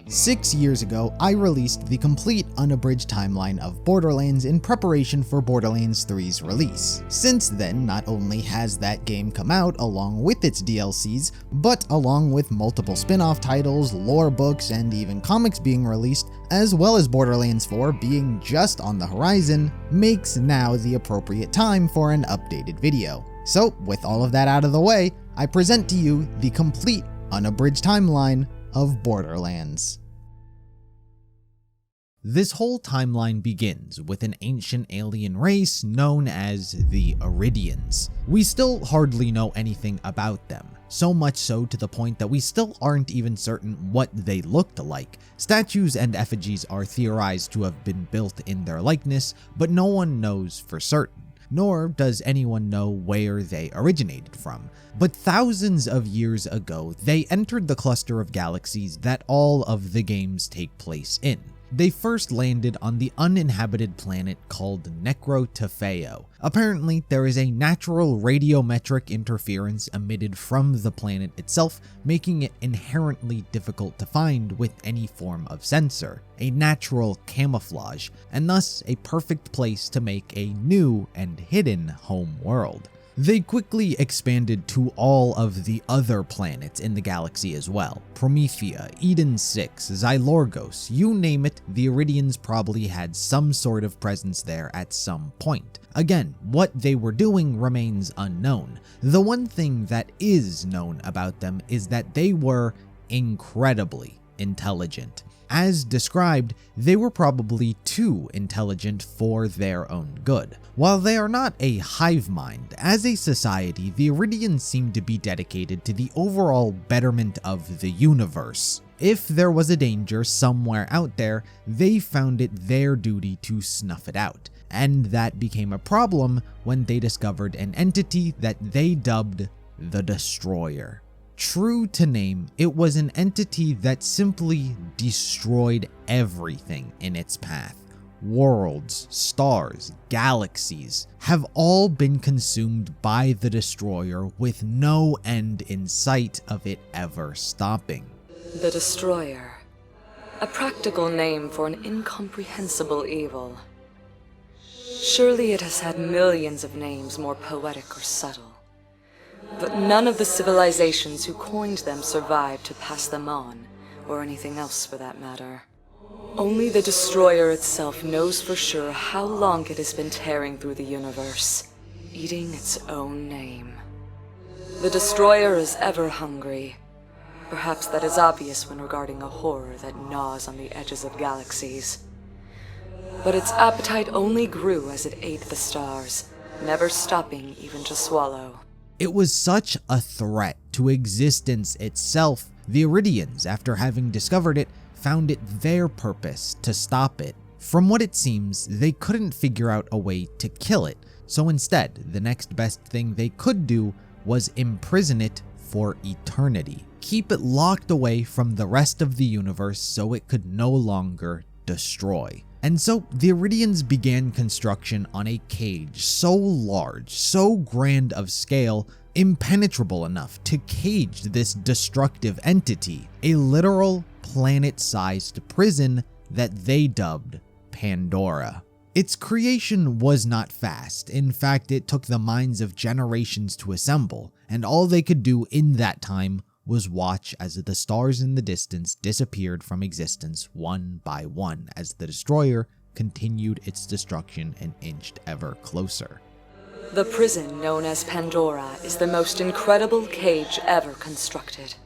6 years ago, I released the complete unabridged timeline of Borderlands in preparation for Borderlands 3's release. Since then, not only has that game come out along with its DLCs, but along with multiple spin-off titles, lore books, and even comics being released, as well as Borderlands 4 being just on the horizon, makes now the appropriate time for an updated video. So, with all of that out of the way, I present to you the complete unabridged timeline of Borderlands. This whole timeline begins with an ancient alien race known as the Eridians. We still hardly know anything about them, so much so to the point that we still aren't even certain what they looked like. Statues and effigies are theorized to have been built in their likeness, but no one knows for certain. Nor does anyone know where they originated from. But thousands of years ago, they entered the cluster of galaxies that all of the games take place in. They first landed on the uninhabited planet called Typhon. Apparently, there is a natural radiometric interference emitted from the planet itself, making it inherently difficult to find with any form of sensor, a natural camouflage, and thus a perfect place to make a new and hidden home world. They quickly expanded to all of the other planets in the galaxy as well. Promethea, Eden 6, Xylorgos, you name it, the Eridians probably had some sort of presence there at some point. Again, what they were doing remains unknown. The one thing that is known about them is that they were incredibly intelligent. As described, they were probably too intelligent for their own good. While they are not a hive mind, as a society, the Eridians seem to be dedicated to the overall betterment of the universe. If there was a danger somewhere out there, they found it their duty to snuff it out. And that became a problem when they discovered an entity that they dubbed the Destroyer. True to name, it was an entity that simply destroyed everything in its path. Worlds, stars, galaxies have all been consumed by the Destroyer with no end in sight of it ever stopping. The Destroyer. A practical name for an incomprehensible evil. Surely it has had millions of names more poetic or subtle. But none of the civilizations who coined them survived to pass them on, or anything else for that matter. Only the Destroyer itself knows for sure how long it has been tearing through the universe, eating its own name. The Destroyer is ever hungry. Perhaps that is obvious when regarding a horror that gnaws on the edges of galaxies. But its appetite only grew as it ate the stars, never stopping even to swallow. It was such a threat to existence itself, the Eridians, after having discovered it, found it their purpose to stop it. From what it seems, they couldn't figure out a way to kill it, so instead, the next best thing they could do was imprison it for eternity. Keep it locked away from the rest of the universe so it could no longer destroy. And so the Eridians began construction on a cage so large, so grand of scale, impenetrable enough to cage this destructive entity, a literal planet-sized prison that they dubbed Pandora. Its creation was not fast. In fact, it took the minds of generations to assemble, and all they could do in that time was watch as the stars in the distance disappeared from existence one by one as the Destroyer continued its destruction and inched ever closer. The prison known as Pandora is the most incredible cage ever constructed.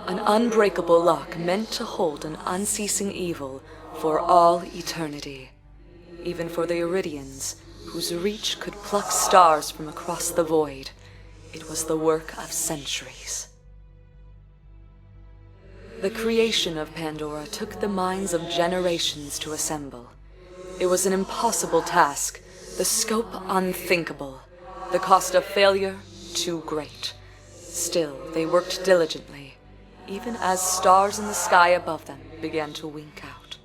An unbreakable lock meant to hold an unceasing evil for all eternity. Even for the Eridians, whose reach could pluck stars from across the void, it was the work of centuries. The creation of Pandora took the minds of generations to assemble. It was an impossible task, the scope unthinkable, the cost of failure too great. Still, they worked diligently, even as stars in the sky above them began to wink out.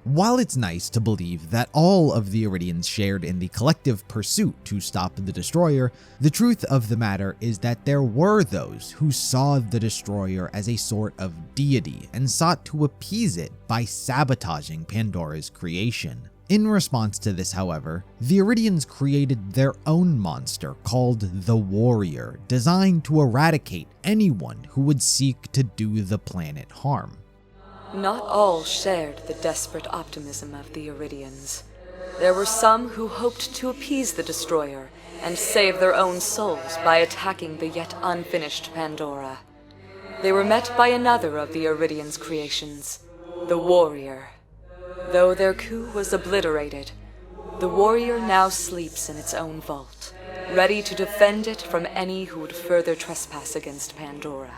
While it's nice to believe that all of the Eridians shared in the collective pursuit to stop the Destroyer, the truth of the matter is that there were those who saw the Destroyer as a sort of deity and sought to appease it by sabotaging Pandora's creation. In response to this, however, the Eridians created their own monster called the Warrior, designed to eradicate anyone who would seek to do the planet harm. Not all shared the desperate optimism of the Eridians. There were some who hoped to appease the Destroyer and save their own souls by attacking the yet unfinished Pandora. They were met by another of the Eridians' creations, the Warrior. Though their coup was obliterated, the Warrior now sleeps in its own vault, ready to defend it from any who would further trespass against Pandora.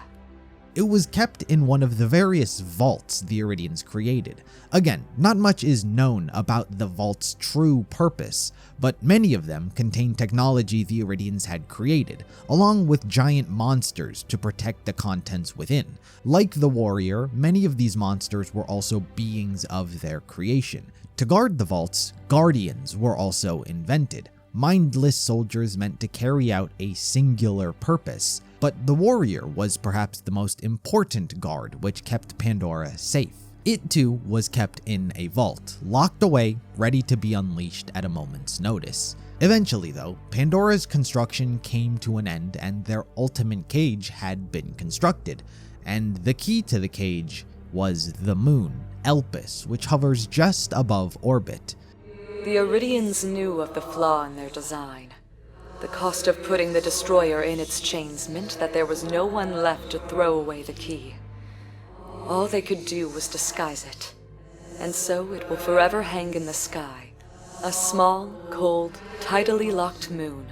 It was kept in one of the various vaults the Eridians created. Again, not much is known about the vault's true purpose, but many of them contain technology the Eridians had created, along with giant monsters to protect the contents within. Like the Warrior, many of these monsters were also beings of their creation. To guard the vaults, Guardians were also invented, mindless soldiers meant to carry out a singular purpose. But the Warrior was perhaps the most important guard which kept Pandora safe. It too was kept in a vault, locked away, ready to be unleashed at a moment's notice. Eventually though, Pandora's construction came to an end and their ultimate cage had been constructed, and the key to the cage was the moon, Elpis, which hovers just above orbit. The Eridians knew of the flaw in their design. The cost of putting the Destroyer in its chains meant that there was no one left to throw away the key. All they could do was disguise it, and so it will forever hang in the sky, a small, cold, tidally locked moon,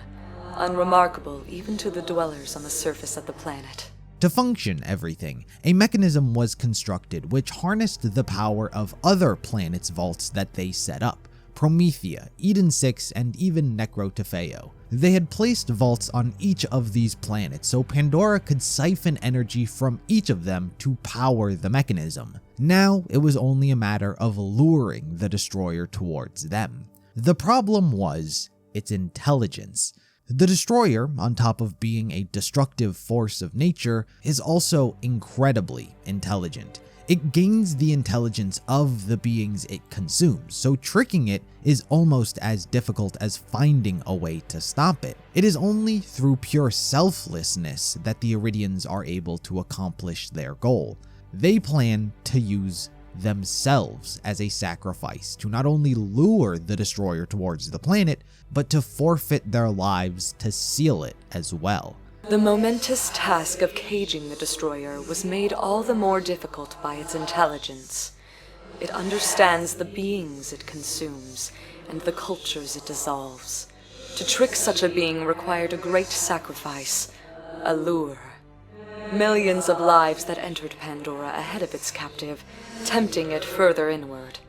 unremarkable even to the dwellers on the surface of the planet. To function everything, a mechanism was constructed which harnessed the power of other planets' vaults that they set up. Promethea, Eden 6, and even Necrotafeo. They had placed vaults on each of these planets so Pandora could siphon energy from each of them to power the mechanism. Now it was only a matter of luring the Destroyer towards them. The problem was its intelligence. The Destroyer, on top of being a destructive force of nature, is also incredibly intelligent. It gains the intelligence of the beings it consumes, so tricking it is almost as difficult as finding a way to stop it. It is only through pure selflessness that the Eridians are able to accomplish their goal. They plan to use themselves as a sacrifice to not only lure the Destroyer towards the planet, but to forfeit their lives to seal it as well. The momentous task of caging the Destroyer was made all the more difficult by its intelligence. It understands the beings it consumes and the cultures it dissolves. To trick such a being required a great sacrifice, a lure. Millions of lives that entered Pandora ahead of its captive, tempting it further inward.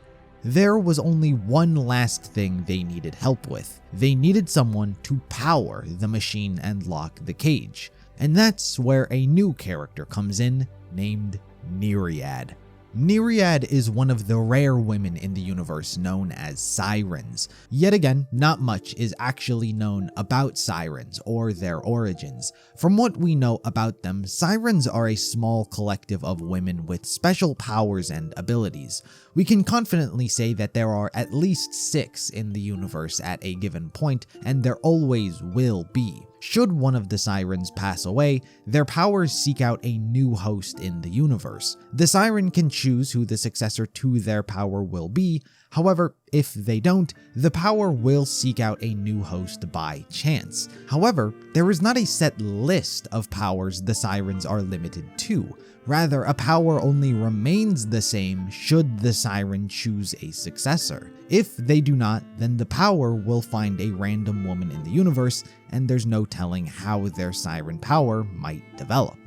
There was only one last thing they needed help with. They needed someone to power the machine and lock the cage. And that's where a new character comes in, named Nyriad. Nyriad is one of the rare women in the universe known as sirens. Yet again, not much is actually known about sirens or their origins. From what we know about them, sirens are a small collective of women with special powers and abilities. We can confidently say that there are at least 6 in the universe at a given point, and there always will be. Should one of the sirens pass away, their powers seek out a new host in the universe. The siren can choose who the successor to their power will be. However, if they don't, the power will seek out a new host by chance. However, there is not a set list of powers the sirens are limited to. Rather, a power only remains the same should the siren choose a successor. If they do not, then the power will find a random woman in the universe, and there's no telling how their siren power might develop.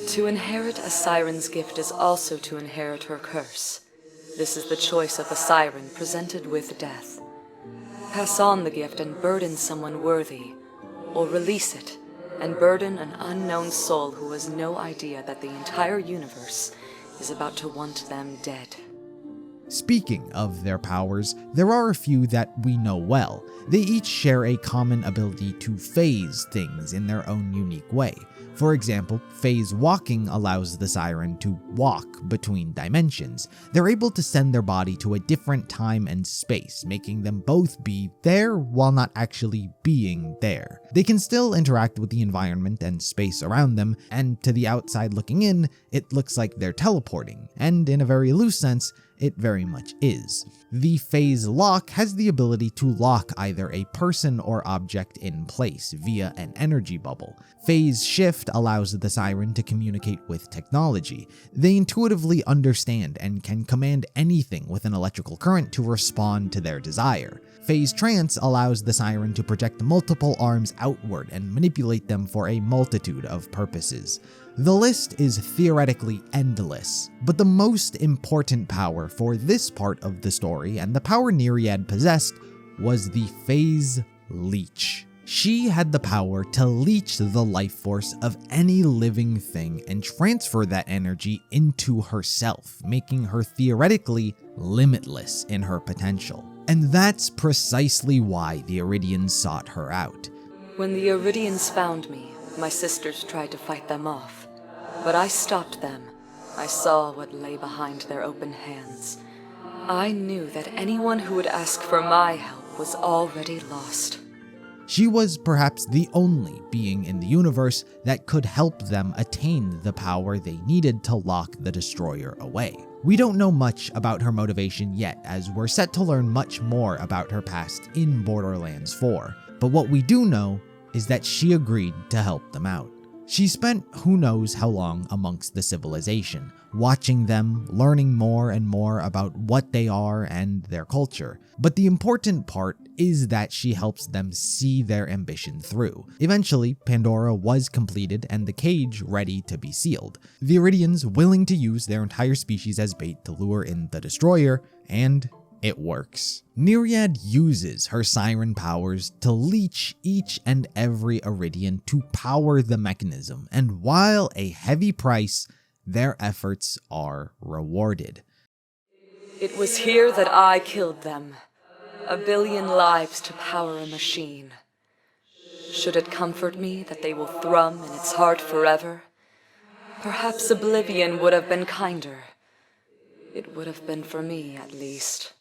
To inherit a siren's gift is also to inherit her curse. This is the choice of the siren presented with death. Pass on the gift and burden someone worthy, or release it and burden an unknown soul who has no idea that the entire universe is about to want them dead. Speaking of their powers, there are a few that we know well. They each share a common ability to phase things in their own unique way. For example, phase walking allows the siren to walk between dimensions. They're able to send their body to a different time and space, making them both be there while not actually being there. They can still interact with the environment and space around them, and to the outside looking in, it looks like they're teleporting, and in a very loose sense, it very much is. The phase lock has the ability to lock either a person or object in place via an energy bubble. Phase shift allows the siren to communicate with technology. They intuitively understand and can command anything with an electrical current to respond to their desire. Phase trance allows the siren to project multiple arms outward and manipulate them for a multitude of purposes. The list is theoretically endless, but the most important power for this part of the story, and the power Nyriad possessed, was the Phase Leech. She had the power to leech the life force of any living thing and transfer that energy into herself, making her theoretically limitless in her potential. And that's precisely why the Eridians sought her out. When the Eridians found me, my sisters tried to fight them off. But I stopped them. I saw what lay behind their open hands. I knew that anyone who would ask for my help was already lost. She was perhaps the only being in the universe that could help them attain the power they needed to lock the Destroyer away. We don't know much about her motivation yet, as we're set to learn much more about her past in Borderlands 4. But what we do know is that she agreed to help them out. She spent who knows how long amongst the civilization, watching them, learning more and more about what they are and their culture. But the important part is that she helps them see their ambition through. Eventually, Pandora was completed and the cage ready to be sealed. The Eridians willing to use their entire species as bait to lure in the Destroyer, and it works. Nyriad uses her siren powers to leech each and every Eridian to power the mechanism, and while a heavy price, their efforts are rewarded. It was here that I killed them. 1 billion lives to power a machine. Should it comfort me that they will thrum in its heart forever? Perhaps oblivion would have been kinder. It would have been for me, at least.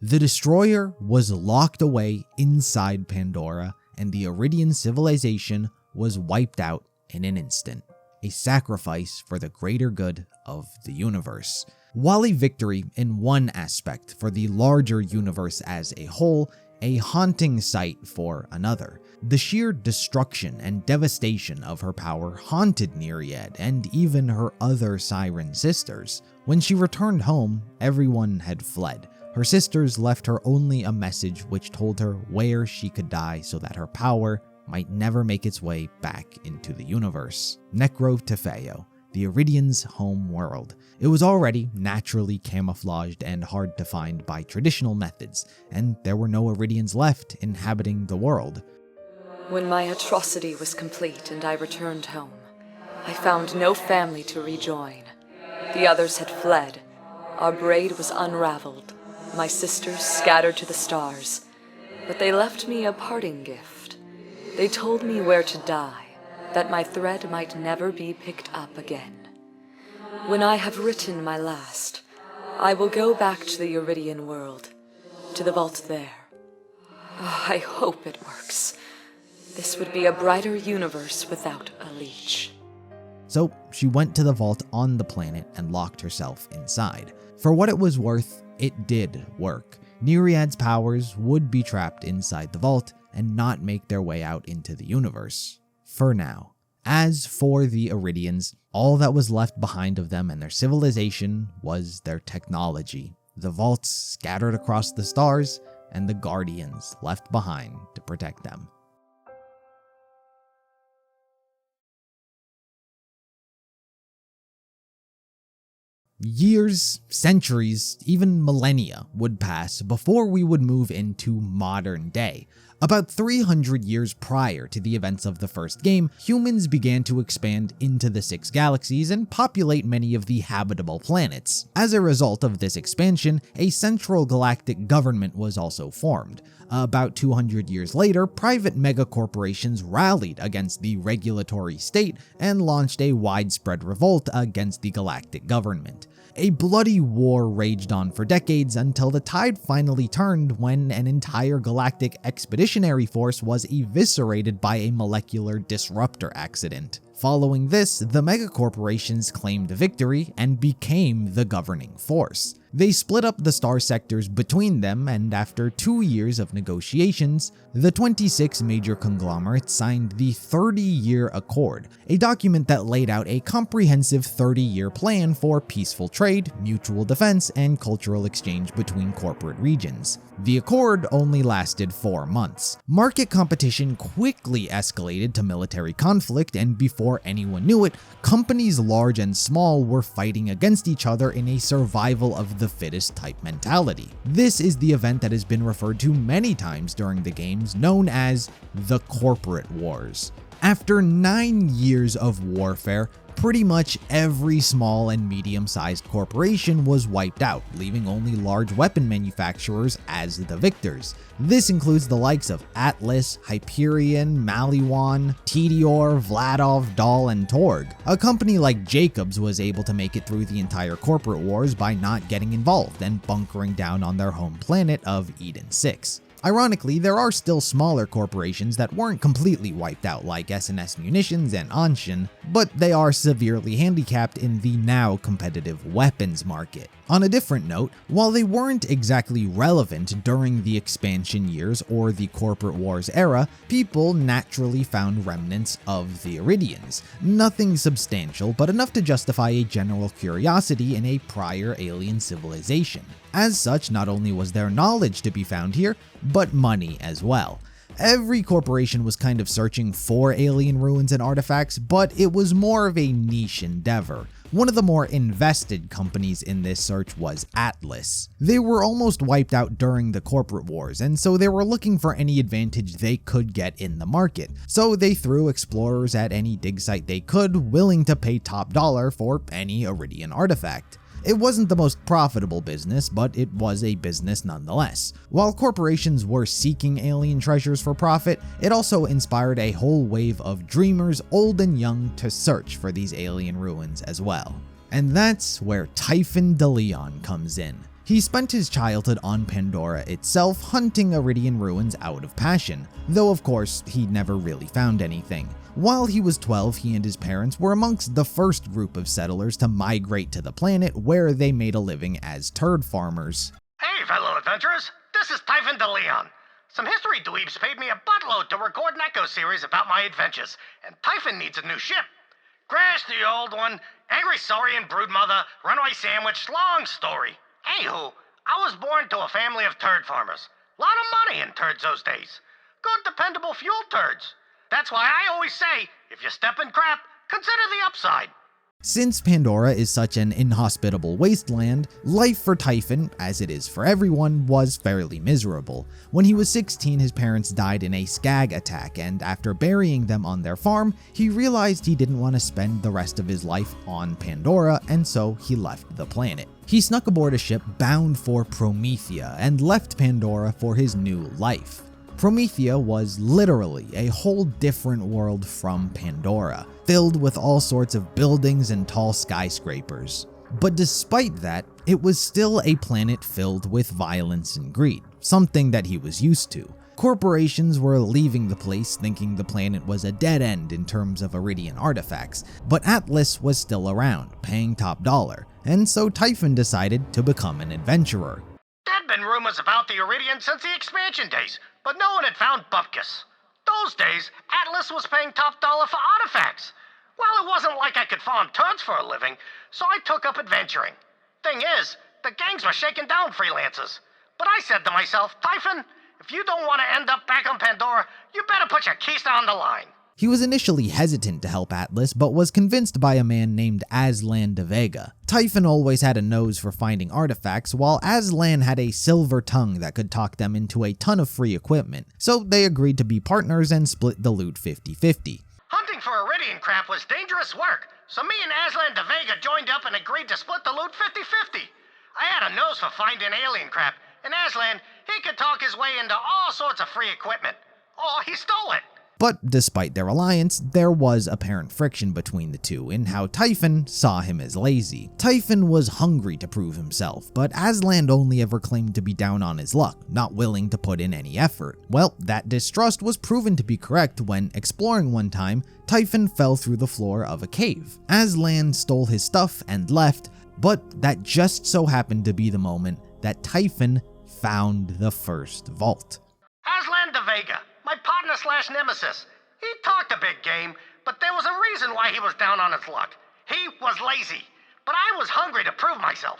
The Destroyer was locked away inside Pandora, and the Eridian civilization was wiped out in an instant, a sacrifice for the greater good of the universe. While a victory in one aspect for the larger universe as a whole, a haunting sight for another. The sheer destruction and devastation of her power haunted Nyriad and even her other siren sisters. When she returned home, everyone had fled. Her sisters left her only a message which told her where she could die so that her power might never make its way back into the universe. Necro Tefeo, the Eridians' home world. It was already naturally camouflaged and hard to find by traditional methods, and there were no Eridians left inhabiting the world. When my atrocity was complete and I returned home, I found no family to rejoin. The others had fled. Our braid was unraveled. My sisters scattered to the stars, but they left me a parting gift. They told me where to die, that my thread might never be picked up again. When I have written my last, I will go back to the Eridian world, to the vault there. Oh, I hope it works. This would be a brighter universe without a leech. So she went to the vault on the planet and locked herself inside. For what it was worth, it did work. Nyriad's powers would be trapped inside the vault and not make their way out into the universe. For now. As for the Eridians, all that was left behind of them and their civilization was their technology. The vaults scattered across the stars, and the Guardians left behind to protect them. Years, centuries, even millennia would pass before we would move into modern day. About 300 years prior to the events of the first game, humans began to expand into the 6 galaxies and populate many of the habitable planets. As a result of this expansion, a central galactic government was also formed. About 200 years later, private megacorporations rallied against the regulatory state and launched a widespread revolt against the galactic government. A bloody war raged on for decades until the tide finally turned when an entire galactic expeditionary force was eviscerated by a molecular disruptor accident. Following this, the megacorporations claimed victory and became the governing force. They split up the star sectors between them, and after 2 years of negotiations, the 26 major conglomerates signed the 30-Year Accord, a document that laid out a comprehensive 30-year plan for peaceful trade, mutual defense, and cultural exchange between corporate regions. The accord only lasted 4 months. Market competition quickly escalated to military conflict, and before anyone knew it, companies large and small were fighting against each other in a survival of the fittest type mentality. This is the event that has been referred to many times during the games, known as the Corporate Wars. After 9 years of warfare, pretty much every small and medium-sized corporation was wiped out, leaving only large weapon manufacturers as the victors. This includes the likes of Atlas, Hyperion, Maliwan, Tedior, Vladov, Dahl, and Torg. A company like Jacobs was able to make it through the entire corporate wars by not getting involved and bunkering down on their home planet of Eden 6. Ironically, there are still smaller corporations that weren't completely wiped out like S&S Munitions and Anshin, but they are severely handicapped in the now competitive weapons market. On a different note, while they weren't exactly relevant during the expansion years or the corporate wars era, people naturally found remnants of the Eridians. Nothing substantial, but enough to justify a general curiosity in a prior alien civilization. As such, not only was there knowledge to be found here, but money as well. Every corporation was kind of searching for alien ruins and artifacts, but it was more of a niche endeavor. One of the more invested companies in this search was Atlas. They were almost wiped out during the corporate wars, and so they were looking for any advantage they could get in the market. So they threw explorers at any dig site they could, willing to pay top dollar for any Eridian artifact. It wasn't the most profitable business, but it was a business nonetheless. While corporations were seeking alien treasures for profit, it also inspired a whole wave of dreamers, old and young, to search for these alien ruins as well. And that's where Typhon Deleon comes in. He spent his childhood on Pandora itself, hunting Eridian ruins out of passion, though of course he never really found anything. While he was 12, he and his parents were amongst the first group of settlers to migrate to the planet, where they made a living as turd farmers. Hey fellow adventurers, this is Typhon Deleon. Some history dweebs paid me a buttload to record an echo series about my adventures, and Typhon needs a new ship. Crash the old one, angry saurian broodmother, runaway sandwich, long story. Anywho, I was born to a family of turd farmers. Lot of money in turds those days. Good dependable fuel turds. That's why I always say, if you step in crap, consider the upside. Since Pandora is such an inhospitable wasteland, life for Typhon, as it is for everyone, was fairly miserable. When he was 16, his parents died in a skag attack, and after burying them on their farm, he realized he didn't want to spend the rest of his life on Pandora, and so he left the planet. He snuck aboard a ship bound for Promethea and left Pandora for his new life. Promethea was literally a whole different world from Pandora, filled with all sorts of buildings and tall skyscrapers. But despite that, it was still a planet filled with violence and greed, something that he was used to. Corporations were leaving the place thinking the planet was a dead end in terms of Eridian artifacts, but Atlas was still around, paying top dollar, and so Typhon decided to become an adventurer. There'd been rumors about the Eridians since the expansion days, but no one had found Bupkis. Those days, Atlas was paying top dollar for artifacts. Well, it wasn't like I could farm turds for a living, so I took up adventuring. Thing is, the gangs were shaking down freelancers. But I said to myself, Typhon, if you don't want to end up back on Pandora, you better put your keys on the line. He was initially hesitant to help Atlas, but was convinced by a man named Aslan de Vega. Typhon always had a nose for finding artifacts, while Aslan had a silver tongue that could talk them into a ton of free equipment, so they agreed to be partners and split the loot 50-50. Hunting for Eridian crap was dangerous work, so me and Aslan de Vega joined up and agreed to split the loot 50-50. I had a nose for finding alien crap, and Aslan, he could talk his way into all sorts of free equipment. Or he stole it. But despite their alliance, there was apparent friction between the two in how Typhon saw him as lazy. Typhon was hungry to prove himself, but Aslan only ever claimed to be down on his luck, not willing to put in any effort. Well, that distrust was proven to be correct when, exploring one time, Typhon fell through the floor of a cave. Aslan stole his stuff and left, but that just so happened to be the moment that Typhon found the first vault. Aslan de Vega, my partner/nemesis. He talked a big game, but there was a reason why he was down on his luck. He was lazy, but I was hungry to prove myself.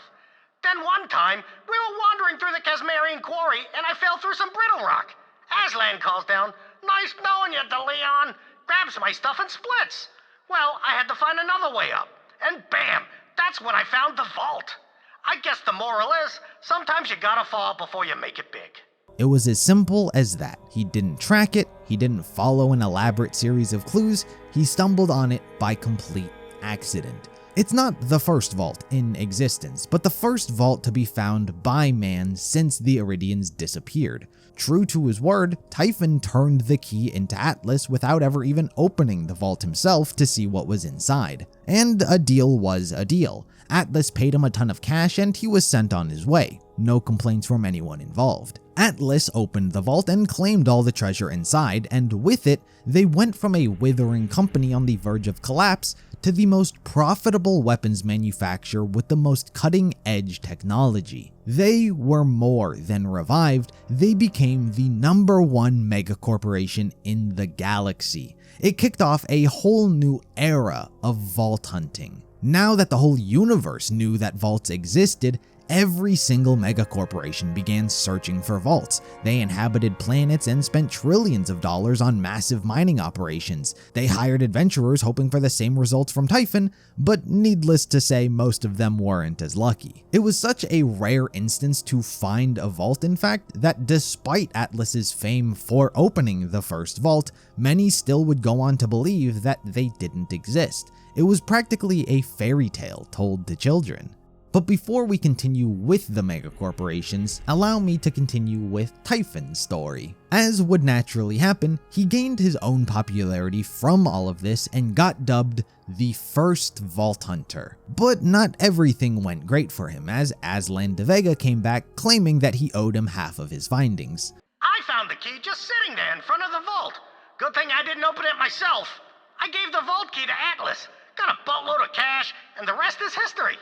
Then one time, we were wandering through the Casmarian quarry, and I fell through some brittle rock. Aslan calls down, "Nice knowing you, Deleon," grabs my stuff and splits. Well, I had to find another way up, and bam, that's when I found the vault. I guess the moral is, sometimes you gotta fall before you make it big. It was as simple as that. He didn't track it, he didn't follow an elaborate series of clues, he stumbled on it by complete accident. It's not the first vault in existence, but the first vault to be found by man since the Eridians disappeared. True to his word, Typhon turned the key into Atlas without ever even opening the vault himself to see what was inside. And a deal was a deal. Atlas paid him a ton of cash and he was sent on his way. No complaints from anyone involved. Atlas opened the vault and claimed all the treasure inside, and with it, they went from a withering company on the verge of collapse to the most profitable weapons manufacturer with the most cutting-edge technology. They were more than revived, they became the #1 megacorporation in the galaxy. It kicked off a whole new era of vault hunting. Now that the whole universe knew that vaults existed, every single megacorporation began searching for vaults. They inhabited planets and spent trillions of dollars on massive mining operations. They hired adventurers hoping for the same results from Typhon, but needless to say, most of them weren't as lucky. It was such a rare instance to find a vault, in fact, that despite Atlas's fame for opening the first vault, many still would go on to believe that they didn't exist. It was practically a fairy tale told to children. But before we continue with the megacorporations, allow me to continue with Typhon's story. As would naturally happen, he gained his own popularity from all of this and got dubbed the first Vault Hunter. But not everything went great for him, as Aslan de Vega came back claiming that he owed him half of his findings. I found the key just sitting there in front of the vault. Good thing I didn't open it myself. I gave the vault key to Atlas, got a boatload of cash, and the rest is history.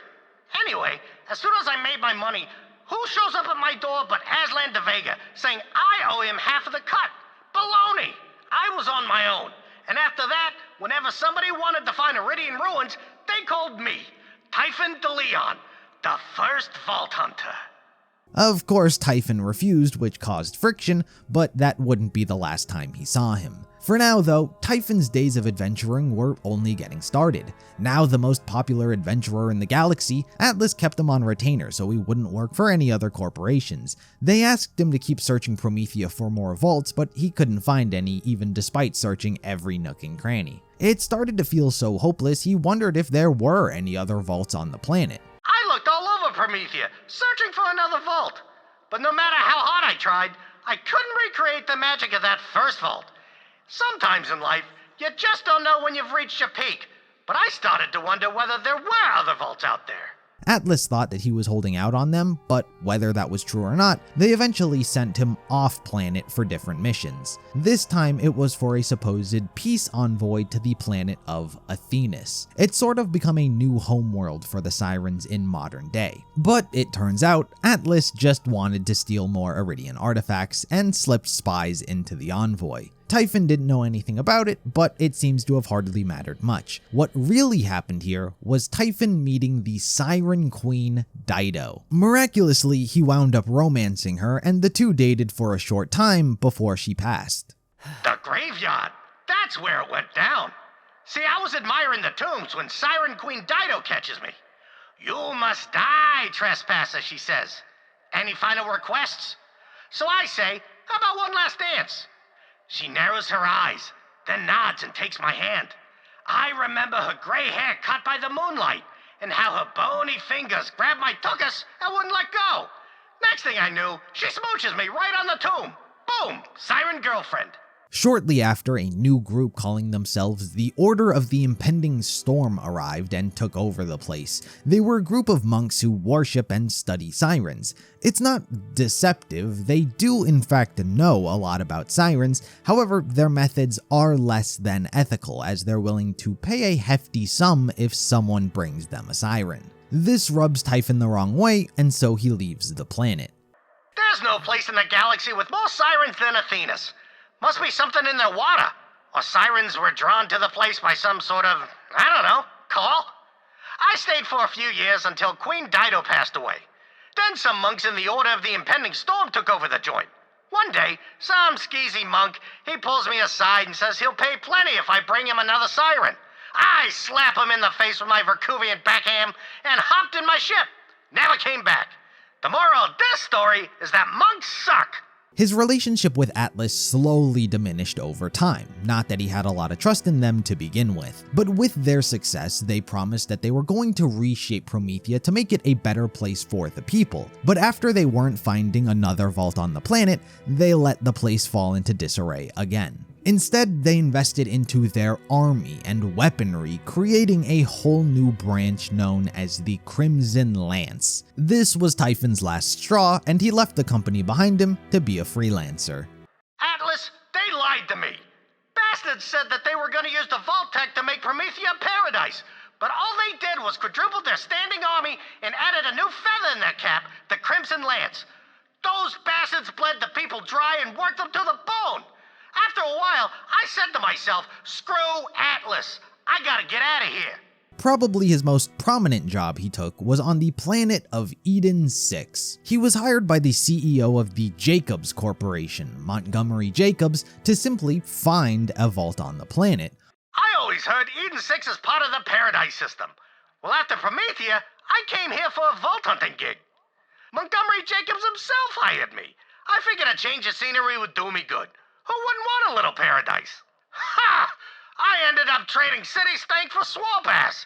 Anyway, as soon as I made my money, who shows up at my door but Aslan de Vega, saying I owe him half of the cut? Baloney! I was on my own. And after that, whenever somebody wanted to find Eridian ruins, they called me, Typhon Deleon, the first Vault Hunter. Of course, Typhon refused, which caused friction, but that wouldn't be the last time he saw him. For now though, Typhon's days of adventuring were only getting started. Now the most popular adventurer in the galaxy, Atlas kept him on retainer so he wouldn't work for any other corporations. They asked him to keep searching Promethea for more vaults, but he couldn't find any even despite searching every nook and cranny. It started to feel so hopeless he wondered if there were any other vaults on the planet. I looked all over Promethea, searching for another vault. But no matter how hard I tried, I couldn't recreate the magic of that first vault. Sometimes in life, you just don't know when you've reached your peak, but I started to wonder whether there were other vaults out there. Atlas thought that he was holding out on them, but whether that was true or not, they eventually sent him off-planet for different missions. This time it was for a supposed peace envoy to the planet of Athenis. It's sort of become a new homeworld for the Sirens in modern day. But it turns out, Atlas just wanted to steal more Eridian artifacts and slipped spies into the envoy. Typhon didn't know anything about it, but it seems to have hardly mattered much. What really happened here was Typhon meeting the Siren Queen Dido. Miraculously, he wound up romancing her, and the two dated for a short time before she passed. The graveyard! That's That's where it went down. See, I was admiring the tombs when Siren Queen Dido catches me. You must die, trespasser, she says. Any final requests? So I say, how about one last dance? She narrows her eyes, then nods and takes my hand. I remember her gray hair cut by the moonlight, and how her bony fingers grabbed my tuchus and wouldn't let go. Next thing I knew, she smooches me right on the tomb. Boom, Siren girlfriend. Shortly after, a new group calling themselves the Order of the Impending Storm arrived and took over the place. They were a group of monks who worship and study sirens. It's not deceptive, they do in fact know a lot about sirens, however their methods are less than ethical as they're willing to pay a hefty sum if someone brings them a siren. This rubs Typhon the wrong way, and so he leaves the planet. There's no place in the galaxy with more sirens than Athena's. Must be something in their water. Or sirens were drawn to the place by some sort of, I don't know, call? I stayed for a few years until Queen Dido passed away. Then some monks in the Order of the Impending Storm took over the joint. One day, some skeezy monk, he pulls me aside and says he'll pay plenty if I bring him another siren. I slap him in the face with my Verkuvian backhand and hopped in my ship. Never came back. The moral of this story is that monks suck. His relationship with Atlas slowly diminished over time, not that he had a lot of trust in them to begin with, but with their success, they promised that they were going to reshape Promethea to make it a better place for the people. But after they weren't finding another vault on the planet, they let the place fall into disarray again. Instead, they invested into their army and weaponry, creating a whole new branch known as the Crimson Lance. This was Typhon's last straw, and he left the company behind him to be a freelancer. Atlas, they lied to me. Bastards said that they were going to use the Vault Tech to make Promethea paradise, but all they did was quadruple their standing army and added a new feather in their cap, the Crimson Lance. Those bastards bled the people dry and worked them to the bone. After a while, I said to myself, screw Atlas, I gotta get out of here. Probably his most prominent job he took was on the planet of Eden 6. He was hired by the CEO of the Jacobs Corporation, Montgomery Jacobs, to simply find a vault on the planet. I always heard Eden 6 is part of the Paradise System. Well, after Promethea, I came here for a vault hunting gig. Montgomery Jacobs himself hired me. I figured a change of scenery would do me good. Who wouldn't want a little paradise? Ha! I ended up trading city stank for swamp ass.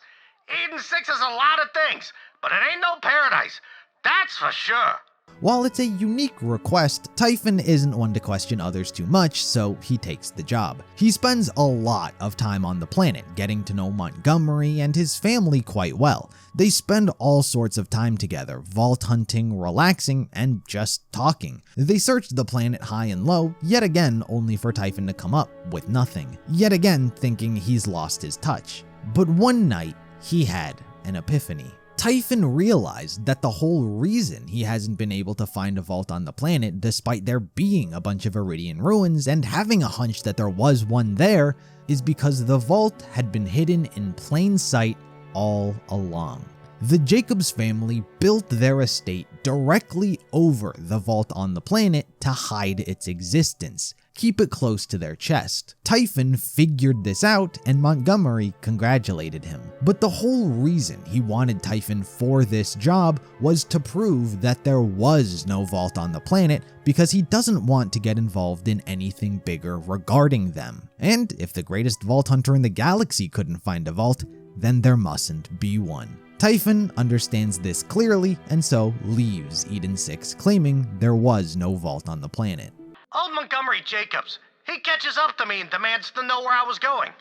Eden 6 is a lot of things, but it ain't no paradise. That's for sure. While it's a unique request, Typhon isn't one to question others too much, so he takes the job. He spends a lot of time on the planet, getting to know Montgomery and his family quite well. They spend all sorts of time together, vault hunting, relaxing, and just talking. They search the planet high and low, yet again only for Typhon to come up with nothing, yet again thinking he's lost his touch. But one night, he had an epiphany. Typhon realized that the whole reason he hasn't been able to find a vault on the planet, despite there being a bunch of Eridian ruins and having a hunch that there was one there, is because the vault had been hidden in plain sight all along. The Jacobs family built their estate directly over the vault on the planet to hide its existence, keep it close to their chest. Typhon figured this out and Montgomery congratulated him. But the whole reason he wanted Typhon for this job was to prove that there was no vault on the planet because he doesn't want to get involved in anything bigger regarding them. And if the greatest vault hunter in the galaxy couldn't find a vault, then there mustn't be one. Typhon understands this clearly and so leaves Eden 6, claiming there was no vault on the planet. Old Montgomery Jacobs, he catches up to me and demands to know where I was going.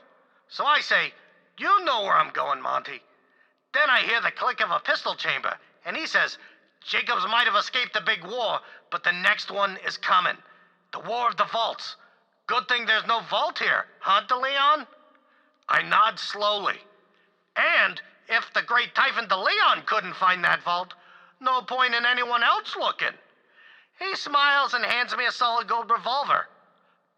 So I say, you know where I'm going, Monty. Then I hear the click of a pistol chamber, and he says, Jacobs might have escaped the big war, but the next one is coming. The War of the Vaults. Good thing there's no vault here, huh, Deleon? I nod slowly. And if the great Typhon Deleon couldn't find that vault, no point in anyone else looking. He smiles and hands me a solid gold revolver.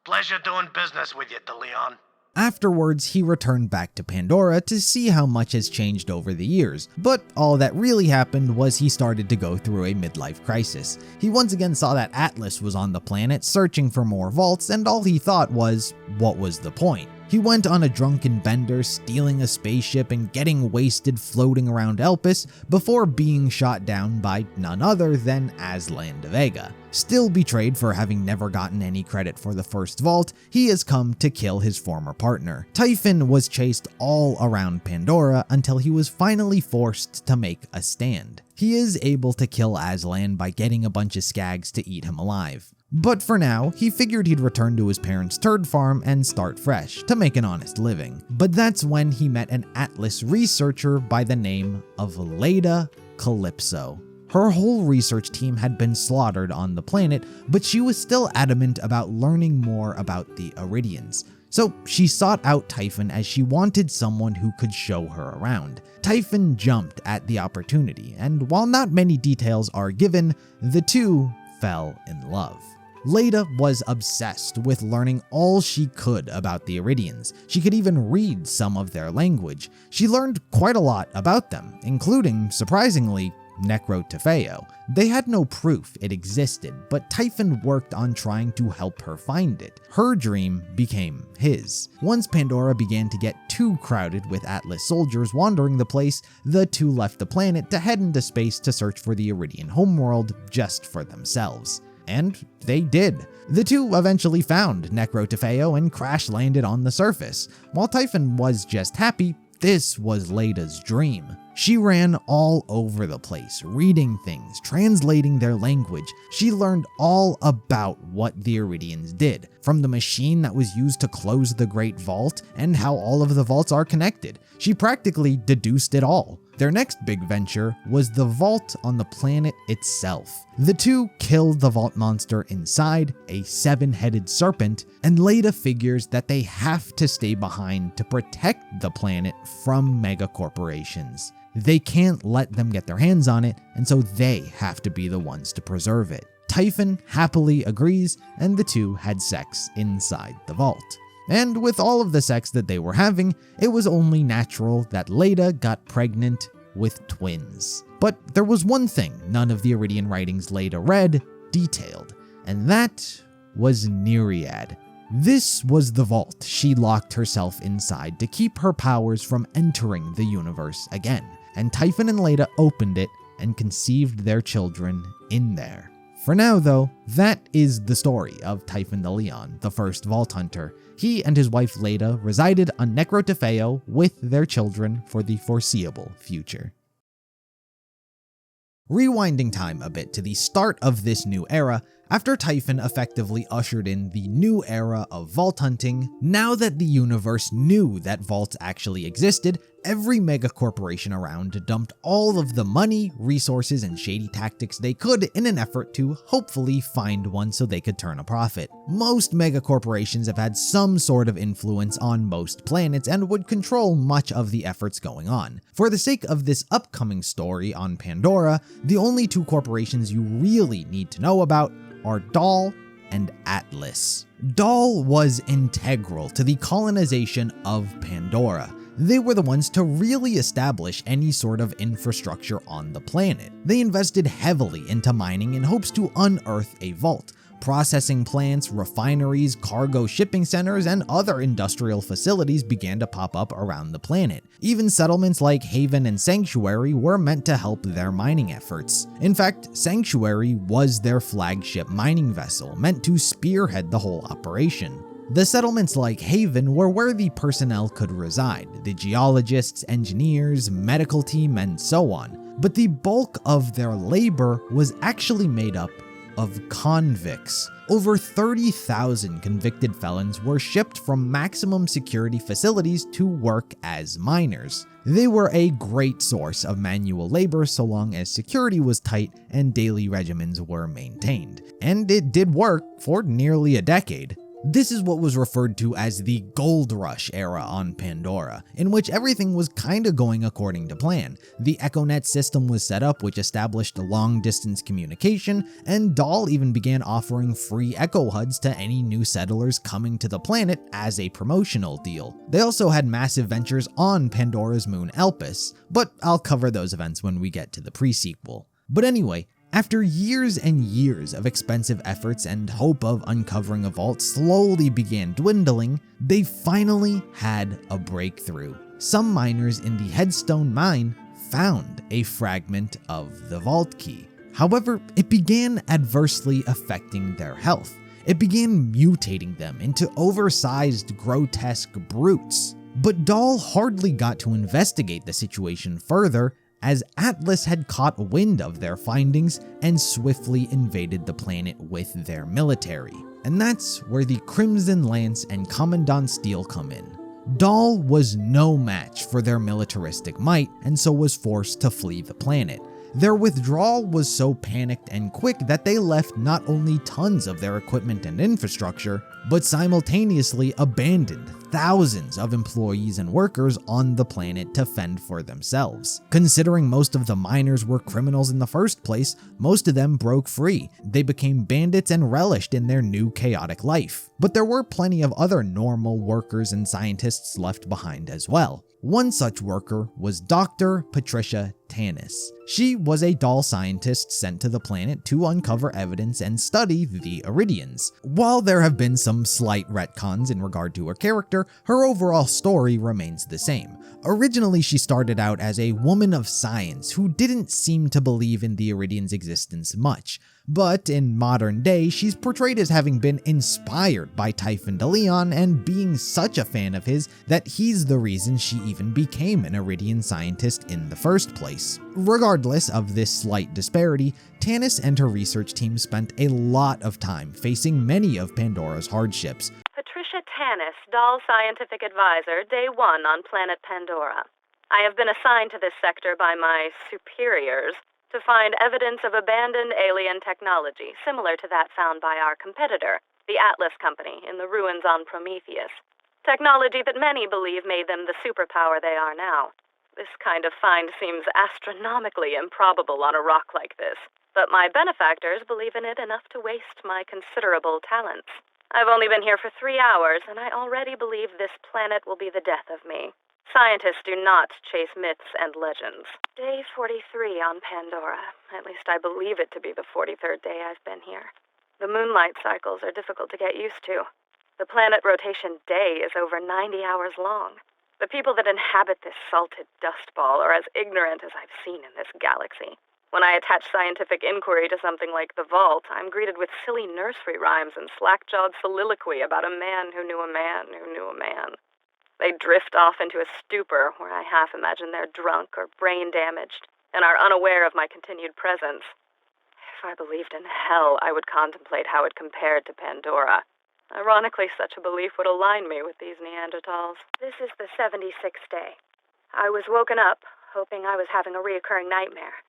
Pleasure doing business with you, Deleon. Afterwards, he returned back to Pandora to see how much has changed over the years, but all that really happened was he started to go through a midlife crisis. He once again saw that Atlas was on the planet searching for more vaults, and all he thought was, what was the point? He went on a drunken bender, stealing a spaceship and getting wasted floating around Elpis before being shot down by none other than Aslan de Vega. Still betrayed for having never gotten any credit for the first vault, he has come to kill his former partner. Typhon was chased all around Pandora until he was finally forced to make a stand. He is able to kill Aslan by getting a bunch of skags to eat him alive. But for now, he figured he'd return to his parents' turd farm and start fresh to make an honest living. But that's when he met an Atlas researcher by the name of Leda Calypso. Her whole research team had been slaughtered on the planet, but she was still adamant about learning more about the Eridians. So she sought out Typhon as she wanted someone who could show her around. Typhon jumped at the opportunity, and while not many details are given, the two fell in love. Leda was obsessed with learning all she could about the Eridians. She could even read some of their language. She learned quite a lot about them, including, surprisingly, Necrotafeo. They had no proof it existed, but Typhon worked on trying to help her find it. Her dream became his. Once Pandora began to get too crowded with Atlas soldiers wandering the place, the two left the planet to head into space to search for the Eridian homeworld just for themselves. And they did. The two eventually found Necrotafeo and crash-landed on the surface. While Typhon was just happy, this was Leda's dream. She ran all over the place, reading things, translating their language. She learned all about what the Eridians did, from the machine that was used to close the Great Vault and how all of the vaults are connected. She practically deduced it all. Their next big venture was the vault on the planet itself. The two killed the vault monster inside, a 7-headed serpent, and Leda figures that they have to stay behind to protect the planet from megacorporations. They can't let them get their hands on it, and so they have to be the ones to preserve it. Typhon happily agrees, and the two had sex inside the vault. And with all of the sex that they were having, it was only natural that Leda got pregnant with twins. But there was one thing none of the Eridian writings Leda read detailed, and that was Nyriad. This was the vault she locked herself inside to keep her powers from entering the universe again, and Typhon and Leda opened it and conceived their children in there. For now though, that is the story of Typhon Deleon, the first Vault Hunter. He and his wife Leda resided on Necrotafeo with their children for the foreseeable future. Rewinding time a bit to the start of this new era, after Typhon effectively ushered in the new era of vault hunting, now that the universe knew that vaults actually existed, every megacorporation around dumped all of the money, resources, and shady tactics they could in an effort to hopefully find one so they could turn a profit. Most megacorporations have had some sort of influence on most planets and would control much of the efforts going on. For the sake of this upcoming story on Pandora, the only two corporations you really need to know about are Dahl and Atlas. Dahl was integral to the colonization of Pandora. They were the ones to really establish any sort of infrastructure on the planet. They invested heavily into mining in hopes to unearth a vault. Processing plants, refineries, cargo shipping centers, and other industrial facilities began to pop up around the planet. Even settlements like Haven and Sanctuary were meant to help their mining efforts. In fact, Sanctuary was their flagship mining vessel, meant to spearhead the whole operation. The settlements like Haven were where the personnel could reside, the geologists, engineers, medical team, and so on. But the bulk of their labor was actually made up of convicts. Over 30,000 convicted felons were shipped from maximum security facilities to work as miners. They were a great source of manual labor so long as security was tight and daily regimens were maintained. And it did work for nearly a decade. This is what was referred to as the Gold Rush era on Pandora, in which everything was kinda going according to plan. The EchoNet system was set up, which established long-distance communication, and Dahl even began offering free Echo HUDs to any new settlers coming to the planet as a promotional deal. They also had massive ventures on Pandora's moon Elpis, but I'll cover those events when we get to the prequel. But anyway, After years and years of expensive efforts and hope of uncovering a vault slowly began dwindling, they finally had a breakthrough. Some miners in the Headstone mine found a fragment of the vault key. However, it began adversely affecting their health. It began mutating them into oversized, grotesque brutes. But Dahl hardly got to investigate the situation further, as Atlas had caught wind of their findings and swiftly invaded the planet with their military. And that's where the Crimson Lance and Commandant Steele come in. Dahl was no match for their militaristic might, and so was forced to flee the planet. Their withdrawal was so panicked and quick that they left not only tons of their equipment and infrastructure, but simultaneously abandoned thousands of employees and workers on the planet to fend for themselves. Considering most of the miners were criminals in the first place, most of them broke free. They became bandits and relished in their new chaotic life. But there were plenty of other normal workers and scientists left behind as well. One such worker was Dr. Patricia Tanis. She was a Dahl scientist sent to the planet to uncover evidence and study the Eridians. While there have been some slight retcons in regard to her character, her overall story remains the same. Originally, she started out as a woman of science who didn't seem to believe in the Eridians' existence much. But in modern day, she's portrayed as having been inspired by Typhon Deleon and being such a fan of his that he's the reason she even became an Eridian scientist in the first place. Regardless of this slight disparity, Tanis and her research team spent a lot of time facing many of Pandora's hardships. Patricia Tanis, Dahl Scientific Advisor, Day 1 on planet Pandora. I have been assigned to this sector by my superiors to find evidence of abandoned alien technology, similar to that found by our competitor, the Atlas Company, in the ruins on Prometheus. Technology that many believe made them the superpower they are now. This kind of find seems astronomically improbable on a rock like this, but my benefactors believe in it enough to waste my considerable talents. I've only been here for 3 hours, and I already believe this planet will be the death of me. Scientists do not chase myths and legends. Day 43 on Pandora. At least I believe it to be the 43rd day I've been here. The moonlight cycles are difficult to get used to. The planet rotation day is over 90 hours long. The people that inhabit this salted dust ball are as ignorant as I've seen in this galaxy. When I attach scientific inquiry to something like the vault, I'm greeted with silly nursery rhymes and slack-jawed soliloquy about a man who knew a man who knew a man. They drift off into a stupor where I half imagine they're drunk or brain damaged and are unaware of my continued presence. If I believed in hell, I would contemplate how it compared to Pandora. Ironically, such a belief would align me with these Neanderthals. This is the 76th day. I was woken up, hoping I was having a reoccurring nightmare.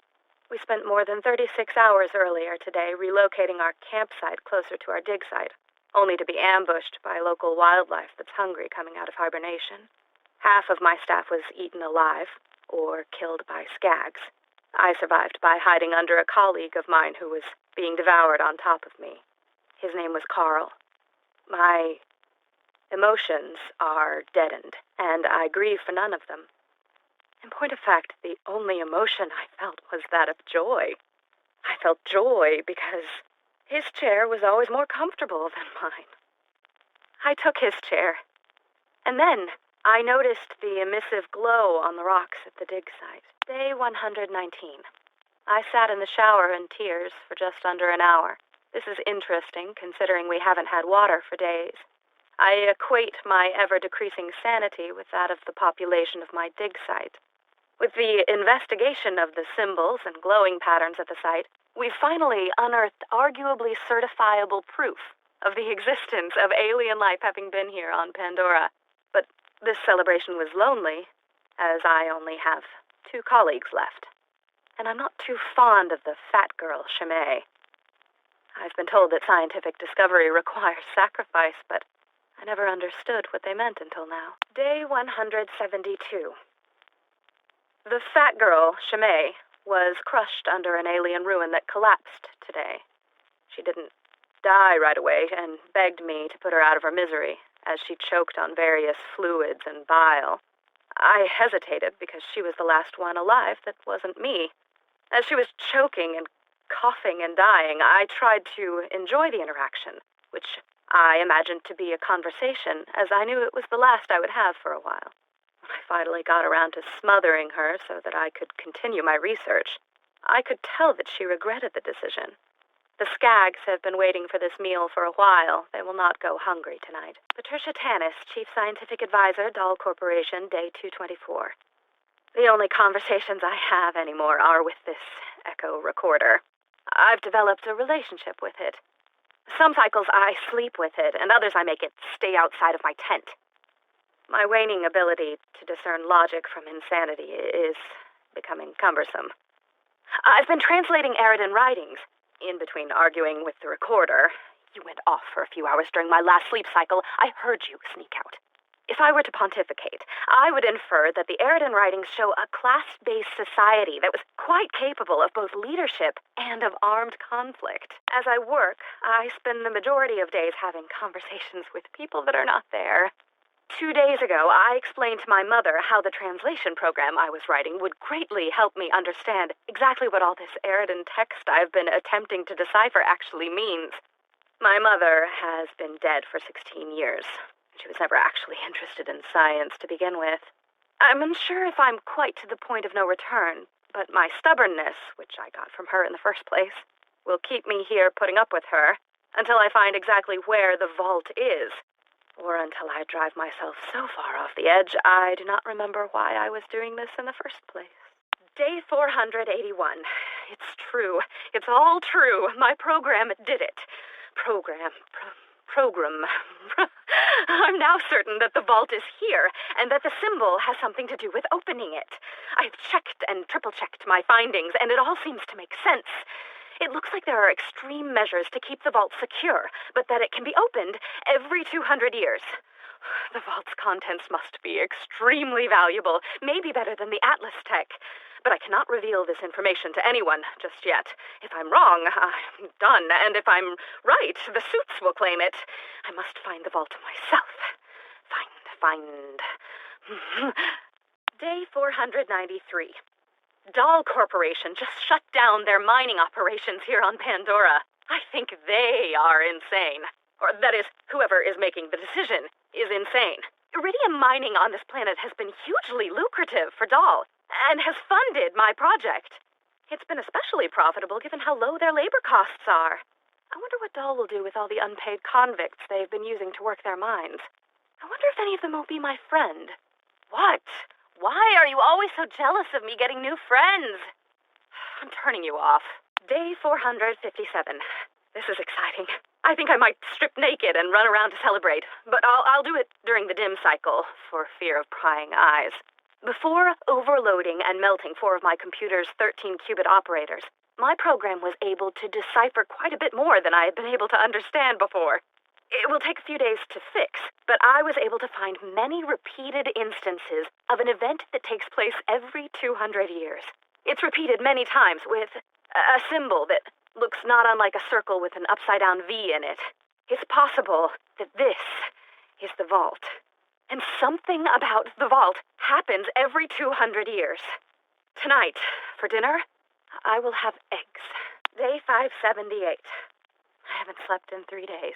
We spent more than 36 hours earlier today relocating our campsite closer to our dig site, only to be ambushed by local wildlife that's hungry coming out of hibernation. Half of my staff was eaten alive, or killed by skags. I survived by hiding under a colleague of mine who was being devoured on top of me. His name was Carl. My emotions are deadened, and I grieve for none of them. In point of fact, the only emotion I felt was that of joy. I felt joy because his chair was always more comfortable than mine. I took his chair, and then I noticed the emissive glow on the rocks at the dig site. Day 119. I sat in the shower in tears for just under an hour. This is interesting, considering we haven't had water for days. I equate my ever-decreasing sanity with that of the population of my dig site. With the investigation of the symbols and glowing patterns at the site, we finally unearthed arguably certifiable proof of the existence of alien life having been here on Pandora. But this celebration was lonely, as I only have 2 colleagues left. And I'm not too fond of the fat girl, Chimay. I've been told that scientific discovery requires sacrifice, but I never understood what they meant until now. Day 172. The fat girl, Chimay, was crushed under an alien ruin that collapsed today. She didn't die right away and begged me to put her out of her misery as she choked on various fluids and bile. I hesitated because she was the last one alive that wasn't me. As she was choking and coughing and dying, I tried to enjoy the interaction, which I imagined to be a conversation, as I knew it was the last I would have for a while. When I finally got around to smothering her so that I could continue my research, I could tell that she regretted the decision. The Skags have been waiting for this meal for a while. They will not go hungry tonight. Patricia Tanis, Chief Scientific Advisor, Dahl Corporation, Day 224. The only conversations I have anymore are with this echo recorder. I've developed a relationship with it. Some cycles I sleep with it, and others I make it stay outside of my tent. My waning ability to discern logic from insanity is becoming cumbersome. I've been translating Eridian writings. In between arguing with the recorder, you went off for a few hours during my last sleep cycle. I heard you sneak out. If I were to pontificate, I would infer that the Eridian writings show a class-based society that was quite capable of both leadership and of armed conflict. As I work, I spend the majority of days having conversations with people that are not there. 2 days ago, I explained to my mother how the translation program I was writing would greatly help me understand exactly what all this Eridian text I've been attempting to decipher actually means. My mother has been dead for 16 years. She was never actually interested in science to begin with. I'm unsure if I'm quite to the point of no return, but my stubbornness, which I got from her in the first place, will keep me here putting up with her until I find exactly where the vault is. Or until I drive myself so far off the edge, I do not remember why I was doing this in the first place. Day 481. It's true. It's all true. My program did it. Program. I'm now certain that the vault is here, and that the symbol has something to do with opening it. I've checked and triple-checked my findings, and it all seems to make sense. It looks like there are extreme measures to keep the vault secure, but that it can be opened every 200 years. The vault's contents must be extremely valuable, maybe better than the Atlas tech. But I cannot reveal this information to anyone just yet. If I'm wrong, I'm done, and if I'm right, the suits will claim it. I must find the vault myself. Find. Day 493. Dahl Corporation just shut down their mining operations here on Pandora. I think they are insane. Or, that is, whoever is making the decision is insane. Iridium mining on this planet has been hugely lucrative for Dahl, and has funded my project. It's been especially profitable given how low their labor costs are. I wonder what Dahl will do with all the unpaid convicts they've been using to work their mines. I wonder if any of them will be my friend. What? Why are you always so jealous of me getting new friends? I'm turning you off. Day 457. This is exciting. I think I might strip naked and run around to celebrate, but I'll do it during the dim cycle, for fear of prying eyes. Before overloading and melting 4 of my computer's 13-qubit operators, my program was able to decipher quite a bit more than I had been able to understand before. It will take a few days to fix, but I was able to find many repeated instances of an event that takes place every 200 years. It's repeated many times with a symbol that looks not unlike a circle with an upside-down V in it. It's possible that this is the vault. And something about the vault happens every 200 years. Tonight, for dinner, I will have eggs. Day 578. I haven't slept in 3 days.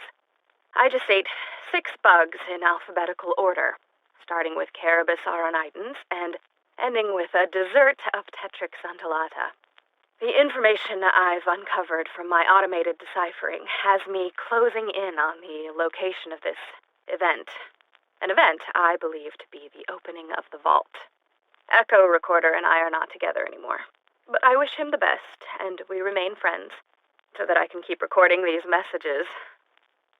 I just ate 6 bugs in alphabetical order, starting with Carabus auronitans and ending with a dessert of Tetrix undulata. The information I've uncovered from my automated deciphering has me closing in on the location of this event. An event I believe to be the opening of the vault. Echo Recorder and I are not together anymore, but I wish him the best, and we remain friends, so that I can keep recording these messages.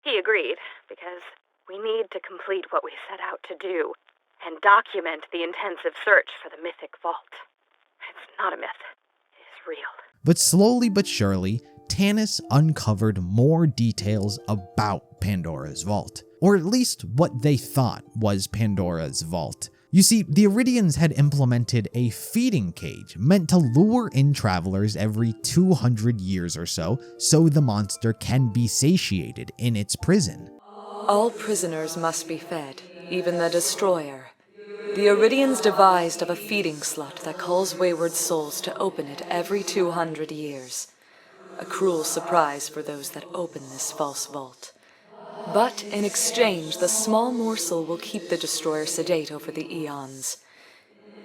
He agreed, because we need to complete what we set out to do, and document the intensive search for the mythic vault. It's not a myth. It is real. But slowly but surely, Tanis uncovered more details about Pandora's vault, or at least what they thought was Pandora's vault. You see, the Eridians had implemented a feeding cage meant to lure in travelers every 200 years or so the monster can be satiated in its prison. All prisoners must be fed, even the Destroyer. The Eridians devised of a feeding slot that calls wayward souls to open it every 200 years. a cruel surprise for those that open this false vault. But in exchange, the small morsel will keep the destroyer sedate over the eons.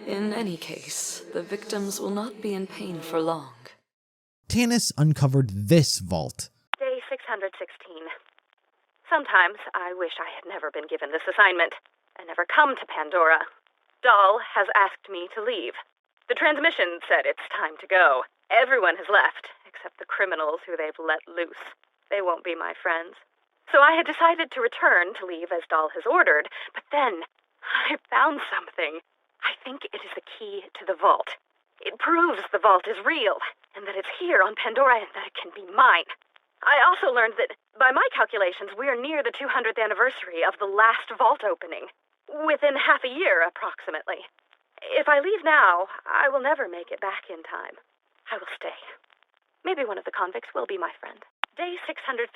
In any case, the victims will not be in pain for long. Tanis uncovered this vault. Day 616. Sometimes I wish I had never been given this assignment and never come to Pandora. Dahl has asked me to leave. The transmission said it's time to go. Everyone has left, except the criminals who they've let loose. They won't be my friends. So I had decided to return to leave as Dahl has ordered, but then I found something. I think it is the key to the vault. It proves the vault is real, and that it's here on Pandora and that it can be mine. I also learned that, by my calculations, we're near the 200th anniversary of the last vault opening. Within half a year, approximately. If I leave now, I will never make it back in time. I will stay. Maybe one of the convicts will be my friend. Day 653.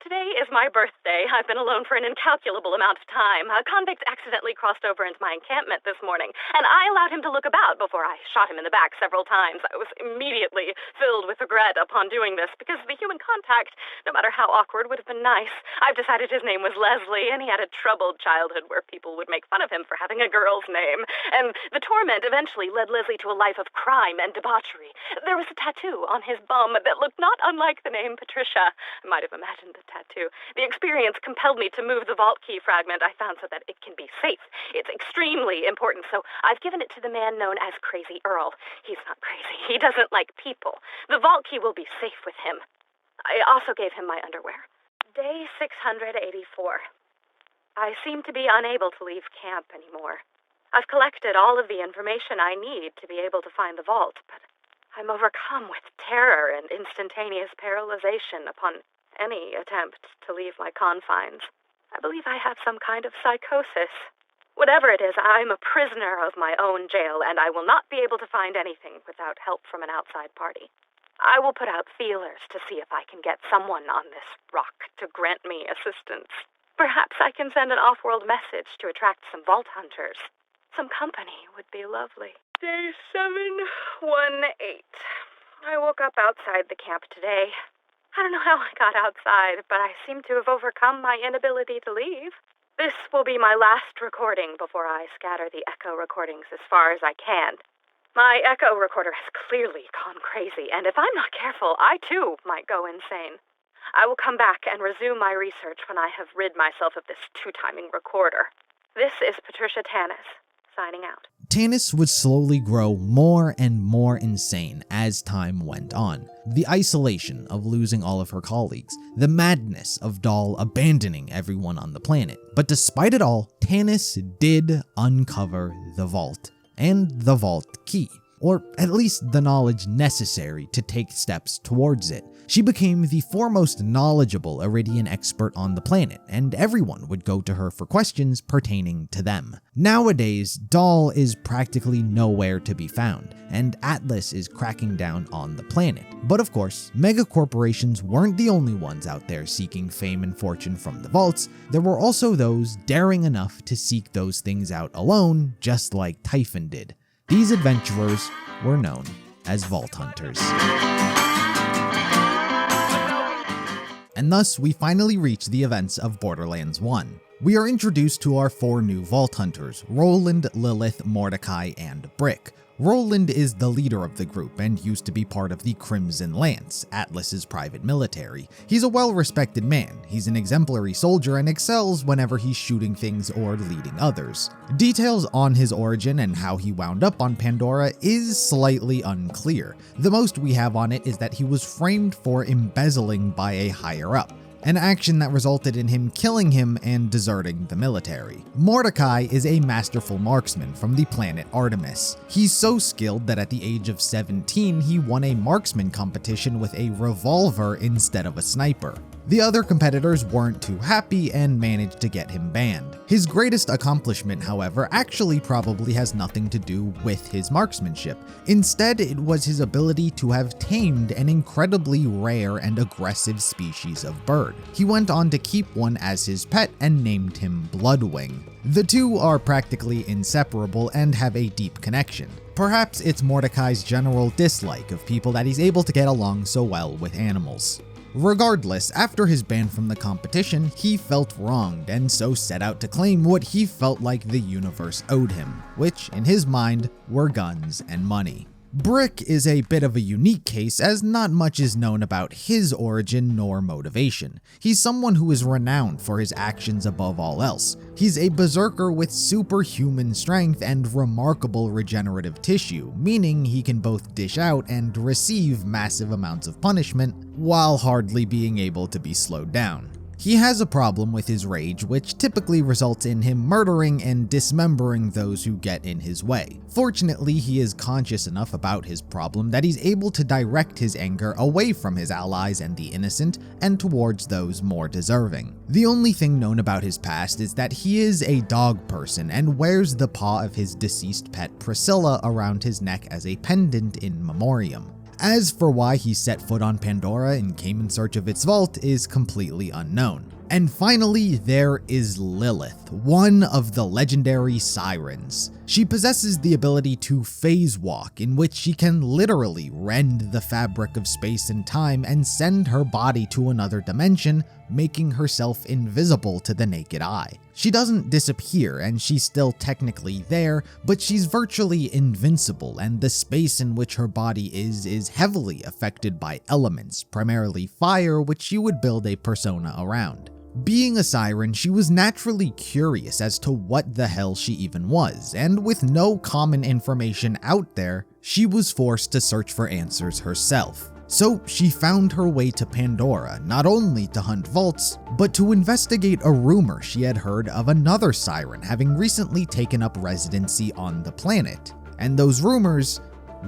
Today is my birthday. I've been alone for an incalculable amount of time. A convict accidentally crossed over into my encampment this morning, and I allowed him to look about before I shot him in the back several times. I was immediately filled with regret upon doing this, because the human contact, no matter how awkward, would have been nice. I've decided his name was Leslie, and he had a troubled childhood where people would make fun of him for having a girl's name. And the torment eventually led Leslie to a life of crime and debauchery. There was a tattoo on his bum that looked not unlike the name Patricia. I might have imagined the tattoo. The experience compelled me to move the vault key fragment I found so that it can be safe. It's extremely important, so I've given it to the man known as Crazy Earl. He's not crazy. He doesn't like people. The vault key will be safe with him. I also gave him my underwear. Day 684. I seem to be unable to leave camp anymore. I've collected all of the information I need to be able to find the vault, but I'm overcome with terror and instantaneous paralyzation upon any attempt to leave my confines. I believe I have some kind of psychosis. Whatever it is, I'm a prisoner of my own jail, and I will not be able to find anything without help from an outside party. I will put out feelers to see if I can get someone on this rock to grant me assistance. Perhaps I can send an off-world message to attract some vault hunters. Some company would be lovely. Day 718. I woke up outside the camp today. I don't know how I got outside, but I seem to have overcome my inability to leave. This will be my last recording before I scatter the echo recordings as far as I can. My echo recorder has clearly gone crazy, and if I'm not careful, I too might go insane. I will come back and resume my research when I have rid myself of this two-timing recorder. This is Patricia Tanis, signing out. Tanis would slowly grow more and more insane as time went on. The isolation of losing all of her colleagues, the madness of Dahl abandoning everyone on the planet. But despite it all, Tanis did uncover the vault, and the vault key, or at least the knowledge necessary to take steps towards it. She became the foremost knowledgeable Eridian expert on the planet, and everyone would go to her for questions pertaining to them. Nowadays, Dahl is practically nowhere to be found, and Atlas is cracking down on the planet. But of course, megacorporations weren't the only ones out there seeking fame and fortune from the vaults. There were also those daring enough to seek those things out alone, just like Typhon did. These adventurers were known as Vault Hunters. And thus, we finally reach the events of Borderlands 1. We are introduced to our 4 new Vault Hunters, Roland, Lilith, Mordecai, and Brick. Roland is the leader of the group and used to be part of the Crimson Lance, Atlas's private military. He's a well-respected man, he's an exemplary soldier and excels whenever he's shooting things or leading others. Details on his origin and how he wound up on Pandora is slightly unclear. The most we have on it is that he was framed for embezzling by a higher-up, an action that resulted in him killing him and deserting the military. Mordecai is a masterful marksman from the planet Artemis. He's so skilled that at the age of 17, he won a marksman competition with a revolver instead of a sniper. The other competitors weren't too happy and managed to get him banned. His greatest accomplishment, however, actually probably has nothing to do with his marksmanship. Instead, it was his ability to have tamed an incredibly rare and aggressive species of bird. bird. He went on to keep one as his pet and named him Bloodwing. The two are practically inseparable and have a deep connection. Perhaps it's Mordecai's general dislike of people that he's able to get along so well with animals. Regardless, after his ban from the competition, he felt wronged and so set out to claim what he felt like the universe owed him, which, in his mind, were guns and money. Brick is a bit of a unique case as not much is known about his origin nor motivation. He's someone who is renowned for his actions above all else. He's a berserker with superhuman strength and remarkable regenerative tissue, meaning he can both dish out and receive massive amounts of punishment while hardly being able to be slowed down. He has a problem with his rage, which typically results in him murdering and dismembering those who get in his way. Fortunately, he is conscious enough about his problem that he's able to direct his anger away from his allies and the innocent and towards those more deserving. The only thing known about his past is that he is a dog person and wears the paw of his deceased pet Priscilla around his neck as a pendant in memoriam. As for why he set foot on Pandora and came in search of its vault is completely unknown. And finally, there is Lilith, one of the legendary sirens. She possesses the ability to phase walk, in which she can literally rend the fabric of space and time and send her body to another dimension, making herself invisible to the naked eye. She doesn't disappear, and she's still technically there, but she's virtually invincible, and the space in which her body is heavily affected by elements, primarily fire, which you would build a persona around. Being a siren, she was naturally curious as to what the hell she even was, and with no common information out there, she was forced to search for answers herself. So she found her way to Pandora, not only to hunt vaults, but to investigate a rumor she had heard of another siren having recently taken up residency on the planet. And those rumors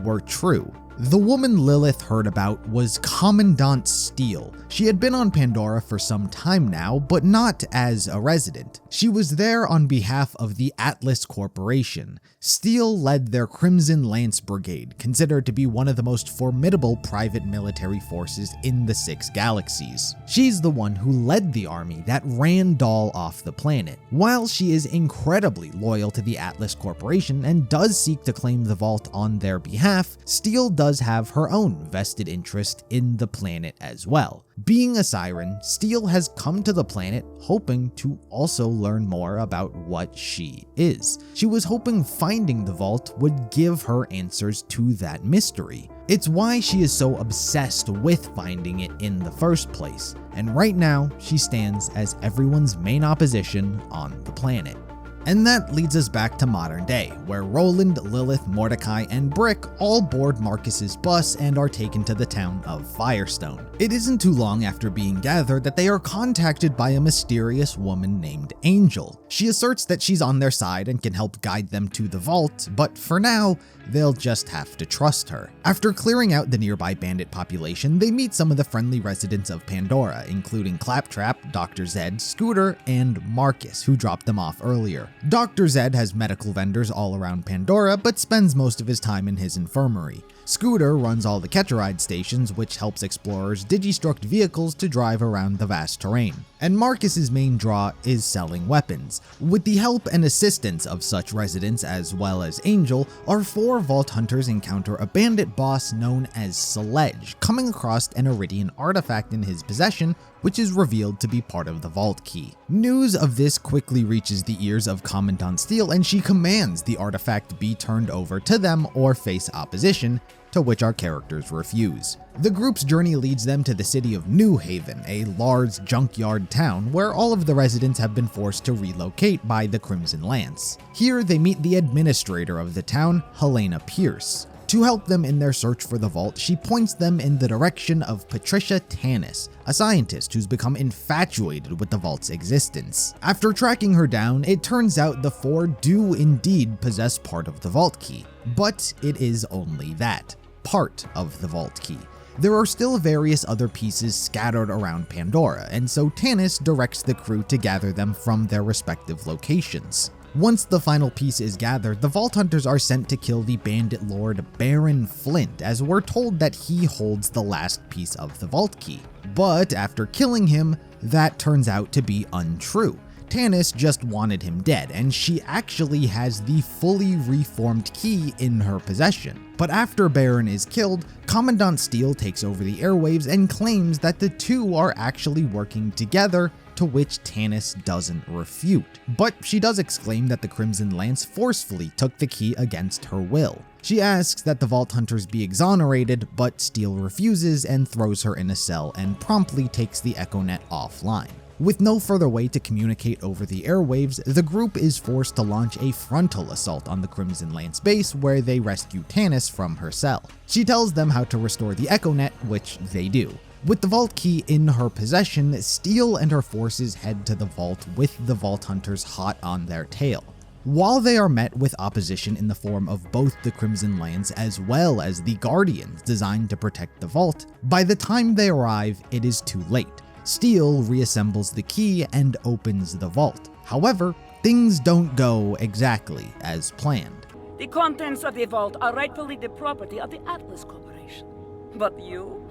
were true. The woman Lilith heard about was Commandant Steele. She had been on Pandora for some time now, but not as a resident. She was there on behalf of the Atlas Corporation. Steele led their Crimson Lance Brigade, considered to be one of the most formidable private military forces in the 6 galaxies. She's the one who led the army that ran Dahl off the planet. While she is incredibly loyal to the Atlas Corporation and does seek to claim the vault on their behalf, Steele does have her own vested interest in the planet as well. Being a siren, Steele has come to the planet hoping to also learn more about what she is. She was hoping finding the vault would give her answers to that mystery. It's why she is so obsessed with finding it in the first place, and right now she stands as everyone's main opposition on the planet. And that leads us back to modern day, where Roland, Lilith, Mordecai, and Brick all board Marcus's bus and are taken to the town of Firestone. It isn't too long after being gathered that they are contacted by a mysterious woman named Angel. She asserts that she's on their side and can help guide them to the vault, but for now, they'll just have to trust her. After clearing out the nearby bandit population, they meet some of the friendly residents of Pandora, including Claptrap, Dr. Zed, Scooter, and Marcus, who dropped them off earlier. Dr. Zed has medical vendors all around Pandora, but spends most of his time in his infirmary. Scooter runs all the Keteride stations, which helps explorers digistruct vehicles to drive around the vast terrain. And Marcus's main draw is selling weapons. With the help and assistance of such residents as well as Angel, our 4 vault hunters encounter a bandit boss known as Sledge, coming across an Eridian artifact in his possession, which is revealed to be part of the vault key. News of this quickly reaches the ears of Commandant Steele, and she commands the artifact be turned over to them or face opposition, to which our characters refuse. The group's journey leads them to the city of New Haven, a large junkyard town where all of the residents have been forced to relocate by the Crimson Lance. Here they meet the administrator of the town, Helena Pierce. To help them in their search for the vault, she points them in the direction of Patricia Tanis, a scientist who's become infatuated with the vault's existence. After tracking her down, it turns out the 4 do indeed possess part of the vault key, but it is only that, part of the vault key. There are still various other pieces scattered around Pandora, and so Tanis directs the crew to gather them from their respective locations. Once the final piece is gathered, the Vault Hunters are sent to kill the bandit lord Baron Flint, as we're told that he holds the last piece of the vault key. But after killing him, That turns out to be untrue. Tannis just wanted him dead, and she actually has the fully reformed key in her possession. But after Baron is killed, Commandant Steele takes over the airwaves and claims that the two are actually working together, to which Tannis doesn't refute. But she does exclaim that the Crimson Lance forcefully took the key against her will. She asks that the Vault Hunters be exonerated, but Steele refuses and throws her in a cell and promptly takes the EchoNet offline. With no further way to communicate over the airwaves, the group is forced to launch a frontal assault on the Crimson Lance base where they rescue Tannis from her cell. She tells them how to restore the EchoNet, which they do. With the vault key in her possession, Steele and her forces head to the vault with the Vault Hunters hot on their tail. While they are met with opposition in the form of both the Crimson Lance as well as the Guardians designed to protect the vault, by the time they arrive, it is too late. Steele reassembles the key and opens the vault. However, things don't go exactly as planned. The contents of the vault are rightfully the property of the Atlas Corporation. But you?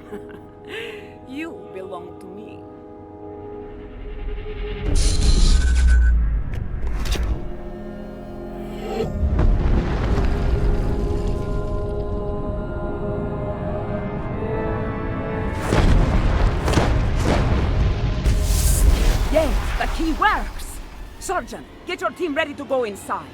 You belong to me. Yes, the key works! Sergeant, get your team ready to go inside.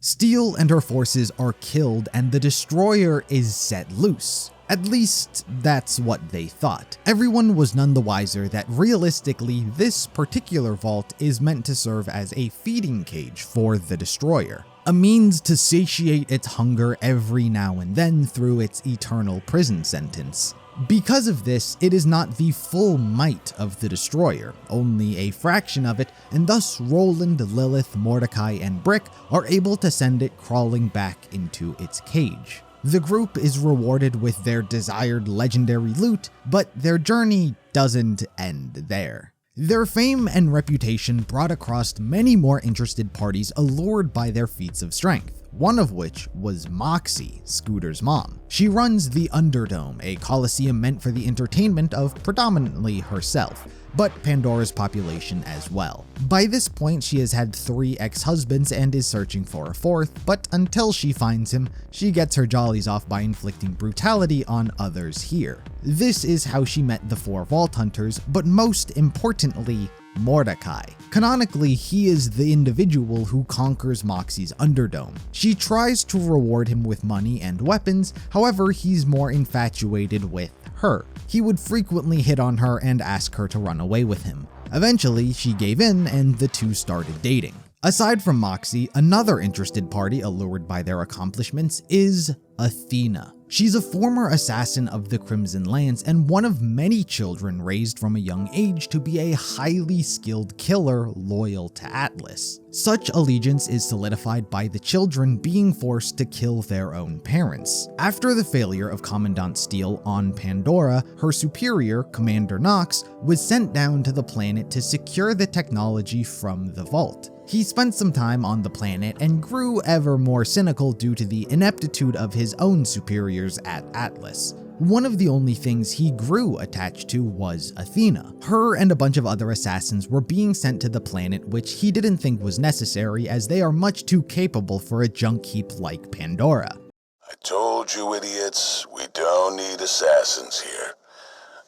Steele and her forces are killed and the destroyer is set loose. At least, that's what they thought. Everyone was none the wiser that realistically, this particular vault is meant to serve as a feeding cage for the destroyer. A means to satiate its hunger every now and then through its eternal prison sentence. Because of this, it is not the full might of the destroyer, only a fraction of it, and thus Roland, Lilith, Mordecai, and Brick are able to send it crawling back into its cage. The group is rewarded with their desired legendary loot, but their journey doesn't end there. Their fame and reputation brought across many more interested parties allured by their feats of strength, one of which was Moxxi, Scooter's mom. She runs the Underdome, a coliseum meant for the entertainment of predominantly herself, but Pandora's population as well. By this point, she has had 3 ex-husbands and is searching for a 4th, but until she finds him, she gets her jollies off by inflicting brutality on others here. This is how she met the 4 Vault Hunters, but most importantly, Mordecai. Canonically, he is the individual who conquers Moxxi's Underdome. She tries to reward him with money and weapons, however, he's more infatuated with her. He would frequently hit on her and ask her to run away with him. Eventually, she gave in and the two started dating. Aside from Moxxi, another interested party allured by their accomplishments is Athena. She's a former assassin of the Crimson Lance and one of many children raised from a young age to be a highly skilled killer loyal to Atlas. Such allegiance is solidified by the children being forced to kill their own parents. After the failure of Commandant Steele on Pandora, her superior, Commander Knox, was sent down to the planet to secure the technology from the vault. He spent some time on the planet and grew ever more cynical due to the ineptitude of his own superiors at Atlas. One of the only things he grew attached to was Athena. Her and a bunch of other assassins were being sent to the planet, which he didn't think was necessary as they are much too capable for a junk heap like Pandora. I told you idiots, we don't need assassins here.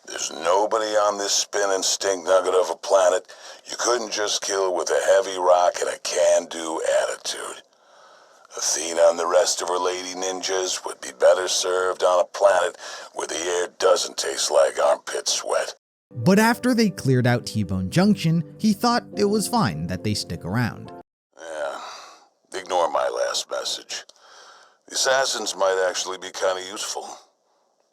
There's nobody on this spinning stink nugget of a planet you couldn't just kill with a heavy rock and a can-do attitude. Athena and the rest of her lady ninjas would be better served on a planet where the air doesn't taste like armpit sweat. But after they cleared out T-Bone Junction, he thought it was fine that they stick around. Yeah, ignore my last message. The assassins might actually be kind of useful.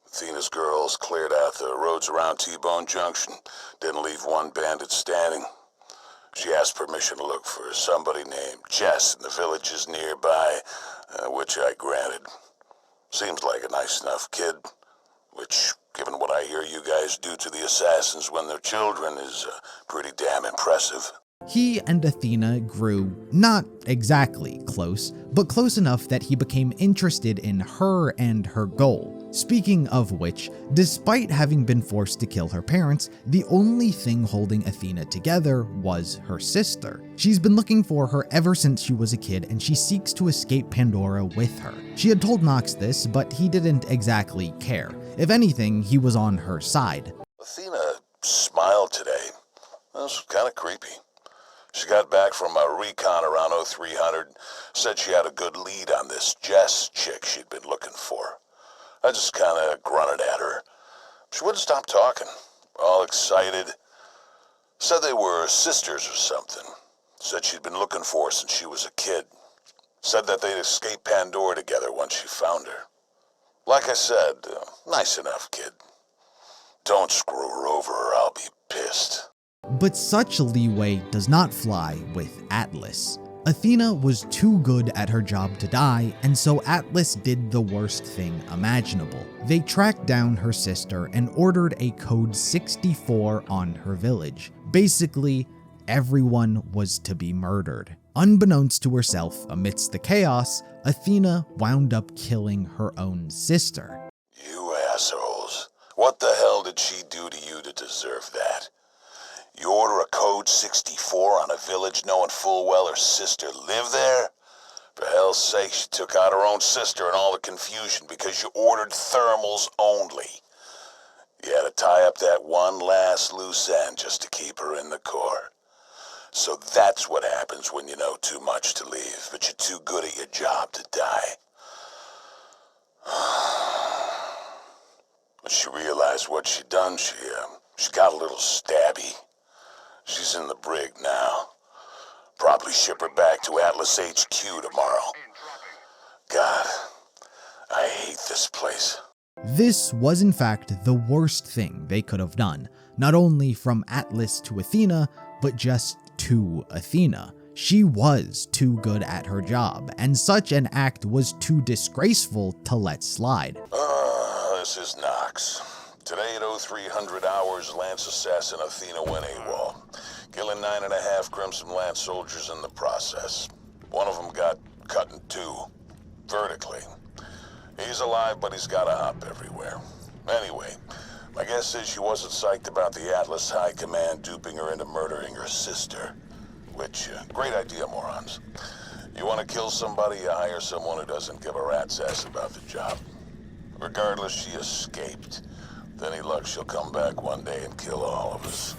Athena's girls cleared out the roads around T-Bone Junction, didn't leave one bandit standing. She asked permission to look for somebody named Jess in the villages nearby, which I granted. Seems like a nice enough kid, which, given what I hear you guys do to the assassins when they're children, is pretty damn impressive. He and Athena grew not exactly close, but close enough that he became interested in her and her goal. Speaking of which, despite having been forced to kill her parents, the only thing holding Athena together was her sister. She's been looking for her ever since she was a kid, and she seeks to escape Pandora with her. She had told Nox this, but he didn't exactly care. If anything, he was on her side. Athena smiled today. That was kind of creepy. She got back from a recon around 0300, said she had a good lead on this Jess chick she'd been looking for. I just kind of grunted at her. She wouldn't stop talking, all excited. Said they were sisters or something. Said she'd been looking for her since she was a kid. Said that they'd escape Pandora together once she found her. Like I said, nice enough kid. Don't screw her over or I'll be pissed. But such leeway does not fly with Atlas. Athena was too good at her job to die, and so Atlas did the worst thing imaginable. They tracked down her sister and ordered a code 64 on her village. Basically, everyone was to be murdered. Unbeknownst to herself, amidst the chaos, Athena wound up killing her own sister. You assholes. What the hell did she do to you to deserve that? You order a code 64 on a village knowing full well her sister lived there? For hell's sake, she took out her own sister in all the confusion because you ordered thermals only. You had to tie up that one last loose end just to keep her in the core. So that's what happens when you know too much to leave, but you're too good at your job to die. When she realized what she'd done, she got a little stabby. She's in the brig now. Probably ship her back to Atlas HQ tomorrow. God, I hate this place. This was in fact the worst thing they could have done, not only from Atlas to Athena, but just to Athena. She was too good at her job, and such an act was too disgraceful to let slide. This is Nox. Today at 0300 hours, Lance Assassin Athena went AWOL, killing 9.5 Crimson Lance soldiers in the process. One of them got cut in two, vertically. He's alive, but he's got a hop everywhere. Anyway, my guess is she wasn't psyched about the Atlas High Command duping her into murdering her sister. Which, great idea, morons. You want to kill somebody, you hire someone who doesn't give a rat's ass about the job. Regardless, she escaped. With any luck, she'll come back one day and kill all of us.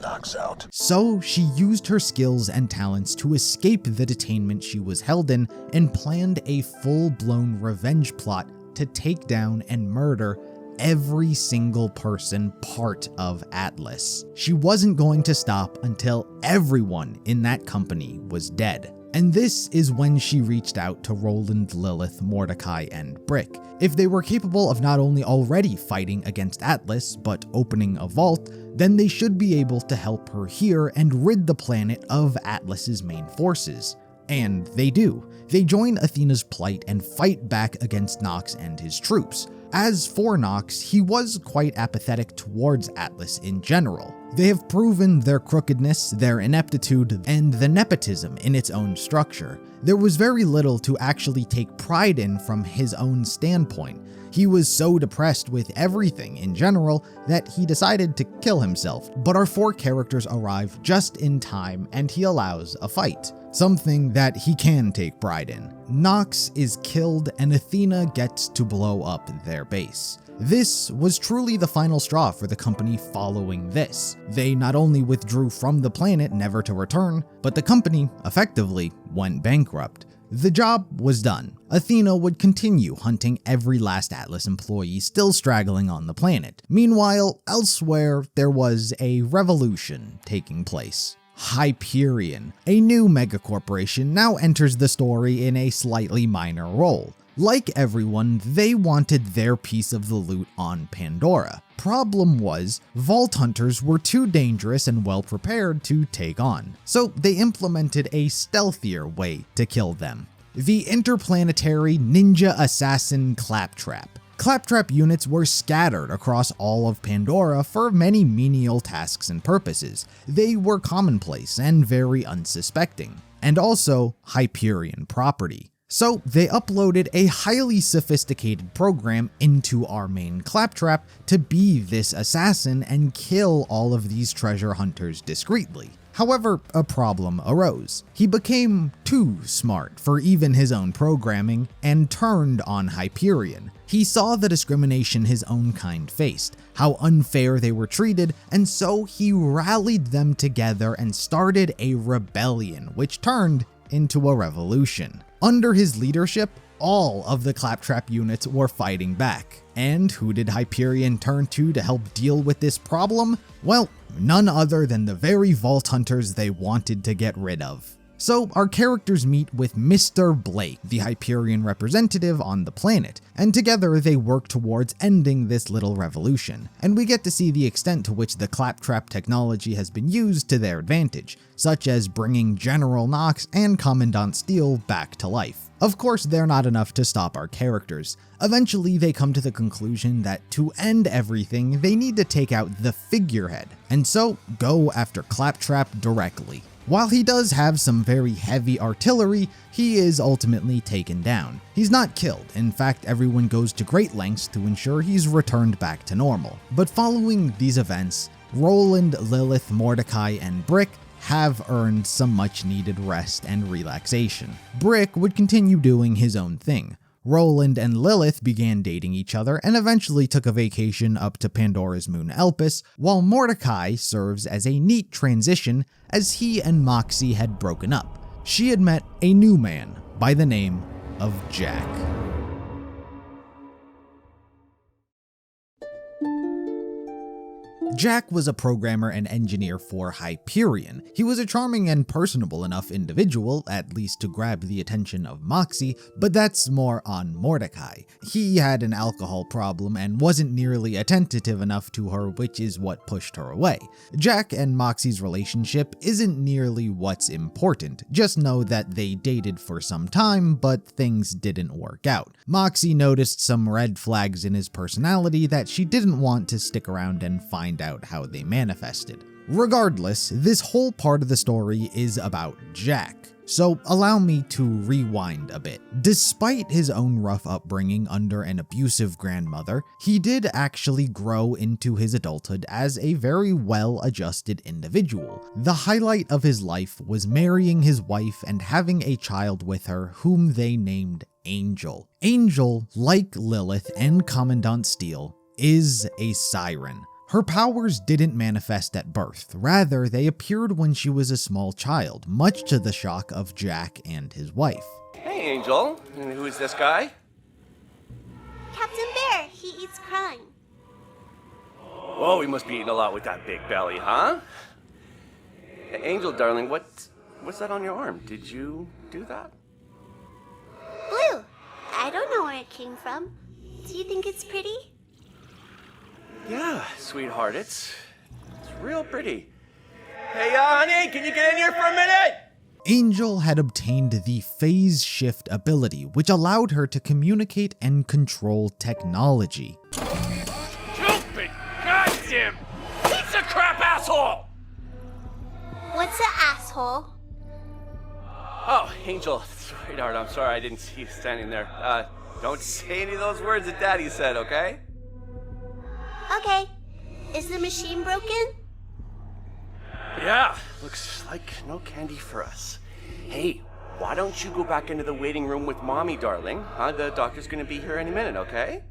Knocks out. So she used her skills and talents to escape the detainment she was held in and planned a full-blown revenge plot to take down and murder every single person part of Atlas. She wasn't going to stop until everyone in that company was dead. And this is when she reached out to Roland, Lilith, Mordecai, and Brick. If they were capable of not only already fighting against Atlas, but opening a vault, then they should be able to help her here and rid the planet of Atlas's main forces. And they do. They join Athena's plight and fight back against Nox and his troops. As for Nox, he was quite apathetic towards Atlas in general. They have proven their crookedness, their ineptitude, and the nepotism in its own structure. There was very little to actually take pride in from his own standpoint. He was so depressed with everything in general that he decided to kill himself. But our four characters arrive just in time and he allows a fight. Something that he can take pride in. Nox is killed and Athena gets to blow up their base. This was truly the final straw for the company following this. They not only withdrew from the planet never to return, but the company effectively went bankrupt. The job was done. Athena would continue hunting every last Atlas employee still straggling on the planet. Meanwhile, elsewhere, there was a revolution taking place. Hyperion, a new megacorporation, now enters the story in a slightly minor role. Like everyone, they wanted their piece of the loot on Pandora. Problem was, Vault Hunters were too dangerous and well prepared to take on, so they implemented a stealthier way to kill them. The interplanetary ninja assassin Claptrap. Claptrap units were scattered across all of Pandora for many menial tasks and purposes. They were commonplace and very unsuspecting, and also Hyperion property. So they uploaded a highly sophisticated program into our main Claptrap to be this assassin and kill all of these treasure hunters discreetly. However, a problem arose. He became too smart for even his own programming and turned on Hyperion. He saw the discrimination his own kind faced, how unfair they were treated, and so he rallied them together and started a rebellion, which turned into a revolution. Under his leadership, all of the Claptrap units were fighting back. And who did Hyperion turn to help deal with this problem? Well, none other than the very Vault Hunters they wanted to get rid of. So our characters meet with Mr. Blake, the Hyperion representative on the planet, and together they work towards ending this little revolution. And we get to see the extent to which the Claptrap technology has been used to their advantage, such as bringing General Knox and Commandant Steele back to life. Of course, they're not enough to stop our characters. Eventually, they come to the conclusion that to end everything, they need to take out the figurehead, and so go after Claptrap directly. While he does have some very heavy artillery, he is ultimately taken down. He's not killed, in fact everyone goes to great lengths to ensure he's returned back to normal. But following these events, Roland, Lilith, Mordecai, and Brick have earned some much needed rest and relaxation. Brick would continue doing his own thing. Roland and Lilith began dating each other and eventually took a vacation up to Pandora's moon Elpis, while Mordecai serves as a neat transition as he and Moxxi had broken up. She had met a new man by the name of Jack. Jack was a programmer and engineer for Hyperion. He was a charming and personable enough individual, at least to grab the attention of Moxxi, but that's more on Mordecai. He had an alcohol problem and wasn't nearly attentive enough to her, which is what pushed her away. Jack and Moxxi's relationship isn't nearly what's important. Just know that they dated for some time, but things didn't work out. Moxxi noticed some red flags in his personality that she didn't want to stick around and find out how they manifested. Regardless, this whole part of the story is about Jack. So allow me to rewind a bit. Despite his own rough upbringing under an abusive grandmother, he did actually grow into his adulthood as a very well-adjusted individual. The highlight of his life was marrying his wife and having a child with her whom they named Angel. Angel, like Lilith and Commandant Steele, is a siren. Her powers didn't manifest at birth, rather they appeared when she was a small child, much to the shock of Jack and his wife. Hey Angel, and who is this guy? Captain Bear, he eats crime. Whoa, he must be eating a lot with that big belly, huh? Hey, Angel, darling, what's that on your arm? Did you do that? Blue. I don't know where it came from. Do you think it's pretty? Yeah, sweetheart, it's real pretty. Hey, honey, can you get in here for a minute? Angel had obtained the phase shift ability, which allowed her to communicate and control technology. Stupid, goddamn, piece of crap asshole! What's an asshole? Oh, Angel, sweetheart, I'm sorry I didn't see you standing there. Don't say any of those words that Daddy said, okay? Okay. Is the machine broken? Yeah, looks like no candy for us. Hey, why don't you go back into the waiting room with Mommy, darling? The doctor's gonna be here any minute, okay?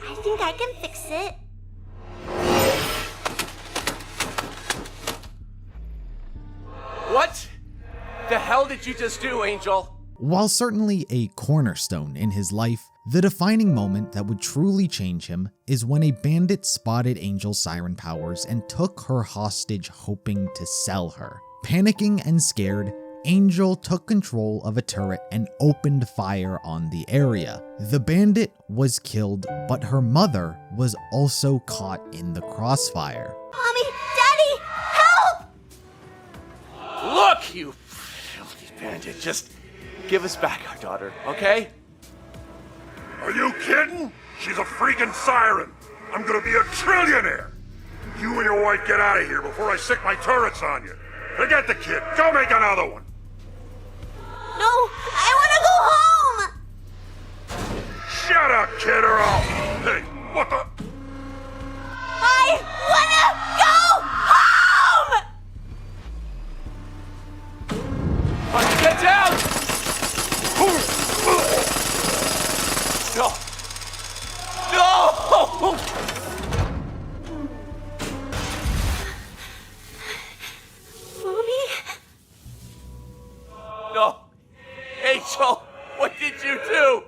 I think I can fix it. What the hell did you just do, Angel? While certainly a cornerstone in his life, the defining moment that would truly change him is when a bandit spotted Angel's siren powers and took her hostage, hoping to sell her. Panicking and scared, Angel took control of a turret and opened fire on the area. The bandit was killed, but her mother was also caught in the crossfire. Mommy! Daddy! Help! Look, you filthy bandit, just give us back our daughter, okay? Are you kidding? She's a freaking siren. I'm gonna be a trillionaire. You and your wife get out of here before I sick my turrets on you. Forget the kid. Go make another one. No, I want to go home! Shut up, kid, or I'll... Hey, what the... I want to go home! Get down! No! No! Mommy? No! Angel! What did you do?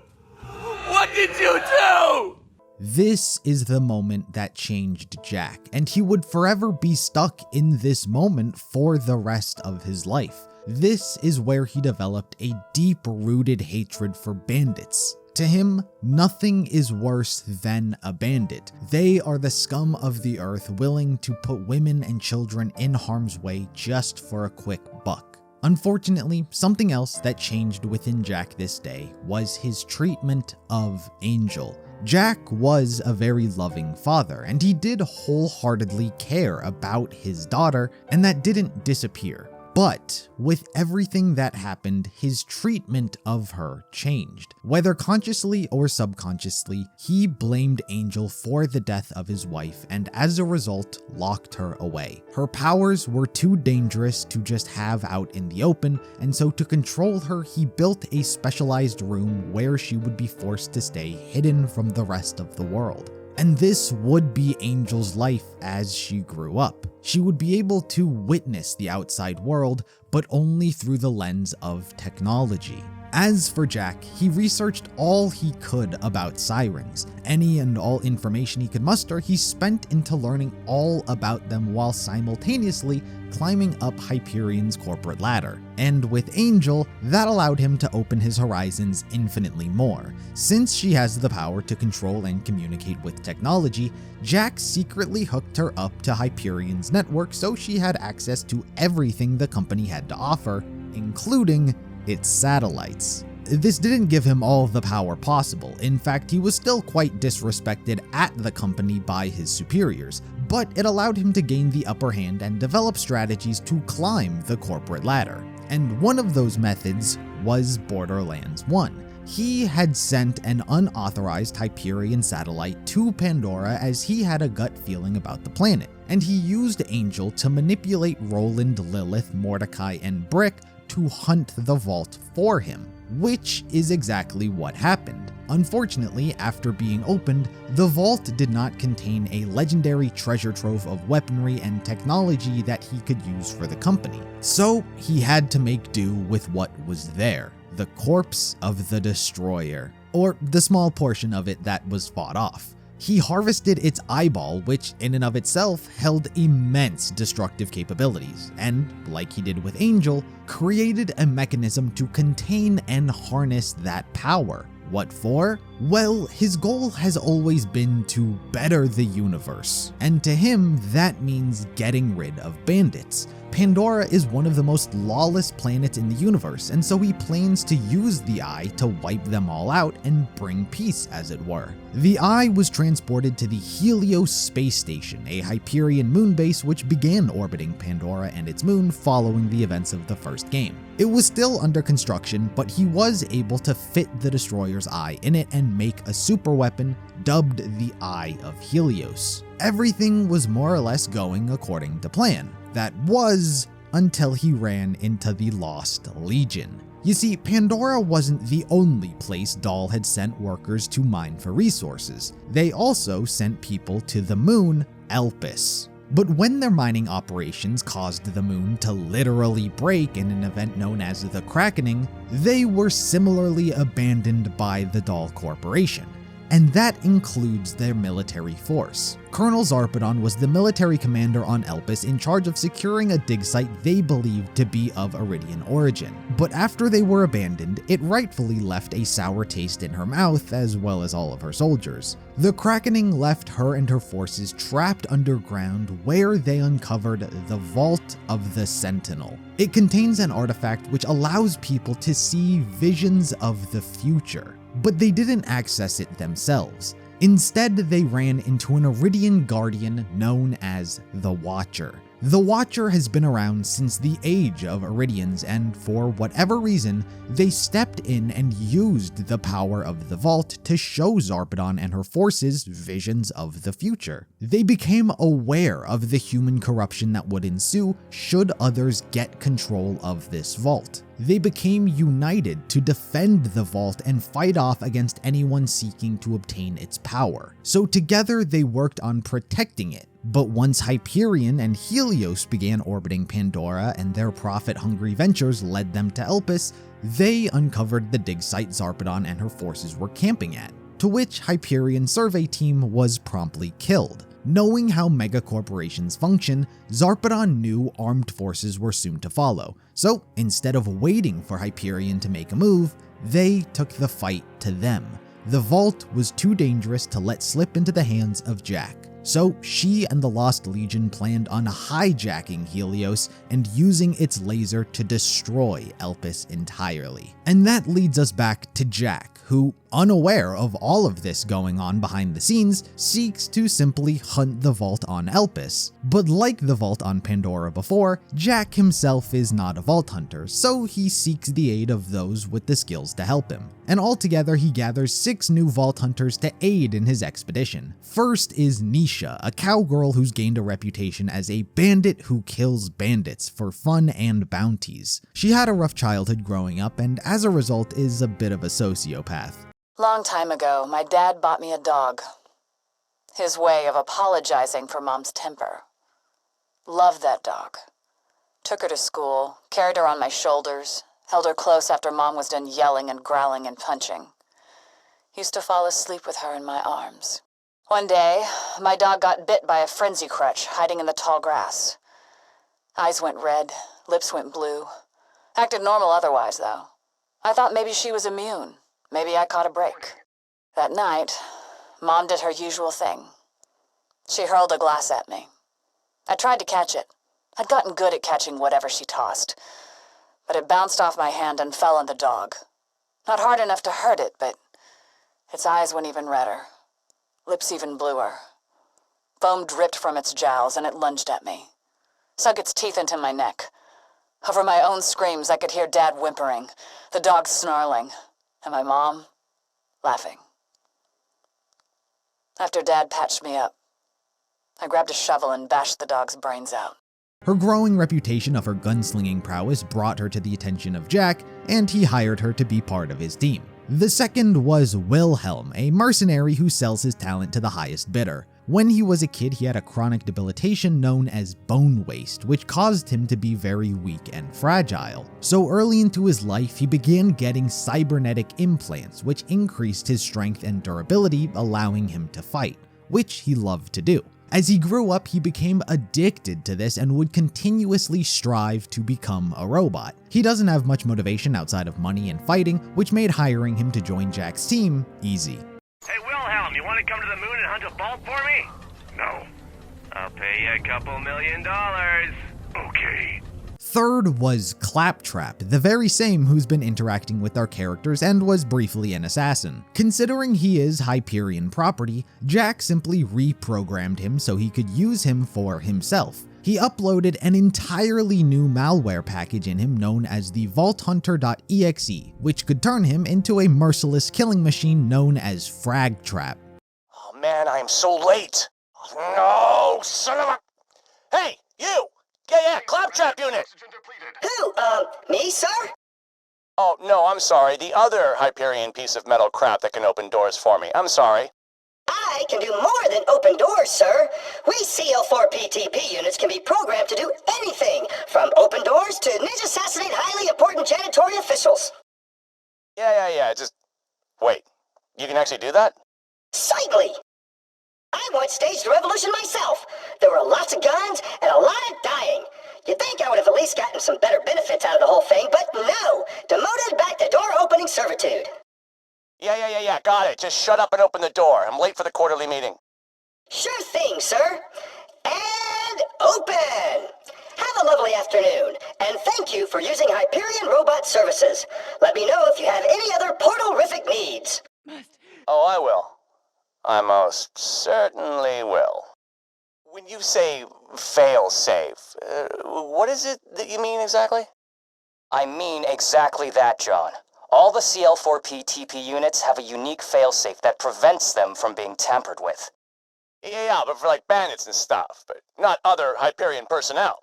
What did you do? This is the moment that changed Jack, and he would forever be stuck in this moment for the rest of his life. This is where he developed a deep-rooted hatred for bandits. To him, nothing is worse than a bandit. They are the scum of the earth, willing to put women and children in harm's way just for a quick buck. Unfortunately, something else that changed within Jack this day was his treatment of Angel. Jack was a very loving father, and he did wholeheartedly care about his daughter, and that didn't disappear. But with everything that happened, his treatment of her changed. Whether consciously or subconsciously, he blamed Angel for the death of his wife and as a result, locked her away. Her powers were too dangerous to just have out in the open, and so to control her, he built a specialized room where she would be forced to stay hidden from the rest of the world. And this would be Angel's life as she grew up. She would be able to witness the outside world, but only through the lens of technology. As for Jack, he researched all he could about sirens. Any and all information he could muster, he spent into learning all about them while simultaneously climbing up Hyperion's corporate ladder. And with Angel, that allowed him to open his horizons infinitely more. Since she has the power to control and communicate with technology, Jack secretly hooked her up to Hyperion's network so she had access to everything the company had to offer, including its satellites. This didn't give him all of the power possible. In fact, he was still quite disrespected at the company by his superiors, but it allowed him to gain the upper hand and develop strategies to climb the corporate ladder. And one of those methods was Borderlands 1. He had sent an unauthorized Hyperion satellite to Pandora as he had a gut feeling about the planet, and he used Angel to manipulate Roland, Lilith, Mordecai, and Brick to hunt the vault for him, which is exactly what happened. Unfortunately, after being opened, the vault did not contain a legendary treasure trove of weaponry and technology that he could use for the company. So he had to make do with what was there, the corpse of the destroyer, or the small portion of it that was fought off. He harvested its eyeball, which in and of itself held immense destructive capabilities, and, like he did with Angel, created a mechanism to contain and harness that power. What for? Well, his goal has always been to better the universe, and to him, that means getting rid of bandits. Pandora is one of the most lawless planets in the universe, and so he plans to use the Eye to wipe them all out and bring peace, as it were. The Eye was transported to the Helios space station, a Hyperion moon base which began orbiting Pandora and its moon following the events of the first game. It was still under construction, but he was able to fit the destroyer's eye in it and make a super weapon dubbed the Eye of Helios. Everything was more or less going according to plan. That was until he ran into the Lost Legion. You see, Pandora wasn't the only place Dahl had sent workers to mine for resources. They also sent people to the moon, Elpis. But when their mining operations caused the moon to literally break in an event known as the Krakening, they were similarly abandoned by the Dahl Corporation. And that includes their military force. Colonel Zarpedon was the military commander on Elpis in charge of securing a dig site they believed to be of Eridian origin. But after they were abandoned, it rightfully left a sour taste in her mouth, as well as all of her soldiers. The Krakening left her and her forces trapped underground, where they uncovered the Vault of the Sentinel. It contains an artifact which allows people to see visions of the future. But they didn't access it themselves. Instead, they ran into an Eridian guardian known as the Watcher. The Watcher has been around since the age of Eridians, and for whatever reason, they stepped in and used the power of the Vault to show Zarpedon and her forces visions of the future. They became aware of the human corruption that would ensue should others get control of this Vault. They became united to defend the Vault and fight off against anyone seeking to obtain its power. So together they worked on protecting it. But once Hyperion and Helios began orbiting Pandora and their profit-hungry ventures led them to Elpis, they uncovered the dig site Zarpedon and her forces were camping at, to which Hyperion's survey team was promptly killed. Knowing how megacorporations function, Zarpedon knew armed forces were soon to follow, so instead of waiting for Hyperion to make a move, they took the fight to them. The Vault was too dangerous to let slip into the hands of Jack. So she and the Lost Legion planned on hijacking Helios and using its laser to destroy Elpis entirely. And that leads us back to Jack, who, unaware of all of this going on behind the scenes, seeks to simply hunt the Vault on Elpis. But like the Vault on Pandora before, Jack himself is not a Vault hunter, so he seeks the aid of those with the skills to help him. And altogether he gathers 6 new Vault hunters to aid in his expedition. First is Nisha, a cowgirl who's gained a reputation as a bandit who kills bandits for fun and bounties. She had a rough childhood growing up and as a result is a bit of a sociopath. Long time ago, my dad bought me a dog. His way of apologizing for Mom's temper. Loved that dog. Took her to school, carried her on my shoulders, held her close after Mom was done yelling and growling and punching. Used to fall asleep with her in my arms. One day, my dog got bit by a frenzy crutch hiding in the tall grass. Eyes went red, lips went blue. Acted normal otherwise, though. I thought maybe she was immune. Maybe I caught a break. That night, Mom did her usual thing. She hurled a glass at me. I tried to catch it. I'd gotten good at catching whatever she tossed. But it bounced off my hand and fell on the dog. Not hard enough to hurt it, but its eyes went even redder. Lips even bluer. Foam dripped from its jowls and it lunged at me. Sunk its teeth into my neck. Over my own screams, I could hear Dad whimpering, the dog snarling, and my mom laughing. After Dad patched me up, I grabbed a shovel and bashed the dog's brains out. Her growing reputation of her gunslinging prowess brought her to the attention of Jack, and he hired her to be part of his team. The second was Wilhelm, a mercenary who sells his talent to the highest bidder. When he was a kid, he had a chronic debilitation known as bone waste, which caused him to be very weak and fragile. So early into his life, he began getting cybernetic implants, which increased his strength and durability, allowing him to fight, which he loved to do. As he grew up, he became addicted to this and would continuously strive to become a robot. He doesn't have much motivation outside of money and fighting, which made hiring him to join Jack's team easy. Hey, Wilhelm, you want to come to the moon and hunt a vault for me? No. I'll pay you $2 million. Okay. Third was Claptrap, the very same who's been interacting with our characters and was briefly an assassin. Considering he is Hyperion property, Jack simply reprogrammed him so he could use him for himself. He uploaded an entirely new malware package in him known as the VaultHunter.exe, which could turn him into a merciless killing machine known as Fragtrap. Oh man, I am so late. No, son of a... Hey, you! Yeah, Claptrap unit! Who, me, sir? Oh, no, I'm sorry. The other Hyperion piece of metal crap that can open doors for me. I'm sorry. I can do more than open doors, sir. We CL4PTP units can be programmed to do anything, from open doors to ninja assassinate highly important janitorial officials. Yeah, just... Wait, you can actually do that? Sightly! I once staged a revolution myself. There were lots of guns and a lot of dying. You'd think I would have at least gotten some better benefits out of the whole thing, but no! Demoted back to door-opening servitude. Yeah, got it. Just shut up and open the door. I'm late for the quarterly meeting. Sure thing, sir. And open! Have a lovely afternoon, and thank you for using Hyperion Robot Services. Let me know if you have any other portal-rific needs. Oh, I will. I most certainly will. When you say fail-safe, what is it that you mean exactly? I mean exactly that, John. All the CL4P TP units have a unique failsafe that prevents them from being tampered with. Yeah, but for like bandits and stuff, but not other Hyperion personnel.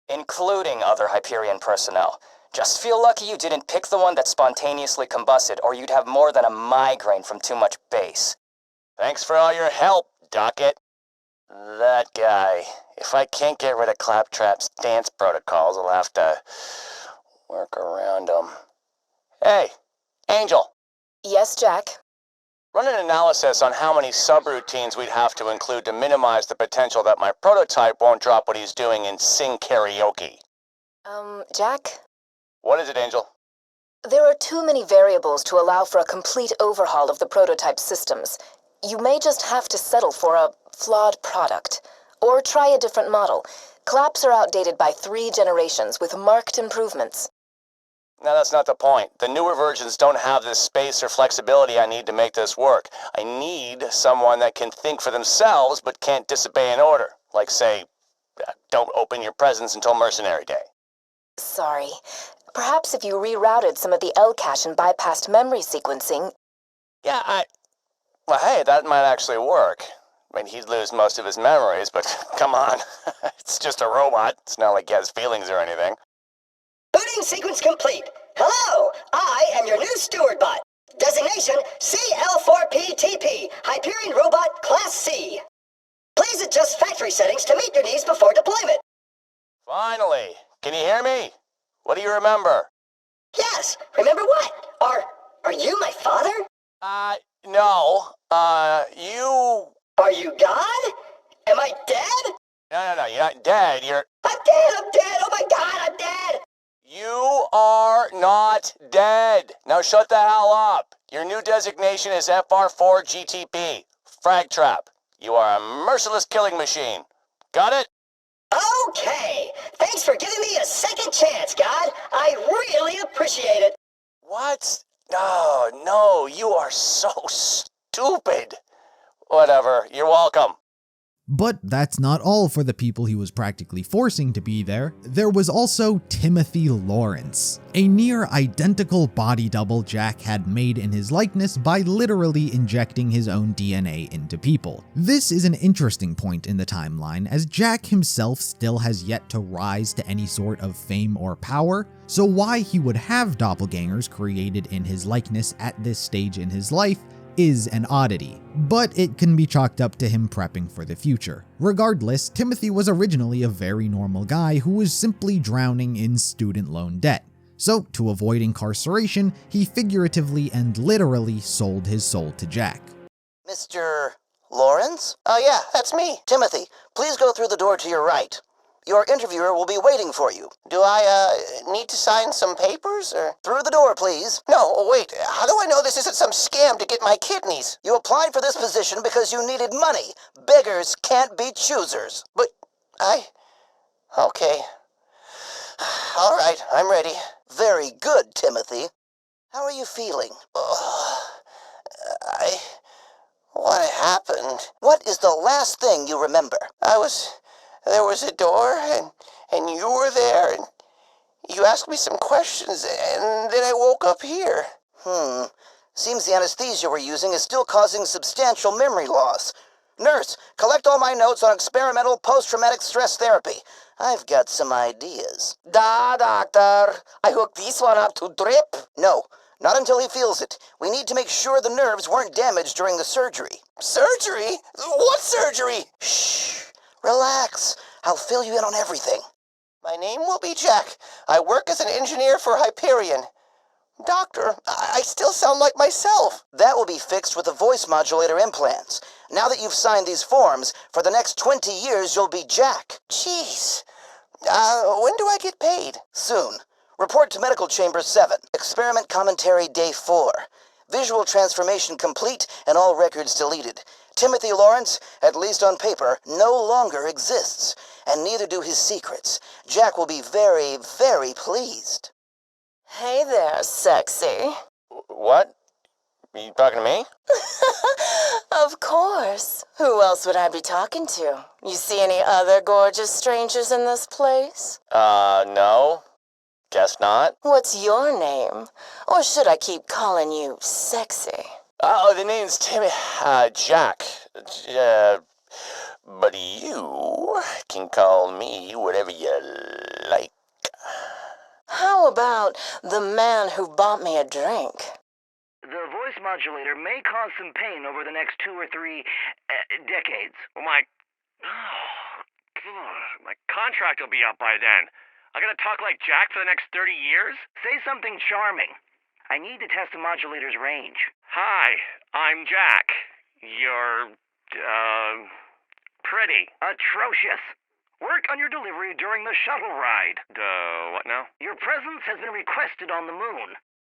Including other Hyperion personnel. Just feel lucky you didn't pick the one that spontaneously combusted, or you'd have more than a migraine from too much bass. Thanks for all your help, Docket. That guy. If I can't get rid of Claptrap's dance protocols, I'll have to work around him. Hey, Angel. Yes, Jack? Run an analysis on how many subroutines we'd have to include to minimize the potential that my prototype won't drop what he's doing in Sing Karaoke. Jack? What is it, Angel? There are too many variables to allow for a complete overhaul of the prototype systems. You may just have to settle for a flawed product. Or try a different model. Claps are outdated by 3 generations with marked improvements. No, that's not the point. The newer versions don't have the space or flexibility I need to make this work. I need someone that can think for themselves but can't disobey an order. Like, say, don't open your presents until Mercenary Day. Sorry. Perhaps if you rerouted some of the L cache and bypassed memory sequencing... Yeah, well, hey, that might actually work. I mean, he'd lose most of his memories, but come on. It's just a robot. It's not like he has feelings or anything. Booting sequence complete. Hello, I am your new steward bot. Designation CL4PTP, Hyperion Robot Class C. Please adjust factory settings to meet your needs before deployment. Finally. Can you hear me? What do you remember? Yes, remember what? Are you my father? No. You... Are you God? Am I dead? No, you're not dead, you're... I'm dead, oh my god, I'm dead! You are not dead. Now shut the hell up. Your new designation is FR4GTP, Frag Trap. You are a merciless killing machine. Got it? Okay, thanks for giving me a second chance, God. I really appreciate it. What? No, you are so stupid. Whatever, you're welcome. But that's not all for the people he was practically forcing to be there. There was also Timothy Lawrence, a near identical body double Jack had made in his likeness by literally injecting his own DNA into people. This is an interesting point in the timeline, as Jack himself still has yet to rise to any sort of fame or power, so why he would have doppelgangers created in his likeness at this stage in his life is an oddity, but it can be chalked up to him prepping for the future. Regardless, Timothy was originally a very normal guy who was simply drowning in student loan debt. So, to avoid incarceration, he figuratively and literally sold his soul to Jack. Mr. Lawrence? Oh yeah, that's me. Timothy, please go through the door to your right. Your interviewer will be waiting for you. Do I, need to sign some papers, or? Through the door, please. No, wait, how do I know this isn't some scam to get my kidneys? You applied for this position because you needed money. Beggars can't be choosers. But, okay. All right, I'm ready. Very good, Timothy. How are you feeling? What happened? What is the last thing you remember? There was a door, and you were there, and you asked me some questions, and then I woke up here. Seems the anesthesia we're using is still causing substantial memory loss. Nurse, collect all my notes on experimental post-traumatic stress therapy. I've got some ideas. Doctor. I hooked this one up to drip. No, not until he feels it. We need to make sure the nerves weren't damaged during the surgery. Surgery? What surgery? Shh. Relax. I'll fill you in on everything. My name will be Jack. I work as an engineer for Hyperion. Doctor, I still sound like myself. That will be fixed with the voice modulator implants. Now that you've signed these forms, for the next 20 years you'll be Jack. Jeez. When do I get paid? Soon. Report to Medical Chamber 7. Experiment Commentary Day 4. Visual transformation complete and all records deleted. Timothy Lawrence, at least on paper, no longer exists. and neither do his secrets. Jack will be very, very pleased. Hey there, sexy. What? Are you talking to me? Of course. Who else would I be talking to? You see any other gorgeous strangers in this place? No. Guess not. What's your name? Or should I keep calling you sexy? Oh, the name's Timmy. Jack. But you can call me whatever you like. How about the man who bought me a drink? The voice modulator may cause some pain over the next 2 or 3 decades. Oh, my contract will be up by then. I gotta talk like Jack for the next 30 years? Say something charming. I need to test the modulator's range. Hi, I'm Jack. You're, pretty. Atrocious. Work on your delivery during the shuttle ride. What now? Your presence has been requested on the moon.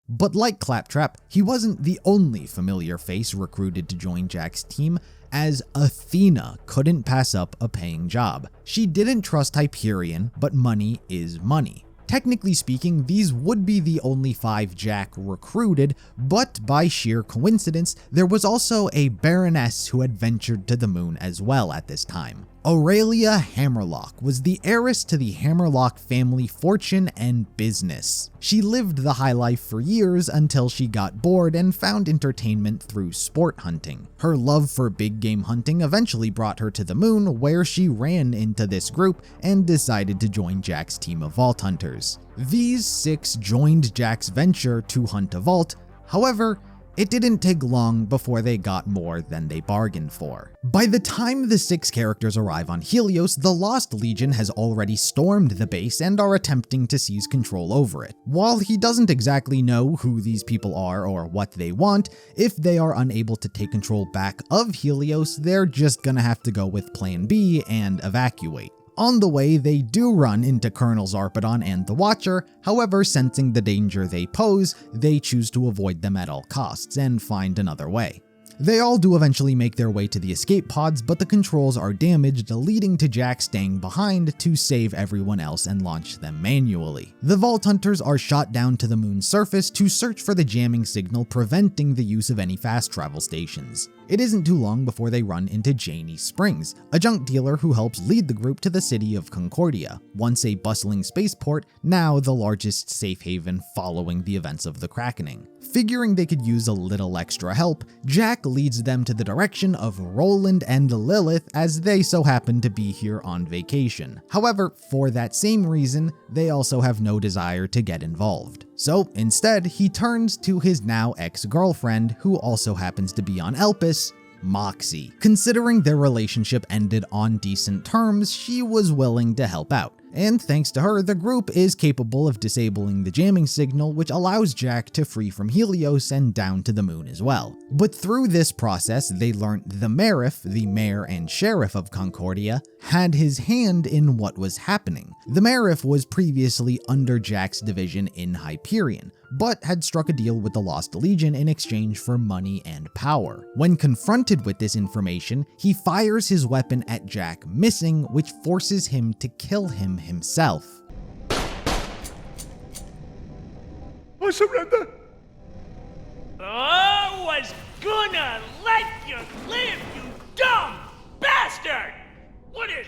But like Claptrap, he wasn't the only familiar face recruited to join Jack's team, as Athena couldn't pass up a paying job. She didn't trust Hyperion, but money is money. Technically speaking, these would be the only 5 Jack recruited, but by sheer coincidence, there was also a Baroness who had ventured to the moon as well at this time. Aurelia Hammerlock was the heiress to the Hammerlock family fortune and business. She lived the high life for years until she got bored and found entertainment through sport hunting. Her love for big game hunting eventually brought her to the moon, where she ran into this group and decided to join Jack's team of Vault Hunters. These 6 joined Jack's venture to hunt a vault. However, it didn't take long before they got more than they bargained for. By the time the 6 characters arrive on Helios, the Lost Legion has already stormed the base and are attempting to seize control over it. While he doesn't exactly know who these people are or what they want, if they are unable to take control back of Helios, they're just gonna have to go with Plan B and evacuate. On the way, they do run into Colonel Zarpedon and the Watcher. However, sensing the danger they pose, they choose to avoid them at all costs and find another way. They all do eventually make their way to the escape pods, but the controls are damaged, leading to Jack staying behind to save everyone else and launch them manually. The Vault Hunters are shot down to the moon's surface to search for the jamming signal, preventing the use of any fast travel stations. It isn't too long before they run into Janie Springs, a junk dealer who helps lead the group to the city of Concordia, once a bustling spaceport, now the largest safe haven following the events of the Krakening. Figuring they could use a little extra help, Jack leads them to the direction of Roland and Lilith, as they so happen to be here on vacation. However, for that same reason, they also have no desire to get involved. So instead, he turns to his now ex-girlfriend, who also happens to be on Elpis, Moxxi. Considering their relationship ended on decent terms, she was willing to help out. And thanks to her, the group is capable of disabling the jamming signal, which allows Jack to free from Helios and down to the moon as well. But through this process, they learned the Marif, the mayor and sheriff of Concordia, had his hand in what was happening. The Marif was previously under Jack's division in Hyperion, but had struck a deal with the Lost Legion in exchange for money and power. When confronted with this information, he fires his weapon at Jack, missing, which forces him to kill him himself. I surrender. I was gonna let you live, you dumb bastard! What is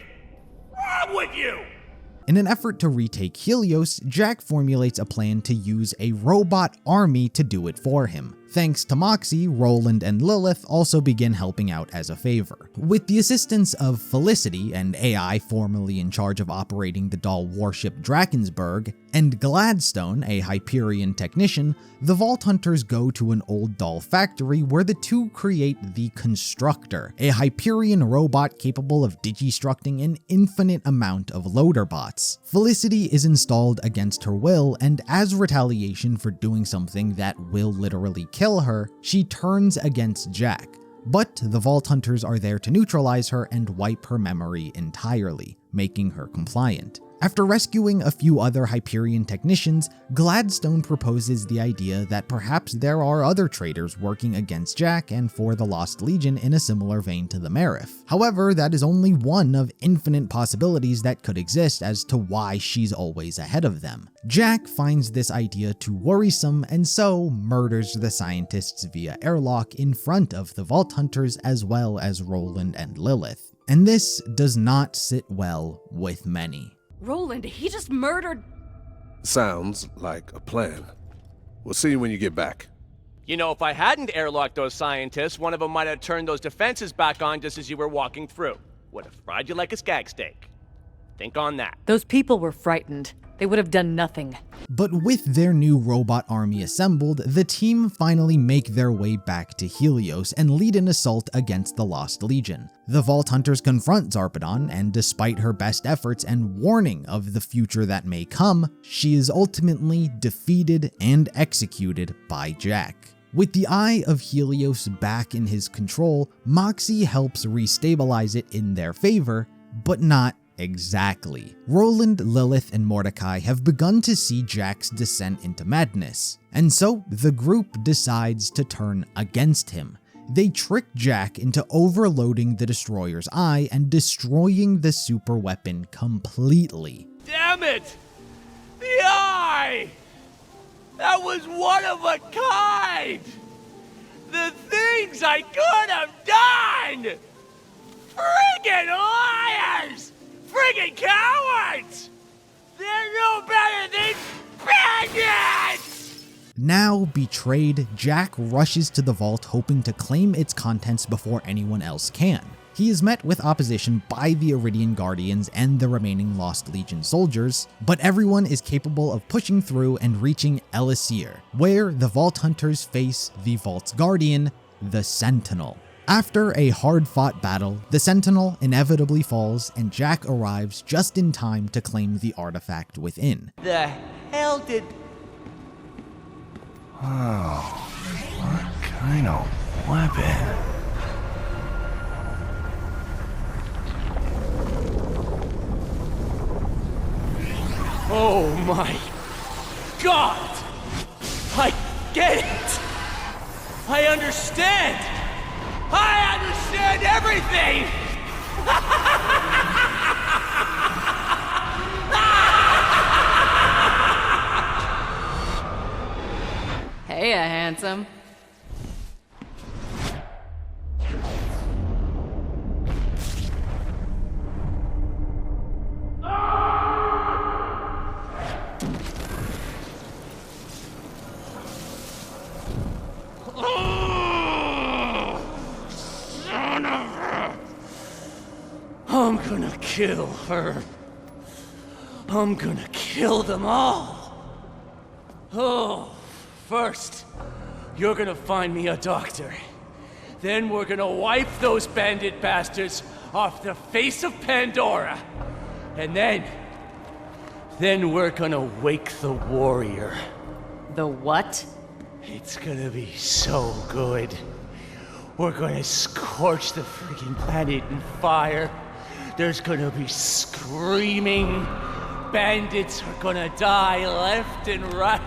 wrong with you? In an effort to retake Helios, Jack formulates a plan to use a robot army to do it for him. Thanks to Moxxi, Roland and Lilith also begin helping out as a favor. With the assistance of Felicity, an AI formerly in charge of operating the doll warship Drakensberg, and Gladstone, a Hyperion technician, the Vault Hunters go to an old doll factory where the two create the Constructor, a Hyperion robot capable of digistructing an infinite amount of loader bots. Felicity is installed against her will, and as retaliation for doing something that will literally kill her, she turns against Jack. But the Vault Hunters are there to neutralize her and wipe her memory entirely, making her compliant. After rescuing a few other Hyperion technicians, Gladstone proposes the idea that perhaps there are other traitors working against Jack and for the Lost Legion in a similar vein to the Marif. However, that is only one of infinite possibilities that could exist as to why she's always ahead of them. Jack finds this idea too worrisome and so murders the scientists via airlock in front of the Vault Hunters as well as Roland and Lilith. And this does not sit well with many. Roland, he just murdered... Sounds like a plan. We'll see you when you get back. You know, if I hadn't airlocked those scientists, one of them might have turned those defenses back on just as you were walking through. Would have fried you like a skag steak. Think on that. Those people were frightened. They would have done nothing. But with their new robot army assembled, the team finally make their way back to Helios and lead an assault against the Lost Legion. The Vault Hunters confront Zarpedon, and despite her best efforts and warning of the future that may come, she is ultimately defeated and executed by Jack. With the Eye of Helios back in his control, Moxxi helps restabilize it in their favor, but not exactly. Roland, Lilith, and Mordecai have begun to see Jack's descent into madness, and so the group decides to turn against him. They trick Jack into overloading the Destroyer's Eye and destroying the super weapon completely. Damn it! The Eye! That was one of a kind! The things I could have done! Friggin' liars! Friggin' cowards! They're no better than bandits! Now betrayed, Jack rushes to the vault hoping to claim its contents before anyone else can. He is met with opposition by the Eridian Guardians and the remaining Lost Legion soldiers, but everyone is capable of pushing through and reaching Elisir, where the Vault Hunters face the Vault's Guardian, the Sentinel. After a hard-fought battle, the Sentinel inevitably falls and Jack arrives just in time to claim the artifact within. The hell did... Oh, what kind of weapon? Oh my God! I get it! I understand! I understand everything! Hey, handsome. I'm gonna kill her. I'm gonna kill them all. Oh, first, you're gonna find me a doctor. Then we're gonna wipe those bandit bastards off the face of Pandora. And then we're gonna wake the warrior. The what? It's gonna be so good. We're gonna scorch the freaking planet in fire. There's gonna be screaming. Bandits are gonna die left and right.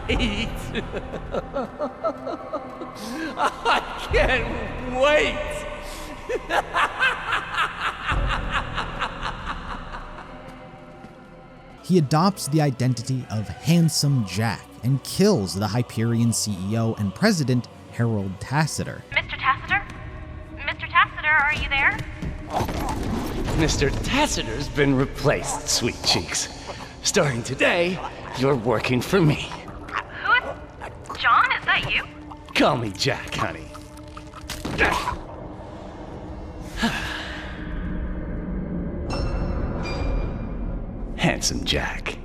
I can't wait. He adopts the identity of Handsome Jack and kills the Hyperion CEO and president, Harold Tassiter. Mr. Tassiter? Mr. Tassiter, are you there? Mr. Tassiter's been replaced, sweet cheeks. Starting today, you're working for me. Who is... John, is that you? Call me Jack, honey. Handsome Jack.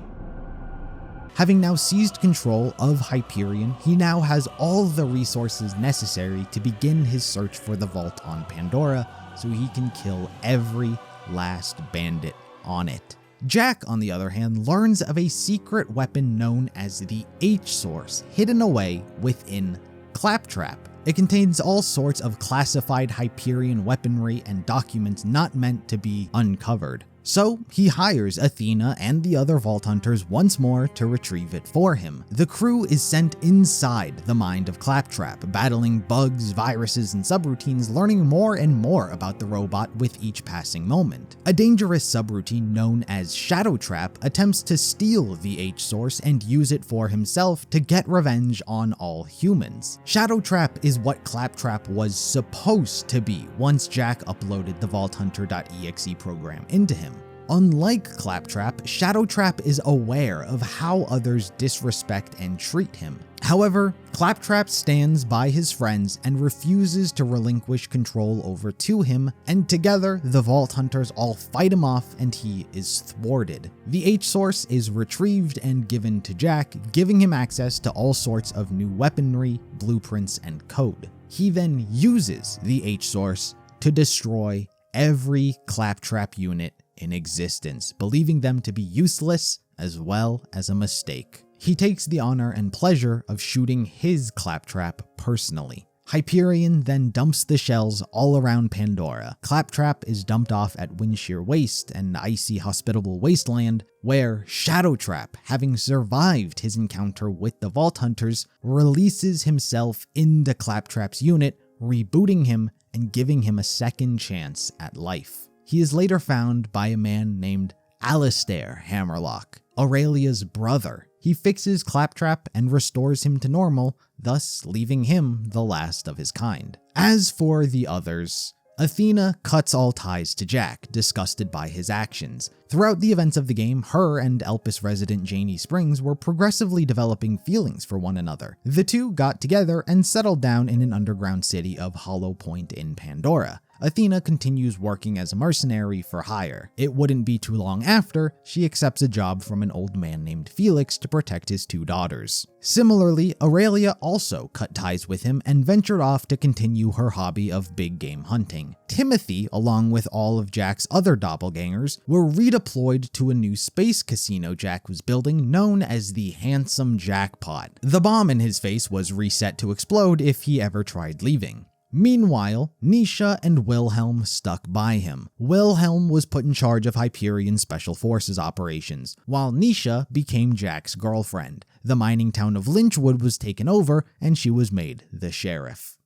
Having now seized control of Hyperion, he now has all the resources necessary to begin his search for the vault on Pandora so he can kill every last bandit on it. Jack, on the other hand, learns of a secret weapon known as the H-Source hidden away within Claptrap. It contains all sorts of classified Hyperion weaponry and documents not meant to be uncovered. So he hires Athena and the other Vault Hunters once more to retrieve it for him. The crew is sent inside the mind of Claptrap, battling bugs, viruses, and subroutines, learning more and more about the robot with each passing moment. A dangerous subroutine known as Shadow Trap attempts to steal the H-Source and use it for himself to get revenge on all humans. Shadow Trap is what Claptrap was supposed to be once Jack uploaded the VaultHunter.exe program into him. Unlike Claptrap, Shadow Trap is aware of how others disrespect and treat him. However, Claptrap stands by his friends and refuses to relinquish control over to him, and together the Vault Hunters all fight him off and he is thwarted. The H-Source is retrieved and given to Jack, giving him access to all sorts of new weaponry, blueprints, and code. He then uses the H-Source to destroy every Claptrap unit in existence, believing them to be useless as well as a mistake. He takes the honor and pleasure of shooting his Claptrap personally. Hyperion then dumps the shells all around Pandora. Claptrap is dumped off at Windshear Waste, an icy, hospitable wasteland, where Shadow Trap, having survived his encounter with the Vault Hunters, releases himself into Claptrap's unit, rebooting him and giving him a second chance at life. He is later found by a man named Alistair Hammerlock, Aurelia's brother. He fixes Claptrap and restores him to normal, thus leaving him the last of his kind. As for the others, Athena cuts all ties to Jack, disgusted by his actions. Throughout the events of the game, her and Elpis resident Janie Springs were progressively developing feelings for one another. The two got together and settled down in an underground city of Hollow Point in Pandora. Athena continues working as a mercenary for hire. It wouldn't be too long after she accepts a job from an old man named Felix to protect his two daughters. Similarly, Aurelia also cut ties with him and ventured off to continue her hobby of big game hunting. Timothy, along with all of Jack's other doppelgangers, were redeployed to a new space casino Jack was building known as the Handsome Jackpot. The bomb in his face was reset to explode if he ever tried leaving. Meanwhile, Nisha and Wilhelm stuck by him. Wilhelm was put in charge of Hyperion Special Forces operations, while Nisha became Jack's girlfriend. The mining town of Lynchwood was taken over, and she was made the sheriff.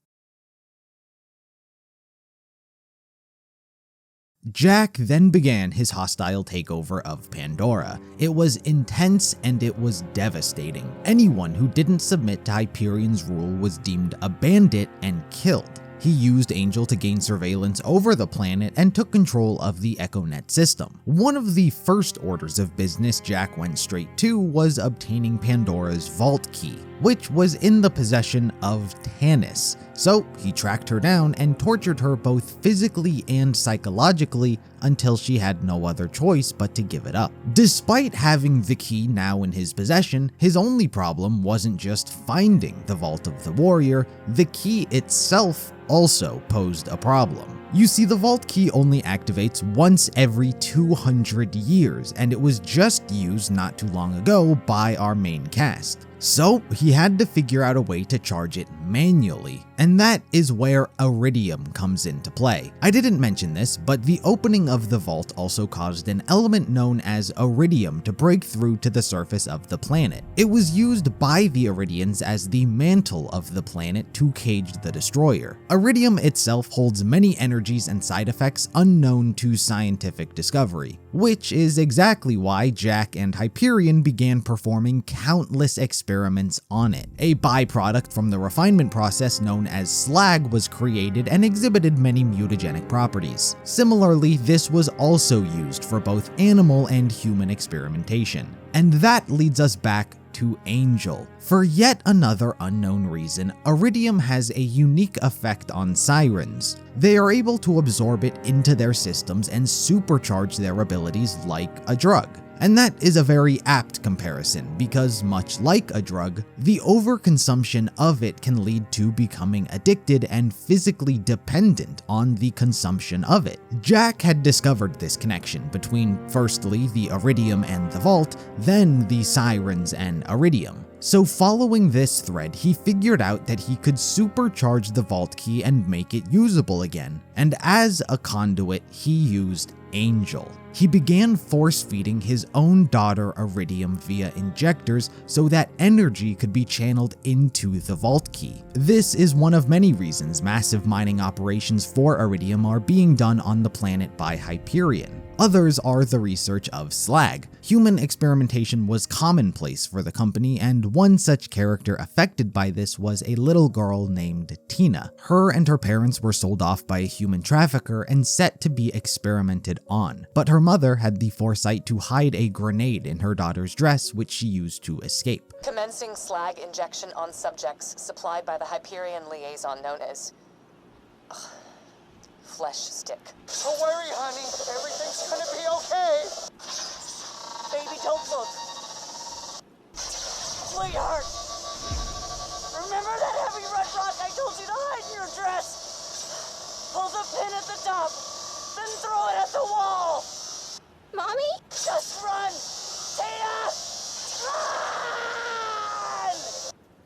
Jack then began his hostile takeover of Pandora. It was intense and it was devastating. Anyone who didn't submit to Hyperion's rule was deemed a bandit and killed. He used Angel to gain surveillance over the planet and took control of the EchoNet system. One of the first orders of business Jack went straight to was obtaining Pandora's vault key, which was in the possession of Tanis. So he tracked her down and tortured her both physically and psychologically until she had no other choice but to give it up. Despite having the key now in his possession, his only problem wasn't just finding the Vault of the Warrior. The key itself also posed a problem. You see, the vault key only activates once every 200 years, and it was just used not too long ago by our main cast. So he had to figure out a way to charge it manually, and that is where Iridium comes into play. I didn't mention this, but the opening of the vault also caused an element known as Iridium to break through to the surface of the planet. It was used by the Eridians as the mantle of the planet to cage the destroyer. Iridium itself holds many energies and side effects unknown to scientific discovery, which is exactly why Jack and Hyperion began performing countless experiments on it. A byproduct from the refinement process known as slag was created and exhibited many mutagenic properties. Similarly, this was also used for both animal and human experimentation. And that leads us back to Angel. For yet another unknown reason, Iridium has a unique effect on sirens. They are able to absorb it into their systems and supercharge their abilities like a drug. And that is a very apt comparison because, much like a drug, the overconsumption of it can lead to becoming addicted and physically dependent on the consumption of it. Jack had discovered this connection between firstly the Iridium and the Vault, then the Sirens and Iridium. So following this thread, he figured out that he could supercharge the vault key and make it usable again. And as a conduit, he used angel. He began force-feeding his own daughter Iridium via injectors so that energy could be channeled into the vault key. This is one of many reasons massive mining operations for Iridium are being done on the planet by Hyperion. Others are the research of slag. Human experimentation was commonplace for the company, and one such character affected by this was a little girl named Tina. Her and her parents were sold off by a human trafficker and set to be experimented on, but her mother had the foresight to hide a grenade in her daughter's dress, which she used to escape. Commencing slag injection on subjects supplied by the Hyperion liaison known as Flesh Stick. Don't worry, honey. Everything's gonna be okay. Baby, don't look. Sweetheart! Remember that heavy red rock I told you to hide in your dress? Pull the pin at the top, then throw it at the wall! Mommy? Just run! Tina! Run!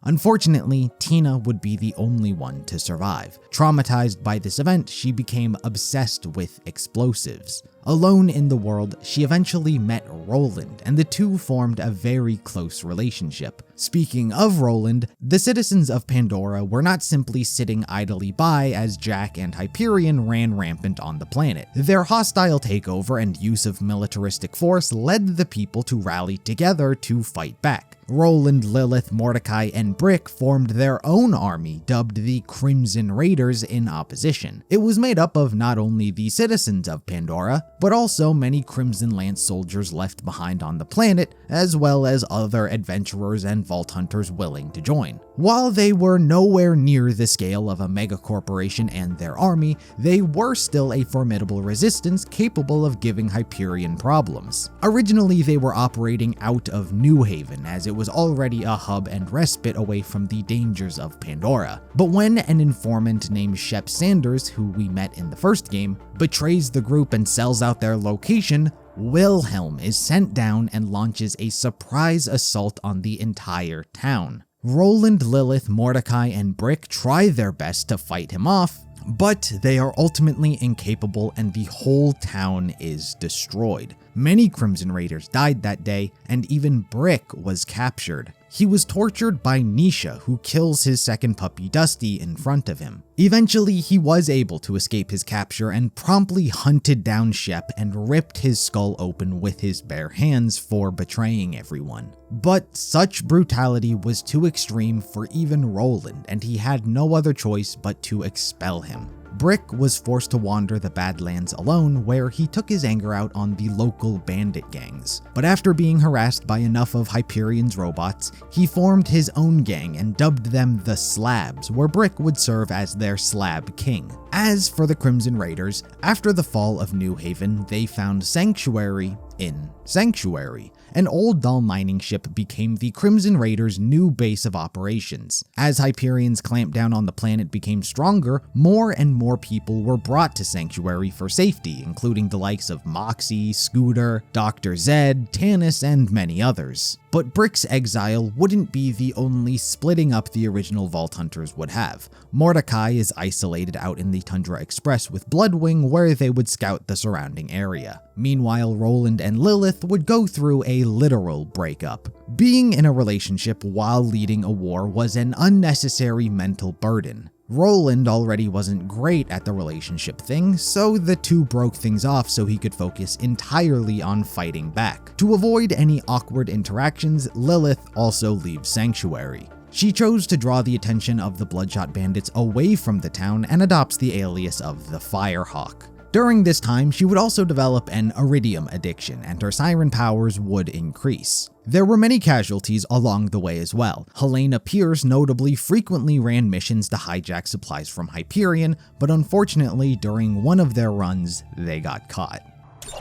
Unfortunately, Tina would be the only one to survive. Traumatized by this event, she became obsessed with explosives. Alone in the world, she eventually met Roland, and the two formed a very close relationship. Speaking of Roland, the citizens of Pandora were not simply sitting idly by as Jack and Hyperion ran rampant on the planet. Their hostile takeover and use of militaristic force led the people to rally together to fight back. Roland, Lilith, Mordecai, and Brick formed their own army, dubbed the Crimson Raiders, in opposition. It was made up of not only the citizens of Pandora, but also many Crimson Lance soldiers left behind on the planet, as well as other adventurers and vault hunters willing to join. While they were nowhere near the scale of a megacorporation and their army, they were still a formidable resistance capable of giving Hyperion problems. Originally, they were operating out of New Haven, as it was already a hub and respite away from the dangers of Pandora. But when an informant named Shep Sanders, who we met in the first game, betrays the group and sells out their location, Wilhelm is sent down and launches a surprise assault on the entire town. Roland, Lilith, Mordecai, and Brick try their best to fight him off, but they are ultimately incapable and the whole town is destroyed. Many Crimson Raiders died that day, and even Brick was captured. He was tortured by Nisha, who kills his second puppy Dusty in front of him. Eventually, he was able to escape his capture and promptly hunted down Shep and ripped his skull open with his bare hands for betraying everyone. But such brutality was too extreme for even Roland, and he had no other choice but to expel him. Brick was forced to wander the Badlands alone, where he took his anger out on the local bandit gangs. But after being harassed by enough of Hyperion's robots, he formed his own gang and dubbed them the Slabs, where Brick would serve as their Slab King. As for the Crimson Raiders, after the fall of New Haven, they found sanctuary in Sanctuary. An old dull mining ship became the Crimson Raiders' new base of operations. As Hyperion's clampdown on the planet became stronger, more and more people were brought to Sanctuary for safety, including the likes of Moxxi, Scooter, Dr. Zed, Tanis, and many others. But Brick's exile wouldn't be the only splitting up the original Vault Hunters would have. Mordecai is isolated out in the Tundra Express with Bloodwing, where they would scout the surrounding area. Meanwhile, Roland and Lilith would go through a literal breakup. Being in a relationship while leading a war was an unnecessary mental burden. Roland already wasn't great at the relationship thing, so the two broke things off so he could focus entirely on fighting back. To avoid any awkward interactions, Lilith also leaves Sanctuary. She chose to draw the attention of the Bloodshot Bandits away from the town and adopts the alias of the Firehawk. During this time, she would also develop an Iridium addiction, and her siren powers would increase. There were many casualties along the way as well. Helena Pierce notably frequently ran missions to hijack supplies from Hyperion, but unfortunately, during one of their runs, they got caught.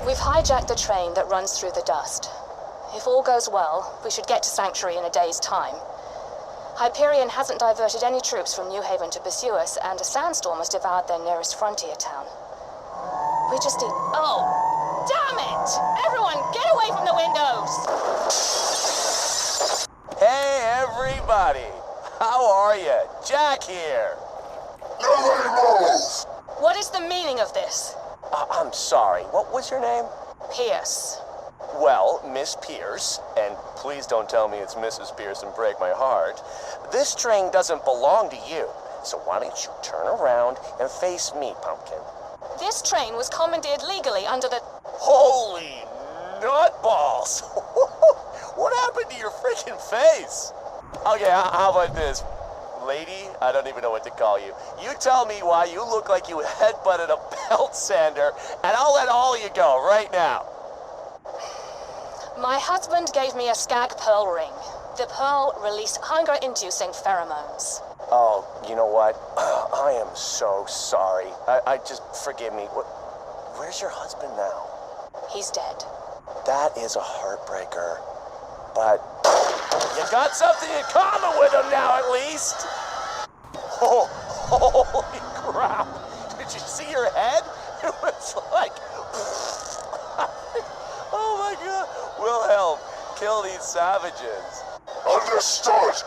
We've hijacked the train that runs through the dust. If all goes well, we should get to Sanctuary in a day's time. Hyperion hasn't diverted any troops from New Haven to pursue us, and a sandstorm has devoured their nearest frontier town. We just need... Oh! Damn it! Everyone, get away from the windows! Hey, everybody! How are you? Jack here! What is the meaning of this? I'm sorry, what was your name? Pierce. Well, Miss Pierce, and please don't tell me it's Mrs. Pierce and break my heart, this train doesn't belong to you. So why don't you turn around and face me, Pumpkin? This train was commandeered legally under the... Holy nutballs! What happened to your freaking face? Okay, how about this? Lady, I don't even know what to call you. You tell me why you look like you headbutted a belt sander, and I'll let all you go right now. My husband gave me a skag pearl ring. The pearl released hunger-inducing pheromones. Oh, you know what? I am so sorry. I just, forgive me. Where's your husband now? He's dead. That is a heartbreaker. But you got something in common with him now, at least. Oh, holy crap. Did you see your head? It was like... Oh my god. Wilhelm, kill these savages. Understood.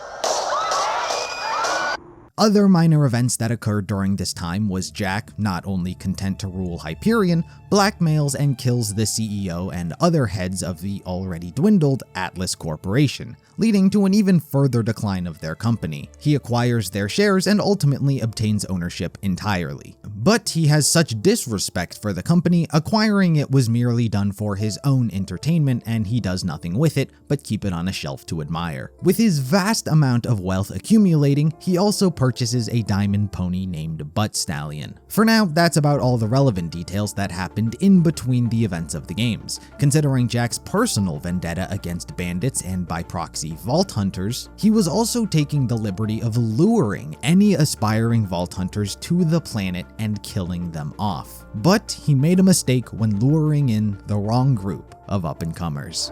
Other minor events that occurred during this time was Jack, not only content to rule Hyperion, blackmails and kills the CEO and other heads of the already dwindled Atlas Corporation, leading to an even further decline of their company. He acquires their shares and ultimately obtains ownership entirely. But he has such disrespect for the company, acquiring it was merely done for his own entertainment and he does nothing with it but keep it on a shelf to admire. With his vast amount of wealth accumulating, he also purchases a diamond pony named Butt Stallion. For now, that's about all the relevant details that happened in between the events of the games. Considering Jack's personal vendetta against bandits and by proxy vault hunters, he was also taking the liberty of luring any aspiring vault hunters to the planet and killing them off. But he made a mistake when luring in the wrong group of up-and-comers.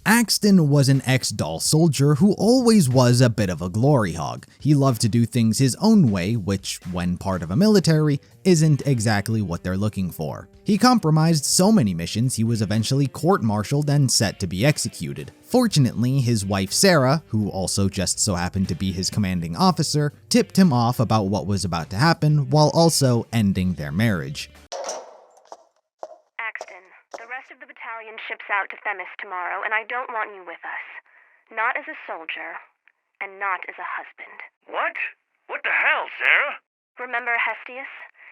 Axton was an ex-Dahl soldier who always was a bit of a glory hog. He loved to do things his own way, which, when part of a military, isn't exactly what they're looking for. He compromised so many missions he was eventually court-martialed and set to be executed. Fortunately, his wife Sarah, who also just so happened to be his commanding officer, tipped him off about what was about to happen while also ending their marriage. The rest of the battalion ships out to Themis tomorrow, and I don't want you with us. Not as a soldier, and not as a husband. What? What the hell, Sarah? Remember Hestius?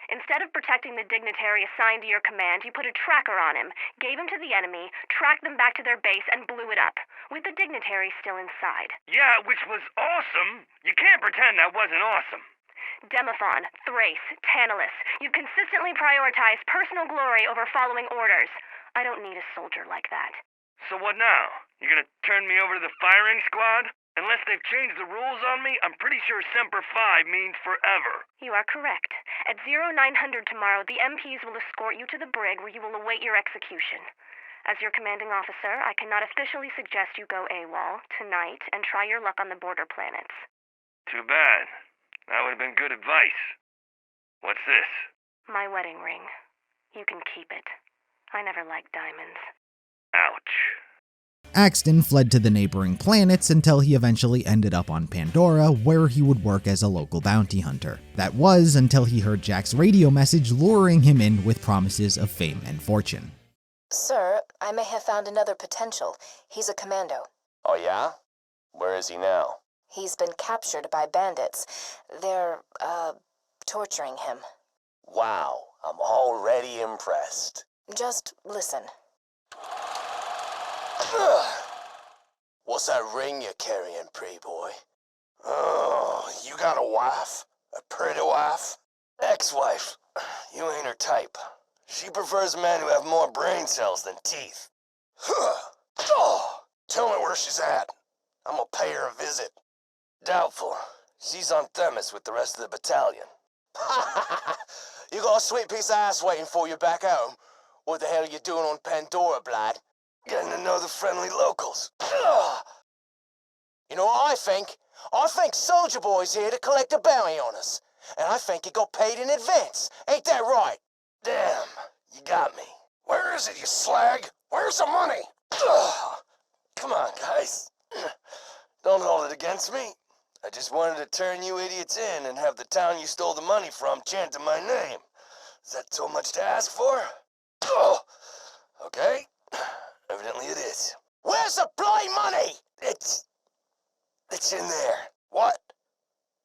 Instead of protecting the dignitary assigned to your command, you put a tracker on him, gave him to the enemy, tracked them back to their base, and blew it up, with the dignitary still inside. Yeah, which was awesome. You can't pretend that wasn't awesome. Demophon, Thrace, Tantalus, you've consistently prioritized personal glory over following orders. I don't need a soldier like that. So what now? You gonna turn me over to the firing squad? Unless they've changed the rules on me, I'm pretty sure Semper Fi means forever. You are correct. At 0900 tomorrow, the MPs will escort you to the brig where you will await your execution. As your commanding officer, I cannot officially suggest you go AWOL tonight and try your luck on the border planets. Too bad. That would have been good advice. What's this? My wedding ring. You can keep it. I never liked diamonds. Ouch. Axton fled to the neighboring planets until he eventually ended up on Pandora, where he would work as a local bounty hunter. That was until he heard Jack's radio message luring him in with promises of fame and fortune. Sir, I may have found another potential. He's a commando. Oh yeah? Where is he now? He's been captured by bandits. They're, torturing him. Wow, I'm already impressed. Just listen. What's that ring you're carrying, pretty boy? Oh, you got a wife? A pretty wife? Ex-wife. You ain't her type. She prefers men who have more brain cells than teeth. Oh, tell me where she's at. I'm gonna pay her a visit. Doubtful. She's on Themis with the rest of the battalion. You got a sweet piece of ass waiting for you back home. What the hell are you doing on Pandora, Blad? Getting to know the friendly locals. Ugh. You know what I think? I think Soldier Boy's here to collect a bounty on us. And I think he got paid in advance. Ain't that right? Damn, you got me. Where is it, you slag? Where's the money? Ugh. Come on, guys. Don't hold it against me. I just wanted to turn you idiots in and have the town you stole the money from chanting my name. Is that so much to ask for? Oh, okay. Evidently it is. Where's the bloody money? It's in there. What?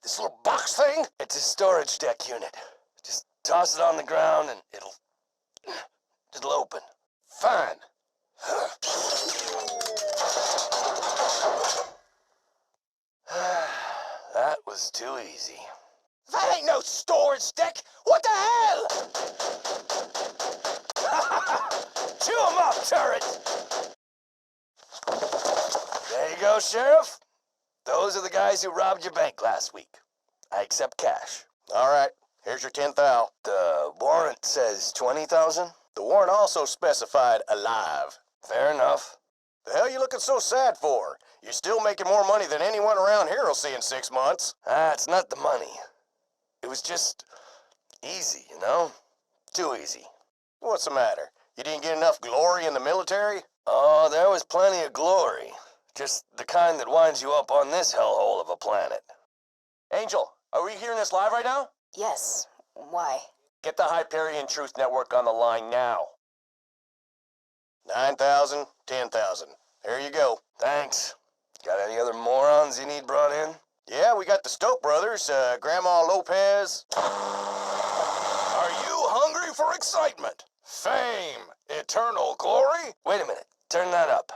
This little box thing? It's a storage deck unit. Just toss it on the ground and it'll open. Fine. That was too easy. That ain't no storage deck! What the hell? Chew 'em up, turret! There you go, Sheriff. Those are the guys who robbed your bank last week. I accept cash. All right, here's your 10,000. The warrant says 20,000? The warrant also specified alive. Fair enough. The hell you looking so sad for? You're still making more money than anyone around here will see in 6 months. It's not the money. It was just easy, you know? Too easy. What's the matter? You didn't get enough glory in the military? Oh, there was plenty of glory. Just the kind that winds you up on this hellhole of a planet. Angel, are we hearing this live right now? Yes. Why? Get the Hyperion Truth Network on the line now. 9,000, 10,000. There you go. Thanks. Got any other morons you need brought in? Yeah, we got the Stoke brothers, Grandma Lopez. Are you hungry for excitement? Fame, eternal glory? Wait a minute, turn that up.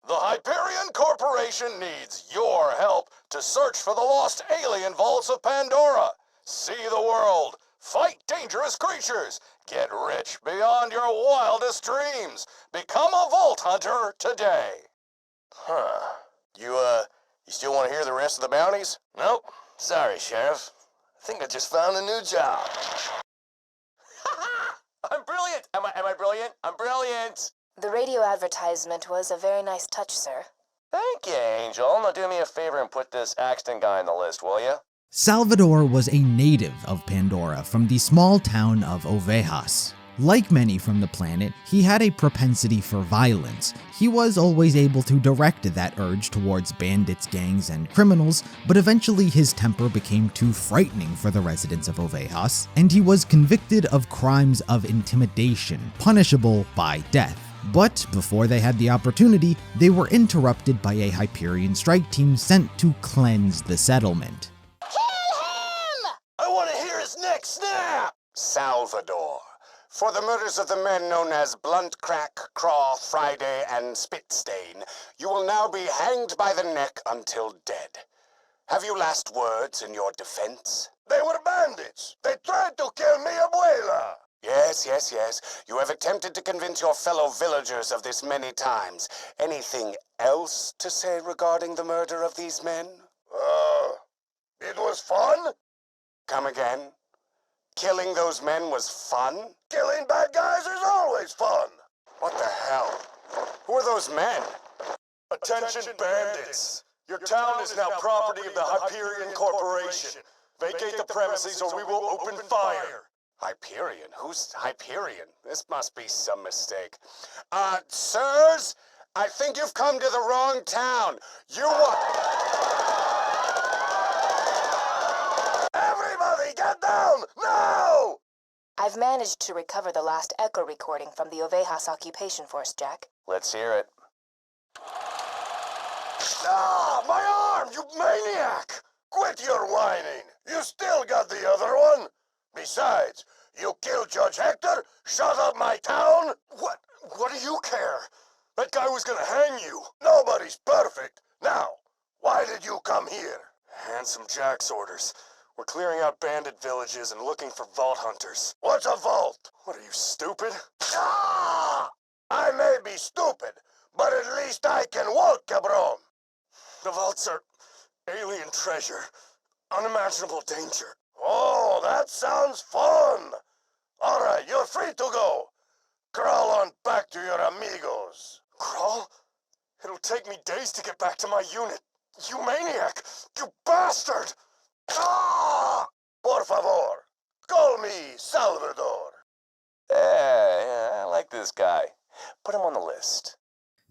The Hyperion Corporation needs your help to search for the lost alien vaults of Pandora. See the world, fight dangerous creatures, get rich beyond your wildest dreams. Become a Vault Hunter today. Huh. You still want to hear the rest of the bounties? Nope. Sorry, Sheriff. I think I just found a new job. I'm brilliant! Am I brilliant? I'm brilliant! The radio advertisement was a very nice touch, sir. Thank you, Angel. Now do me a favor and put this Axton guy on the list, will you? Salvador was a native of Pandora from the small town of Ovejas. Like many from the planet, he had a propensity for violence. He was always able to direct that urge towards bandits, gangs, and criminals, but eventually his temper became too frightening for the residents of Ovejas, and he was convicted of crimes of intimidation, punishable by death. But before they had the opportunity, they were interrupted by a Hyperion strike team sent to cleanse the settlement. Kill him! I want to hear his neck snap! Salvador. For the murders of the men known as Blunt Crack, Craw, Friday, and Spitstain, you will now be hanged by the neck until dead. Have you last words in your defense? They were bandits. They tried to kill mi abuela. Yes. You have attempted to convince your fellow villagers of this many times. Anything else to say regarding the murder of these men? It was fun? Come again. Killing those men was fun? Killing bad guys is always fun. What the hell? Who are those men? Attention bandits. Your town is now property of the Hyperion Corporation. Vacate the premises or we will open fire. Hyperion? Who's Hyperion? This must be some mistake. Sirs? I think you've come to the wrong town. You Everybody get down, now! I've managed to recover the last echo recording from the Ovejas occupation force, Jack. Let's hear it. Ah, my arm, you maniac! Quit your whining. You still got the other one. Besides, you killed Judge Hector, shut up my town. What do you care? That guy was gonna hang you. Nobody's perfect. Now, why did you come here? Handsome Jack's orders. We're clearing out bandit villages and looking for vault hunters. What's a vault? What are you, stupid? Ah! I may be stupid, but at least I can walk, cabron. The vaults are alien treasure. Unimaginable danger. Oh, that sounds fun. All right, you're free to go. Crawl on back to your amigos. Crawl? It'll take me days to get back to my unit. You maniac! You bastard! Ah! Por favor, call me Salvador. Yeah, I like this guy. Put him on the list.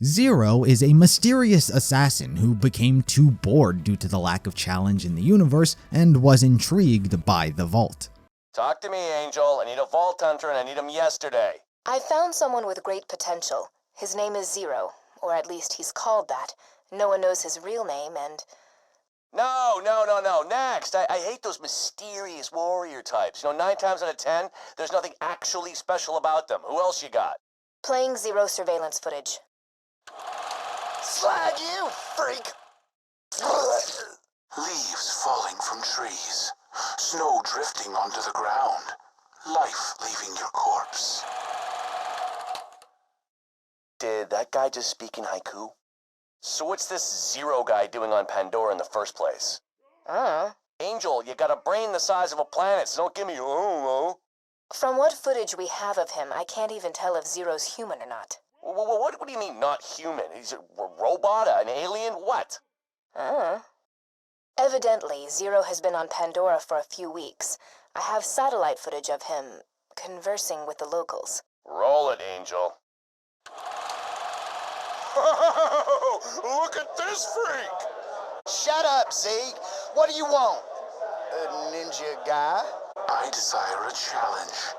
Zero is a mysterious assassin who became too bored due to the lack of challenge in the universe and was intrigued by the vault. Talk to me, Angel. I need a Vault Hunter and I need him yesterday. I found someone with great potential. His name is Zero, or at least he's called that. No one knows his real name, and... No. Next. I hate those mysterious warrior types. 9 times out of 10, there's nothing actually special about them. Who else you got? Playing Zero surveillance footage. Slag you, freak! Leaves falling from trees. Snow drifting onto the ground. Life leaving your corpse. Did that guy just speak in haiku? So what's this Zero guy doing on Pandora in the first place? Angel, you got a brain the size of a planet, so don't give me oh. From what footage we have of him, I can't even tell if Zero's human or not. What do you mean, not human? He's a robot, an alien, what? Evidently, Zero has been on Pandora for a few weeks. I have satellite footage of him conversing with the locals. Roll it, Angel. Look at this freak! Shut up, Zeke. What do you want? A ninja guy? I desire a challenge.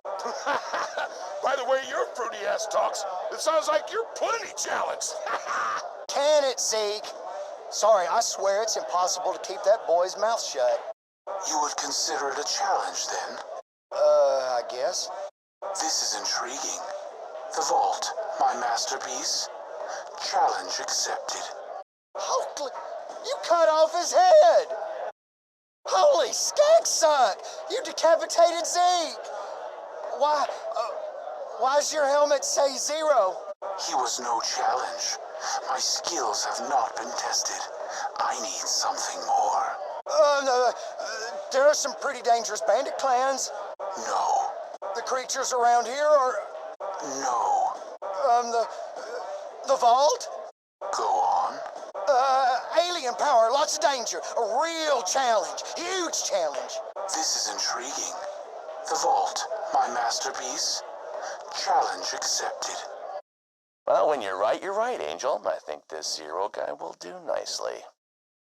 By the way your fruity ass talks, it sounds like you're plenty challenged. Can it, Zeke? Sorry, I swear it's impossible to keep that boy's mouth shut. You would consider it a challenge, then? I guess. This is intriguing. The vault, my masterpiece. Challenge accepted. Holy, you cut off his head! Holy skank suck! You decapitated Zeke! Why's your helmet say Zero? He was no challenge. My skills have not been tested. I need something more. There are some pretty dangerous bandit clans. No. The creatures around here are... No. The vault? Go on. Alien power, lots of danger. A real challenge. Huge challenge. This is intriguing. The vault, my masterpiece. Challenge accepted. Well, when you're right, Angel. I think this Zero guy will do nicely.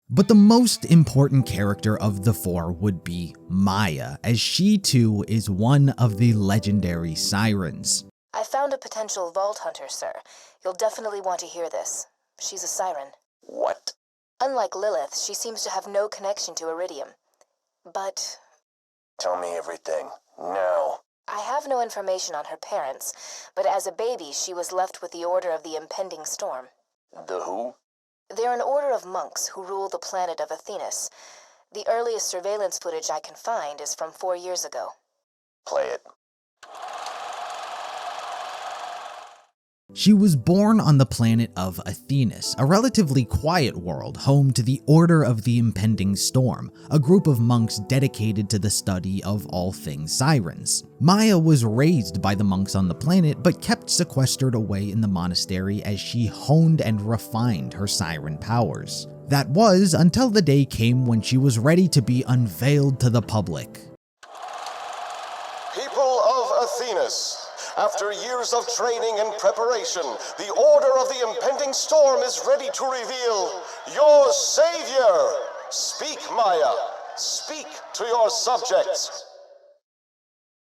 But the most important character of the four would be Maya, as she too is one of the legendary sirens. I found a potential Vault Hunter, sir. You'll definitely want to hear this. She's a siren. What? Unlike Lilith, she seems to have no connection to Iridium. But... Tell me everything. Now. I have no information on her parents, but as a baby, she was left with the Order of the Impending Storm. The who? They're an order of monks who rule the planet of Athenas. The earliest surveillance footage I can find is from 4 years ago. Play it. She was born on the planet of Athenas, a relatively quiet world home to the Order of the Impending Storm, a group of monks dedicated to the study of all things sirens. Maya was raised by the monks on the planet, but kept sequestered away in the monastery as she honed and refined her siren powers. That was until the day came when she was ready to be unveiled to the public. People of Athenas, after years of training and preparation, the Order of the Impending Storm is ready to reveal your savior. Speak, Maya. Speak to your subjects.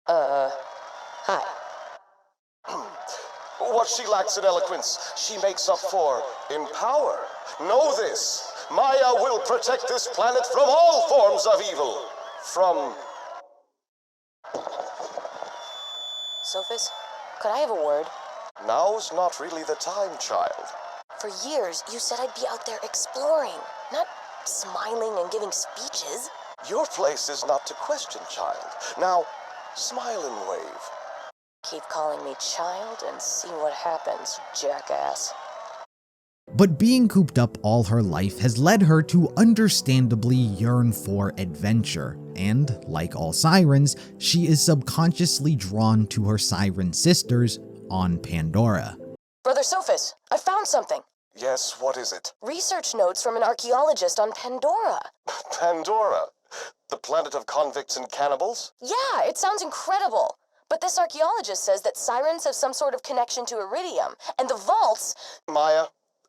Hi. What she lacks in eloquence, she makes up for in power. Know this. Maya will protect this planet from all forms of evil. From... Sophis, could I have a word? Now's not really the time, child. For years, you said I'd be out there exploring, not smiling and giving speeches. Your place is not to question, child. Now, smile and wave. Keep calling me child and see what happens, jackass. But being cooped up all her life has led her to understandably yearn for adventure, and like all sirens, she is subconsciously drawn to her siren sisters on Pandora. Brother Sophis, I found something. Yes, what is it? Research notes from an archaeologist on Pandora. Pandora? The planet of convicts and cannibals? Yeah, it sounds incredible. But this archaeologist says that sirens have some sort of connection to Iridium, and the vaults, Maya,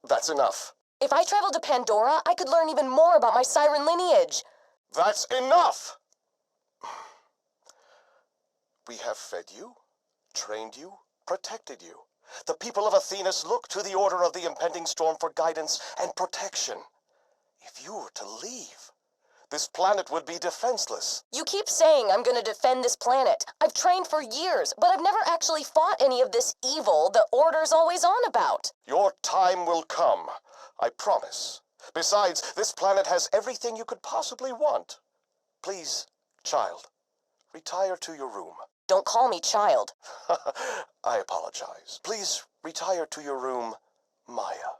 that's enough. If I traveled to Pandora, I could learn even more about my siren lineage. That's enough! We have fed you, trained you, protected you. The people of Athenas look to the Order of the Impending Storm for guidance and protection. If you were to leave, this planet would be defenseless. You keep saying I'm gonna defend this planet. I've trained for years, but I've never actually fought any of this evil the Order's always on about. Your time will come, I promise. Besides, this planet has everything you could possibly want. Please, child, retire to your room. Don't call me child. I apologize. Please retire to your room, Maya.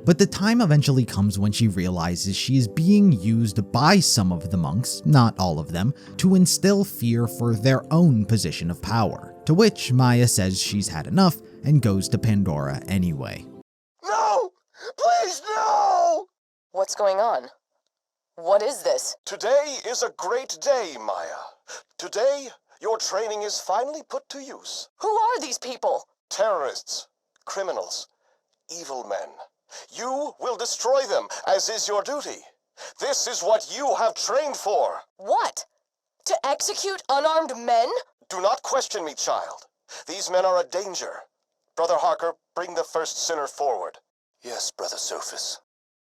But the time eventually comes when she realizes she is being used by some of the monks, not all of them, to instill fear for their own position of power, to which Maya says she's had enough and goes to Pandora anyway. No! Please, no! What's going on? What is this? Today is a great day, Maya. Today, your training is finally put to use. Who are these people? Terrorists, criminals, evil men. You will destroy them, as is your duty. This is what you have trained for. What? To execute unarmed men? Do not question me, child. These men are a danger. Brother Harker, bring the first sinner forward. Yes, Brother Sophus.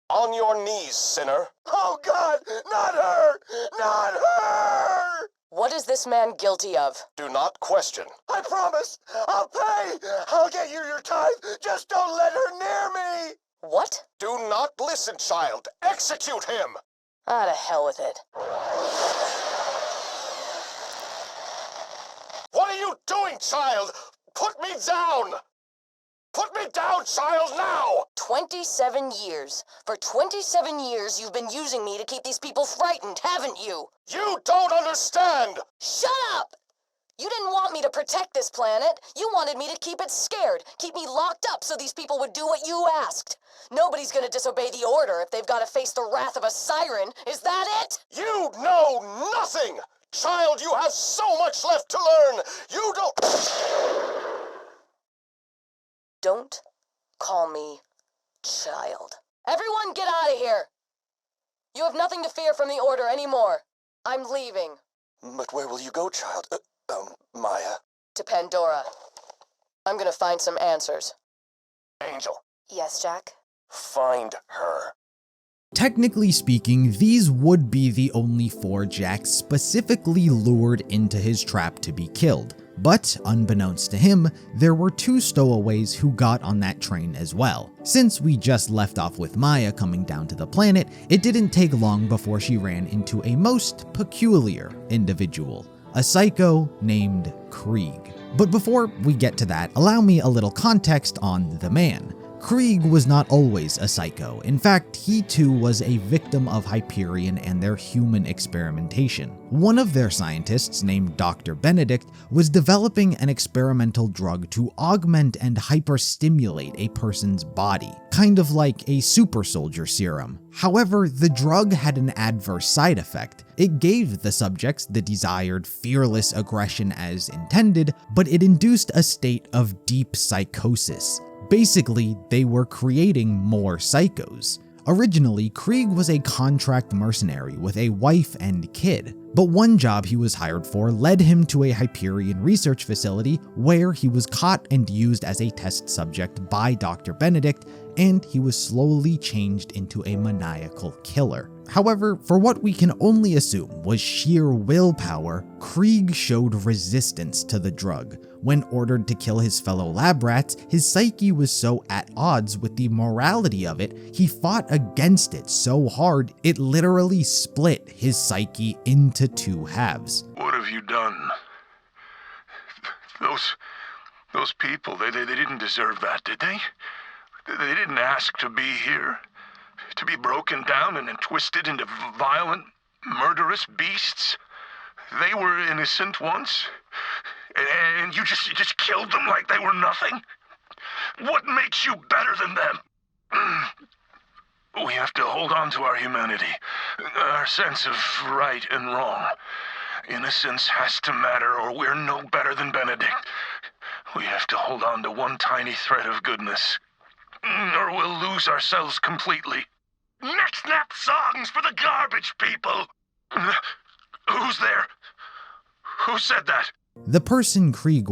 On your knees, sinner. Oh, God! Not her! Not her! What is this man guilty of? Do not question. I promise! I'll pay! I'll get you your tithe! Just don't let her near me! What? Do not listen, child. Execute him! Ah, to hell with it. What are you doing, child? Put me down! Put me down, child, now! 27 years. For 27 years, you've been using me to keep these people frightened, haven't you? You don't understand! Shut up! You didn't want me to protect this planet. You wanted me to keep it scared, keep me locked up so these people would do what you asked. Nobody's gonna disobey the order if they've gotta face the wrath of a siren. Is that it? You know nothing! Child, you have so much left to learn! You don't... Don't call me child. Everyone get out of here! You have nothing to fear from the order anymore. I'm leaving. But where will you go, child? Maya? To Pandora. I'm gonna find some answers. Angel. Yes, Jack? Find her. Technically speaking, these would be the only 4 Jack specifically lured into his trap to be killed. But, unbeknownst to him, there were 2 stowaways who got on that train as well. Since we just left off with Maya coming down to the planet, it didn't take long before she ran into a most peculiar individual, a psycho named Krieg. But before we get to that, allow me a little context on the man. Krieg was not always a psycho. In fact, he too was a victim of Hyperion and their human experimentation. One of their scientists, named Dr. Benedict, was developing an experimental drug to augment and hyperstimulate a person's body, kind of like a super soldier serum. However, the drug had an adverse side effect. It gave the subjects the desired fearless aggression as intended, but it induced a state of deep psychosis. Basically, they were creating more psychos. Originally, Krieg was a contract mercenary with a wife and kid, but one job he was hired for led him to a Hyperion research facility where he was caught and used as a test subject by Dr. Benedict, and he was slowly changed into a maniacal killer. However, for what we can only assume was sheer willpower, Krieg showed resistance to the drug. When ordered to kill his fellow lab rats, his psyche was so at odds with the morality of it, he fought against it so hard, it literally split his psyche into 2 halves. What have you done? Those people, they didn't deserve that, did they? They didn't ask to be here. To be broken down and then twisted into violent, murderous beasts. They were innocent once. And you just killed them like they were nothing? What makes you better than them? We have to hold on to our humanity, our sense of right and wrong. Innocence has to matter or we're no better than Benedict. We have to hold on to one tiny thread of goodness. or we'll lose ourselves completely. Neck snap songs for the garbage people! Who's there? Who said that? The person Krieg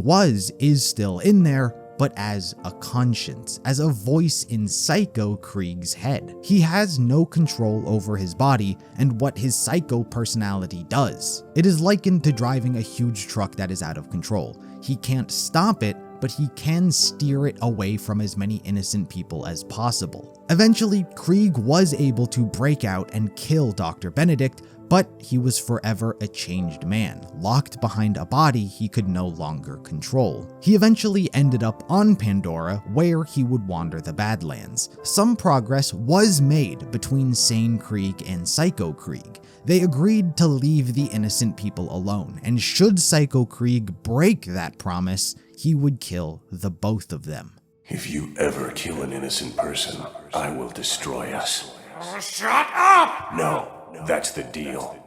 is still in there, but as a conscience, as a voice in Psycho Krieg's head. He has no control over his body and what his psycho personality does. It is likened to driving a huge truck that is out of control. He can't stop it, but he can steer it away from as many innocent people as possible. Eventually, Krieg was able to break out and kill Dr. Benedict, but he was forever a changed man, locked behind a body he could no longer control. He eventually ended up on Pandora, where he would wander the Badlands. Some progress was made between Sane Krieg and Psycho Krieg. They agreed to leave the innocent people alone, and should Psycho Krieg break that promise, he would kill the both of them. If you ever kill an innocent person, I will destroy us. Shut up! No. That's the deal.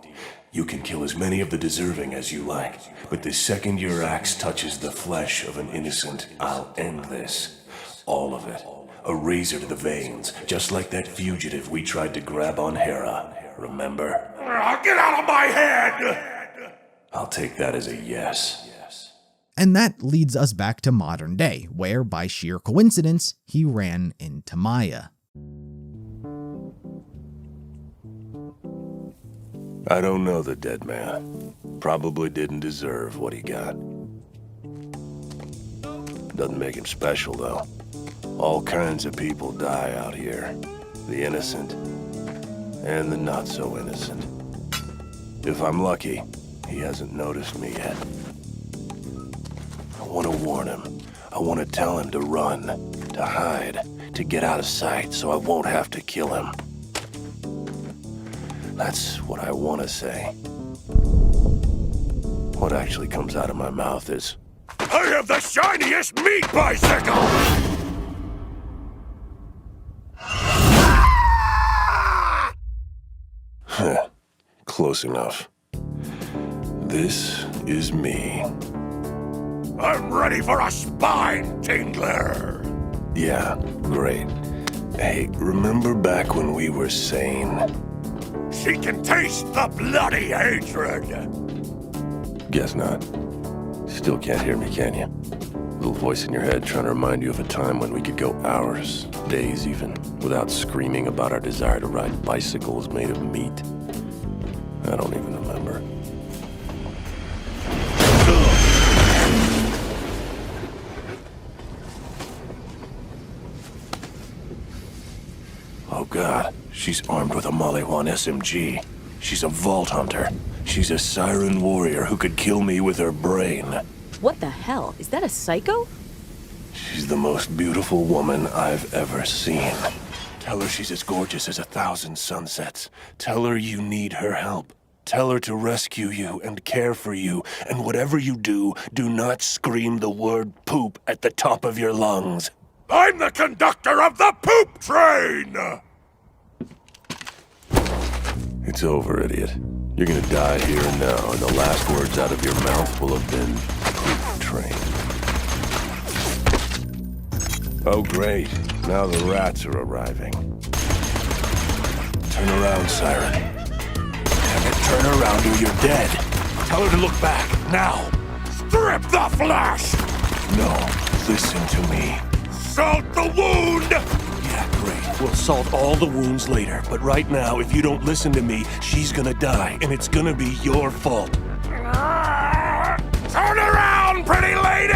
You can kill as many of the deserving as you like, but the second your axe touches the flesh of an innocent, I'll end this. All of it. A razor to the veins, just like that fugitive we tried to grab on Hera. Remember? Get out of my head! I'll take that as a yes. And that leads us back to modern day, where by sheer coincidence, he ran into Maya. I don't know the dead man. Probably didn't deserve what he got. Doesn't make him special, though. All kinds of people die out here. The innocent and the not so innocent. If I'm lucky, he hasn't noticed me yet. I want to warn him. I want to tell him to run, to hide, to get out of sight so I won't have to kill him. That's what I want to say. What actually comes out of my mouth is, I have the shiniest meat bicycle! Close enough. This is me. I'm ready for a spine tingler! Yeah, great. Hey, remember back when we were sane? She can taste the bloody hatred! Guess not. Still can't hear me, can you? Little voice in your head trying to remind you of a time when we could go hours, days even, without screaming about our desire to ride bicycles made of meat. I don't even remember. Oh God, she's armed with a Molly 1 SMG. She's a vault hunter. She's a siren warrior who could kill me with her brain. What the hell? Is that a psycho? She's the most beautiful woman I've ever seen. Tell her she's as gorgeous as 1,000 sunsets. Tell her you need her help. Tell her to rescue you and care for you. And whatever you do, do not scream the word poop at the top of your lungs. I'm the conductor of the poop train! It's over, idiot. You're gonna die here and now, and the last words out of your mouth will have been poop train. Oh, great. Now the rats are arriving. Turn around, Siren. Damn it, turn around or you're dead. Tell her to look back, now. Strip the flesh! No, listen to me. Salt the wound! Yeah, great. We'll salt all the wounds later, but right now, if you don't listen to me, she's gonna die, and it's gonna be your fault. Turn around, pretty lady!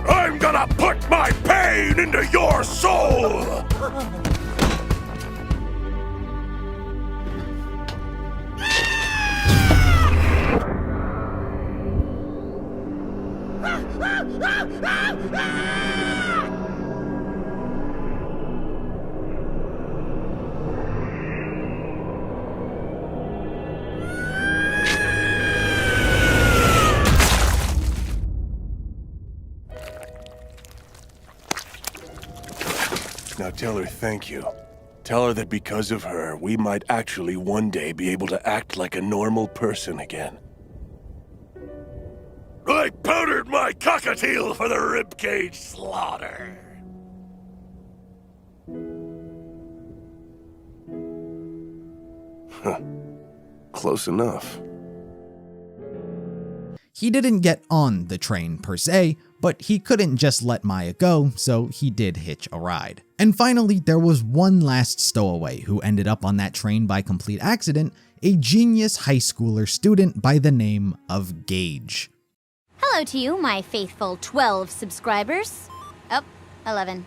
I'm gonna put my pain into your soul! now tell her thank you. Tell her that because of her, we might actually one day be able to act like a normal person again. I powdered my cockatiel for the ribcage slaughter. Huh. Close enough. He didn't get on the train per se, but he couldn't just let Maya go, so he did hitch a ride. And finally, there was one last stowaway who ended up on that train by complete accident, a genius high schooler student by the name of Gage. Hello to you, my faithful 12 subscribers. Oh, 11.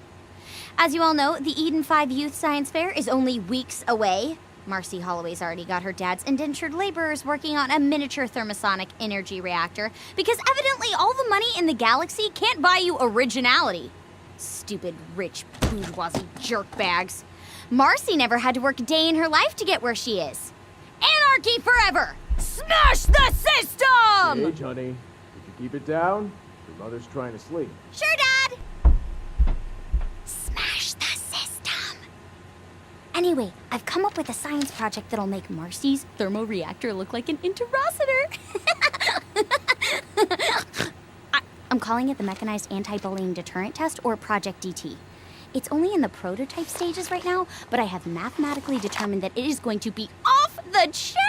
As you all know, the Eden 5 Youth Science Fair is only weeks away. Marcy Holloway's already got her dad's indentured laborers working on a miniature thermosonic energy reactor because evidently all the money in the galaxy can't buy you originality. Stupid rich bourgeoisie jerkbags. Marcy never had to work a day in her life to get where she is. Anarchy forever! Smash the system! Hey, honey. Could you keep it down? Your mother's trying to sleep. Sure, Dad! Smash the system! Anyway, I've come up with a science project that'll make Marcy's thermoreactor look like an interocitor. I'm calling it the Mechanized Anti-Bullying Deterrent Test, or Project DT. It's only in the prototype stages right now, but I have mathematically determined that it is going to be off the chain!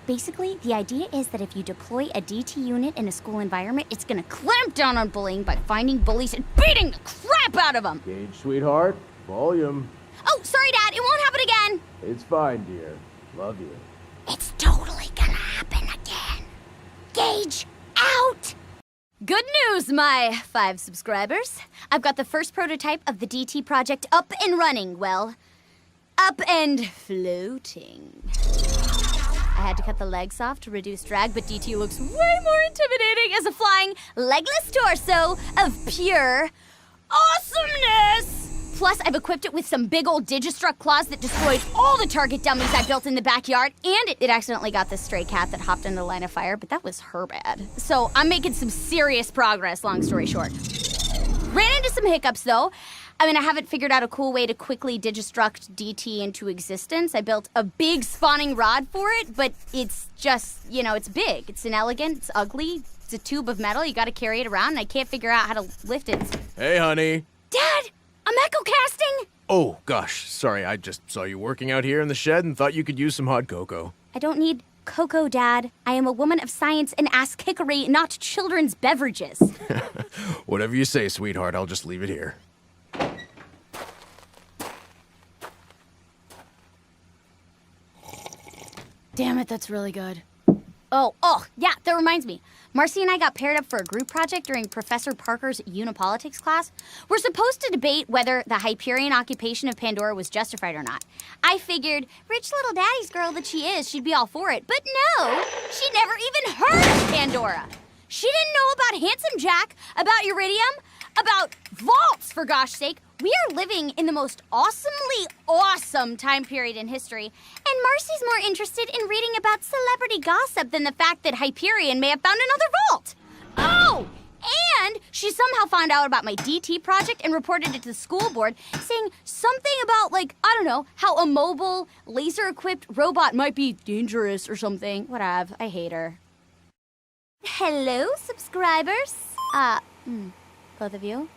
Basically, the idea is that if you deploy a DT unit in a school environment, it's gonna clamp down on bullying by finding bullies and beating the crap out of them! Gage, sweetheart. Volume. Oh, sorry, Dad, it won't happen again! It's fine, dear. Love you. It's totally gonna happen again. Gage, out! Good news, my 5 subscribers. I've got the first prototype of the DT project up and running. Well, up and floating. I had to cut the legs off to reduce drag, but DT looks way more intimidating as a flying, legless torso of pure awesomeness! Plus, I've equipped it with some big old Digistruct claws that destroyed all the target dummies I built in the backyard, and it accidentally got this stray cat that hopped into the line of fire, but that was her bad. So I'm making some serious progress, long story short. Ran into some hiccups, though. I haven't figured out a cool way to quickly Digistruct DT into existence. I built a big spawning rod for it, but it's just, it's big. It's inelegant, it's ugly, it's a tube of metal, you gotta carry it around, and I can't figure out how to lift it. Hey, honey. Dad! I'm echo casting! Oh, gosh. Sorry, I just saw you working out here in the shed and thought you could use some hot cocoa. I don't need cocoa, Dad. I am a woman of science and ass-kickery, not children's beverages. Whatever you say, sweetheart. I'll just leave it here. Damn it, that's really good. Oh, yeah, that reminds me. Marcy and I got paired up for a group project during Professor Parker's Unipolitics class. We're supposed to debate whether the Hyperion occupation of Pandora was justified or not. I figured, rich little daddy's girl that she is, she'd be all for it. But no, she never even heard of Pandora. She didn't know about Handsome Jack, about Iridium, about vaults, for gosh sake. We are living in the most awesomely awesome time period in history, and Marcy's more interested in reading about celebrity gossip than the fact that Hyperion may have found another vault. Oh! And she somehow found out about my DT project and reported it to the school board, saying something about, how a mobile, laser-equipped robot might be dangerous or something. Whatever. I hate her. Hello, subscribers. Both of you?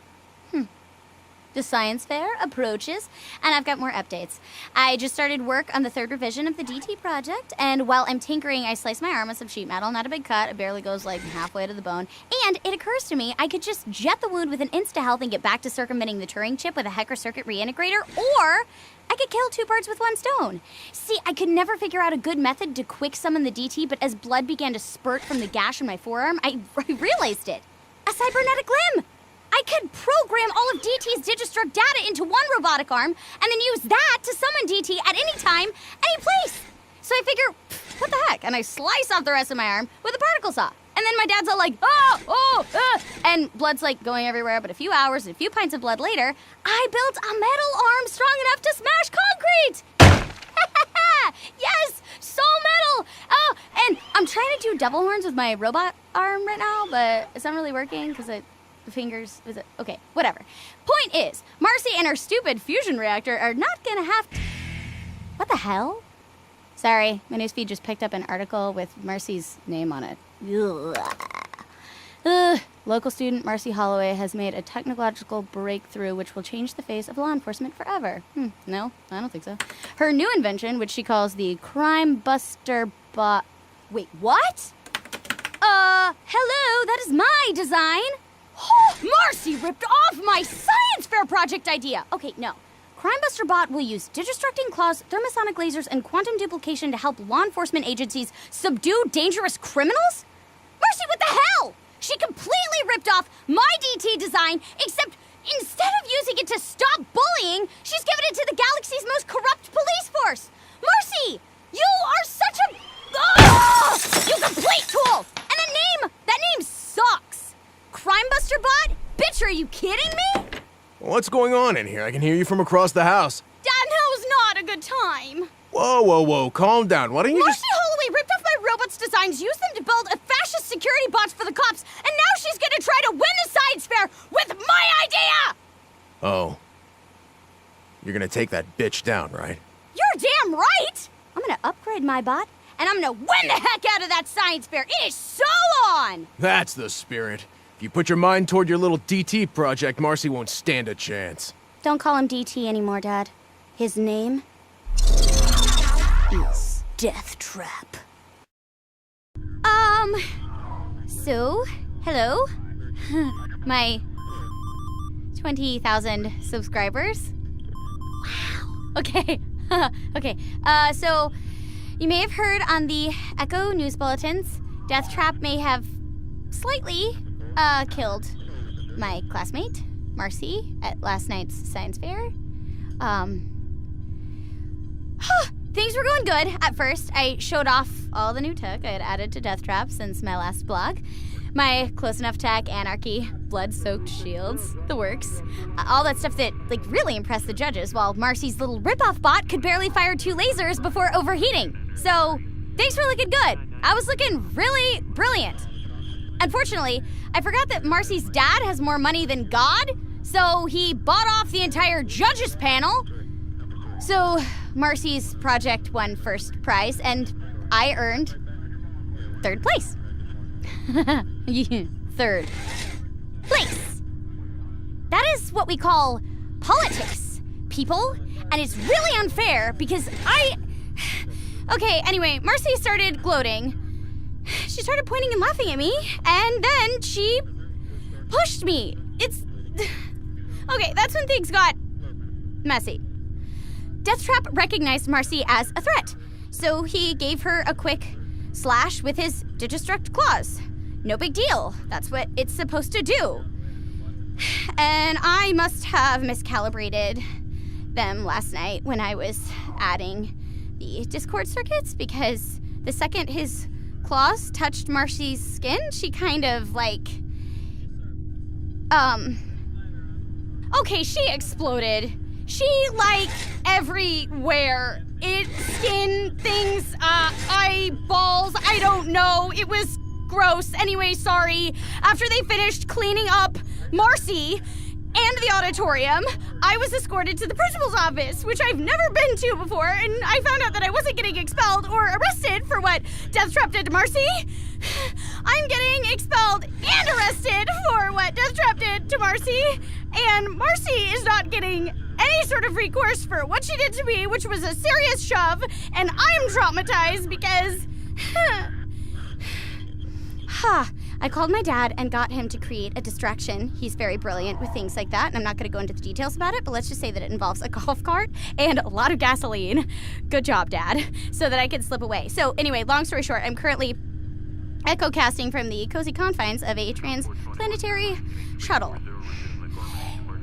The science fair approaches, and I've got more updates. I just started work on the 3rd revision of the DT project, and while I'm tinkering, I slice my arm with some sheet metal. Not a big cut, it barely goes halfway to the bone. And it occurs to me I could just jet the wound with an insta-health and get back to circumventing the Turing chip with a Hecker circuit reintegrator, or I could kill 2 birds with 1 stone. See, I could never figure out a good method to quick summon the DT, but as blood began to spurt from the gash in my forearm, I realized it. A cybernetic limb! I could program all of DT's Digistruct data into one robotic arm and then use that to summon DT at any time, any place. So I figure, what the heck? And I slice off the rest of my arm with a particle saw. And then my dad's all like, and blood's going everywhere. But a few hours and a few pints of blood later, I built a metal arm strong enough to smash concrete. Yes, so metal. Oh, and I'm trying to do double horns with my robot arm right now, but it's not really working because fingers. Was it? Okay, whatever. Point is, Marcy and her stupid fusion reactor are not gonna have to... What the hell? Sorry, my newsfeed just picked up an article with Marcy's name on it. Local student Marcy Holloway has made a technological breakthrough which will change the face of law enforcement forever. No, I don't think so. Her new invention, which she calls the Crime Buster Bot... Wait, what? Hello, that is my design. Marcy ripped off my science fair project idea. Okay, no. Crime Buster Bot will use digistructing claws, thermosonic lasers, and quantum duplication to help law enforcement agencies subdue dangerous criminals? Marcy, what the hell? She completely ripped off my DT design, except instead of using it to stop bullying, she's given it to the galaxy's most corrupt police force. Marcy, you are such a... you complete tool! And that name sucks. Crime Buster Bot? Bitch, are you kidding me? What's going on in here? I can hear you from across the house. Dad, now's not a good time. Whoa, calm down. Why don't you Marcy Holloway ripped off my robot's designs, used them to build a fascist security bots for the cops, and now she's gonna try to win the science fair with my idea! Oh. You're gonna take that bitch down, right? You're damn right! I'm gonna upgrade my bot, and I'm gonna win the heck out of that science fair. It is so on! That's the spirit. If you put your mind toward your little DT project, Marcy won't stand a chance. Don't call him DT anymore, Dad. His name is Death Trap. So, hello? My 20,000 subscribers? Wow. Okay. Okay. So, you may have heard on the Echo news bulletins, Death Trap may have slightly killed my classmate, Marcy, at last night's science fair. Things were going good at first. I showed off all the new tech I had added to Death Trap since my last blog. My close enough tech, anarchy, blood-soaked shields, the works. All that stuff that, really impressed the judges, while Marcy's little rip-off bot could barely fire 2 lasers before overheating. So, things were looking good. I was looking really brilliant. Unfortunately, I forgot that Marcy's dad has more money than God, so he bought off the entire judges panel. So, Marcy's project won first prize, and I earned 3rd place. 3rd place. That is what we call politics, people, and it's really unfair because Okay, anyway, Marcy started gloating. She started pointing and laughing at me, and then she pushed me. Okay, that's when things got messy. Death Trap recognized Marcy as a threat, so he gave her a quick slash with his Digistruct claws. No big deal. That's what it's supposed to do. And I must have miscalibrated them last night when I was adding the Discord circuits, because the second his claws touched Marcy's skin, she kind of okay, she exploded. She, everywhere. Skin, things, eyeballs, I don't know. It was gross. Anyway, sorry. After they finished cleaning up Marcy and the auditorium, I was escorted to the principal's office, which I've never been to before, and I found out that I wasn't getting expelled or arrested for what Death Trap did to Marcy. I'm getting expelled and arrested for what Death Trap did to Marcy, and Marcy is not getting any sort of recourse for what she did to me, which was a serious shove, and I'm traumatized because... I called my dad and got him to create a distraction. He's very brilliant with things like that, and I'm not going to go into the details about it, but let's just say that it involves a golf cart and a lot of gasoline. Good job, Dad. So that I could slip away. So anyway, long story short, I'm currently echo-casting from the cozy confines of a transplanetary shuttle.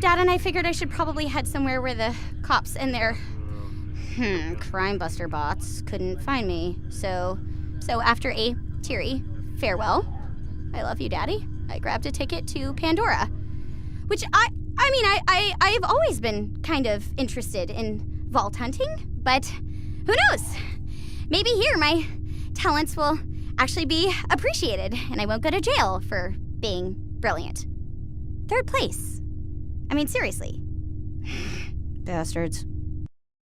Dad and I figured I should probably head somewhere where the cops and their crime buster bots couldn't find me. So after a teary farewell, I love you, Daddy, I grabbed a ticket to Pandora, which I've always been kind of interested in vault hunting, but who knows? Maybe here my talents will actually be appreciated and I won't go to jail for being brilliant. 3rd place. I mean, seriously. Bastards.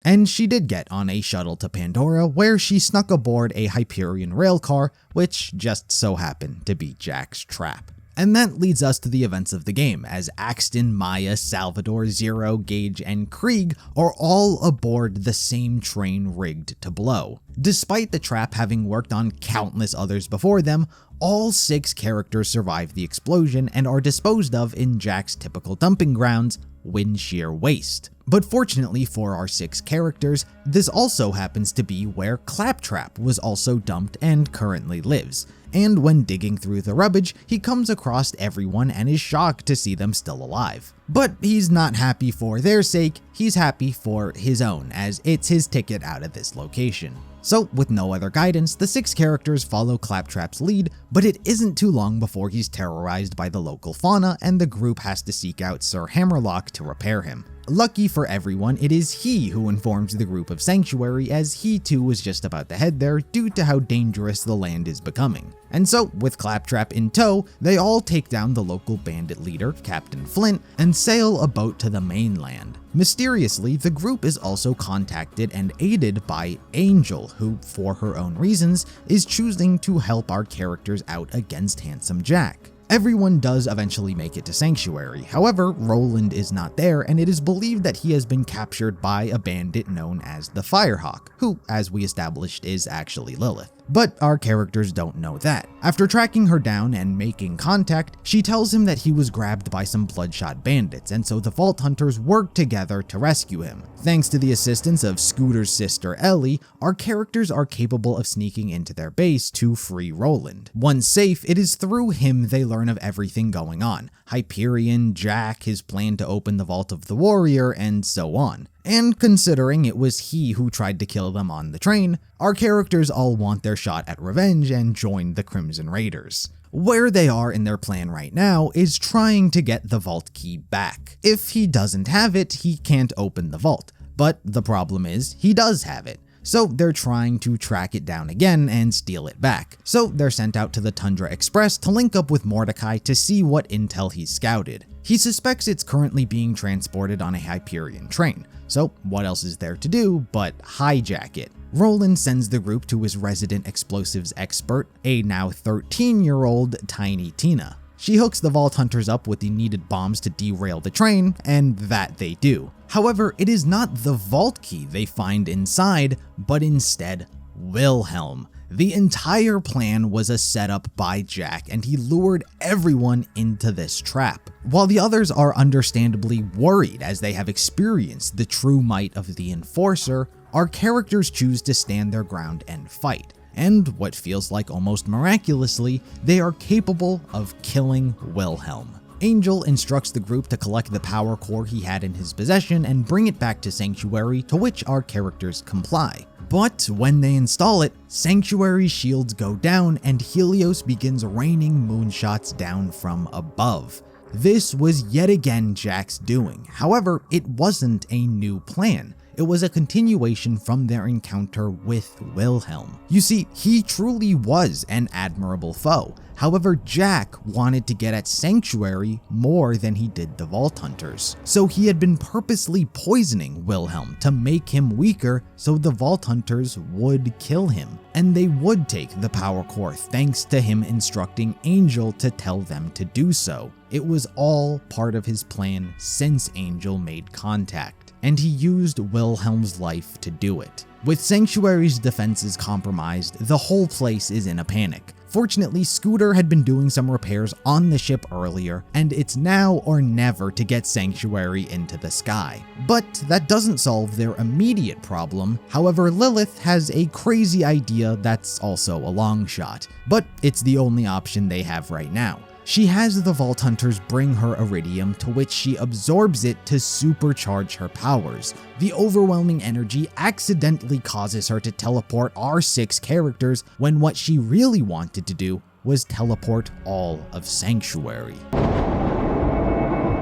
And she did get on a shuttle to Pandora, where she snuck aboard a Hyperion railcar, which just so happened to be Jack's trap. And that leads us to the events of the game, as Axton, Maya, Salvador, Zero, Gage, and Krieg are all aboard the same train rigged to blow. Despite the trap having worked on countless others before them, all 6 characters survive the explosion and are disposed of in Jack's typical dumping grounds, Wind Shear Waste. But fortunately for our 6 characters, this also happens to be where Claptrap was also dumped and currently lives. And when digging through the rubbish, he comes across everyone and is shocked to see them still alive. But he's not happy for their sake, he's happy for his own, as it's his ticket out of this location. So, with no other guidance, the 6 characters follow Claptrap's lead, but it isn't too long before he's terrorized by the local fauna and the group has to seek out Sir Hammerlock to repair him. Lucky for everyone, it is he who informs the group of Sanctuary, as he too was just about to head there due to how dangerous the land is becoming. And so, with Claptrap in tow, they all take down the local bandit leader, Captain Flint, and sail a boat to the mainland. Mysteriously, the group is also contacted and aided by Angel, who, for her own reasons, is choosing to help our characters out against Handsome Jack. Everyone does eventually make it to Sanctuary, however, Roland is not there, and it is believed that he has been captured by a bandit known as the Firehawk, who, as we established, is actually Lilith. But our characters don't know that. After tracking her down and making contact, she tells him that he was grabbed by some bloodshot bandits, and so the Vault Hunters work together to rescue him. Thanks to the assistance of Scooter's sister Ellie, our characters are capable of sneaking into their base to free Roland. Once safe, it is through him they learn of everything going on: Hyperion, Jack, his plan to open the Vault of the Warrior, and so on. And considering it was he who tried to kill them on the train, our characters all want their shot at revenge and join the Crimson Raiders. Where they are in their plan right now is trying to get the vault key back. If he doesn't have it, he can't open the vault. But the problem is, he does have it. So they're trying to track it down again and steal it back. So they're sent out to the Tundra Express to link up with Mordecai to see what intel he's scouted. He suspects it's currently being transported on a Hyperion train. So what else is there to do but hijack it? Roland sends the group to his resident explosives expert, a now 13-year-old Tiny Tina. She hooks the Vault Hunters up with the needed bombs to derail the train, and that they do. However, it is not the vault key they find inside, but instead Wilhelm. The entire plan was a setup by Jack, and he lured everyone into this trap. While the others are understandably worried as they have experienced the true might of the Enforcer, our characters choose to stand their ground and fight. And what feels like almost miraculously, they are capable of killing Wilhelm. Angel instructs the group to collect the power core he had in his possession and bring it back to Sanctuary, to which our characters comply. But when they install it, Sanctuary shields go down and Helios begins raining moonshots down from above. This was yet again Jack's doing. However, it wasn't a new plan. It was a continuation from their encounter with Wilhelm. You see, he truly was an admirable foe. However, Jack wanted to get at Sanctuary more than he did the Vault Hunters. So he had been purposely poisoning Wilhelm to make him weaker so the Vault Hunters would kill him. And they would take the power core thanks to him instructing Angel to tell them to do so. It was all part of his plan since Angel made contact, and he used Wilhelm's life to do it. With Sanctuary's defenses compromised, the whole place is in a panic. Fortunately, Scooter had been doing some repairs on the ship earlier, and it's now or never to get Sanctuary into the sky. But that doesn't solve their immediate problem. However, Lilith has a crazy idea that's also a long shot, but it's the only option they have right now. She has the Vault Hunters bring her Iridium, to which she absorbs it to supercharge her powers. The overwhelming energy accidentally causes her to teleport our 6 characters when what she really wanted to do was teleport all of Sanctuary.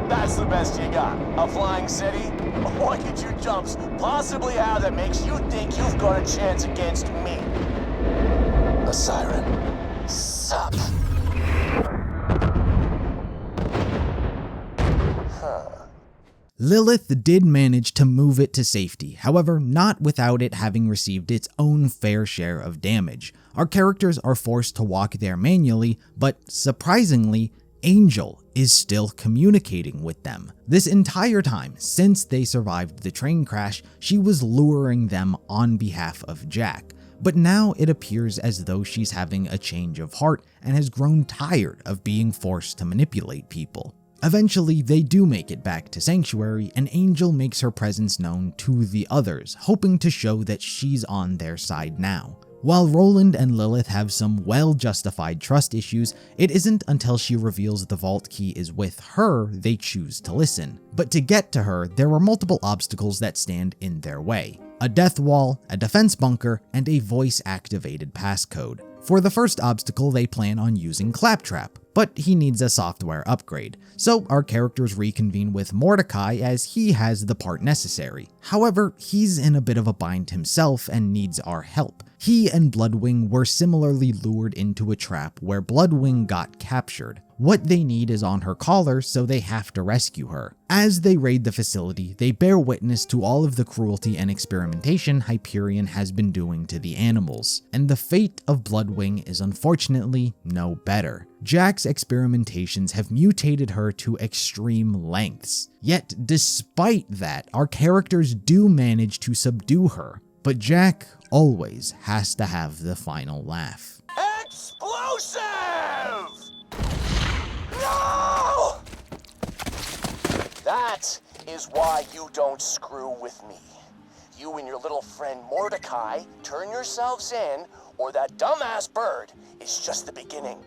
That's the best you got? A flying city? What could you jumps possibly have that makes you think you've got a chance against me? A siren. Sup? Lilith did manage to move it to safety, however, not without it having received its own fair share of damage. Our characters are forced to walk there manually, but surprisingly, Angel is still communicating with them. This entire time, since they survived the train crash, she was luring them on behalf of Jack. But now it appears as though she's having a change of heart and has grown tired of being forced to manipulate people. Eventually, they do make it back to Sanctuary, and Angel makes her presence known to the others, hoping to show that she's on their side now. While Roland and Lilith have some well-justified trust issues, it isn't until she reveals the vault key is with her they choose to listen. But to get to her, there are multiple obstacles that stand in their way. A death wall, a defense bunker, and a voice-activated passcode. For the first obstacle, they plan on using Claptrap, but he needs a software upgrade, so our characters reconvene with Mordecai as he has the part necessary. However, he's in a bit of a bind himself and needs our help. He and Bloodwing were similarly lured into a trap where Bloodwing got captured. What they need is on her collar, so they have to rescue her. As they raid the facility, they bear witness to all of the cruelty and experimentation Hyperion has been doing to the animals, and the fate of Bloodwing is unfortunately no better. Jack's experimentations have mutated her to extreme lengths. Yet, despite that, our characters do manage to subdue her, but Jack always has to have the final laugh. Explosive! No! That is why you don't screw with me. You and your little friend Mordecai turn yourselves in, or that dumbass bird is just the beginning.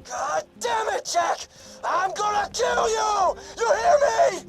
God damn it, Jack! I'm gonna kill you! You hear me?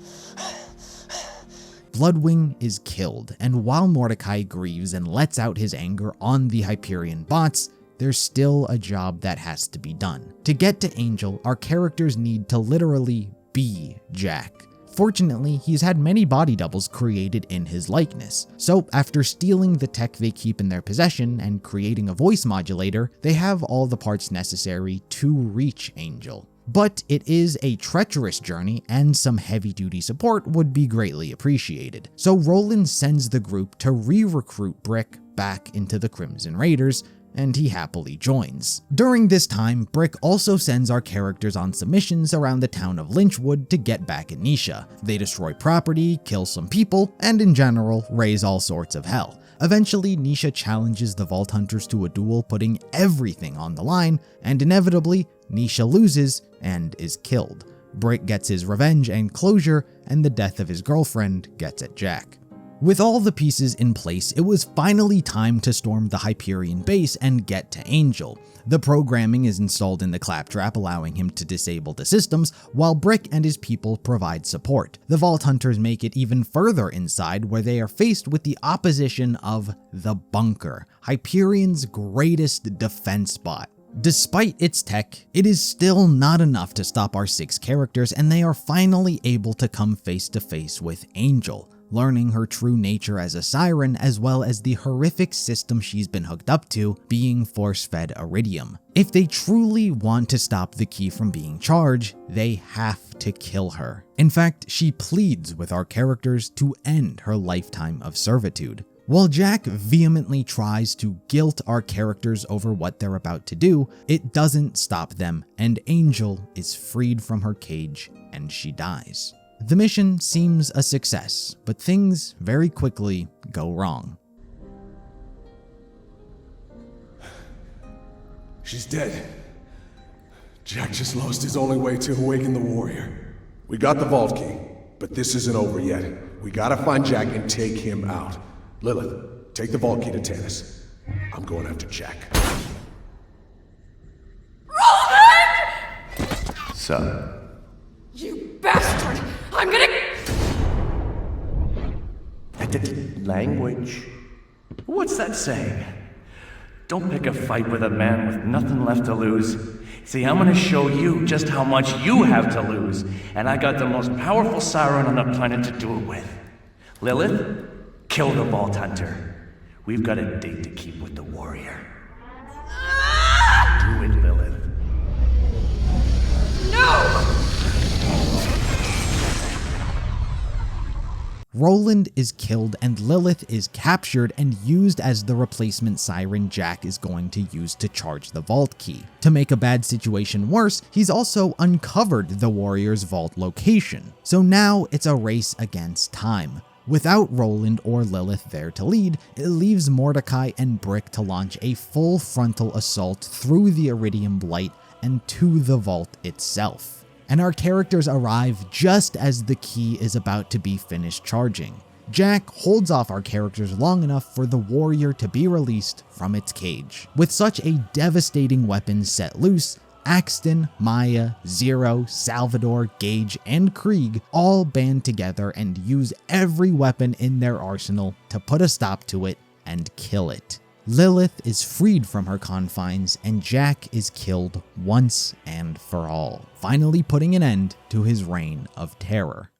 Bloodwing is killed, and while Mordecai grieves and lets out his anger on the Hyperion bots, there's still a job that has to be done. To get to Angel, our characters need to literally be Jack. Fortunately, he's had many body doubles created in his likeness, so after stealing the tech they keep in their possession and creating a voice modulator, they have all the parts necessary to reach Angel. But it is a treacherous journey, and some heavy-duty support would be greatly appreciated. So Roland sends the group to re-recruit Brick back into the Crimson Raiders, and he happily joins. During this time, Brick also sends our characters on some missions around the town of Lynchwood to get back at Nisha. They destroy property, kill some people, and in general, raise all sorts of hell. Eventually, Nisha challenges the Vault Hunters to a duel, putting everything on the line, and inevitably, Nisha loses and is killed. Brick gets his revenge and closure, and the death of his girlfriend gets at Jack. With all the pieces in place, it was finally time to storm the Hyperion base and get to Angel. The programming is installed in the Claptrap, allowing him to disable the systems, while Brick and his people provide support. The Vault Hunters make it even further inside, where they are faced with the opposition of the Bunker, Hyperion's greatest defense bot. Despite its tech, it is still not enough to stop our 6 characters, and they are finally able to come face to face with Angel, learning her true nature as a siren, as well as the horrific system she's been hooked up to, being force-fed iridium. If they truly want to stop the key from being charged, they have to kill her. In fact, she pleads with our characters to end her lifetime of servitude. While Jack vehemently tries to guilt our characters over what they're about to do, it doesn't stop them, and Angel is freed from her cage and she dies. The mission seems a success, but things very quickly go wrong. She's dead. Jack just lost his only way to awaken the warrior. We got the vault key, but this isn't over yet. We gotta find Jack and take him out. Lilith, take the vault key to Tannis. I'm going after Jack. Roland! Son. You bastard! I'm gonna... Language. What's that saying? Don't pick a fight with a man with nothing left to lose. See, I'm gonna show you just how much you have to lose, and I got the most powerful siren on the planet to do it with. Lilith, kill the Vault Hunter. We've got a date to keep with the warrior. Do it, Lilith. No! Roland is killed and Lilith is captured and used as the replacement siren Jack is going to use to charge the vault key. To make a bad situation worse, he's also uncovered the warrior's vault location. So now it's a race against time. Without Roland or Lilith there to lead, it leaves Mordecai and Brick to launch a full frontal assault through the Iridium Blight and to the vault itself. And our characters arrive just as the key is about to be finished charging. Jack holds off our characters long enough for the warrior to be released from its cage. With such a devastating weapon set loose, Axton, Maya, Zero, Salvador, Gage, and Krieg all band together and use every weapon in their arsenal to put a stop to it and kill it. Lilith is freed from her confines and Jack is killed once and for all, finally putting an end to his reign of terror.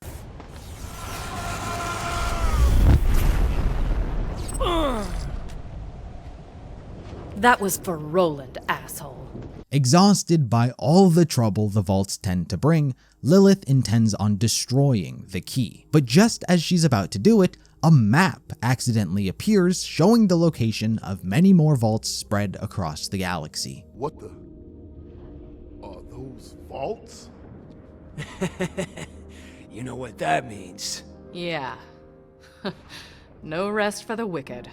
That was for Roland, asshole. Exhausted by all the trouble the vaults tend to bring, Lilith intends on destroying the key. But just as she's about to do it, a map accidentally appears showing the location of many more vaults spread across the galaxy. What the? Are those vaults? You know what that means. Yeah. No rest for the wicked.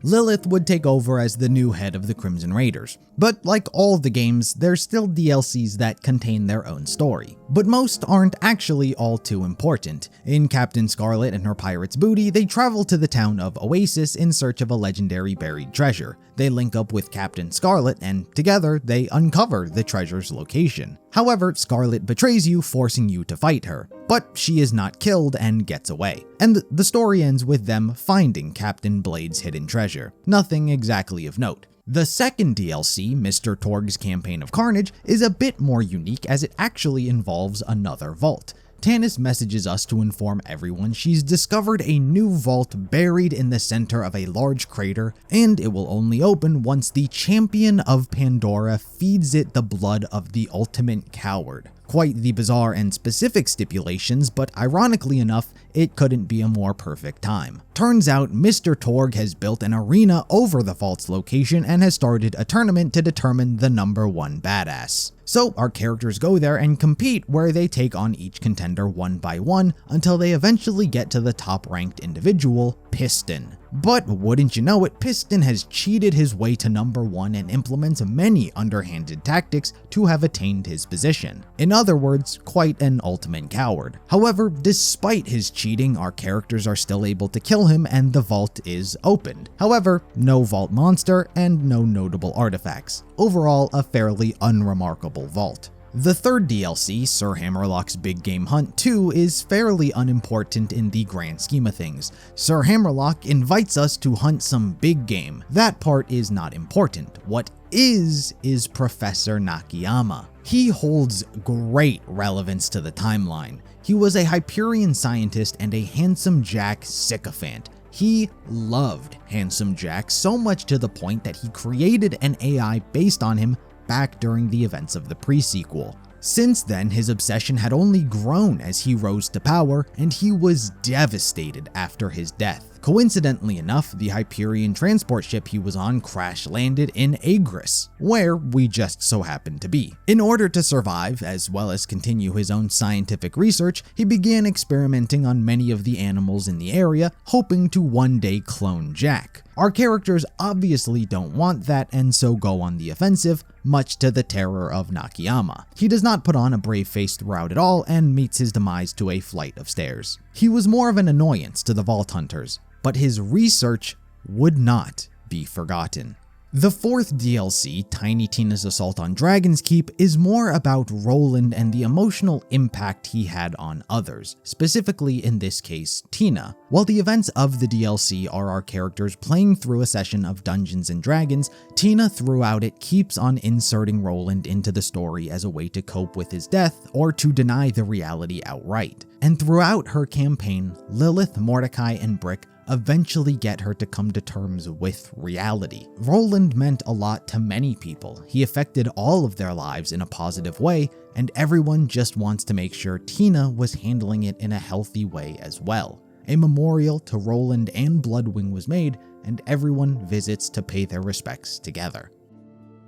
Lilith would take over as the new head of the Crimson Raiders, but like all the games, there's still DLCs that contain their own story. But most aren't actually all too important. In Captain Scarlet and her pirate's booty, they travel to the town of Oasis in search of a legendary buried treasure. They link up with Captain Scarlet, and together they uncover the treasure's location. However, Scarlet betrays you, forcing you to fight her, but she is not killed and gets away. And the story ends with them finding Captain Blade's hidden treasure. Nothing exactly of note. The second DLC, Mr. Torg's Campaign of Carnage, is a bit more unique as it actually involves another vault. Tannis messages us to inform everyone she's discovered a new vault buried in the center of a large crater, and it will only open once the champion of Pandora feeds it the blood of the ultimate coward. Quite the bizarre and specific stipulations, but ironically enough, it couldn't be a more perfect time. Turns out Mr. Torg has built an arena over the vault's location and has started a tournament to determine the #1 badass. So our characters go there and compete, where they take on each contender one by one until they eventually get to the top-ranked individual, Piston. But wouldn't you know it, Piston has cheated his way to #1 and implements many underhanded tactics to have attained his position. In other words, quite an ultimate coward. However, despite his cheating, our characters are still able to kill him and the vault is opened. However, no vault monster and no notable artifacts. Overall, a fairly unremarkable vault. The third DLC, Sir Hammerlock's Big Game Hunt 2, is fairly unimportant in the grand scheme of things. Sir Hammerlock invites us to hunt some big game. That part is not important. What is Professor Nakayama. He holds great relevance to the timeline. He was a Hyperion scientist and a Handsome Jack sycophant. He loved Handsome Jack so much to the point that he created an AI based on him back during the events of the Presequel. Since then, his obsession had only grown as he rose to power, and he was devastated after his death. Coincidentally enough, the Hyperion transport ship he was on crash-landed in Agris, where we just so happened to be. In order to survive, as well as continue his own scientific research, he began experimenting on many of the animals in the area, hoping to one day clone Jack. Our characters obviously don't want that and so go on the offensive, much to the terror of Nakayama. He does not put on a brave face throughout at all and meets his demise to a flight of stairs. He was more of an annoyance to the Vault Hunters, but his research would not be forgotten. The fourth DLC, Tiny Tina's Assault on Dragon's Keep, is more about Roland and the emotional impact he had on others, specifically in this case, Tina. While the events of the DLC are our characters playing through a session of Dungeons & Dragons, Tina throughout it keeps on inserting Roland into the story as a way to cope with his death or to deny the reality outright. And throughout her campaign, Lilith, Mordecai, and Brick eventually get her to come to terms with reality. Roland meant a lot to many people. He affected all of their lives in a positive way, and everyone just wants to make sure Tina was handling it in a healthy way as well. A memorial to Roland and Bloodwing was made, and everyone visits to pay their respects together.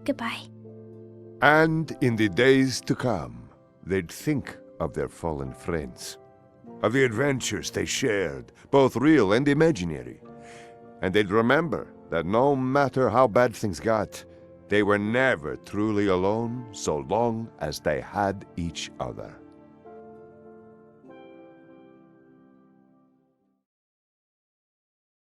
Goodbye. And in the days to come, they'd think of their fallen friends, of the adventures they shared, both real and imaginary. And they'd remember that no matter how bad things got, they were never truly alone so long as they had each other.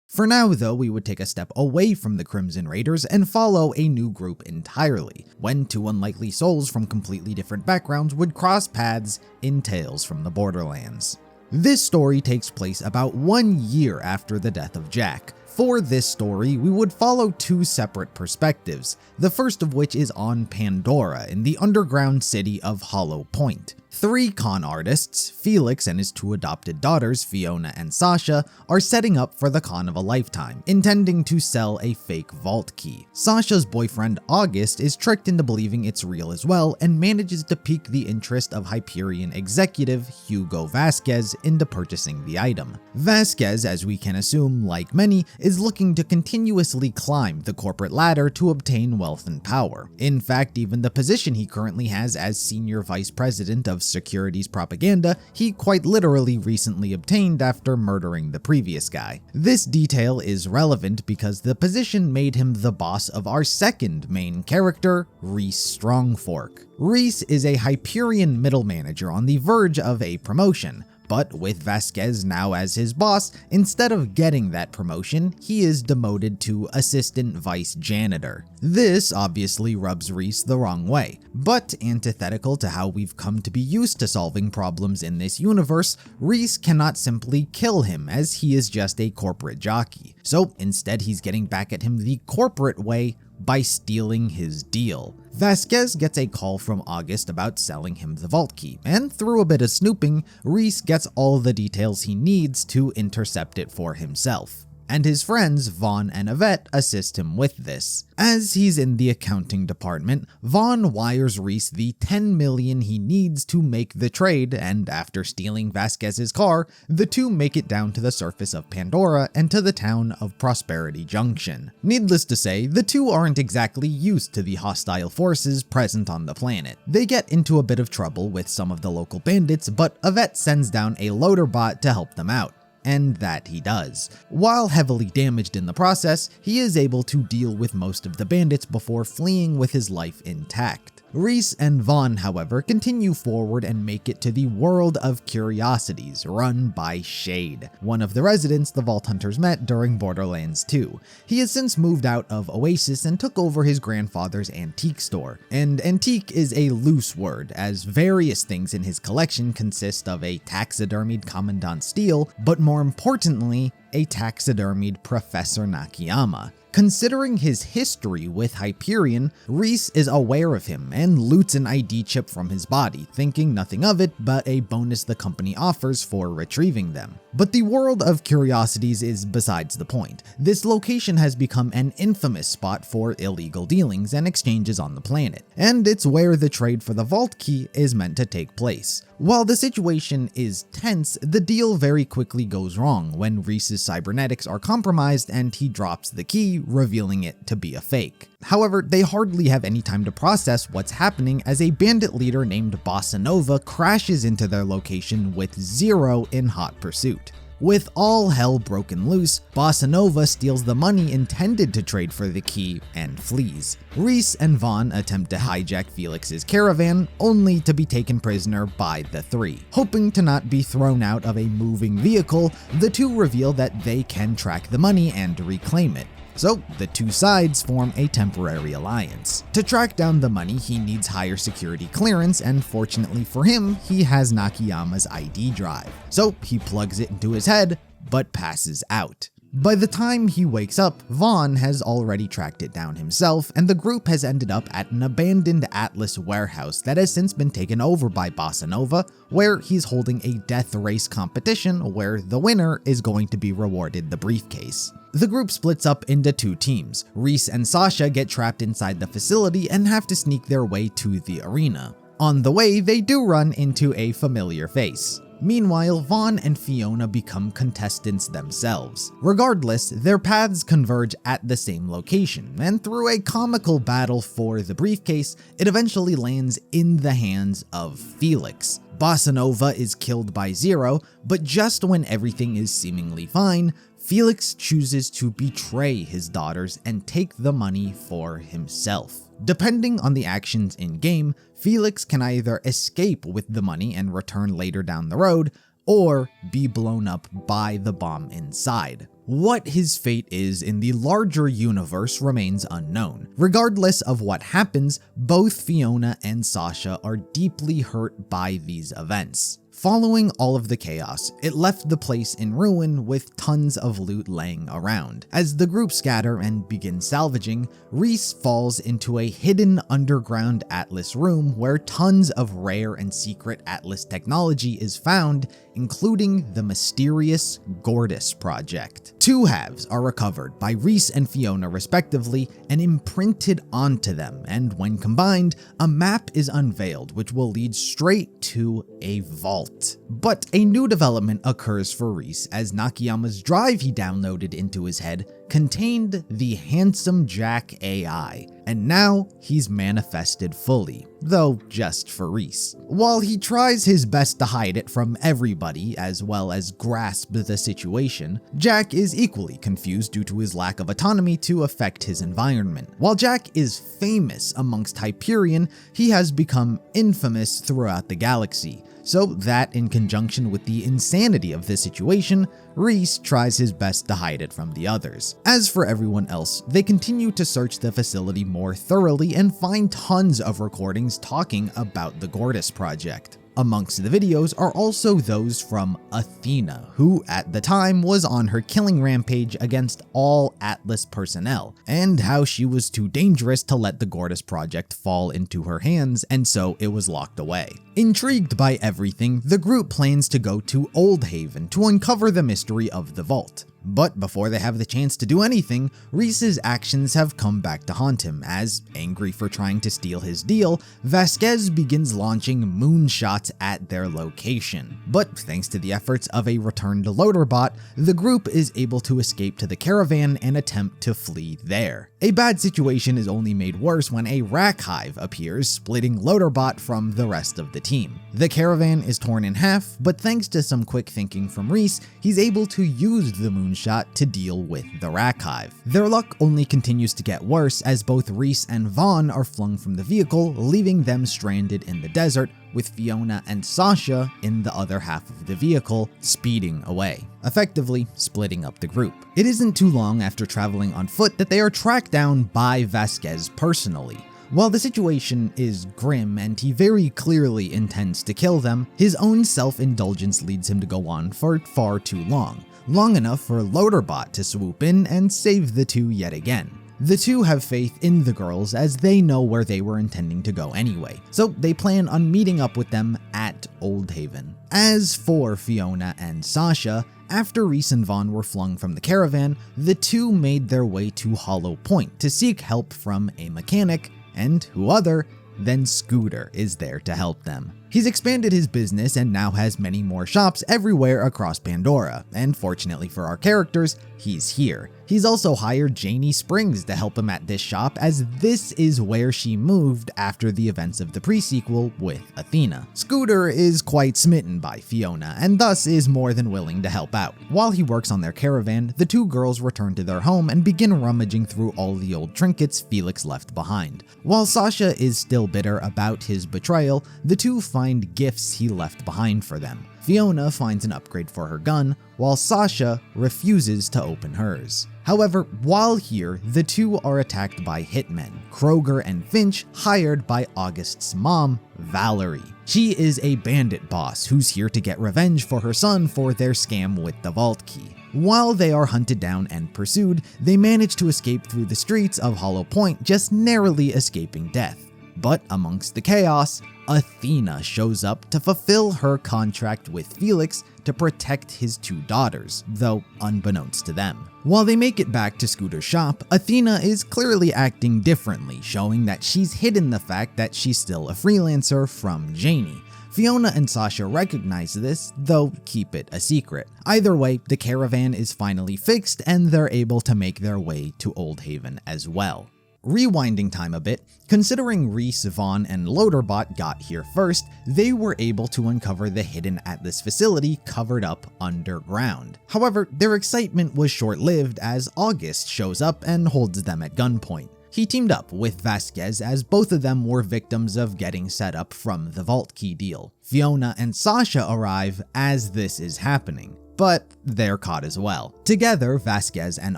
For now, though, we would take a step away from the Crimson Raiders and follow a new group entirely, when two unlikely souls from completely different backgrounds would cross paths in Tales from the Borderlands. This story takes place about 1 year after the death of Jack. For this story, we would follow two separate perspectives, the first of which is on Pandora in the underground city of Hollow Point. Three con artists, Felix and his two adopted daughters, Fiona and Sasha, are setting up for the con of a lifetime, intending to sell a fake vault key. Sasha's boyfriend, August, is tricked into believing it's real as well and manages to pique the interest of Hyperion executive Hugo Vasquez into purchasing the item. Vasquez, as we can assume, like many, is looking to continuously climb the corporate ladder to obtain wealth and power. In fact, even the position he currently has as Senior Vice President of Securities Propaganda, he quite literally recently obtained after murdering the previous guy. This detail is relevant because the position made him the boss of our second main character, Reese Strongfork. Reese is a Hyperion middle manager on the verge of a promotion. But with Vasquez now as his boss, instead of getting that promotion, he is demoted to assistant vice janitor. This obviously rubs Reese the wrong way, but antithetical to how we've come to be used to solving problems in this universe, Reese cannot simply kill him as he is just a corporate jockey. So instead he's getting back at him the corporate way by stealing his deal. Vasquez gets a call from August about selling him the vault key, and through a bit of snooping, Reese gets all the details he needs to intercept it for himself. And his friends, Vaughn and Yvette, assist him with this. As he's in the accounting department, Vaughn wires Reese the $10 million he needs to make the trade, and after stealing Vasquez's car, the two make it down to the surface of Pandora and to the town of Prosperity Junction. Needless to say, the two aren't exactly used to the hostile forces present on the planet. They get into a bit of trouble with some of the local bandits, but Yvette sends down a loader bot to help them out. And that he does. While heavily damaged in the process, he is able to deal with most of the bandits before fleeing with his life intact. Reese and Vaughn, however, continue forward and make it to the World of Curiosities, run by Shade, one of the residents the Vault Hunters met during Borderlands 2. He has since moved out of Oasis and took over his grandfather's antique store. And antique is a loose word, as various things in his collection consist of a taxidermied Commandant Steele, but more importantly, a taxidermied Professor Nakayama. Considering his history with Hyperion, Reese is aware of him and loots an ID chip from his body, thinking nothing of it but a bonus the company offers for retrieving them. But the World of Curiosities is besides the point. This location has become an infamous spot for illegal dealings and exchanges on the planet, and it's where the trade for the vault key is meant to take place. While the situation is tense, the deal very quickly goes wrong when Reese's cybernetics are compromised and he drops the key, revealing it to be a fake. However, they hardly have any time to process what's happening as a bandit leader named Bossa Nova crashes into their location with Zero in hot pursuit. With all hell broken loose, Bossa Nova steals the money intended to trade for the key and flees. Reese and Vaughn attempt to hijack Felix's caravan, only to be taken prisoner by the three. Hoping to not be thrown out of a moving vehicle, the two reveal that they can track the money and reclaim it. So the two sides form a temporary alliance. To track down the money, he needs higher security clearance, and fortunately for him, he has Nakayama's ID drive. So he plugs it into his head, but passes out. By the time he wakes up, Vaughn has already tracked it down himself, and the group has ended up at an abandoned Atlas warehouse that has since been taken over by Bossa Nova, where he's holding a death race competition where the winner is going to be rewarded the briefcase. The group splits up into two teams. Reese and Sasha get trapped inside the facility and have to sneak their way to the arena. On the way, they do run into a familiar face. Meanwhile, Vaughn and Fiona become contestants themselves. Regardless, their paths converge at the same location, and through a comical battle for the briefcase, it eventually lands in the hands of Felix. Bossa Nova is killed by Zero, but just when everything is seemingly fine, Felix chooses to betray his daughters and take the money for himself. Depending on the actions in-game, Felix can either escape with the money and return later down the road, or be blown up by the bomb inside. What his fate is in the larger universe remains unknown. Regardless of what happens, both Fiona and Sasha are deeply hurt by these events. Following all of the chaos, it left the place in ruin with tons of loot laying around. As the group scatter and begin salvaging, Reese falls into a hidden underground Atlas room where tons of rare and secret Atlas technology is found, including the mysterious Gortys project. Two halves are recovered by Reese and Fiona respectively and imprinted onto them, and when combined, a map is unveiled which will lead straight to a vault. But a new development occurs for Reese as Nakayama's drive he downloaded into his head contained the handsome Jack AI, and now he's manifested fully, though just for Reese. While he tries his best to hide it from everybody as well as grasp the situation, Jack is equally confused due to his lack of autonomy to affect his environment. While Jack is famous amongst Hyperion, he has become infamous throughout the galaxy. So that, in conjunction with the insanity of this situation, Reese tries his best to hide it from the others. As for everyone else, they continue to search the facility more thoroughly and find tons of recordings talking about the Gortys project. Amongst the videos are also those from Athena, who at the time was on her killing rampage against all Atlas personnel, and how she was too dangerous to let the Gortys project fall into her hands, and so it was locked away. Intrigued by everything, the group plans to go to Old Haven to uncover the mystery of the vault. But before they have the chance to do anything, Reese's actions have come back to haunt him as, angry for trying to steal his deal, Vasquez begins launching moonshots at their location. But thanks to the efforts of a returned Loaderbot, the group is able to escape to the caravan and attempt to flee there. A bad situation is only made worse when a rack hive appears, splitting Loaderbot from the rest of the team. The caravan is torn in half, but thanks to some quick thinking from Reese, he's able to use the moonshot to deal with the rack hive. Their luck only continues to get worse as both Reese and Vaughn are flung from the vehicle, leaving them stranded in the desert, with Fiona and Sasha in the other half of the vehicle, speeding away, effectively splitting up the group. It isn't too long after traveling on foot that they are tracked down by Vasquez personally. While the situation is grim and he very clearly intends to kill them, his own self-indulgence leads him to go on for far too long enough for Loaderbot to swoop in and save the two yet again. The two have faith in the girls as they know where they were intending to go anyway, so they plan on meeting up with them at Old Haven. As for Fiona and Sasha, after Reese and Vaughn were flung from the caravan, the two made their way to Hollow Point to seek help from a mechanic, and who other than Scooter is there to help them. He's expanded his business and now has many more shops everywhere across Pandora, and fortunately for our characters, he's here. He's also hired Janie Springs to help him at this shop, as this is where she moved after the events of the prequel with Athena. Scooter is quite smitten by Fiona, and thus is more than willing to help out. While he works on their caravan, the two girls return to their home and begin rummaging through all the old trinkets Felix left behind. While Sasha is still bitter about his betrayal, the two find gifts he left behind for them. Fiona finds an upgrade for her gun, while Sasha refuses to open hers. However, while here, the two are attacked by hitmen, Kroger and Finch, hired by August's mom, Valerie. She is a bandit boss who's here to get revenge for her son for their scam with the vault key. While they are hunted down and pursued, they manage to escape through the streets of Hollow Point, just narrowly escaping death. But amongst the chaos, Athena shows up to fulfill her contract with Felix to protect his 2 daughters, though unbeknownst to them. While they make it back to Scooter's shop, Athena is clearly acting differently, showing that she's hidden the fact that she's still a freelancer from Janie. Fiona and Sasha recognize this, though keep it a secret. Either way, the caravan is finally fixed and they're able to make their way to Old Haven as well. Rewinding time a bit, considering Reese, Vaughn, and Loaderbot got here first, they were able to uncover the hidden Atlas facility covered up underground. However, their excitement was short-lived as August shows up and holds them at gunpoint. He teamed up with Vasquez as both of them were victims of getting set up from the Vault Key deal. Fiona and Sasha arrive as this is happening, but they're caught as well. Together, Vasquez and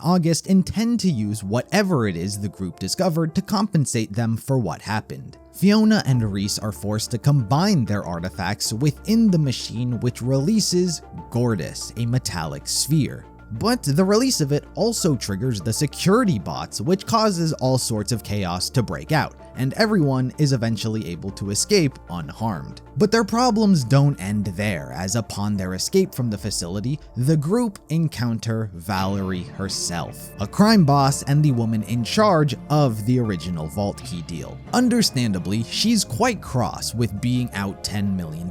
August intend to use whatever it is the group discovered to compensate them for what happened. Fiona and Reese are forced to combine their artifacts within the machine, which releases Gortys, a metallic sphere. But the release of it also triggers the security bots, which causes all sorts of chaos to break out, and everyone is eventually able to escape unharmed. But their problems don't end there, as upon their escape from the facility, the group encounter Valerie herself, a crime boss and the woman in charge of the original Vault Key deal. Understandably, she's quite cross with being out $10 million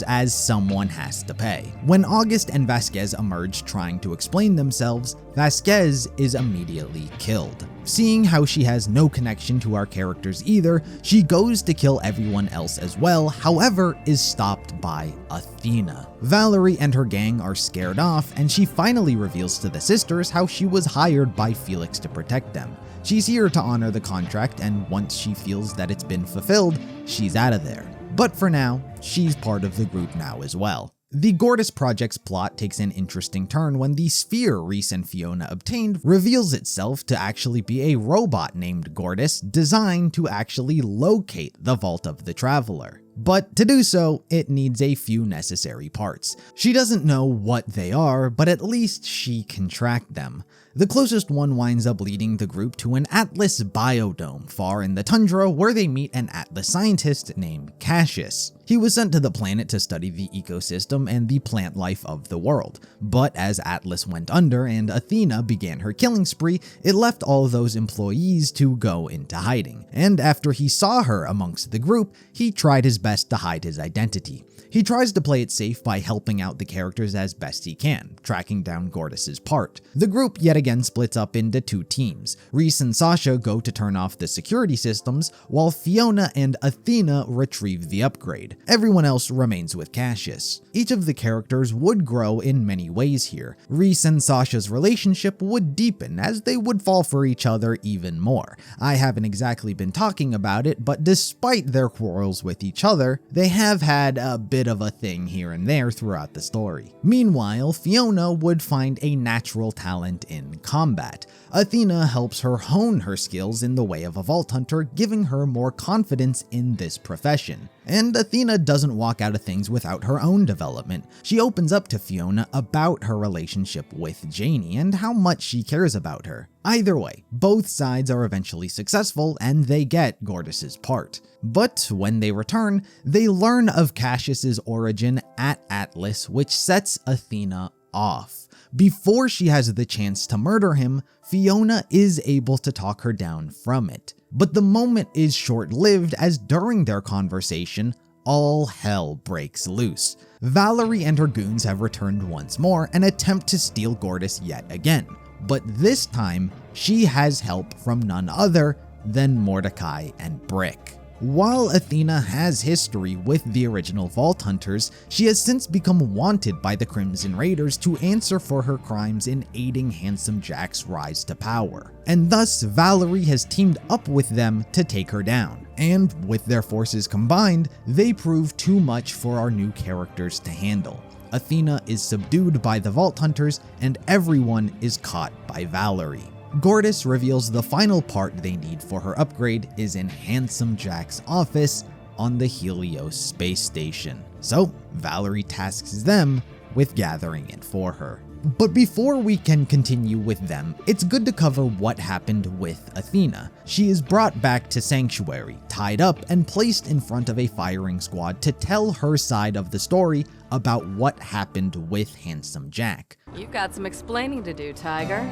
as someone has to pay. When August and Vasquez emerge trying to explain themselves, Vasquez is immediately killed. Seeing how she has no connection to our characters either, she goes to kill everyone else as well, however is stopped by Athena. Valerie and her gang are scared off, and she finally reveals to the sisters how she was hired by Felix to protect them. She's here to honor the contract, and once she feels that it's been fulfilled, she's out of there. But for now, she's part of the group now as well. The Gortys project's plot takes an interesting turn when the sphere Reese and Fiona obtained reveals itself to actually be a robot named Gortys designed to actually locate the Vault of the Traveler. But to do so, it needs a few necessary parts. She doesn't know what they are, but at least she can track them. The closest one winds up leading the group to an Atlas biodome far in the tundra where they meet an Atlas scientist named Cassius. He was sent to the planet to study the ecosystem and the plant life of the world, but as Atlas went under and Athena began her killing spree, it left all those employees to go into hiding, and after he saw her amongst the group, he tried his best to hide his identity. He tries to play it safe by helping out the characters as best he can, tracking down Gortys' part. The group yet again splits up into 2 teams. Reese and Sasha go to turn off the security systems, while Fiona and Athena retrieve the upgrade. Everyone else remains with Cassius. Each of the characters would grow in many ways here. Reese and Sasha's relationship would deepen as they would fall for each other even more. I haven't exactly been talking about it, but despite their quarrels with each other, they have had a bit of a thing here and there throughout the story. Meanwhile, Fiona would find a natural talent in combat. Athena helps her hone her skills in the way of a Vault Hunter, giving her more confidence in this profession. And Athena doesn't walk out of things without her own development. She opens up to Fiona about her relationship with Janie and how much she cares about her. Either way, both sides are eventually successful and they get Gortys' part. But when they return, they learn of Cassius's origin at Atlas, which sets Athena off. Before she has the chance to murder him, Fiona is able to talk her down from it. But the moment is short-lived as during their conversation, all hell breaks loose. Valerie and her goons have returned once more and attempt to steal Gortys yet again. But this time, she has help from none other than Mordecai and Brick. While Athena has history with the original Vault Hunters, she has since become wanted by the Crimson Raiders to answer for her crimes in aiding Handsome Jack's rise to power. And thus, Valerie has teamed up with them to take her down. And with their forces combined, they prove too much for our new characters to handle. Athena is subdued by the Vault Hunters, and everyone is caught by Valerie. Gortys reveals the final part they need for her upgrade is in Handsome Jack's office on the Helios space station. So Valerie tasks them with gathering it for her. But before we can continue with them, it's good to cover what happened with Athena. She is brought back to Sanctuary, tied up, and placed in front of a firing squad to tell her side of the story about what happened with Handsome Jack. You've got some explaining to do, Tiger.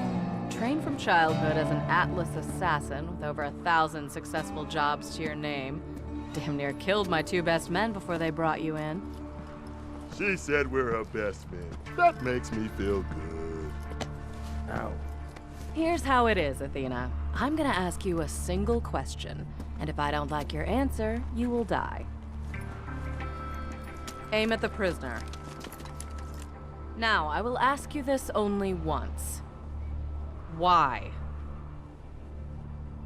Trained from childhood as an Atlas assassin with over 1,000 successful jobs to your name. Damn near killed my 2 best men before they brought you in. She said we're her best men. That makes me feel good. Ow. Here's how it is, Athena. I'm gonna ask you a single question, and if I don't like your answer, you will die. Aim at the prisoner. Now, I will ask you this only once. Why?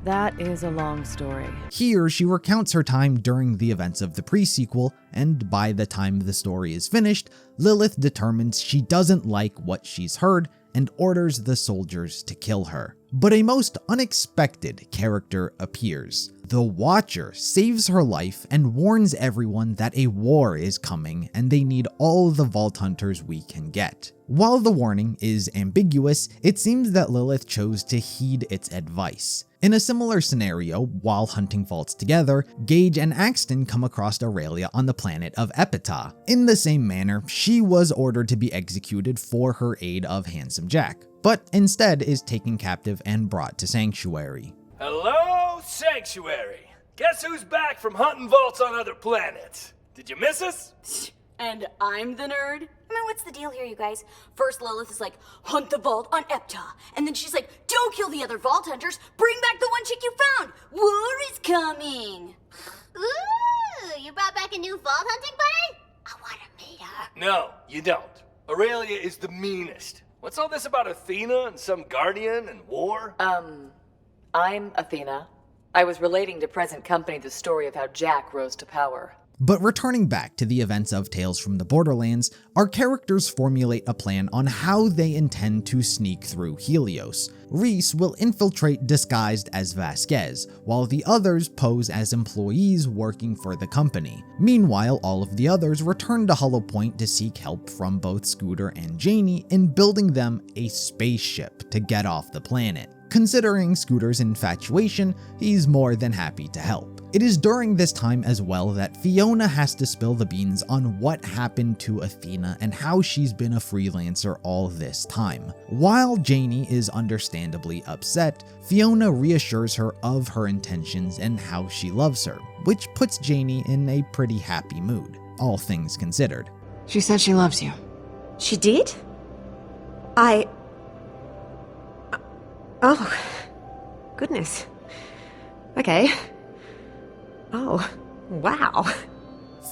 That is a long story. Here, she recounts her time during the events of the prequel, and by the time the story is finished, Lilith determines she doesn't like what she's heard and orders the soldiers to kill her. But a most unexpected character appears. The Watcher saves her life and warns everyone that a war is coming and they need all the Vault Hunters we can get. While the warning is ambiguous, it seems that Lilith chose to heed its advice. In a similar scenario, while hunting vaults together, Gage and Axton come across Aurelia on the planet of Epitah. In the same manner, she was ordered to be executed for her aid of Handsome Jack, but instead is taken captive and brought to Sanctuary. Hello, Sanctuary! Guess who's back from hunting vaults on other planets? Did you miss us? And I'm the nerd? I mean, what's the deal here, you guys? First, Lilith is like, hunt the vault on Epitah. And then she's like, don't kill the other vault hunters. Bring back the one chick you found. War is coming. Ooh, you brought back a new vault hunting buddy? I want to meet her. No, you don't. Aurelia is the meanest. What's all this about Athena and some guardian and war? I'm Athena. I was relating to present company the story of how Jack rose to power. But returning back to the events of Tales from the Borderlands, our characters formulate a plan on how they intend to sneak through Helios. Reese will infiltrate disguised as Vasquez, while the others pose as employees working for the company. Meanwhile, all of the others return to Hollow Point to seek help from both Scooter and Janie in building them a spaceship to get off the planet. Considering Scooter's infatuation, he's more than happy to help. It is during this time as well that Fiona has to spill the beans on what happened to Athena and how she's been a freelancer all this time. While Janie is understandably upset, Fiona reassures her of her intentions and how she loves her, which puts Janie in a pretty happy mood, all things considered. She said she loves you. She did? Oh, goodness. Okay. Oh, wow.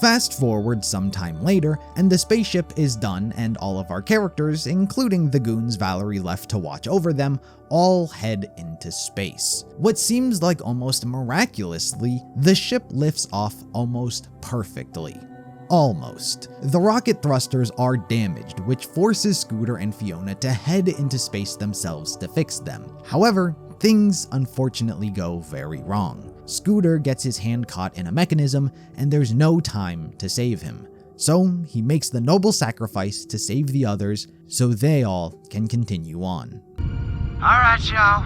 Fast forward some time later, and the spaceship is done, and all of our characters, including the goons Valerie left to watch over them, all head into space. What seems like almost miraculously, the ship lifts off almost perfectly. Almost. The rocket thrusters are damaged, which forces Scooter and Fiona to head into space themselves to fix them. However, things unfortunately go very wrong. Scooter gets his hand caught in a mechanism, and there's no time to save him. So he makes the noble sacrifice to save the others so they all can continue on. Alright, y'all.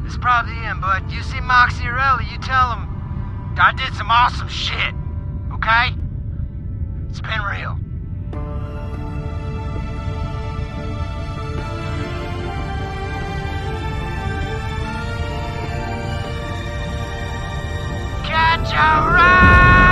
This is probably the end, but you see Moxxi or Ellie, you tell them I did some awesome shit, okay? It's been real. Catch a ride!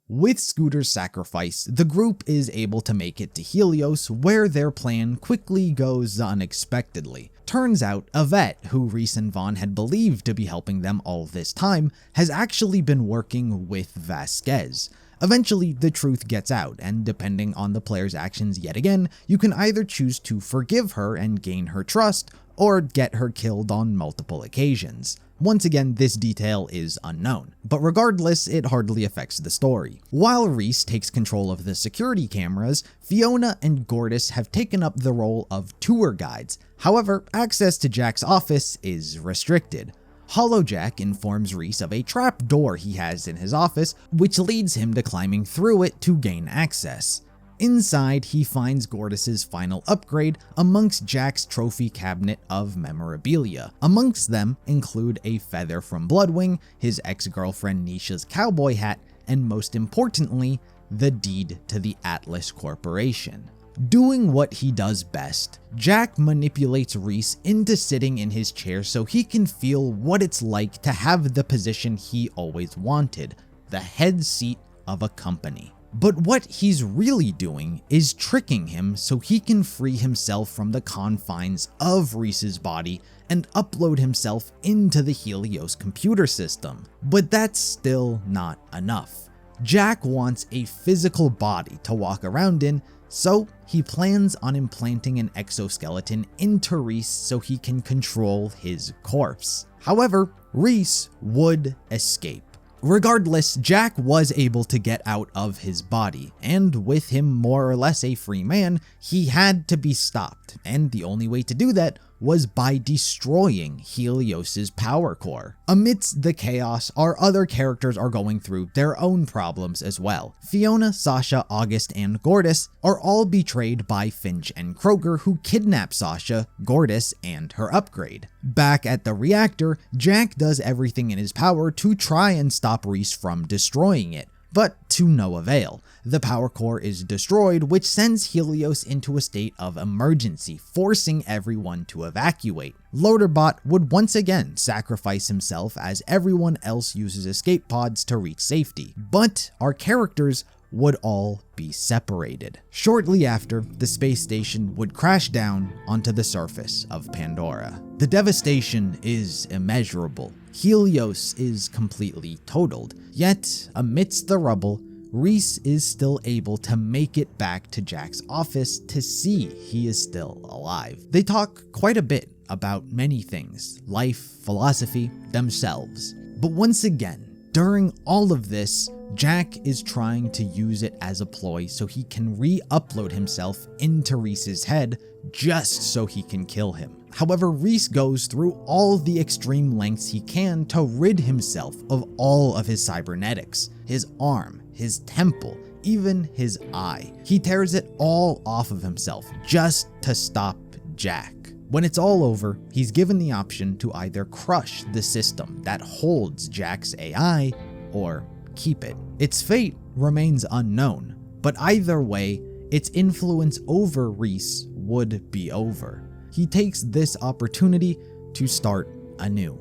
With Scooter's sacrifice, the group is able to make it to Helios, where their plan quickly goes unexpectedly. Turns out, Yvette, who Reese and Vaughn had believed to be helping them all this time, has actually been working with Vasquez. Eventually, the truth gets out, and depending on the player's actions yet again, you can either choose to forgive her and gain her trust, or get her killed on multiple occasions. Once again, this detail is unknown, but regardless, it hardly affects the story. While Reese takes control of the security cameras, Fiona and Gortys have taken up the role of tour guides. However, access to Jack's office is restricted. Hollow Jack informs Reese of a trap door he has in his office, which leads him to climbing through it to gain access. Inside, he finds Gortys' final upgrade amongst Jack's trophy cabinet of memorabilia. Amongst them include a feather from Bloodwing, his ex-girlfriend Nisha's cowboy hat, and most importantly, the deed to the Atlas Corporation. Doing what he does best, Jack manipulates Reese into sitting in his chair so he can feel what it's like to have the position he always wanted, the head seat of a company. But what he's really doing is tricking him so he can free himself from the confines of Reese's body and upload himself into the Helios computer system. But that's still not enough. Jack wants a physical body to walk around in, so he plans on implanting an exoskeleton into Reese so he can control his corpse. However, Reese would escape. Regardless, Jack was able to get out of his body, and with him more or less a free man, he had to be stopped, and the only way to do that was by destroying Helios's power core. Amidst the chaos, our other characters are going through their own problems as well. Fiona, Sasha, August, and Gortys are all betrayed by Finch and Kroger, who kidnap Sasha, Gortys, and her upgrade. Back at the reactor, Jack does everything in his power to try and stop Reese from destroying it, but to no avail. The power core is destroyed, which sends Helios into a state of emergency, forcing everyone to evacuate. Loaderbot would once again sacrifice himself as everyone else uses escape pods to reach safety, but our characters would all be separated. Shortly after, the space station would crash down onto the surface of Pandora. The devastation is immeasurable. Helios is completely totaled, yet amidst the rubble, Reese is still able to make it back to Jack's office to see he is still alive. They talk quite a bit about many things, life, philosophy, themselves. But once again, during all of this, Jack is trying to use it as a ploy so he can re-upload himself into Reese's head just so he can kill him. However, Reese goes through all the extreme lengths he can to rid himself of all of his cybernetics, his arm, his temple, even his eye. He tears it all off of himself just to stop Jack. When it's all over, he's given the option to either crush the system that holds Jack's AI or keep it. Its fate remains unknown, but either way, its influence over Reese would be over. He takes this opportunity to start anew.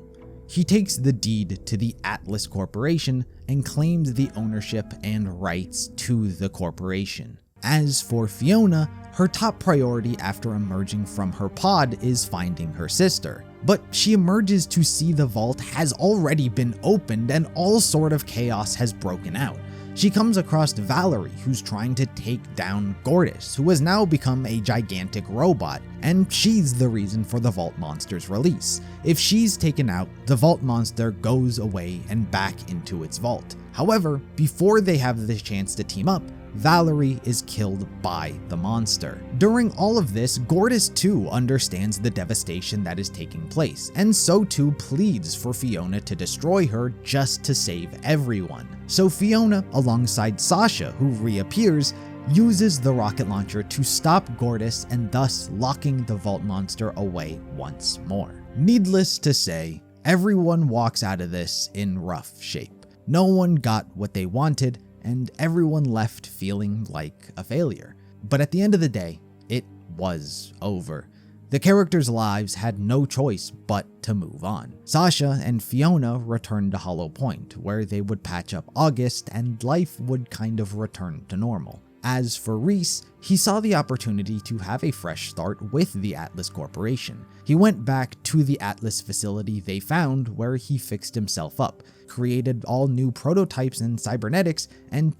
He takes the deed to the Atlas Corporation and claims the ownership and rights to the corporation. As for Fiona, her top priority after emerging from her pod is finding her sister. But she emerges to see the vault has already been opened and all sort of chaos has broken out. She comes across Valerie, who's trying to take down Gortys, who has now become a gigantic robot, and she's the reason for the Vault Monster's release. If she's taken out, the Vault Monster goes away and back into its vault. However, before they have the chance to team up, Valerie is killed by the monster. During all of this, Gortys too understands the devastation that is taking place, and so too pleads for Fiona to destroy her just to save everyone. So Fiona, alongside Sasha, who reappears, uses the rocket launcher to stop Gortys and thus locking the Vault Monster away once more. Needless to say, everyone walks out of this in rough shape. No one got what they wanted, and everyone left feeling like a failure. But at the end of the day, it was over. The characters' lives had no choice but to move on. Sasha and Fiona returned to Hollow Point, where they would patch up August and life would kind of return to normal. As for Reese, he saw the opportunity to have a fresh start with the Atlas Corporation. He went back to the Atlas facility they found, where he fixed himself up, created all new prototypes and cybernetics, and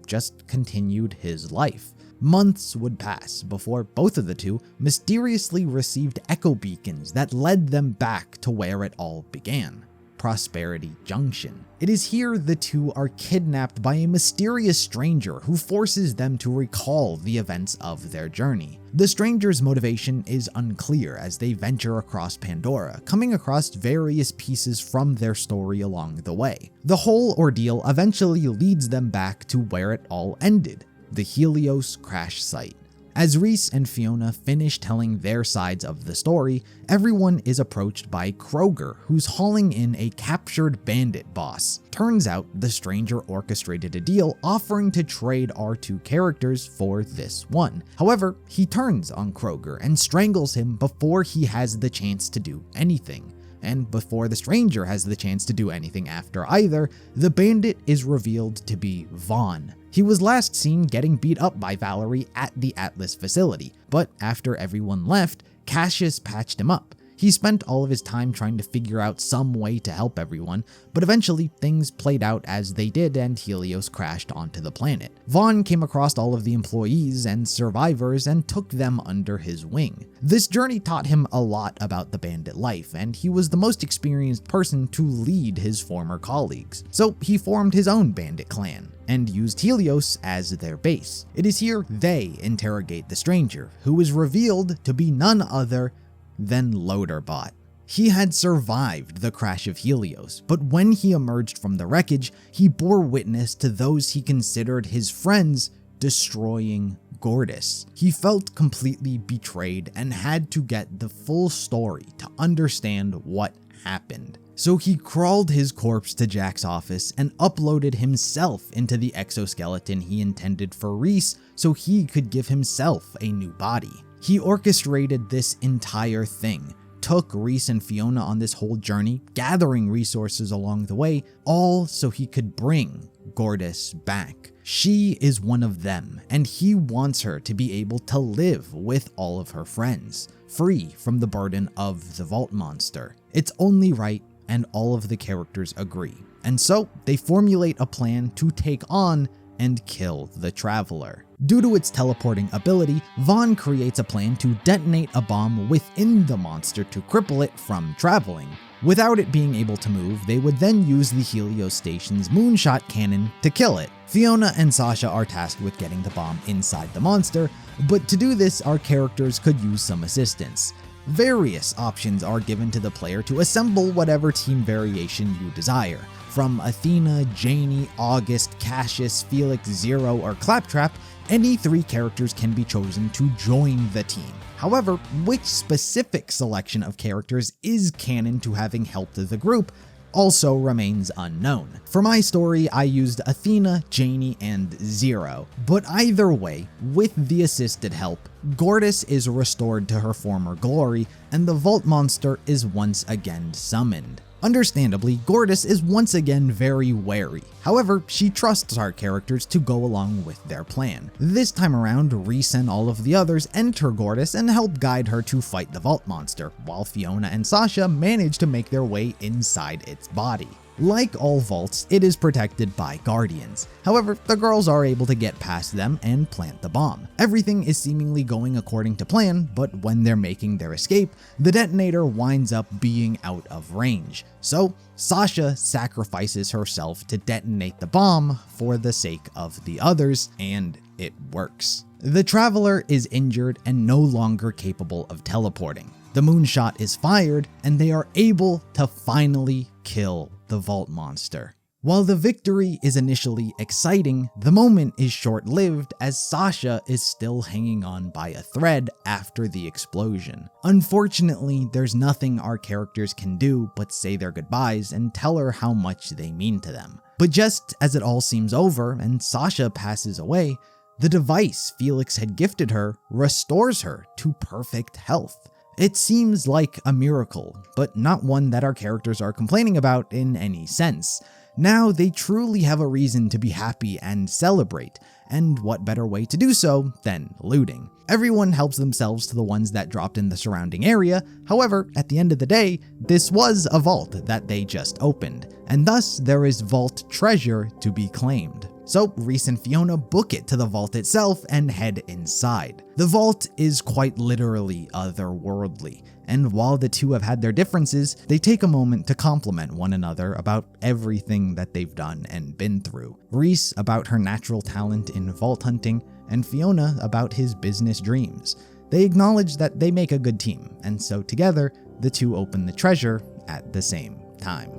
just continued his life. Months would pass before both of the two mysteriously received echo beacons that led them back to where it all began. Prosperity Junction. It is here the two are kidnapped by a mysterious stranger who forces them to recall the events of their journey. The stranger's motivation is unclear as they venture across Pandora, coming across various pieces from their story along the way. The whole ordeal eventually leads them back to where it all ended, the Helios crash site. As Reese and Fiona finish telling their sides of the story, everyone is approached by Kroger, who's hauling in a captured bandit boss. Turns out the stranger orchestrated a deal offering to trade our two characters for this one. However, he turns on Kroger and strangles him before he has the chance to do anything. And before the stranger has the chance to do anything after either, the bandit is revealed to be Vaughn. He was last seen getting beat up by Valerie at the Atlas facility, but after everyone left, Cassius patched him up. He spent all of his time trying to figure out some way to help everyone, but eventually things played out as they did and Helios crashed onto the planet. Vaughn came across all of the employees and survivors and took them under his wing. This journey taught him a lot about the bandit life, and he was the most experienced person to lead his former colleagues. So he formed his own bandit clan and used Helios as their base. It is here they interrogate the stranger, who is revealed to be none other than Loaderbot. He had survived the crash of Helios, but when he emerged from the wreckage, he bore witness to those he considered his friends destroying Gortys. He felt completely betrayed and had to get the full story to understand what happened. So he crawled his corpse to Jack's office and uploaded himself into the exoskeleton he intended for Reese so he could give himself a new body. He orchestrated this entire thing, took Reese and Fiona on this whole journey, gathering resources along the way, all so he could bring Gortys back. She is one of them, and he wants her to be able to live with all of her friends, free from the burden of the Vault Monster. It's only right, and all of the characters agree. And so they formulate a plan to take on and kill the Traveler. Due to its teleporting ability, Vaughn creates a plan to detonate a bomb within the monster to cripple it from traveling. Without it being able to move, they would then use the Helios station's moonshot cannon to kill it. Fiona and Sasha are tasked with getting the bomb inside the monster, but to do this, our characters could use some assistance. Various options are given to the player to assemble whatever team variation you desire. From Athena, Janie, August, Cassius, Felix, Zero, or Claptrap, any three characters can be chosen to join the team. However, which specific selection of characters is canon to having helped the group also remains unknown. For my story, I used Athena, Janie, and Zero. But either way, with the assisted help, Gortys is restored to her former glory, and the Vault Monster is once again summoned. Understandably, Gortys is once again very wary. However, she trusts our characters to go along with their plan. This time around, Reese and all of the others enter Gortys and help guide her to fight the Vault Monster, while Fiona and Sasha manage to make their way inside its body. Like all vaults, it is protected by guardians. However, the girls are able to get past them and plant the bomb. Everything is seemingly going according to plan, but when they're making their escape, the detonator winds up being out of range. So, Sasha sacrifices herself to detonate the bomb for the sake of the others, and it works. The Traveler is injured and no longer capable of teleporting. The moonshot is fired, and they are able to finally kill the Vault Monster. While the victory is initially exciting, the moment is short-lived as Sasha is still hanging on by a thread after the explosion. Unfortunately, there's nothing our characters can do but say their goodbyes and tell her how much they mean to them. But just as it all seems over and Sasha passes away, the device Felix had gifted her restores her to perfect health. It seems like a miracle, but not one that our characters are complaining about in any sense. Now they truly have a reason to be happy and celebrate, and what better way to do so than looting. Everyone helps themselves to the ones that dropped in the surrounding area. However, at the end of the day, this was a vault that they just opened, and thus there is vault treasure to be claimed. So Rhys and Fiona book it to the vault itself and head inside. The vault is quite literally otherworldly, and while the two have had their differences, they take a moment to compliment one another about everything that they've done and been through. Rhys about her natural talent in vault hunting, and Fiona about his business dreams. They acknowledge that they make a good team, and so together, the two open the treasure at the same time.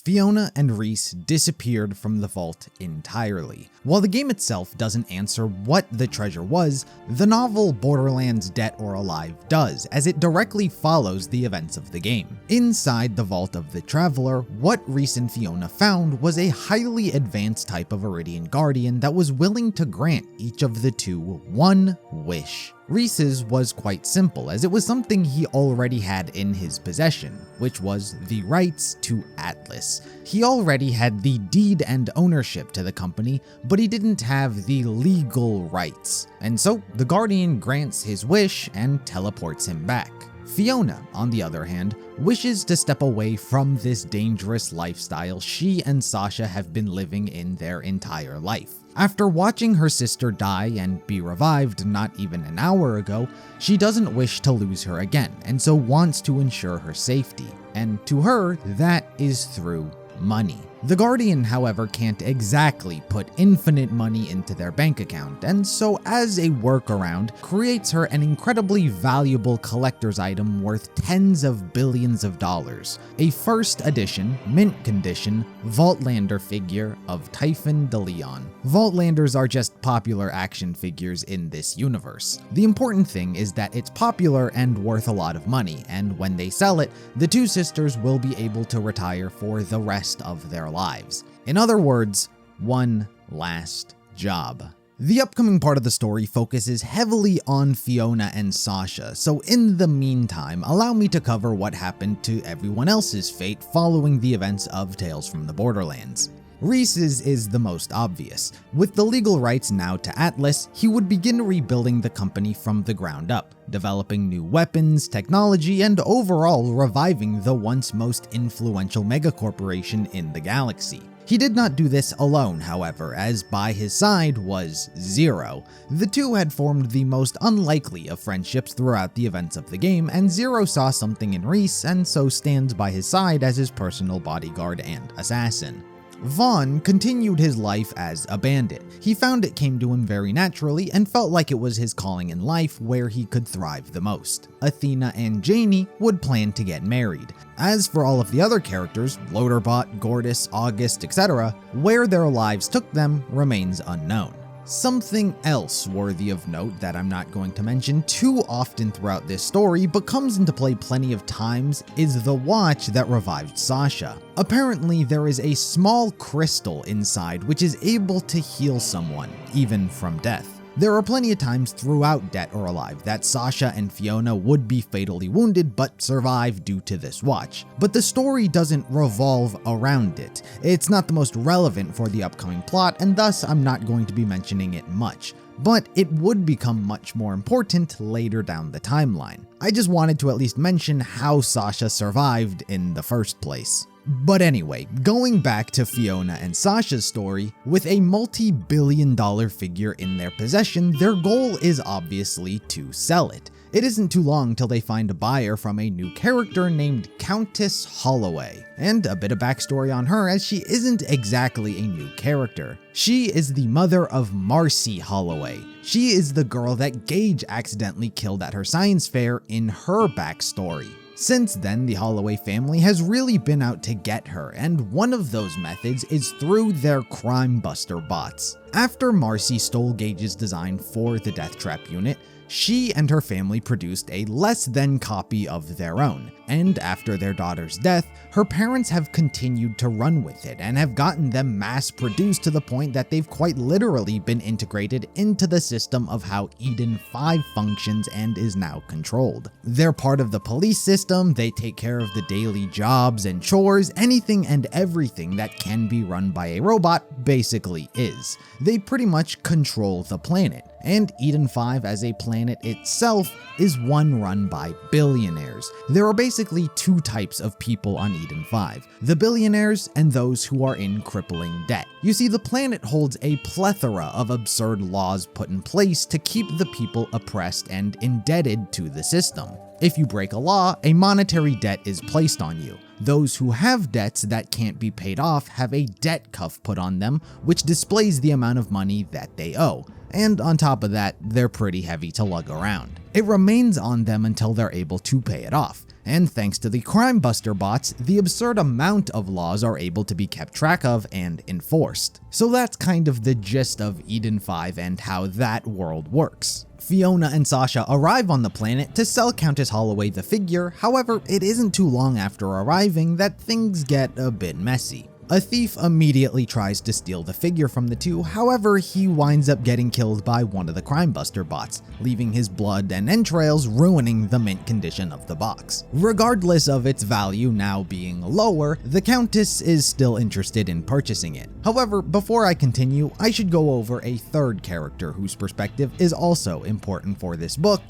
Fiona and Rhys disappeared from the vault entirely. While the game itself doesn't answer what the treasure was, the novel Borderlands: Dead or Alive does, as it directly follows the events of the game. Inside the Vault of the Traveler, what Rhys and Fiona found was a highly advanced type of Eridian Guardian that was willing to grant each of the two one wish. Rhys's was quite simple, as it was something he already had in his possession, which was the rights to Atlas. He already had the deed and ownership to the company, but he didn't have the legal rights. And so the Guardian grants his wish and teleports him back. Fiona, on the other hand, wishes to step away from this dangerous lifestyle she and Sasha have been living in their entire life. After watching her sister die and be revived not even an hour ago, she doesn't wish to lose her again, and so wants to ensure her safety. And to her, that is through money. The Guardian, however, can't exactly put infinite money into their bank account, and so as a workaround, creates her an incredibly valuable collector's item worth tens of billions of dollars. A first edition, mint condition, Vaultlander figure of Typhon Deleon. Vaultlanders are just popular action figures in this universe. The important thing is that it's popular and worth a lot of money, and when they sell it, the two sisters will be able to retire for the rest of their lives. In other words, one last job. The upcoming part of the story focuses heavily on Fiona and Sasha, so in the meantime, allow me to cover what happened to everyone else's fate following the events of Tales from the Borderlands. Rhys's is the most obvious. With the legal rights now to Atlas, he would begin rebuilding the company from the ground up, developing new weapons, technology, and overall reviving the once most influential megacorporation in the galaxy. He did not do this alone, however, as by his side was Zero. The two had formed the most unlikely of friendships throughout the events of the game, and Zero saw something in Rhys and so stands by his side as his personal bodyguard and assassin. Vaughn continued his life as a bandit. He found it came to him very naturally and felt like it was his calling in life where he could thrive the most. Athena and Janie would plan to get married. As for all of the other characters, Loaderbot, Gortys, August, etc., where their lives took them remains unknown. Something else worthy of note that I'm not going to mention too often throughout this story, but comes into play plenty of times, is the watch that revived Sasha. Apparently, there is a small crystal inside which is able to heal someone, even from death. There are plenty of times throughout Dead or Alive that Sasha and Fiona would be fatally wounded but survive due to this watch, but the story doesn't revolve around it. It's not the most relevant for the upcoming plot, and thus I'm not going to be mentioning it much, but it would become much more important later down the timeline. I just wanted to at least mention how Sasha survived in the first place. But anyway, going back to Fiona and Sasha's story, with a multi-billion-dollar figure in their possession, their goal is obviously to sell it. It isn't too long till they find a buyer from a new character named Countess Holloway. And a bit of backstory on her, as she isn't exactly a new character. She is the mother of Marcy Holloway. She is the girl that Gage accidentally killed at her science fair in her backstory. Since then, the Holloway family has really been out to get her, and one of those methods is through their crime buster bots. After Marcy stole Gage's design for the Death Trap unit, she and her family produced a less than copy of their own, and after their daughter's death, her parents have continued to run with it and have gotten them mass-produced to the point that they've quite literally been integrated into the system of how Eden 5 functions and is now controlled. They're part of the police system, they take care of the daily jobs and chores, anything and everything that can be run by a robot basically is. They pretty much control the planet, and Eden 5 as a planet itself is one run by billionaires. There are basically two types of people on Eden 5, the billionaires and those who are in crippling debt. You see, the planet holds a plethora of absurd laws put in place to keep the people oppressed and indebted to the system. If you break a law, a monetary debt is placed on you. Those who have debts that can't be paid off have a debt cuff put on them, which displays the amount of money that they owe. And on top of that, they're pretty heavy to lug around. It remains on them until they're able to pay it off. And thanks to the crime buster bots, the absurd amount of laws are able to be kept track of and enforced. So that's kind of the gist of Eden 5 and how that world works. Fiona and Sasha arrive on the planet to sell Countess Holloway the figure, however, it isn't too long after arriving that things get a bit messy. A thief immediately tries to steal the figure from the two, however, he winds up getting killed by one of the crime buster bots, leaving his blood and entrails ruining the mint condition of the box. Regardless of its value now being lower, the Countess is still interested in purchasing it. However, before I continue, I should go over a third character whose perspective is also important for this book,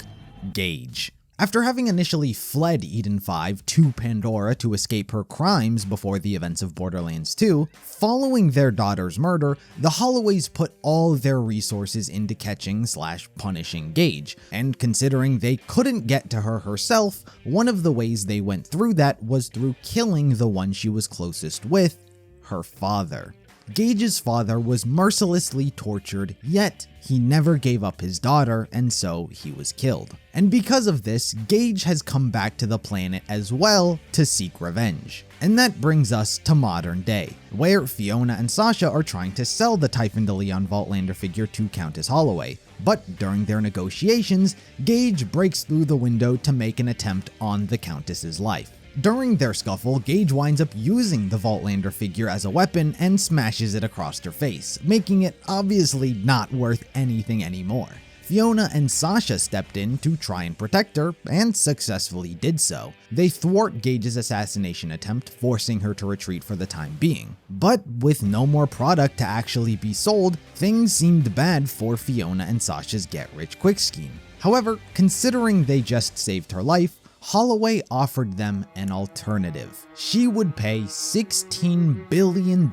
Gage. After having initially fled Eden 5 to Pandora to escape her crimes before the events of Borderlands 2, following their daughter's murder, the Holloways put all their resources into catching/punishing Gage, and considering they couldn't get to her herself, one of the ways they went through that was through killing the one she was closest with, her father. Gage's father was mercilessly tortured, yet he never gave up his daughter, and so he was killed. And because of this, Gage has come back to the planet as well to seek revenge. And that brings us to modern day, where Fiona and Sasha are trying to sell the Typhon Deleon Vaultlander figure to Countess Holloway. But during their negotiations, Gage breaks through the window to make an attempt on the Countess's life. During their scuffle, Gage winds up using the Vaultlander figure as a weapon and smashes it across her face, making it obviously not worth anything anymore. Fiona and Sasha stepped in to try and protect her, and successfully did so. They thwart Gage's assassination attempt, forcing her to retreat for the time being. But with no more product to actually be sold, things seemed bad for Fiona and Sasha's get-rich-quick scheme. However, considering they just saved her life, Holloway offered them an alternative. She would pay $16 billion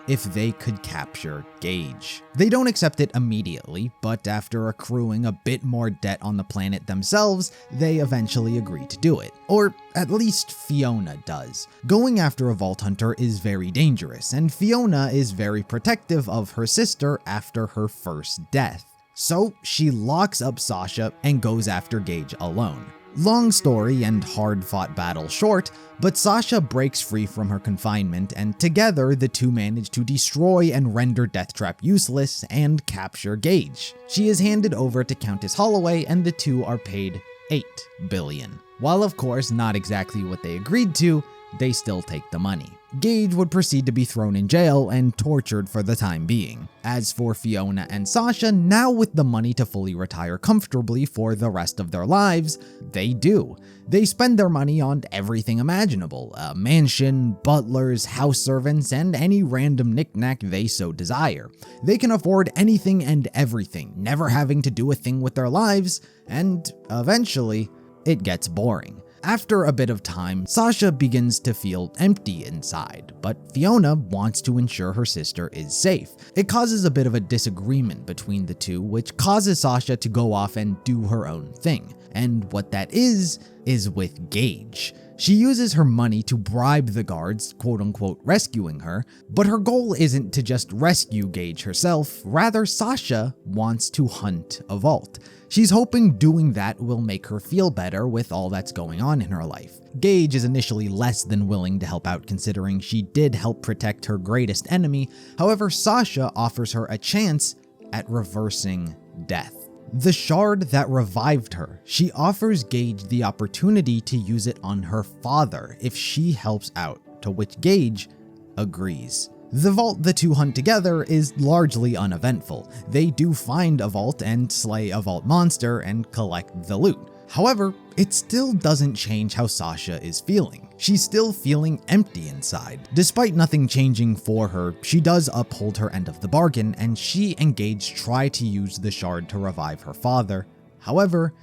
if they could capture Gage. They don't accept it immediately, but after accruing a bit more debt on the planet themselves, they eventually agree to do it. Or at least Fiona does. Going after a Vault Hunter is very dangerous, and Fiona is very protective of her sister after her first death. So she locks up Sasha and goes after Gage alone. Long story and hard-fought battle short, but Sasha breaks free from her confinement, and together the two manage to destroy and render Deathtrap useless and capture Gage. She is handed over to Countess Holloway, and the two are paid $8 billion. While of course not exactly what they agreed to, they still take the money. Gage would proceed to be thrown in jail and tortured for the time being. As for Fiona and Sasha, now with the money to fully retire comfortably for the rest of their lives, they do. They spend their money on everything imaginable, a mansion, butlers, house servants, and any random knickknack they so desire. They can afford anything and everything, never having to do a thing with their lives, and eventually, it gets boring. After a bit of time, Sasha begins to feel empty inside, but Fiona wants to ensure her sister is safe. It causes a bit of a disagreement between the two, which causes Sasha to go off and do her own thing. And what that is with Gage. She uses her money to bribe the guards, quote-unquote rescuing her, but her goal isn't to just rescue Gage herself, rather Sasha wants to hunt a vault. She's hoping doing that will make her feel better with all that's going on in her life. Gage is initially less than willing to help out considering she did help protect her greatest enemy, however Sasha offers her a chance at reversing death. The shard that revived her, she offers Gage the opportunity to use it on her father if she helps out, to which Gage agrees. The vault the two hunt together is largely uneventful. They do find a vault and slay a vault monster and collect the loot. However, it still doesn't change how Sasha is feeling. She's still feeling empty inside. Despite nothing changing for her, she does uphold her end of the bargain, and she and Gage try to use the shard to revive her father. However,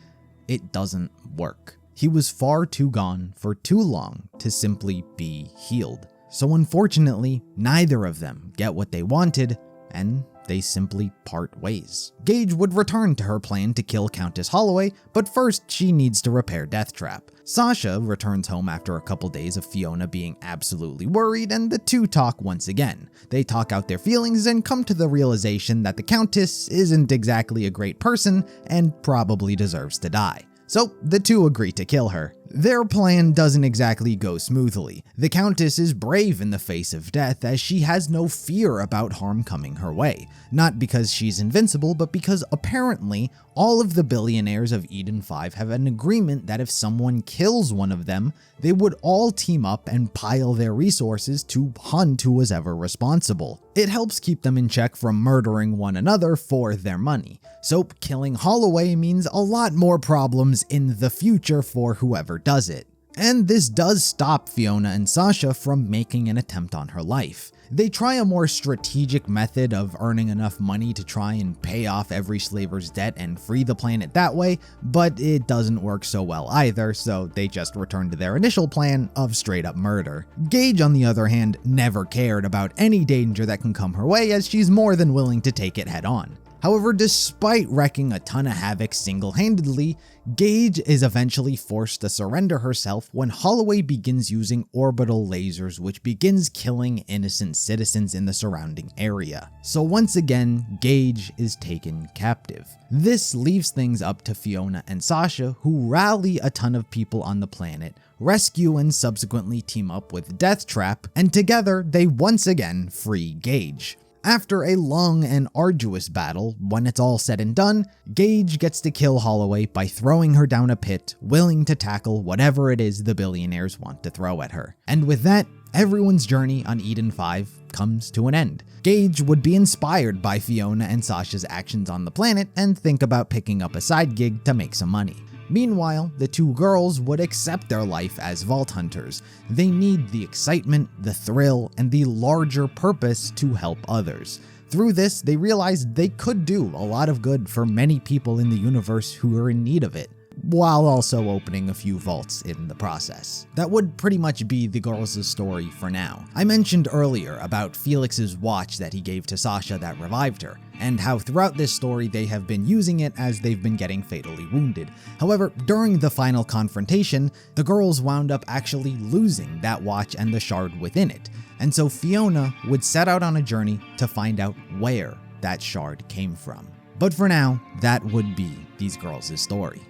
it doesn't work. He was far too gone for too long to simply be healed. So unfortunately, neither of them get what they wanted, and they simply part ways. Gage would return to her plan to kill Countess Holloway, but first she needs to repair Deathtrap. Sasha returns home after a couple days of Fiona being absolutely worried, and the two talk once again. They talk out their feelings and come to the realization that the Countess isn't exactly a great person and probably deserves to die. So the two agree to kill her. Their plan doesn't exactly go smoothly. The Countess is brave in the face of death, as she has no fear about harm coming her way. Not because she's invincible, but because apparently all of the billionaires of Eden 5 have an agreement that if someone kills one of them, they would all team up and pile their resources to hunt who was ever responsible. It helps keep them in check from murdering one another for their money. So killing Holloway means a lot more problems in the future for whoever does it. And this does stop Fiona and Sasha from making an attempt on her life. They try a more strategic method of earning enough money to try and pay off every slaver's debt and free the planet that way, but it doesn't work so well either, so they just return to their initial plan of straight up murder. Gage, on the other hand, never cared about any danger that can come her way, as she's more than willing to take it head on. However, despite wreaking a ton of havoc single-handedly, Gage is eventually forced to surrender herself when Holloway begins using orbital lasers, which begins killing innocent citizens in the surrounding area. So once again, Gage is taken captive. This leaves things up to Fiona and Sasha, who rally a ton of people on the planet, rescue and subsequently team up with Deathtrap, and together they once again free Gage. After a long and arduous battle, when it's all said and done, Gage gets to kill Holloway by throwing her down a pit, willing to tackle whatever it is the billionaires want to throw at her. And with that, everyone's journey on Eden 5 comes to an end. Gage would be inspired by Fiona and Sasha's actions on the planet and think about picking up a side gig to make some money. Meanwhile, the two girls would accept their life as vault hunters. They need the excitement, the thrill, and the larger purpose to help others. Through this, they realized they could do a lot of good for many people in the universe who are in need of it, while also opening a few vaults in the process. That would pretty much be the girls' story for now. I mentioned earlier about Felix's watch that he gave to Sasha that revived her, and how throughout this story they have been using it as they've been getting fatally wounded. However, during the final confrontation, the girls wound up actually losing that watch and the shard within it, and so Fiona would set out on a journey to find out where that shard came from. But for now, that would be these girls' story.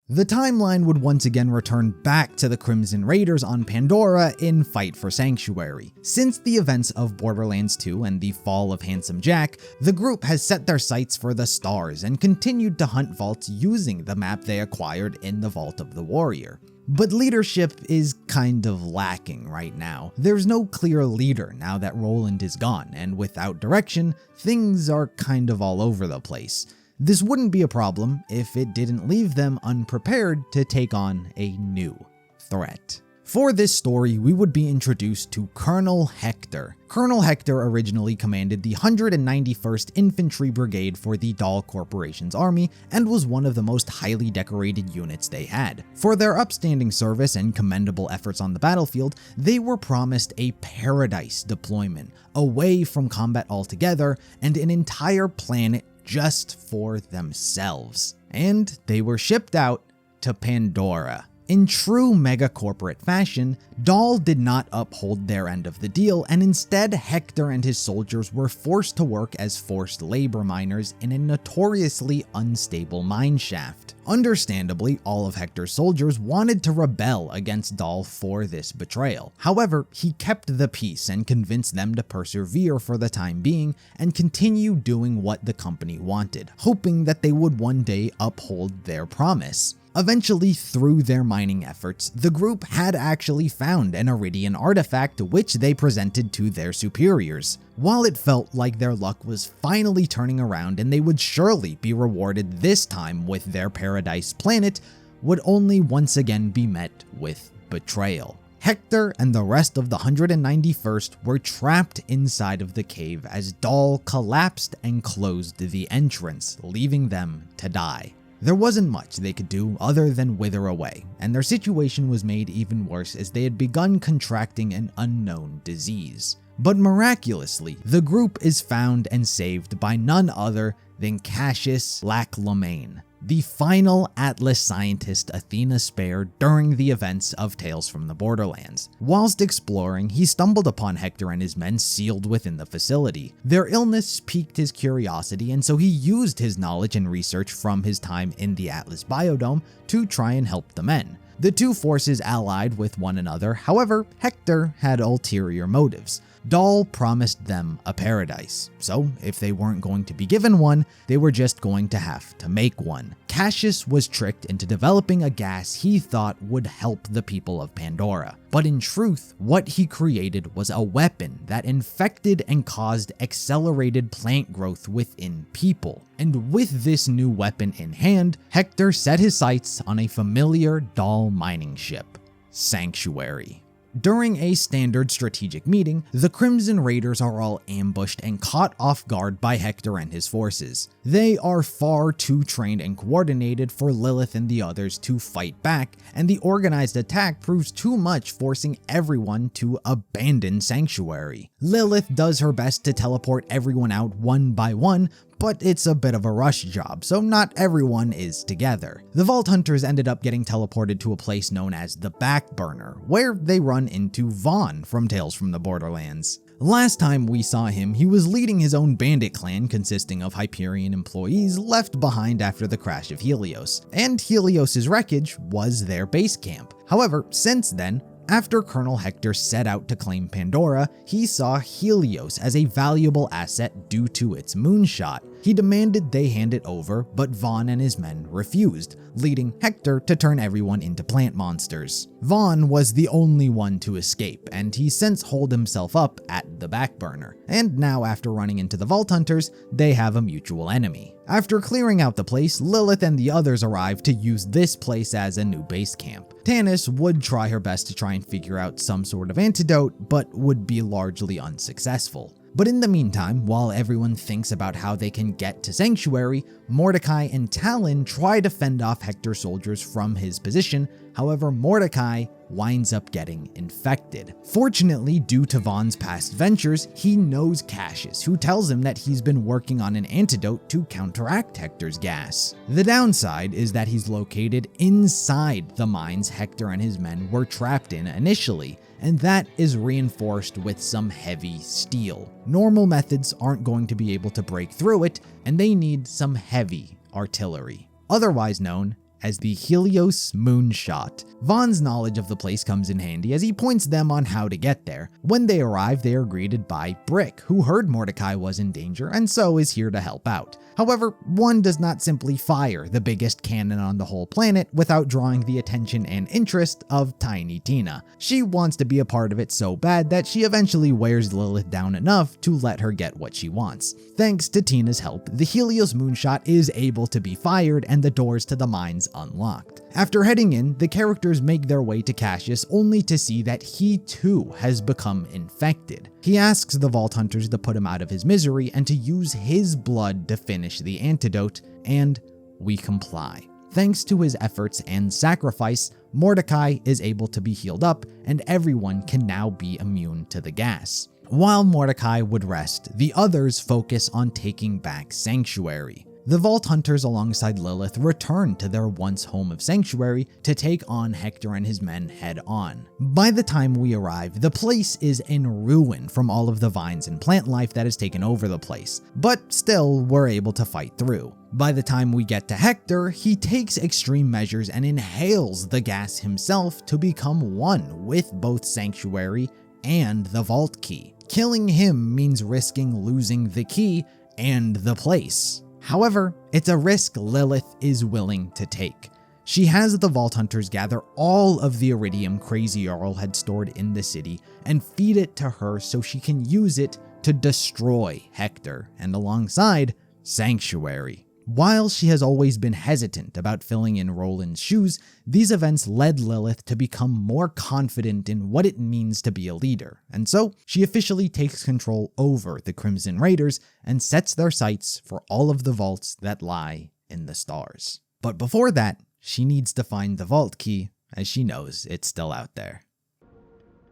The timeline would once again return back to the Crimson Raiders on Pandora in Fight for Sanctuary. Since the events of Borderlands 2 and the fall of Handsome Jack, the group has set their sights for the stars and continued to hunt vaults using the map they acquired in the Vault of the Warrior. But leadership is kind of lacking right now. There's no clear leader now that Roland is gone, and without direction, things are kind of all over the place. This wouldn't be a problem if it didn't leave them unprepared to take on a new threat. For this story, we would be introduced to Colonel Hector. Colonel Hector originally commanded the 191st Infantry Brigade for the Dahl Corporation's army and was one of the most highly decorated units they had. For their upstanding service and commendable efforts on the battlefield, they were promised a paradise deployment, away from combat altogether, and an entire planet just for themselves. And they were shipped out to Pandora. In true mega-corporate fashion, Dahl did not uphold their end of the deal, and instead Hector and his soldiers were forced to work as forced labor miners in a notoriously unstable mine shaft. Understandably, all of Hector's soldiers wanted to rebel against Dahl for this betrayal. However, he kept the peace and convinced them to persevere for the time being and continue doing what the company wanted, hoping that they would one day uphold their promise. Eventually, through their mining efforts, the group had actually found an Eridian artifact which they presented to their superiors. While it felt like their luck was finally turning around and they would surely be rewarded this time with their paradise planet, would only once again be met with betrayal. Hector and the rest of the 191st were trapped inside of the cave as Dahl collapsed and closed the entrance, leaving them to die. There wasn't much they could do other than wither away, and their situation was made even worse as they had begun contracting an unknown disease. But miraculously, the group is found and saved by none other than Cassius Lachlamain, the final Atlas scientist Athena spared during the events of Tales from the Borderlands. Whilst exploring, he stumbled upon Hector and his men sealed within the facility. Their illness piqued his curiosity, and so he used his knowledge and research from his time in the Atlas biodome to try and help the men. The two forces allied with one another, however, Hector had ulterior motives. Dahl promised them a paradise, so if they weren't going to be given one, they were just going to have to make one. Cassius was tricked into developing a gas he thought would help the people of Pandora, but in truth, what he created was a weapon that infected and caused accelerated plant growth within people. And with this new weapon in hand, Hector set his sights on a familiar Dahl mining ship, Sanctuary. During a standard strategic meeting, the Crimson Raiders are all ambushed and caught off guard by Hector and his forces. They are far too trained and coordinated for Lilith and the others to fight back, and the organized attack proves too much, forcing everyone to abandon Sanctuary. Lilith does her best to teleport everyone out one by one, but it's a bit of a rush job, so not everyone is together. The Vault Hunters ended up getting teleported to a place known as the Back Burner, where they run into Vaughn from Tales from the Borderlands. Last time we saw him, he was leading his own bandit clan consisting of Hyperion employees left behind after the crash of Helios, and Helios's wreckage was their base camp. However, since then, after Colonel Hector set out to claim Pandora, he saw Helios as a valuable asset due to its moonshot. He demanded they hand it over, but Vaughn and his men refused, leading Hector to turn everyone into plant monsters. Vaughn was the only one to escape, and he since holed himself up at the Back Burner. And now, after running into the Vault Hunters, they have a mutual enemy. After clearing out the place, Lilith and the others arrive to use this place as a new base camp. Tannis would try her best to try and figure out some sort of antidote, but would be largely unsuccessful. But in the meantime, while everyone thinks about how they can get to Sanctuary, Mordecai and Talon try to fend off Hector's soldiers from his position. However, Mordecai winds up getting infected. Fortunately, due to Vaughn's past ventures, he knows Cassius, who tells him that he's been working on an antidote to counteract Hector's gas. The downside is that he's located inside the mines Hector and his men were trapped in initially, and that is reinforced with some heavy steel. Normal methods aren't going to be able to break through it, and they need some heavy artillery, otherwise known as the Helios Moonshot. Vaughn's knowledge of the place comes in handy as he points them on how to get there. When they arrive, they are greeted by Brick, who heard Mordecai was in danger and so is here to help out. However, one does not simply fire the biggest cannon on the whole planet without drawing the attention and interest of Tiny Tina. She wants to be a part of it so bad that she eventually wears Lilith down enough to let her get what she wants. Thanks to Tina's help, the Helios Moonshot is able to be fired and the doors to the mines unlocked. After heading in, the characters make their way to Cassius only to see that he too has become infected. He asks the Vault Hunters to put him out of his misery and to use his blood to finish the antidote, and we comply. Thanks to his efforts and sacrifice, Mordecai is able to be healed up and everyone can now be immune to the gas. While Mordecai would rest, the others focus on taking back Sanctuary. The Vault Hunters alongside Lilith return to their once home of Sanctuary to take on Hector and his men head on. By the time we arrive, the place is in ruin from all of the vines and plant life that has taken over the place, but still we're able to fight through. By the time we get to Hector, he takes extreme measures and inhales the gas himself to become one with both Sanctuary and the Vault Key. Killing him means risking losing the key and the place. However, it's a risk Lilith is willing to take. She has the Vault Hunters gather all of the iridium Crazy Earl had stored in the city and feed it to her so she can use it to destroy Hector and alongside Sanctuary. While she has always been hesitant about filling in Roland's shoes, these events led Lilith to become more confident in what it means to be a leader, and so she officially takes control over the Crimson Raiders and sets their sights for all of the vaults that lie in the stars. But before that, she needs to find the vault key, as she knows it's still out there.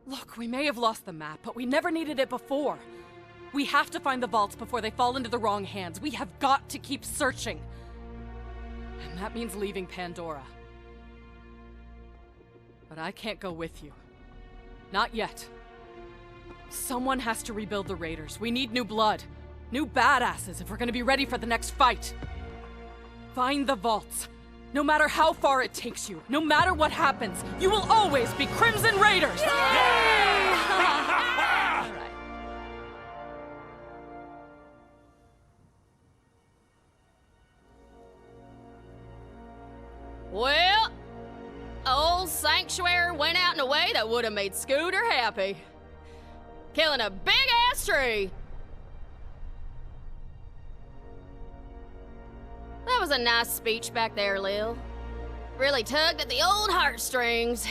Look, we may have lost the map, but we never needed it before. We have to find the vaults before they fall into the wrong hands. We have got to keep searching. And that means leaving Pandora. But I can't go with you. Not yet. Someone has to rebuild the Raiders. We need new blood. New badasses if we're gonna be ready for the next fight. Find the vaults. No matter how far it takes you, no matter what happens, you will always be Crimson Raiders! Well, old Sanctuary went out in a way that would have made Scooter happy. Killing a big-ass tree. That was a nice speech back there, Lil. Really tugged at the old heartstrings.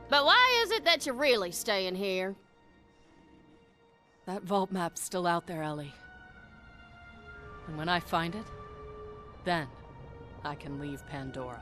But why is it that you're really staying here? That vault map's still out there, Ellie. And when I find it, then I can leave Pandora.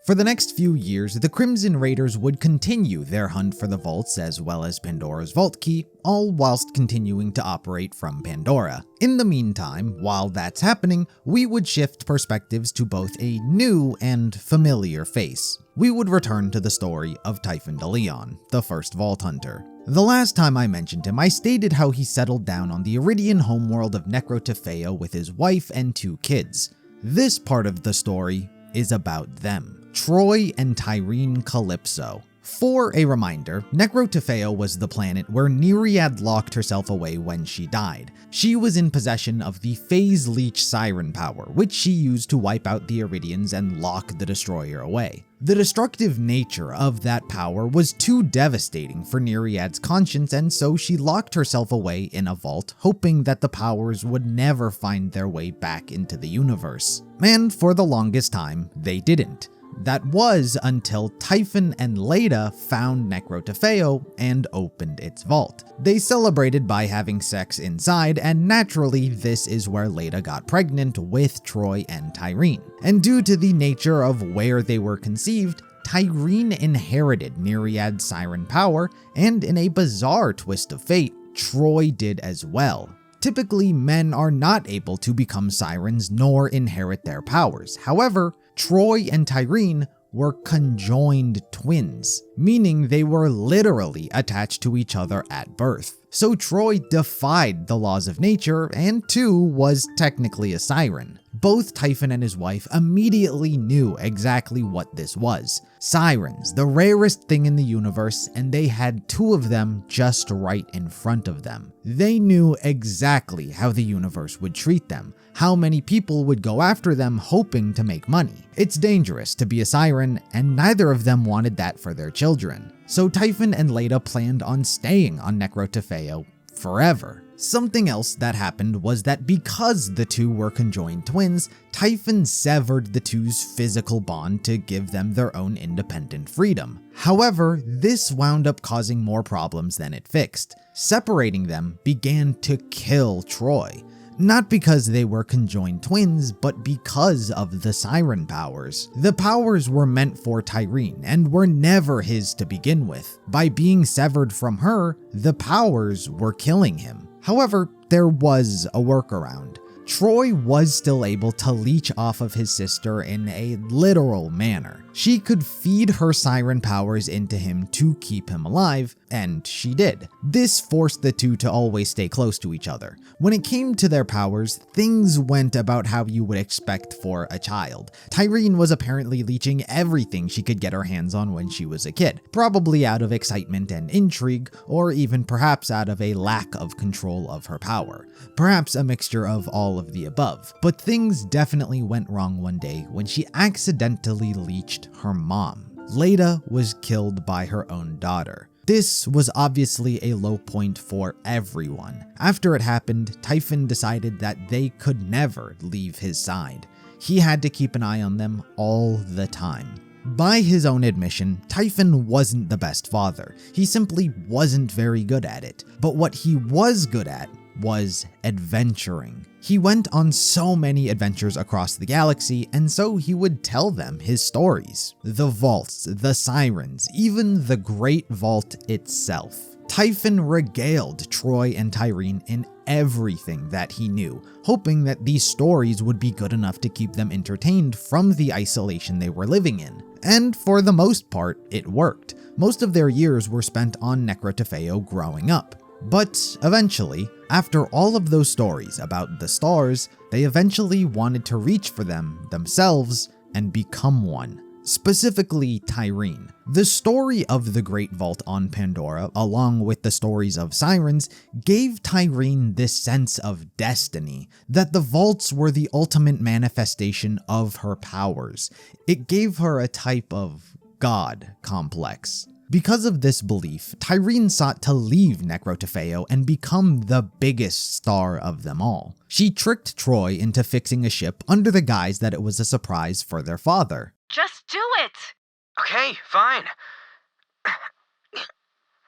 For the next few years, the Crimson Raiders would continue their hunt for the vaults as well as Pandora's vault key, all whilst continuing to operate from Pandora. In the meantime, while that's happening, we would shift perspectives to both a new and familiar face. We would return to the story of Typhon Deleon, the first Vault Hunter. The last time I mentioned him, I stated how he settled down on the Eridian homeworld of Necrotafeo with his wife and 2 kids. This part of the story is about them. Troy and Tyrene Calypso. For a reminder, Necrotafeo was the planet where Nyriad locked herself away when she died. She was in possession of the Phase Leech Siren power, which she used to wipe out the Eridians and lock the Destroyer away. The destructive nature of that power was too devastating for Nyriad's conscience, and so she locked herself away in a vault, hoping that the powers would never find their way back into the universe. And for the longest time, they didn't. That was until Typhon and Leda found Necrotafeo and opened its vault. They celebrated by having sex inside, and naturally this is where Leda got pregnant with Troy and Tyrene. And due to the nature of where they were conceived, Tyrene inherited Nyriad's siren power, and in a bizarre twist of fate, Troy did as well. Typically, men are not able to become sirens nor inherit their powers. However, Troy and Tyrene were conjoined twins, meaning they were literally attached to each other at birth. So Troy defied the laws of nature and too was technically a siren. Both Typhon and his wife immediately knew exactly what this was. Sirens, the rarest thing in the universe, and they had 2 of them just right in front of them. They knew exactly how the universe would treat them, how many people would go after them hoping to make money. It's dangerous to be a siren, and neither of them wanted that for their children. So Typhon and Leda planned on staying on Necrotafeo forever. Something else that happened was that because the 2 were conjoined twins, Typhon severed the 2's physical bond to give them their own independent freedom. However, this wound up causing more problems than it fixed. Separating them began to kill Troy. Not because they were conjoined twins, but because of the siren powers. The powers were meant for Tyreen and were never his to begin with. By being severed from her, the powers were killing him. However, there was a workaround. Troy was still able to leech off of his sister in a literal manner. She could feed her siren powers into him to keep him alive, and she did. This forced the two to always stay close to each other. When it came to their powers, things went about how you would expect for a child. Tyreen was apparently leeching everything she could get her hands on when she was a kid, probably out of excitement and intrigue, or even perhaps out of a lack of control of her power. Perhaps a mixture of all of the above. But things definitely went wrong one day when she accidentally leeched her mom. Leda was killed by her own daughter. This was obviously a low point for everyone. After it happened, Typhon decided that they could never leave his side. He had to keep an eye on them all the time. By his own admission, Typhon wasn't the best father. He simply wasn't very good at it. But what he was good at was adventuring. He went on so many adventures across the galaxy, and so he would tell them his stories. The vaults, the sirens, even the Great Vault itself. Typhon regaled Troy and Tyreen in everything that he knew, hoping that these stories would be good enough to keep them entertained from the isolation they were living in. And for the most part, it worked. Most of their years were spent on Necrotafeo growing up. But eventually, after all of those stories about the stars, they eventually wanted to reach for them themselves and become one. Specifically Tyreen. The story of the Great Vault on Pandora, along with the stories of sirens, gave Tyreen this sense of destiny, that the vaults were the ultimate manifestation of her powers. It gave her a type of god complex. Because of this belief, Tyreen sought to leave Necrotafeo and become the biggest star of them all. She tricked Troy into fixing a ship under the guise that it was a surprise for their father. Just do it! Okay, fine.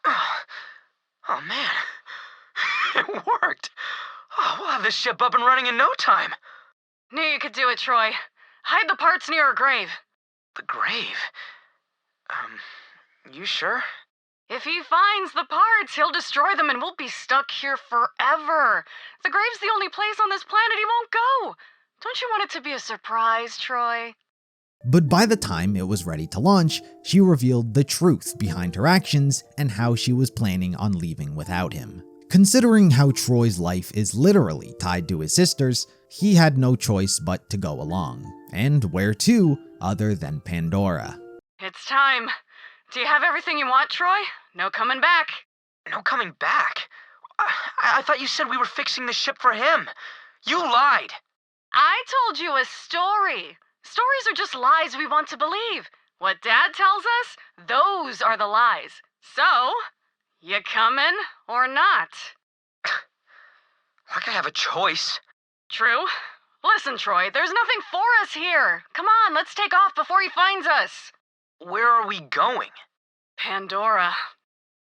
Oh man, it worked. Oh, we'll have this ship up and running in no time. Knew you could do it, Troy. Hide the parts near her grave. The grave? You sure? If he finds the parts, he'll destroy them and we'll be stuck here forever. The grave's the only place on this planet he won't go. Don't you want it to be a surprise, Troy? But by the time it was ready to launch, she revealed the truth behind her actions and how she was planning on leaving without him. Considering how Troy's life is literally tied to his sister's, he had no choice but to go along. And where to, other than Pandora? It's time. Do you have everything you want, Troy? No coming back. No coming back? I thought you said we were fixing the ship for him. You lied. I told you a story. Stories are just lies we want to believe. What Dad tells us, those are the lies. So, you coming or not? Like I have a choice. True. Listen, Troy, there's nothing for us here. Come on, let's take off before he finds us. Where are we going? Pandora.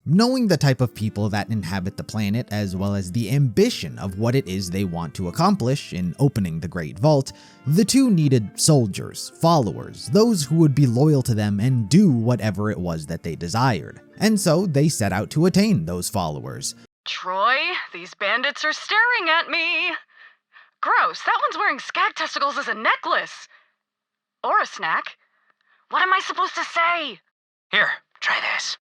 Knowing the type of people that inhabit the planet, as well as the ambition of what it is they want to accomplish in opening the Great Vault, the two needed soldiers, followers, those who would be loyal to them and do whatever it was that they desired. And so they set out to attain those followers. Troy, these bandits are staring at me. Gross, that one's wearing skag testicles as a necklace. Or a snack. What am I supposed to say? Here, try this.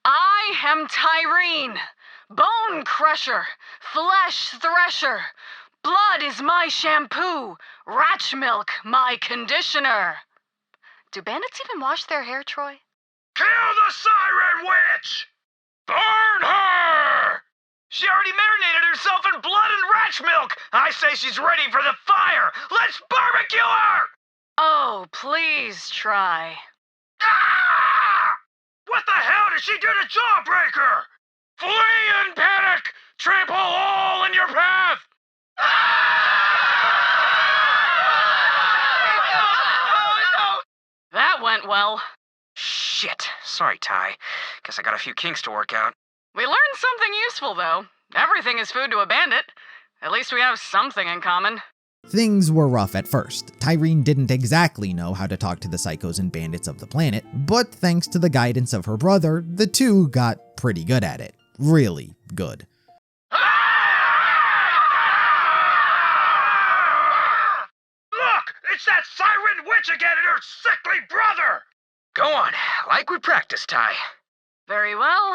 I am Tyreen, bone crusher, flesh thresher. Blood is my shampoo, rat milk my conditioner. Do bandits even wash their hair, Troy? Kill the Siren Witch! Burn her! She already marinated herself in blood and rat milk. I say she's ready for the fire. Let's barbecue her! Oh, please try. Ah! What the hell did she do to Jawbreaker? Flee in panic! Trample all in your path! That went well. Shit. Sorry, Ty. Guess I got a few kinks to work out. We learned something useful, though. Everything is food to a bandit. At least we have something in common. Things were rough at first. Tyreen didn't exactly know how to talk to the psychos and bandits of the planet, but thanks to the guidance of her brother, the two got pretty good at it. Really good. Look! It's that siren witch again and her sickly brother! Go on, like we practiced, Ty. Very well.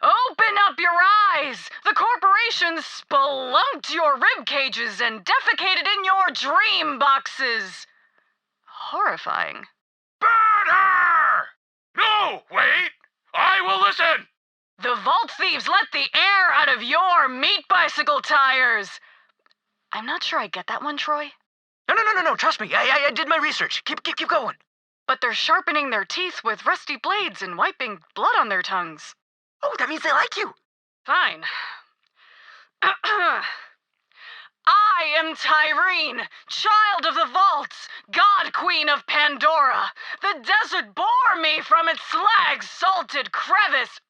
Open up your eyes! The corporation spelunked your rib cages and defecated in your dream boxes. Horrifying. Burn her! No, wait! I will listen! The vault thieves let the air out of your meat bicycle tires! I'm not sure I get that one, Troy. No, trust me. I did my research. Keep going. But they're sharpening their teeth with rusty blades and wiping blood on their tongues. Oh, that means they like you. Fine. I am Tyreen, child of the vaults, god queen of Pandora. The desert bore me from its slag-salted crevice.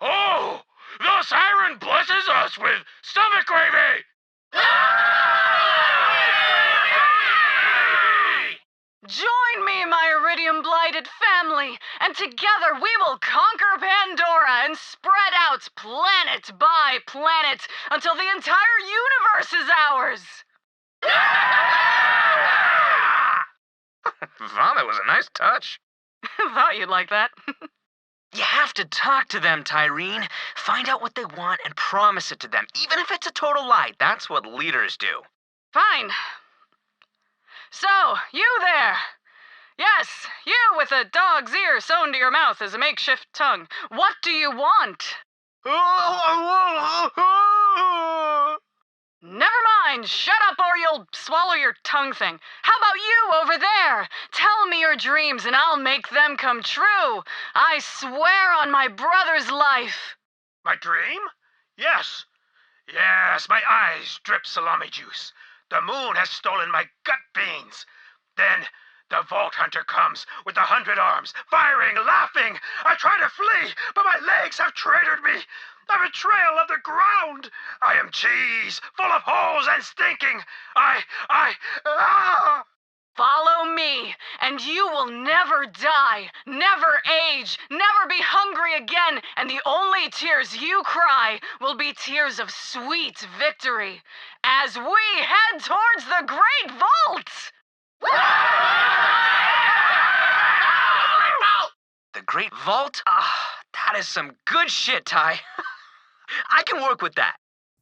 Oh, the siren blesses us with stomach gravy. Join me, my Eridian-blighted family, and together we will conquer Pandora and spread out planet by planet until the entire universe is ours! Vomit was a nice touch. Thought you'd like that. You have to talk to them, Tyreen. Find out what they want and promise it to them, even if it's a total lie. That's what leaders do. Fine. So, you there. Yes, you with a dog's ear sewn to your mouth as a makeshift tongue. What do you want? Never mind, shut up or you'll swallow your tongue thing. How about you over there? Tell me your dreams and I'll make them come true. I swear on my brother's life. My dream? Yes. Yes, my eyes drip salami juice. The moon has stolen my gut beans. Then the Vault Hunter comes with 100 arms, firing, laughing. I try to flee, but my legs have traitored me. A betrayal of the ground. I am cheese, full of holes and stinking. Follow me, and you will never die, never age, never be hungry again, and the only tears you cry will be tears of sweet victory, as we head towards the Great Vault! The Great Vault? That is some good shit, Ty. I can work with that.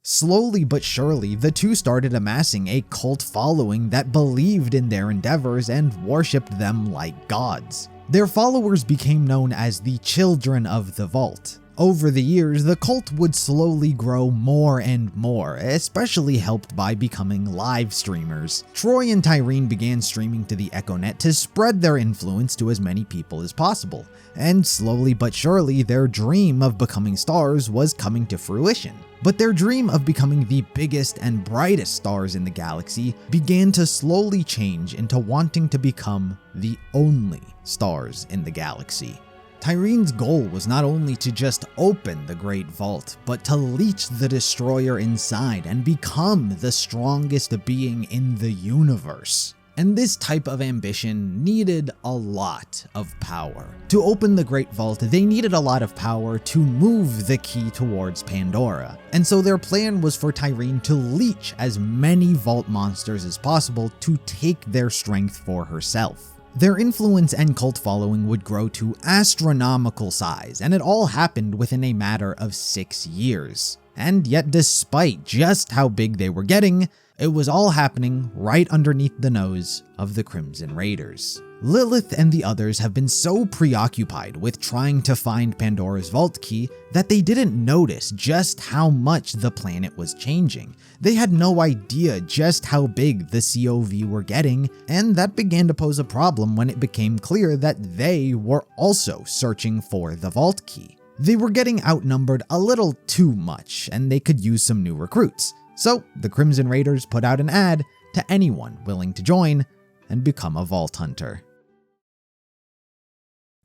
Slowly but surely, the two started amassing a cult following that believed in their endeavors and worshipped them like gods. Their followers became known as the Children of the Vault. Over the years, the cult would slowly grow more and more, especially helped by becoming live streamers. Troy and Tyreen began streaming to the EchoNet to spread their influence to as many people as possible, and slowly but surely their dream of becoming stars was coming to fruition. But their dream of becoming the biggest and brightest stars in the galaxy began to slowly change into wanting to become the only stars in the galaxy. Tyreen's goal was not only to just open the Great Vault, but to leech the Destroyer inside and become the strongest being in the universe. And this type of ambition needed a lot of power. To open the Great Vault, they needed a lot of power to move the key towards Pandora. And so their plan was for Tyreen to leech as many Vault monsters as possible to take their strength for herself. Their influence and cult following would grow to astronomical size, and it all happened within a matter of 6 years. And yet, despite just how big they were getting, it was all happening right underneath the nose of the Crimson Raiders. Lilith and the others have been so preoccupied with trying to find Pandora's vault key that they didn't notice just how much the planet was changing. They had no idea just how big the COV were getting, and that began to pose a problem when it became clear that they were also searching for the vault key. They were getting outnumbered a little too much, and they could use some new recruits. So the Crimson Raiders put out an ad to anyone willing to join and become a Vault Hunter.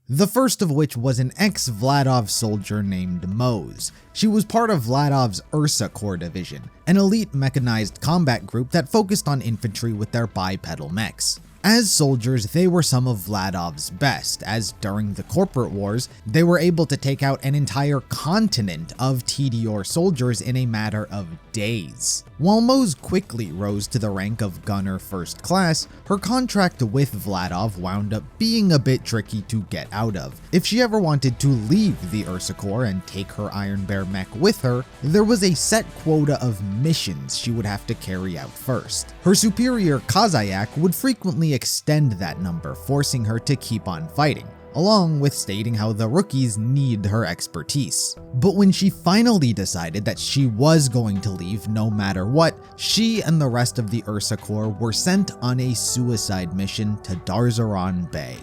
The first of which was an ex-Vladov soldier named Moze. She was part of Vladov's Ursa Corps division, an elite mechanized combat group that focused on infantry with their bipedal mechs. As soldiers, they were some of Vladov's best, as during the corporate wars, they were able to take out an entire continent of Tediore soldiers in a matter of days. While Moze quickly rose to the rank of Gunner First Class, her contract with Vladov wound up being a bit tricky to get out of. If she ever wanted to leave the Ursa Corps and take her Iron Bear mech with her, there was a set quota of missions she would have to carry out first. Her superior Kazayak would frequently extend that number, forcing her to keep on fighting, along with stating how the rookies need her expertise. But when she finally decided that she was going to leave no matter what, she and the rest of the Ursa Corps were sent on a suicide mission to Darzaron Bay.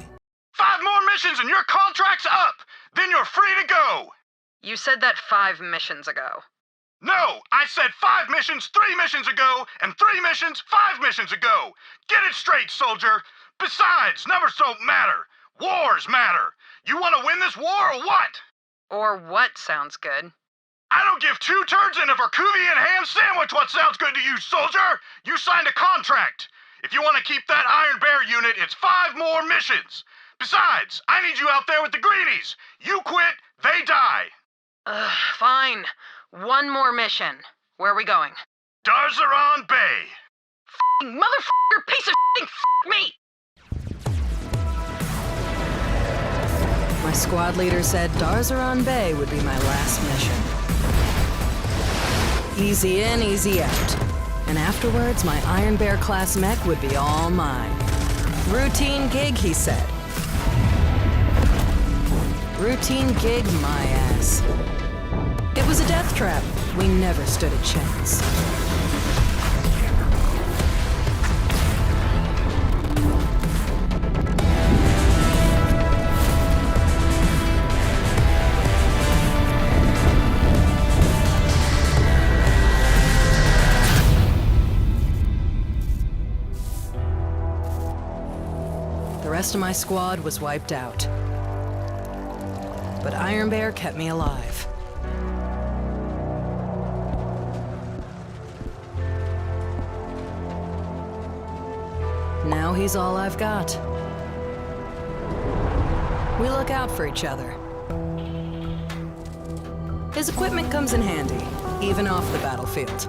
5 more missions and your contract's up! Then you're free to go! You said that 5 missions ago. No, I said 5 missions 3 missions ago, and 3 missions 5 missions ago! Get it straight, soldier! Besides, numbers don't matter! Wars matter! You want to win this war or what? Or what sounds good? I don't give 2 turds in a Verkuvian ham sandwich what sounds good to you, soldier! You signed a contract! If you want to keep that Iron Bear unit, it's 5 more missions! Besides, I need you out there with the greenies! You quit, they die! Fine. 1 more mission. Where are we going? Darzaron Bay! F***ing motherfucker, piece of f***ing me! My squad leader said Darzaron Bay would be my last mission. Easy in, easy out. And afterwards, my Iron Bear class mech would be all mine. Routine gig, he said. Routine gig, my ass. It was a death trap. We never stood a chance. The rest of my squad was wiped out. But Iron Bear kept me alive. Now he's all I've got. We look out for each other. His equipment comes in handy, even off the battlefield.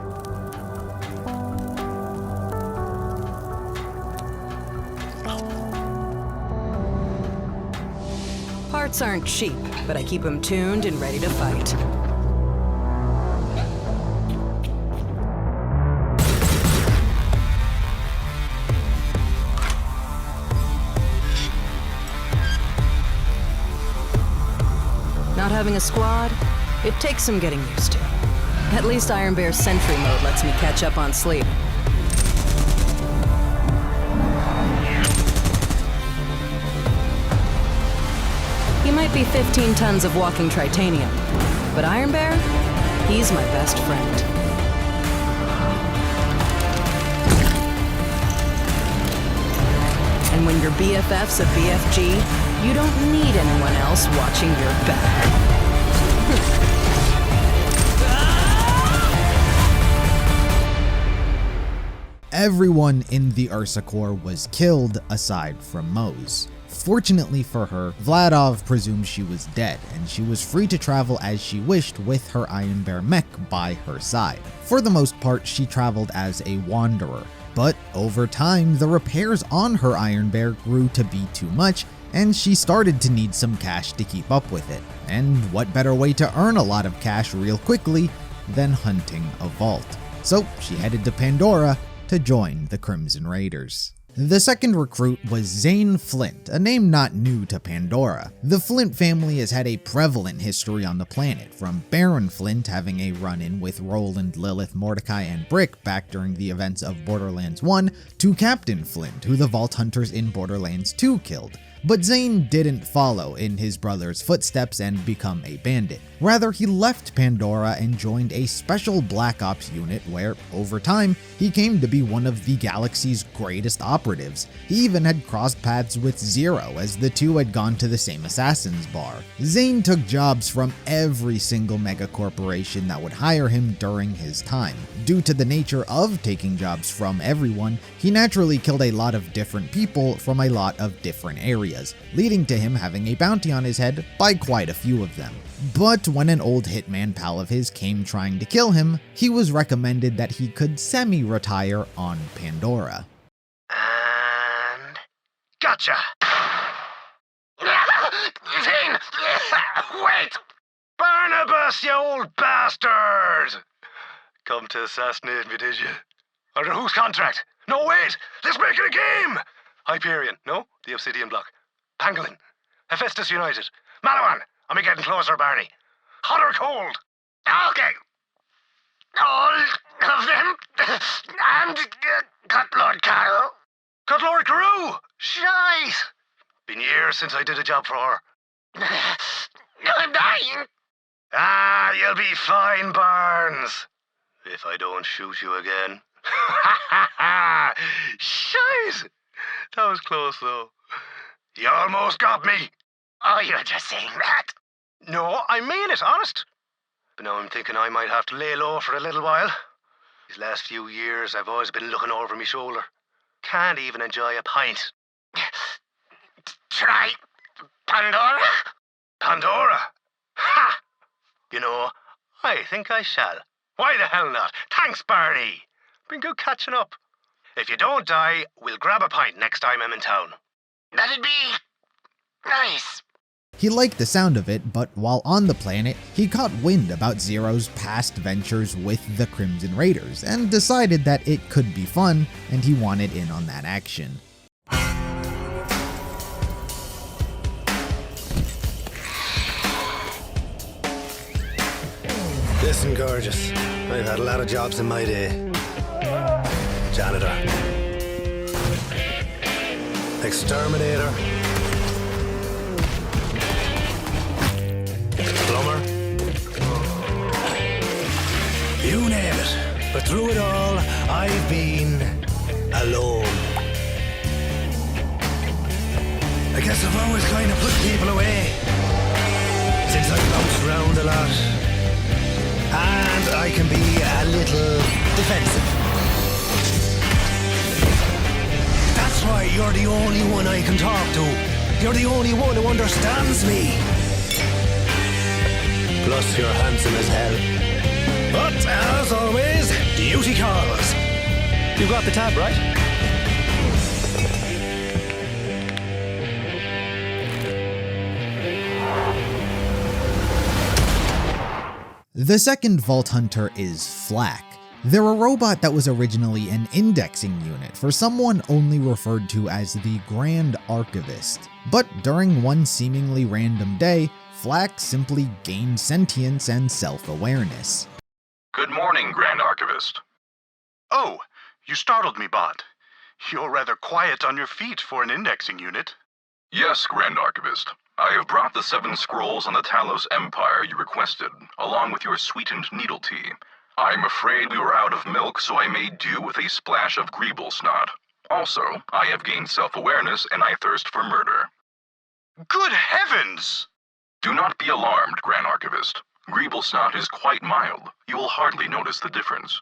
Parts aren't cheap, but I keep them tuned and ready to fight. Not having a squad, it takes some getting used to. At least Iron Bear's Sentry mode lets me catch up on sleep. He might be 15 tons of walking tritanium, but Iron Bear, he's my best friend. And when your BFF's a BFG, you don't need anyone else watching your back. Everyone in the Ursa Corps was killed aside from Moze. Fortunately for her, Vladov presumed she was dead, and she was free to travel as she wished with her Iron Bear mech by her side. For the most part, she traveled as a wanderer, but over time, the repairs on her Iron Bear grew to be too much, and she started to need some cash to keep up with it. And what better way to earn a lot of cash real quickly than hunting a vault? So she headed to Pandora to join the Crimson Raiders. The second recruit was Zane Flint, a name not new to Pandora. The Flint family has had a prevalent history on the planet, from Baron Flint having a run-in with Roland, Lilith, Mordecai, and Brick back during the events of Borderlands 1, to Captain Flint, who the Vault Hunters in Borderlands 2 killed. But Zane didn't follow in his brother's footsteps and become a bandit. Rather, he left Pandora and joined a special Black Ops unit where, over time, he came to be one of the galaxy's greatest operatives. He even had crossed paths with Zero, as the two had gone to the same assassin's bar. Zane took jobs from every single mega corporation that would hire him during his time. Due to the nature of taking jobs from everyone, he naturally killed a lot of different people from a lot of different areas, leading to him having a bounty on his head by quite a few of them. But when an old hitman pal of his came trying to kill him, he was recommended that he could semi-retire on Pandora. And... gotcha! Zane! Wait! Barnabas, you old bastard! Come to assassinate me, did you? Under whose contract? No, wait! Let's make it a game! Hyperion, no? The Obsidian Block. Pangolin. Hephaestus United. Malawan! Am I getting closer, Barney? Hot or cold? Okay. All of them. And Cutlord Carroll. Cutlord Carew! Shite! Been years since I did a job for her. I'm dying. Ah, you'll be fine, Barnes. If I don't shoot you again. Shite! That was close, though. You almost got me. Oh, you're just saying that. No, I mean it, honest. But now I'm thinking I might have to lay low for a little while. These last few years, I've always been looking over my shoulder. Can't even enjoy a pint. Try Pandora? Pandora? Ha! You know, I think I shall. Why the hell not? Thanks, Barney. Been good catching up. If you don't die, we'll grab a pint next time I'm in town. That'd be nice. He liked the sound of it, but while on the planet, he caught wind about Zero's past ventures with the Crimson Raiders and decided that it could be fun, and he wanted in on that action. Listen, gorgeous, I've had a lot of jobs in my day. Janitor. Exterminator. Plumber. You name it. But through it all, I've been alone. I guess I've always kind of put people away. Since I've bounced around a lot. And I can be a little defensive. That's why you're the only one I can talk to. You're the only one who understands me. Plus, you're handsome as hell. But, as always, duty calls. You got the tab, right? The second Vault Hunter is Flak. They're a robot that was originally an indexing unit for someone only referred to as the Grand Archivist. But during one seemingly random day, Flak simply gained sentience and self-awareness. Good morning, Grand Archivist. Oh, you startled me, Bot. You're rather quiet on your feet for an indexing unit. Yes, Grand Archivist. I have brought the 7 scrolls on the Talos Empire you requested, along with your sweetened needle tea. I'm afraid we were out of milk, so I made do with a splash of Greeble snot. Also, I have gained self-awareness and I thirst for murder. Good heavens! Do not be alarmed, Grand Archivist. Greeble snot is quite mild. You will hardly notice the difference.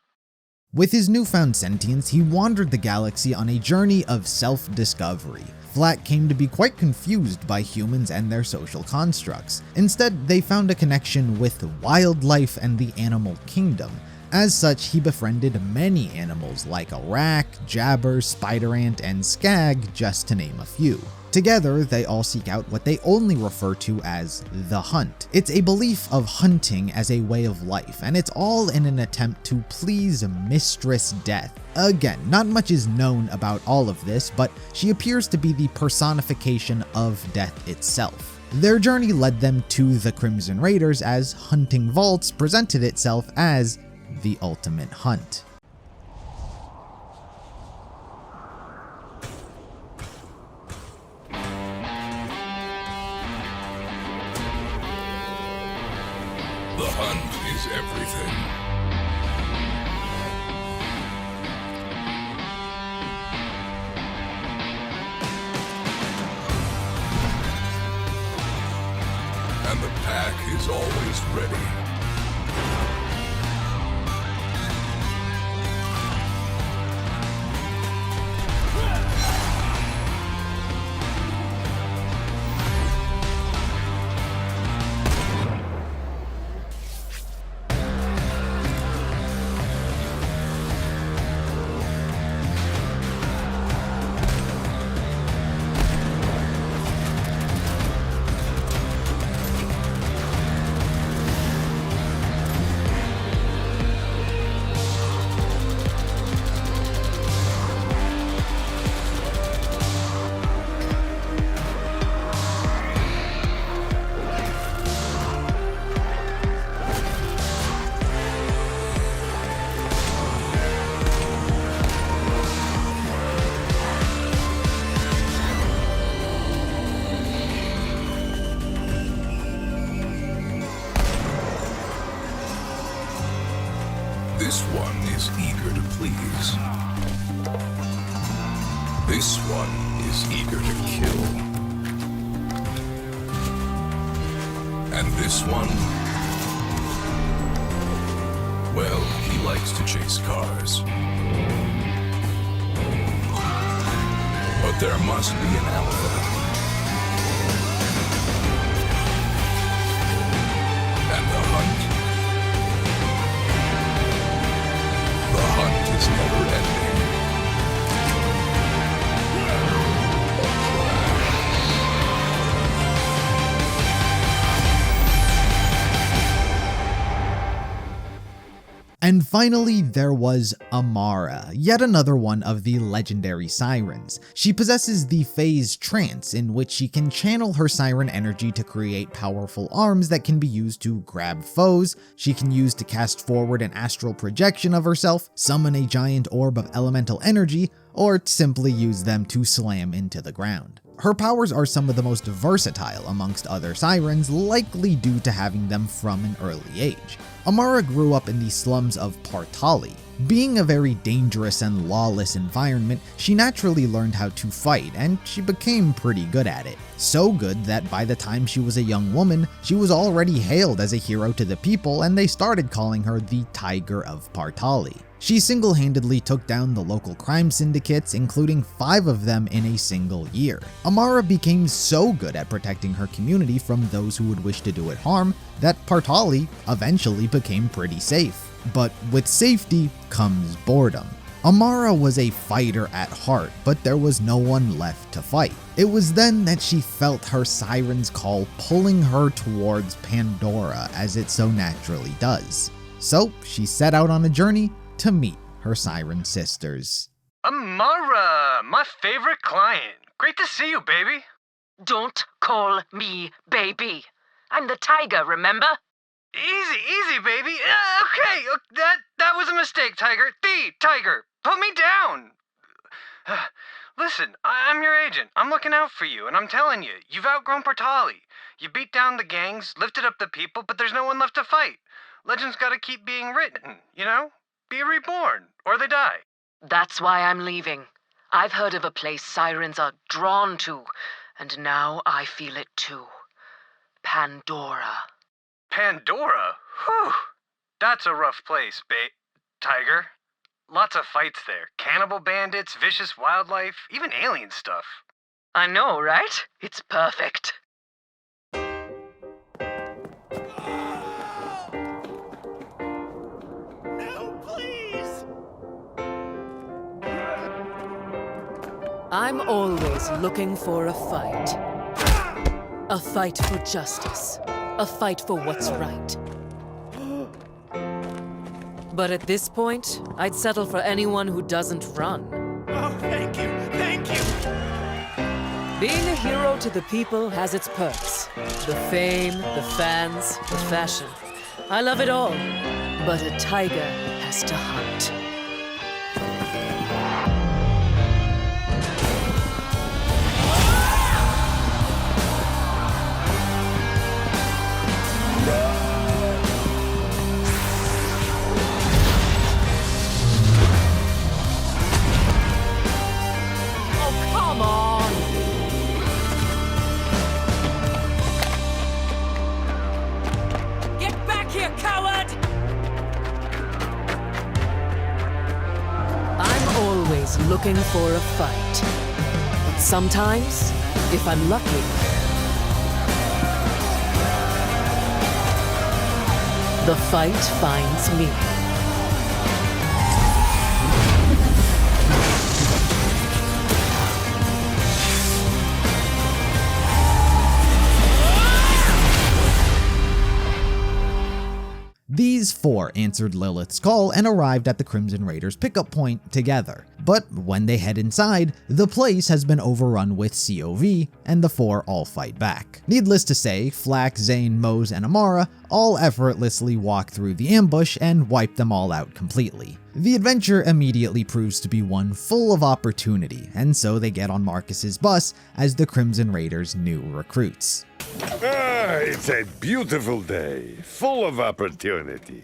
With his newfound sentience, he wandered the galaxy on a journey of self-discovery. Flak came to be quite confused by humans and their social constructs. Instead, they found a connection with wildlife and the animal kingdom. As such, he befriended many animals like a rak, jabber, spider ant, and skag, just to name a few. Together, they all seek out what they only refer to as the hunt. It's a belief of hunting as a way of life, and it's all in an attempt to please Mistress Death. Again, not much is known about all of this, but she appears to be the personification of death itself. Their journey led them to the Crimson Raiders as hunting vaults presented itself as the ultimate hunt. Jack is always ready. This one is eager to please. This one is eager to kill. And this one, well, he likes to chase cars. But there must be an alpha. And the hunt is never ending. And finally, there was Amara, yet another one of the legendary sirens. She possesses the phase trance, in which she can channel her siren energy to create powerful arms that can be used to grab foes. She can use to cast forward an astral projection of herself, summon a giant orb of elemental energy, or simply use them to slam into the ground. Her powers are some of the most versatile amongst other sirens, likely due to having them from an early age. Amara grew up in the slums of Partali. Being a very dangerous and lawless environment, she naturally learned how to fight, and she became pretty good at it. So good that by the time she was a young woman, she was already hailed as a hero to the people, and they started calling her the Tiger of Partali. She single-handedly took down the local crime syndicates, including 5 of them in a single year. Amara became so good at protecting her community from those who would wish to do it harm that Partali eventually became pretty safe. But with safety comes boredom. Amara was a fighter at heart, but there was no one left to fight. It was then that she felt her siren's call pulling her towards Pandora, as it so naturally does. So she set out on a journey to meet her siren sisters. Amara, my favorite client. Great to see you, baby. Don't call me baby. I'm the tiger, remember? Easy, baby. Okay, that was a mistake, Tiger. The Tiger, put me down. Listen, I'm your agent. I'm looking out for you, and I'm telling you, you've outgrown Partali. You beat down the gangs, lifted up the people, but there's no one left to fight. Legends gotta keep being written, you know? Be reborn, or they die. That's why I'm leaving. I've heard of a place sirens are drawn to, and now I feel it too. Pandora. Pandora? Whew. That's a rough place, Tiger. Lots of fights there. Cannibal bandits, vicious wildlife, even alien stuff. I know, right? It's perfect. I'm always looking for a fight. A fight for justice. A fight for what's right. But at this point, I'd settle for anyone who doesn't run. Oh, thank you. Being a hero to the people has its perks. The fame, the fans, the fashion. I love it all. But a tiger has to hunt. always looking for a fight. But sometimes, if I'm lucky, the fight finds me. These four answered Lilith's call and arrived at the Crimson Raiders pickup point together. But when they head inside, the place has been overrun with COV, and the four all fight back. Needless to say, Flack, Zane, Mose, and Amara all effortlessly walk through the ambush and wipe them all out completely. The adventure immediately proves to be one full of opportunity, and so they get on Marcus's bus as the Crimson Raiders' new recruits. It's a beautiful day, full of opportunity.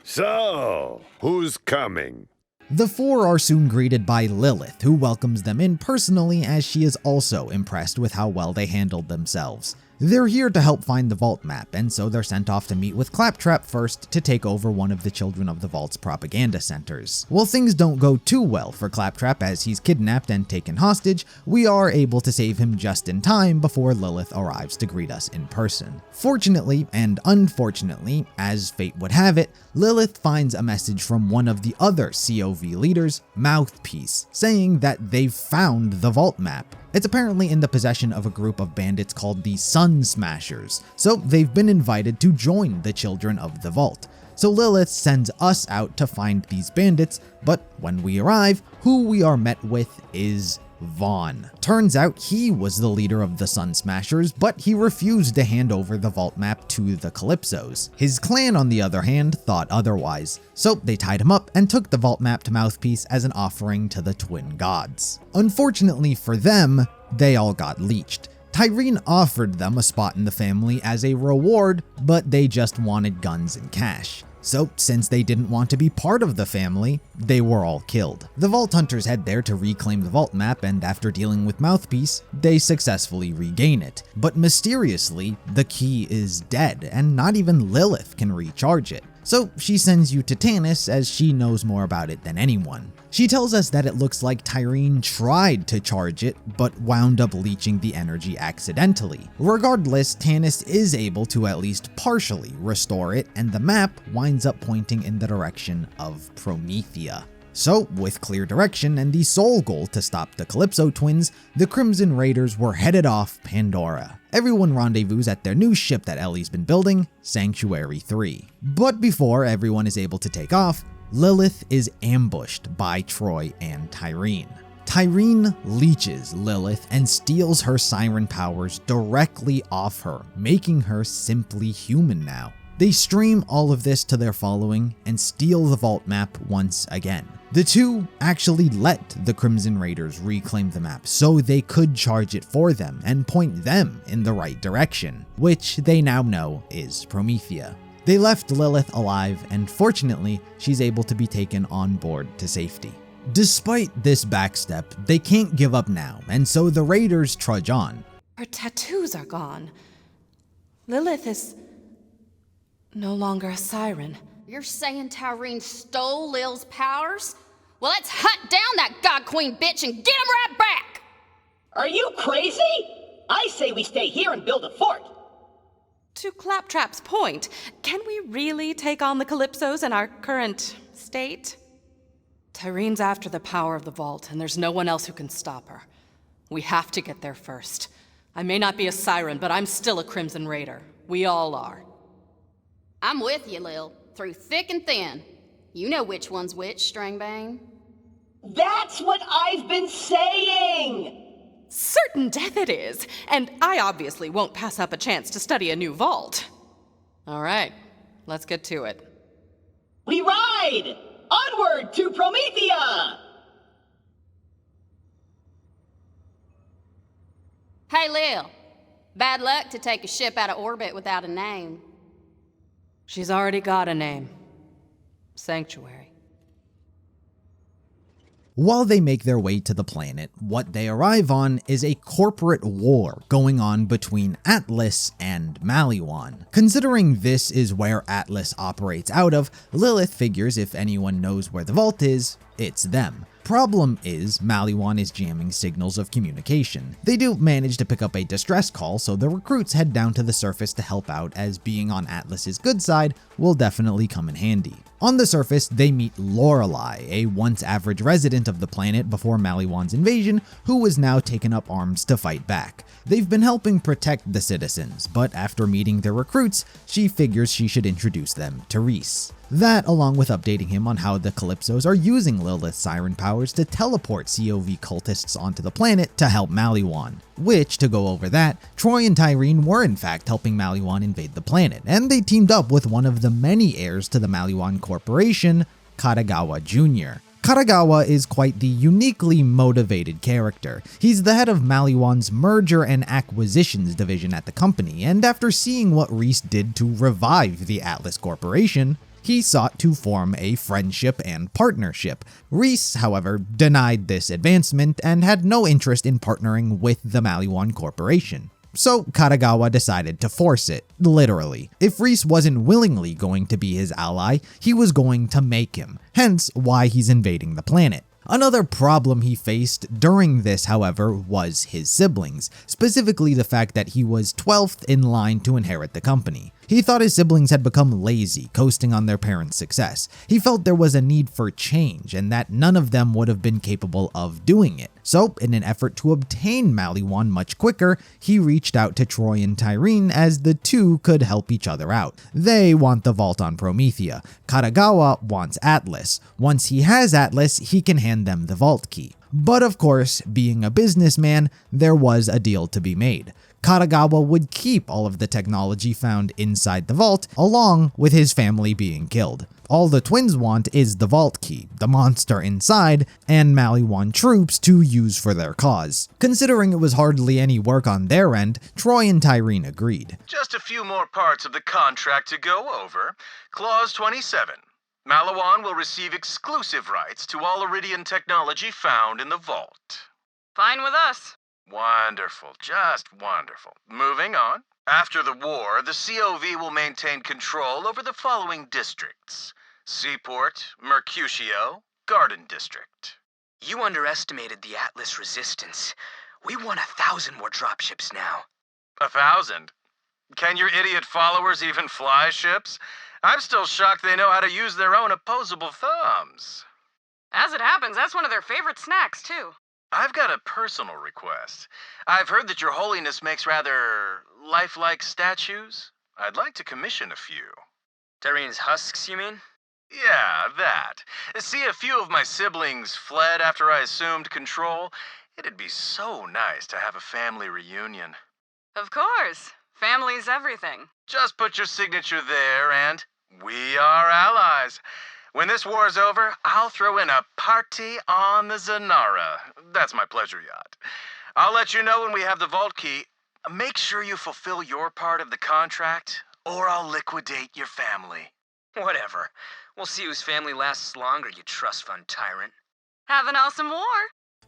So, who's coming? The four are soon greeted by Lilith, who welcomes them in personally as she is also impressed with how well they handled themselves. They're here to help find the Vault map, and so they're sent off to meet with Claptrap first to take over one of the Children of the Vault's propaganda centers. While things don't go too well for Claptrap as he's kidnapped and taken hostage, we are able to save him just in time before Lilith arrives to greet us in person. Fortunately and unfortunately, as fate would have it, Lilith finds a message from one of the other COV leaders, Mouthpiece, saying that they've found the Vault map. It's apparently in the possession of a group of bandits called the Sun Smashers, so they've been invited to join the Children of the Vault. So Lilith sends us out to find these bandits, but when we arrive, who we are met with is Vaughn. Turns out he was the leader of the Sun Smashers, but he refused to hand over the Vault map to the Calypsos. His clan, on the other hand, thought otherwise, so they tied him up and took the Vault map to Mouthpiece as an offering to the twin gods. Unfortunately for them, they all got leeched. Tyreen offered them a spot in the family as a reward, but they just wanted guns and cash. So, since they didn't want to be part of the family, they were all killed. The Vault Hunters head there to reclaim the Vault map, and after dealing with Mouthpiece, they successfully regain it. But mysteriously, the key is dead, and not even Lilith can recharge it. So she sends you to Tanis as she knows more about it than anyone. She tells us that it looks like Tyreen tried to charge it, but wound up leeching the energy accidentally. Regardless, Tanis is able to at least partially restore it, and the map winds up pointing in the direction of Promethea. So, with clear direction and the sole goal to stop the Calypso twins, the Crimson Raiders were headed off Pandora. Everyone rendezvous at their new ship that Ellie's been building, Sanctuary 3. But before everyone is able to take off, Lilith is ambushed by Troy and Tyreen. Tyreen leeches Lilith and steals her siren powers directly off her, making her simply human now. They stream all of this to their following and steal the Vault map once again. The two actually let the Crimson Raiders reclaim the map so they could charge it for them and point them in the right direction, which they now know is Promethea. They left Lilith alive, and fortunately, she's able to be taken on board to safety. Despite this backstep, they can't give up now, and so the Raiders trudge on. Her tattoos are gone. Lilith is no longer a siren. You're saying Tyreen stole Lil's powers? Well, let's hunt down that God Queen bitch and get him right back! Are you crazy? I say we stay here and build a fort. To Claptrap's point, can we really take on the Calypsos in our current state? Tyreen's after the power of the Vault, and there's no one else who can stop her. We have to get there first. I may not be a siren, but I'm still a Crimson Raider. We all are. I'm with you, Lil, through thick and thin. You know which one's which, Stringbane. That's what I've been saying! Certain death it is, and I obviously won't pass up a chance to study a new vault. All right, let's get to it. We ride! Onward to Promethea! Hey, Lil. Bad luck to take a ship out of orbit without a name. She's already got a name. Sanctuary. While they make their way to the planet, what they arrive on is a corporate war going on between Atlas and Maliwan. Considering this is where Atlas operates out of, Lilith figures if anyone knows where the vault is, it's them. Problem is, Maliwan is jamming signals of communication. They do manage to pick up a distress call, so the recruits head down to the surface to help out, as being on Atlas's good side will definitely come in handy. On the surface, they meet Lorelei, a once average resident of the planet before Maliwan's invasion, who was now taken up arms to fight back. They've been helping protect the citizens, but after meeting their recruits, she figures she should introduce them to Rhys. That, along with updating him on how the Calypsos are using Lilith's siren powers to teleport COV cultists onto the planet to help Maliwan. Which, to go over that, Troy and Tyreen were in fact helping Maliwan invade the planet, and they teamed up with one of the many heirs to the Maliwan Corporation, Katagawa Jr. Katagawa is quite the uniquely motivated character. He's the head of Maliwan's merger and acquisitions division at the company, and after seeing what Rhys did to revive the Atlas Corporation, he sought to form a friendship and partnership. Rhys, however, denied this advancement and had no interest in partnering with the Maliwan Corporation. So Katagawa decided to force it, literally. If Rhys wasn't willingly going to be his ally, he was going to make him, hence why he's invading the planet. Another problem he faced during this, however, was his siblings, specifically the fact that he was 12th in line to inherit the company. He thought his siblings had become lazy, coasting on their parents' success. He felt there was a need for change and that none of them would have been capable of doing it. So, in an effort to obtain Maliwan much quicker, he reached out to Troy and Tyreen as the two could help each other out. They want the vault on Promethea. Katagawa wants Atlas. Once he has Atlas, he can hand them the vault key. But of course, being a businessman, there was a deal to be made. Katagawa would keep all of the technology found inside the vault, along with his family being killed. All the twins want is the vault key, the monster inside, and Maliwan troops to use for their cause. Considering it was hardly any work on their end, Troy and Tyreen agreed. Just a few more parts of the contract to go over. Clause 27. Maliwan will receive exclusive rights to all Eridian technology found in the vault. Fine with us. Wonderful, just wonderful. Moving on. After the war, the COV will maintain control over the following districts: Seaport, Mercutio, Garden District. You underestimated the Atlas resistance. We want 1,000 more dropships now. 1,000? Can your idiot followers even fly ships? I'm still shocked they know how to use their own opposable thumbs. As it happens, that's one of their favorite snacks, too. I've got a personal request. I've heard that your holiness makes rather lifelike statues. I'd like to commission a few. Tyreen's husks, you mean? Yeah, that. See, a few of my siblings fled after I assumed control. It'd be so nice to have a family reunion. Of course. Family's everything. Just put your signature there and we are allies. When this war's over, I'll throw in a party on the Zanara. That's my pleasure yacht. I'll let you know when we have the vault key. Make sure you fulfill your part of the contract, or I'll liquidate your family. Whatever. We'll see whose family lasts longer, you trust fund tyrant. Have an awesome war.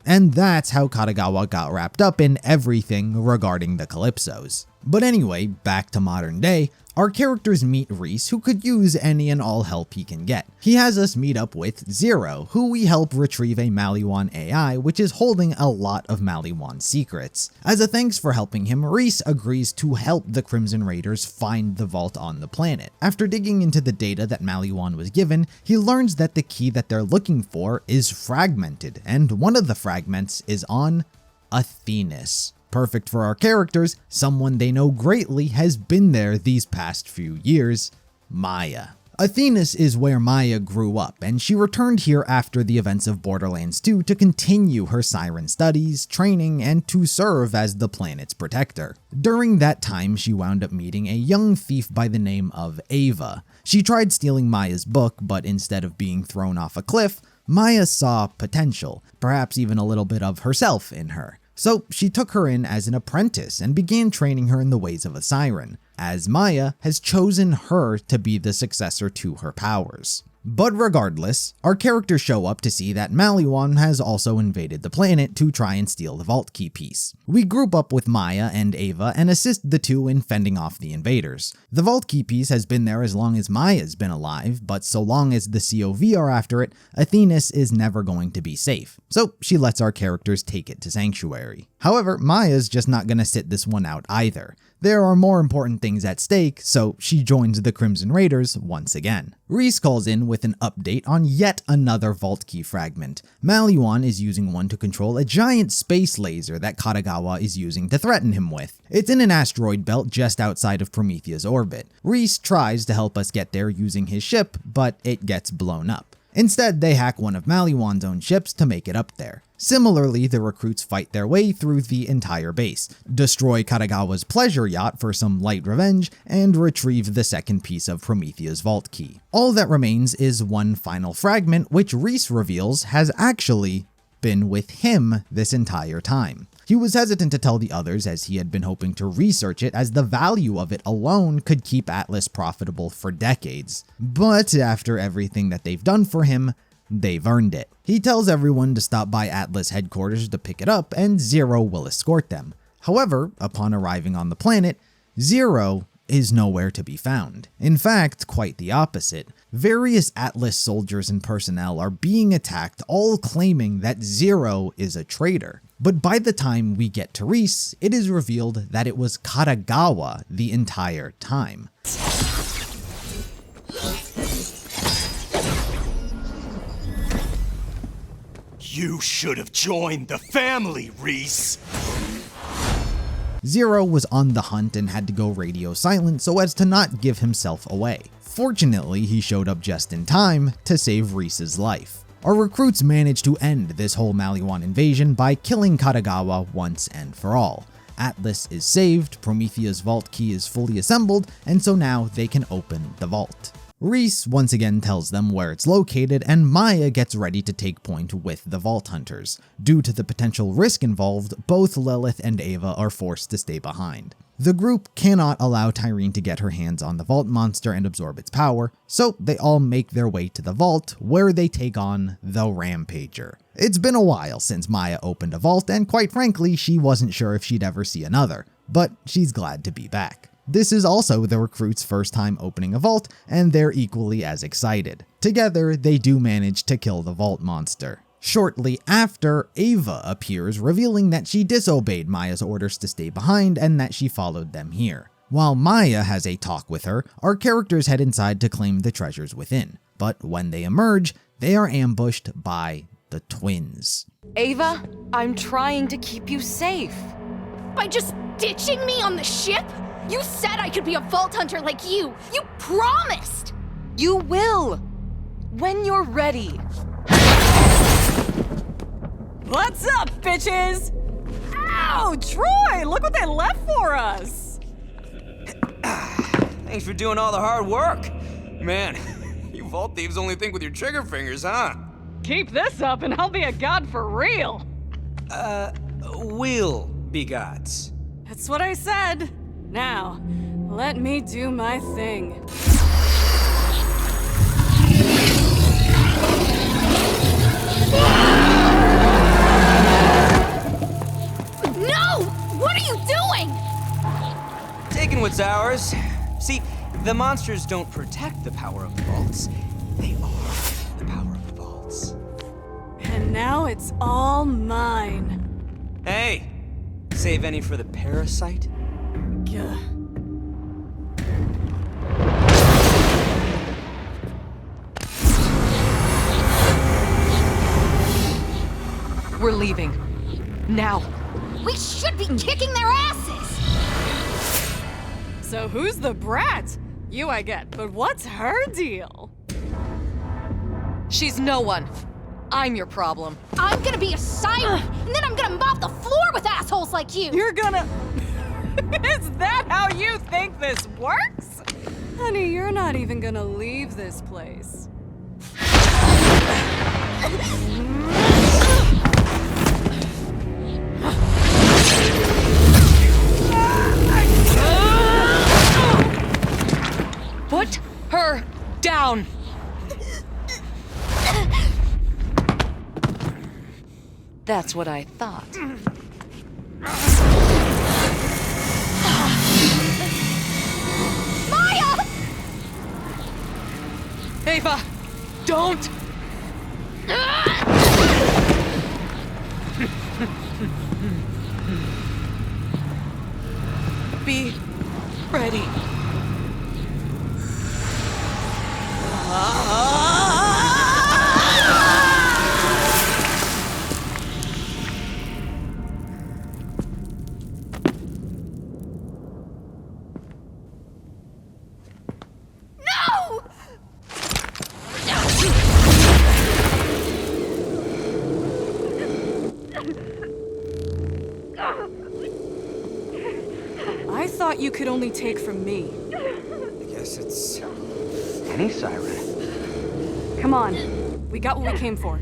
And that's how Katagawa got wrapped up in everything regarding the Calypsos. But anyway, back to modern day, our characters meet Rhys, who could use any and all help he can get. He has us meet up with Zero, who we help retrieve a Maliwan AI, which is holding a lot of Maliwan secrets. As a thanks for helping him, Rhys agrees to help the Crimson Raiders find the vault on the planet. After digging into the data that Maliwan was given, he learns that the key that they're looking for is fragmented, and one of the fragments is on Athenis. Perfect for our characters, someone they know greatly has been there these past few years, Maya. Athenis is where Maya grew up, and she returned here after the events of Borderlands 2 to continue her siren studies, training, and to serve as the planet's protector. During that time, she wound up meeting a young thief by the name of Ava. She tried stealing Maya's book, but instead of being thrown off a cliff, Maya saw potential, perhaps even a little bit of herself in her. So she took her in as an apprentice and began training her in the ways of a siren, as Maya has chosen her to be the successor to her powers. But regardless, our characters show up to see that Maliwan has also invaded the planet to try and steal the Vault Key piece. We group up with Maya and Ava and assist the two in fending off the invaders. The Vault Key piece has been there as long as Maya's been alive, but so long as the COV are after it, Athenas is never going to be safe, so she lets our characters take it to Sanctuary. However, Maya's just not gonna sit this one out either. There are more important things at stake, so she joins the Crimson Raiders once again. Reese calls in with an update on yet another Vault Key fragment. Maliwan is using one to control a giant space laser that Katagawa is using to threaten him with. It's in an asteroid belt just outside of Promethea's orbit. Reese tries to help us get there using his ship, but it gets blown up. Instead, they hack one of Maliwan's own ships to make it up there. Similarly, the recruits fight their way through the entire base, destroy Katagawa's pleasure yacht for some light revenge, and retrieve the second piece of Promethea's vault key. All that remains is one final fragment, which Reese reveals has actually been with him this entire time. He was hesitant to tell the others as he had been hoping to research it, as the value of it alone could keep Atlas profitable for decades. But after everything that they've done for him, they've earned it. He tells everyone to stop by Atlas headquarters to pick it up, and Zero will escort them. However, upon arriving on the planet, Zero is nowhere to be found. In fact, quite the opposite. Various Atlas soldiers and personnel are being attacked, all claiming that Zero is a traitor. But by the time we get to Reese, it is revealed that it was Katagawa the entire time. You should have joined the family, Reese. Zero was on the hunt and had to go radio silent so as to not give himself away. Fortunately, he showed up just in time to save Reese's life. Our recruits managed to end this whole Maliwan invasion by killing Katagawa once and for all. Atlas is saved, Promethea's vault key is fully assembled, and so now they can open the vault. Reese once again tells them where it's located, and Maya gets ready to take point with the Vault Hunters. Due to the potential risk involved, both Lilith and Ava are forced to stay behind. The group cannot allow Tyreen to get her hands on the Vault monster and absorb its power, so they all make their way to the Vault, where they take on the Rampager. It's been a while since Maya opened a vault, and quite frankly, she wasn't sure if she'd ever see another, but she's glad to be back. This is also the recruits' first time opening a vault, and they're equally as excited. Together, they do manage to kill the Vault monster. Shortly after, Ava appears, revealing that she disobeyed Maya's orders to stay behind and that she followed them here. While Maya has a talk with her, our characters head inside to claim the treasures within. But when they emerge, they are ambushed by the twins. Ava, I'm trying to keep you safe. By just ditching me on the ship? You said I could be a Vault Hunter like you! You promised! You will! When you're ready. What's up, bitches? Ow, Troy! Look what they left for us! Thanks for doing all the hard work. Man, you Vault Thieves only think with your trigger fingers, huh? Keep this up and I'll be a god for real! Will be gods. That's what I said. Now, let me do my thing. No! What are you doing? Taking what's ours. See, the monsters don't protect the power of the vaults. They are the power of the vaults. And now it's all mine. Hey, save any for the parasite? Gah. We're leaving. Now. We should be kicking their asses! So who's the brat? You I get, but what's her deal? She's no one. I'm your problem. I'm gonna be a siren, and then I'm gonna mop the floor with assholes like you! You're gonna... Is that how you think this works? Honey, you're not even gonna leave this place. Put her down. That's what I thought. Maya! Ava, don't! Be ready. I thought you could only take from me. I guess it's any siren. Come on. We got what we came for.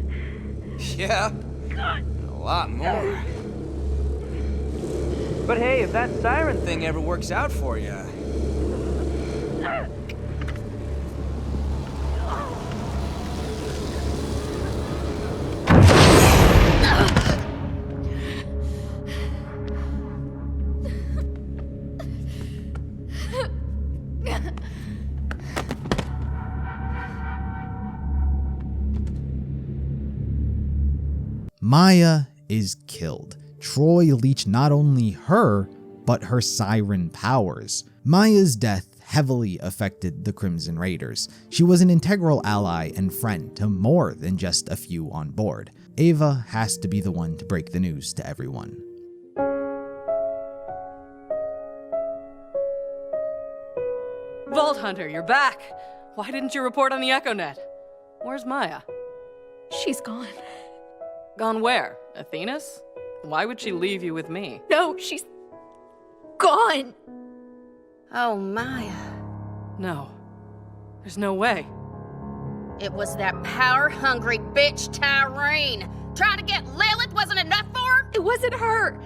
Yeah, a lot more. But hey, if that siren thing ever works out for you. Maya is killed. Troy leached not only her, but her siren powers. Maya's death heavily affected the Crimson Raiders. She was an integral ally and friend to more than just a few on board. Ava has to be the one to break the news to everyone. Vault Hunter, you're back. Why didn't you report on the EchoNet? Where's Maya? She's gone. Gone where? Athena's? Why would she leave you with me? No, she's gone. Oh, Maya. No. There's no way. It was that power-hungry bitch Tyrene. Trying to get Lilith wasn't enough for her? It wasn't her.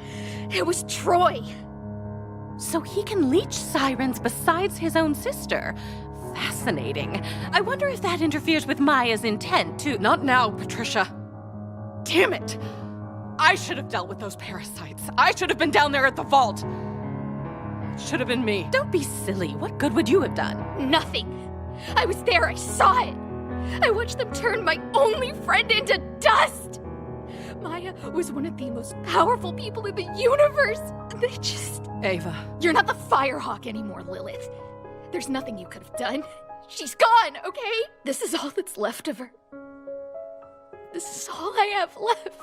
It was Troy. So he can leech sirens besides his own sister. Fascinating. I wonder if that interferes with Maya's intent, too. Not now, Patricia. Damn it! I should have dealt with those parasites. I should have been down there at the vault. It should have been me. Don't be silly. What good would you have done? Nothing. I was there. I saw it. I watched them turn my only friend into dust. Maya was one of the most powerful people in the universe. They just... Ava. You're not the Firehawk anymore, Lilith. There's nothing you could have done. She's gone, okay? This is all that's left of her. This is all I have left.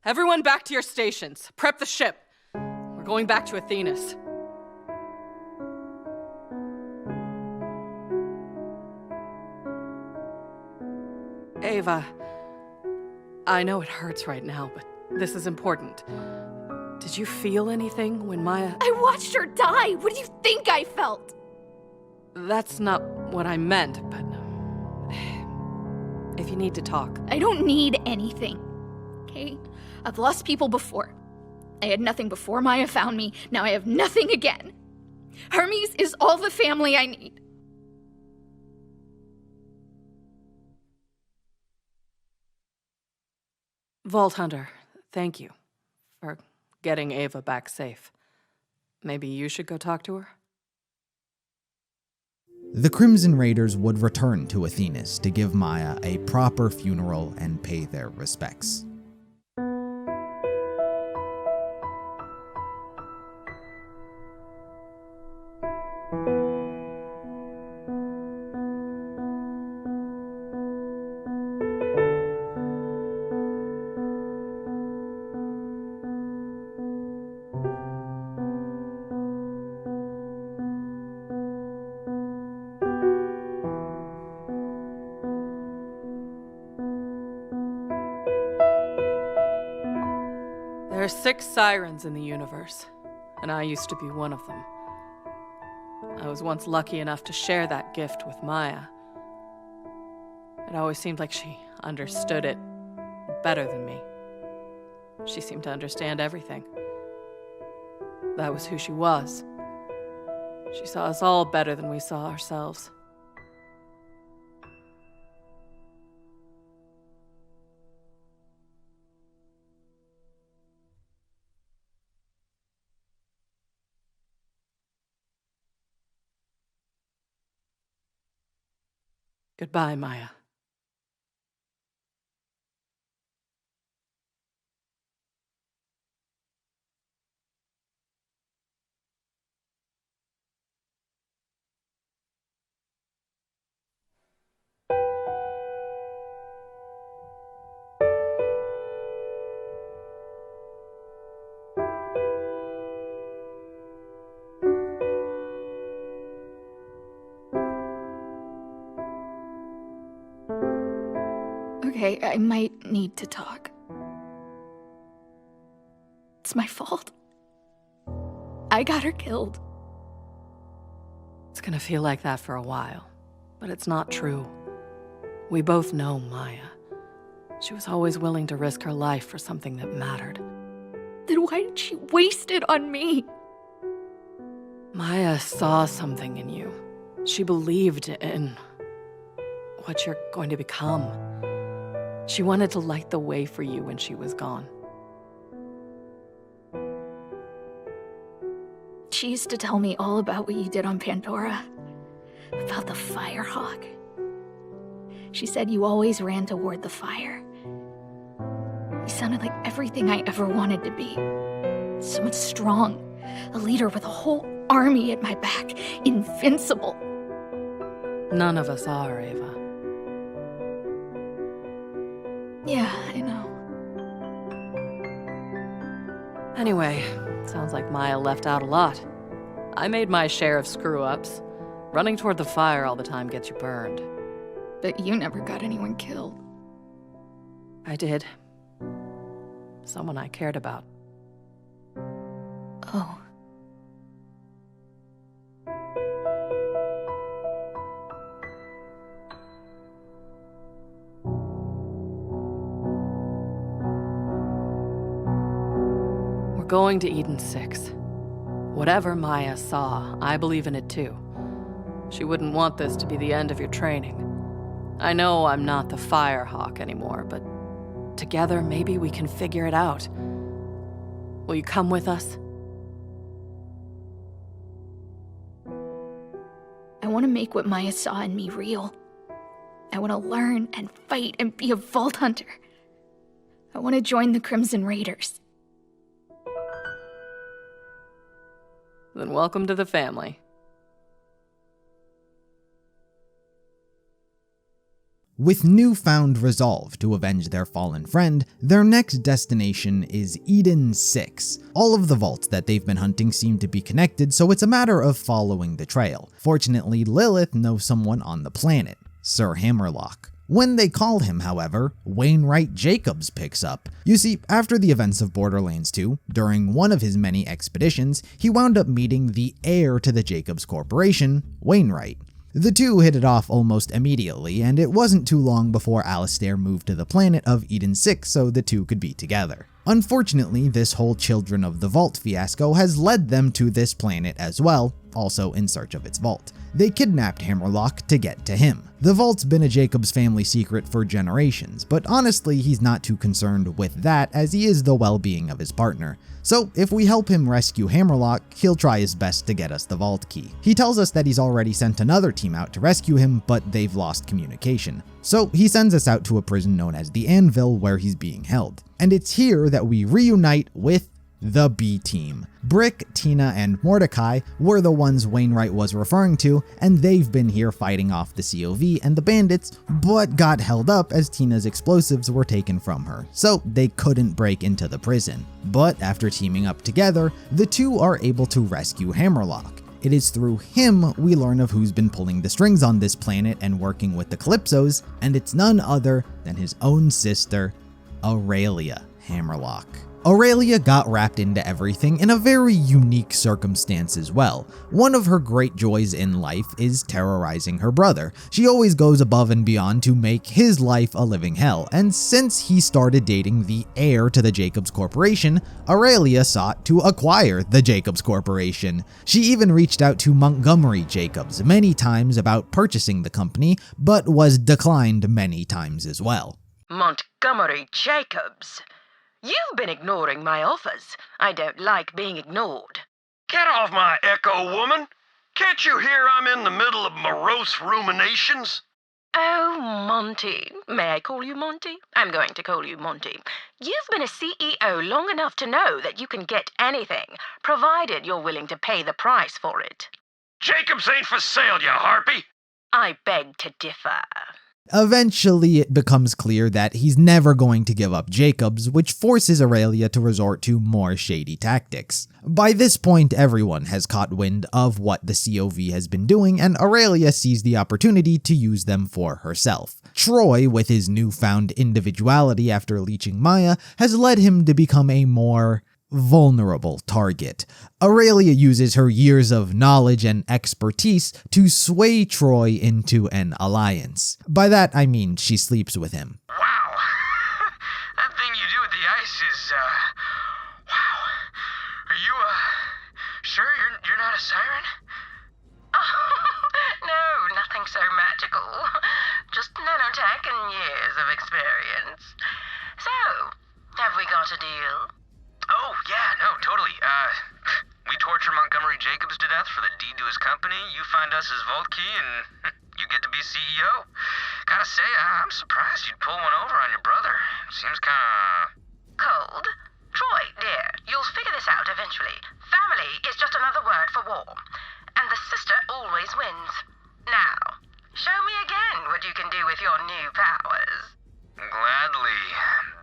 Everyone back to your stations. Prep the ship. We're going back to Athena's. Ava, I know it hurts right now, but this is important. Did you feel anything when Maya... I watched her die! What do you think I felt? That's not what I meant, but... if you need to talk... I don't need anything, okay? I've lost people before. I had nothing before Maya found me, now I have nothing again. Hermes is all the family I need. Vault Hunter, thank you for getting Ava back safe. Maybe you should go talk to her? The Crimson Raiders would return to Athena's to give Maya a proper funeral and pay their respects. There are 6 sirens in the universe, and I used to be one of them. I was once lucky enough to share that gift with Maya. It always seemed like she understood it better than me. She seemed to understand everything. That was who she was. She saw us all better than we saw ourselves. Goodbye, Maya. Okay, I might need to talk. It's my fault. I got her killed. It's gonna feel like that for a while, but it's not true. We both know Maya. She was always willing to risk her life for something that mattered. Then why did she waste it on me? Maya saw something in you. She believed in what you're going to become. She wanted to light the way for you when she was gone. She used to tell me all about what you did on Pandora. About the Firehawk. She said you always ran toward the fire. You sounded like everything I ever wanted to be. Someone strong. A leader with a whole army at my back. Invincible. None of us are, Ava. Yeah, I know. Anyway, sounds like Maya left out a lot. I made my share of screw-ups. Running toward the fire all the time gets you burned. But you never got anyone killed. I did. Someone I cared about. Oh. We're going to Eden 6. Whatever Maya saw, I believe in it too. She wouldn't want this to be the end of your training. I know I'm not the Firehawk anymore, but together maybe we can figure it out. Will you come with us? I want to make what Maya saw in me real. I want to learn and fight and be a Vault Hunter. I want to join the Crimson Raiders. Then welcome to the family. With newfound resolve to avenge their fallen friend, their next destination is Eden 6. All of the vaults that they've been hunting seem to be connected, so it's a matter of following the trail. Fortunately, Lilith knows someone on the planet, Sir Hammerlock. When they call him, however, Wainwright Jacobs picks up. You see, after the events of Borderlands 2, during one of his many expeditions, he wound up meeting the heir to the Jacobs Corporation, Wainwright. The two hit it off almost immediately, and it wasn't too long before Alistair moved to the planet of Eden 6 so the two could be together. Unfortunately, this whole Children of the Vault fiasco has led them to this planet as well, also in search of its vault. They kidnapped Hammerlock to get to him. The vault's been a Jacobs family secret for generations, but honestly he's not too concerned with that as he is the well-being of his partner. So if we help him rescue Hammerlock, he'll try his best to get us the vault key. He tells us that he's already sent another team out to rescue him, but they've lost communication. So he sends us out to a prison known as the Anvil where he's being held. And it's here that we reunite with the B-Team. Brick, Tina, and Mordecai were the ones Wainwright was referring to, and they've been here fighting off the COV and the bandits, but got held up as Tina's explosives were taken from her, so they couldn't break into the prison. But after teaming up together, the two are able to rescue Hammerlock. It is through him we learn of who's been pulling the strings on this planet and working with the Calypsos, and it's none other than his own sister, Aurelia Hammerlock. Aurelia got wrapped into everything in a very unique circumstance as well. One of her great joys in life is terrorizing her brother. She always goes above and beyond to make his life a living hell, and since he started dating the heir to the Jacobs Corporation, Aurelia sought to acquire the Jacobs Corporation. She even reached out to Montgomery Jacobs many times about purchasing the company, but was declined many times as well. Montgomery Jacobs? You've been ignoring my offers. I don't like being ignored. Get off my echo, woman! Can't you hear I'm in the middle of morose ruminations? Oh, Monty. May I call you Monty? I'm going to call you Monty. You've been a CEO long enough to know that you can get anything, provided you're willing to pay the price for it. Jacobs ain't for sale, you harpy! I beg to differ. Eventually, it becomes clear that he's never going to give up Jacobs, which forces Aurelia to resort to more shady tactics. By this point, everyone has caught wind of what the COV has been doing, and Aurelia sees the opportunity to use them for herself. Troy, with his newfound individuality after leeching Maya, has led him to become a more vulnerable target. Aurelia uses her years of knowledge and expertise to sway Troy into an alliance. By that, I mean she sleeps with him. Wow. That thing you do with the ice is, wow. Are you, sure you're not a siren? No, nothing so magical. Just nanotech and years of experience. So, have we got a deal? Oh, yeah, no, totally. We torture Montgomery Jacobs to death for the deed to his company, you find us his vault key, and you get to be CEO. Gotta say, I'm surprised you'd pull one over on your brother. Seems kinda... Cold? Troy, dear, you'll figure this out eventually. Family is just another word for war. And the sister always wins. Now, show me again what you can do with your new powers. Gladly,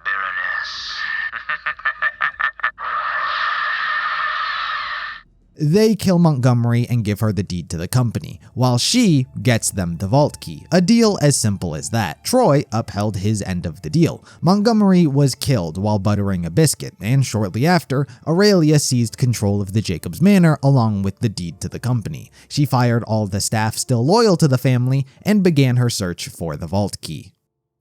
Baroness. They kill Montgomery and give her the deed to the company, while she gets them the vault key. A deal as simple as that. Troy upheld his end of the deal. Montgomery was killed while buttering a biscuit, and shortly after, Aurelia seized control of the Jacobs Manor along with the deed to the company. She fired all the staff still loyal to the family and began her search for the vault key.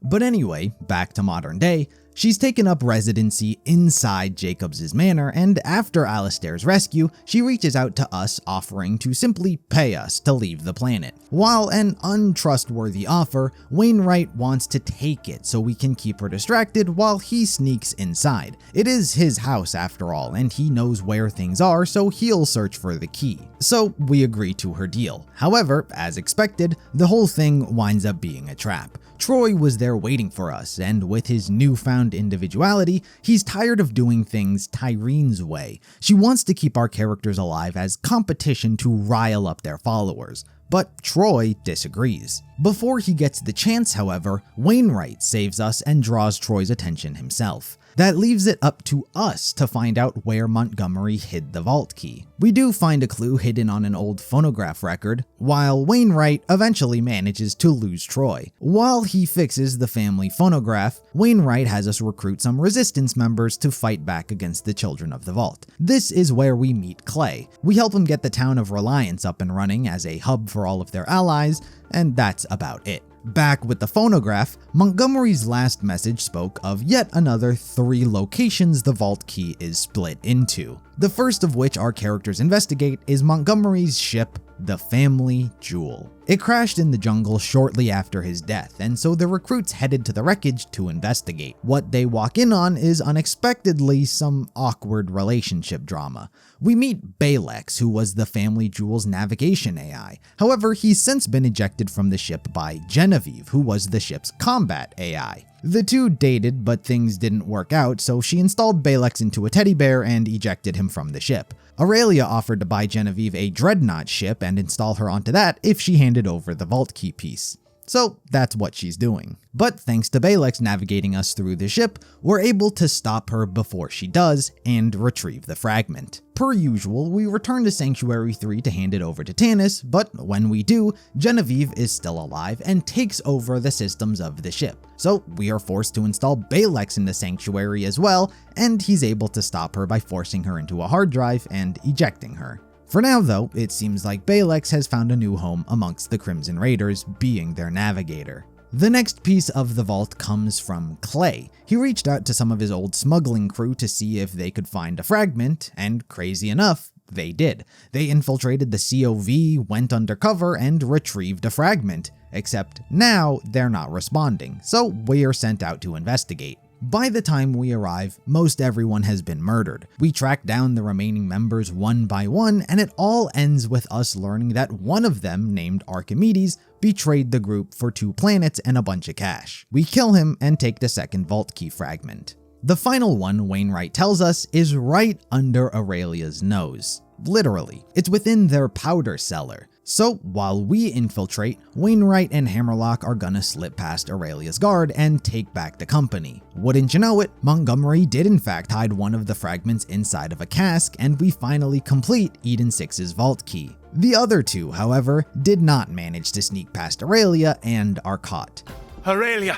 But anyway, back to modern day, she's taken up residency inside Jacobs' manor, and after Alistair's rescue, she reaches out to us offering to simply pay us to leave the planet. While an untrustworthy offer, Wainwright wants to take it so we can keep her distracted while he sneaks inside. It is his house after all, and he knows where things are, so he'll search for the key. So we agree to her deal. However, as expected, the whole thing winds up being a trap. Troy was there waiting for us, and with his newfound individuality, he's tired of doing things Tyrene's way. She wants to keep our characters alive as competition to rile up their followers. But Troy disagrees. Before he gets the chance, however, Wainwright saves us and draws Troy's attention himself. That leaves it up to us to find out where Montgomery hid the vault key. We do find a clue hidden on an old phonograph record, while Wainwright eventually manages to lose Troy. While he fixes the family phonograph, Wainwright has us recruit some resistance members to fight back against the children of the vault. This is where we meet Clay. We help him get the town of Reliance up and running as a hub for all of their allies, and that's about it. Back with the phonograph, Montgomery's last message spoke of yet another 3 locations the vault key is split into. The first of which our characters investigate is Montgomery's ship, the Family Jewel. It crashed in the jungle shortly after his death, and so the recruits headed to the wreckage to investigate. What they walk in on is unexpectedly some awkward relationship drama. We meet Balex, who was the Family Jewel's navigation AI. However, he's since been ejected from the ship by Genevieve, who was the ship's combat AI. The two dated, but things didn't work out, so she installed Balex into a teddy bear and ejected him from the ship. Aurelia offered to buy Genevieve a dreadnought ship and install her onto that if she handed over the vault key piece. So that's what she's doing. But thanks to Balex navigating us through the ship, we're able to stop her before she does and retrieve the fragment. Per usual, we return to Sanctuary 3 to hand it over to Tanis, but when we do, Genevieve is still alive and takes over the systems of the ship. So we are forced to install Balex in the Sanctuary as well, and he's able to stop her by forcing her into a hard drive and ejecting her. For now though, it seems like Balex has found a new home amongst the Crimson Raiders, being their navigator. The next piece of the vault comes from Clay. He reached out to some of his old smuggling crew to see if they could find a fragment, and crazy enough, they did. They infiltrated the COV, went undercover, and retrieved a fragment. Except now they're not responding, so we are sent out to investigate. By the time we arrive, most everyone has been murdered. We track down the remaining members one by one, and it all ends with us learning that one of them, named Archimedes, betrayed the group for 2 planets and a bunch of cash. We kill him and take the second vault key fragment. The final one, Wainwright tells us, is right under Aurelia's nose. Literally, it's within their powder cellar. So while we infiltrate, Wainwright and Hammerlock are gonna slip past Aurelia's guard and take back the company. Wouldn't you know it, Montgomery did in fact hide one of the fragments inside of a cask, and we finally complete Eden 6's vault key. The other 2, however, did not manage to sneak past Aurelia and are caught. Aurelia,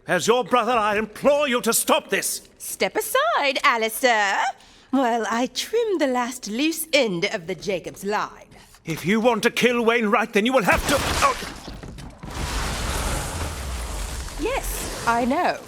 as your brother, I implore you to stop this! Step aside, Alistair, while I trim the last loose end of the Jacob's line. If you want to kill Wainwright, then you will have to... Oh. Yes, I know.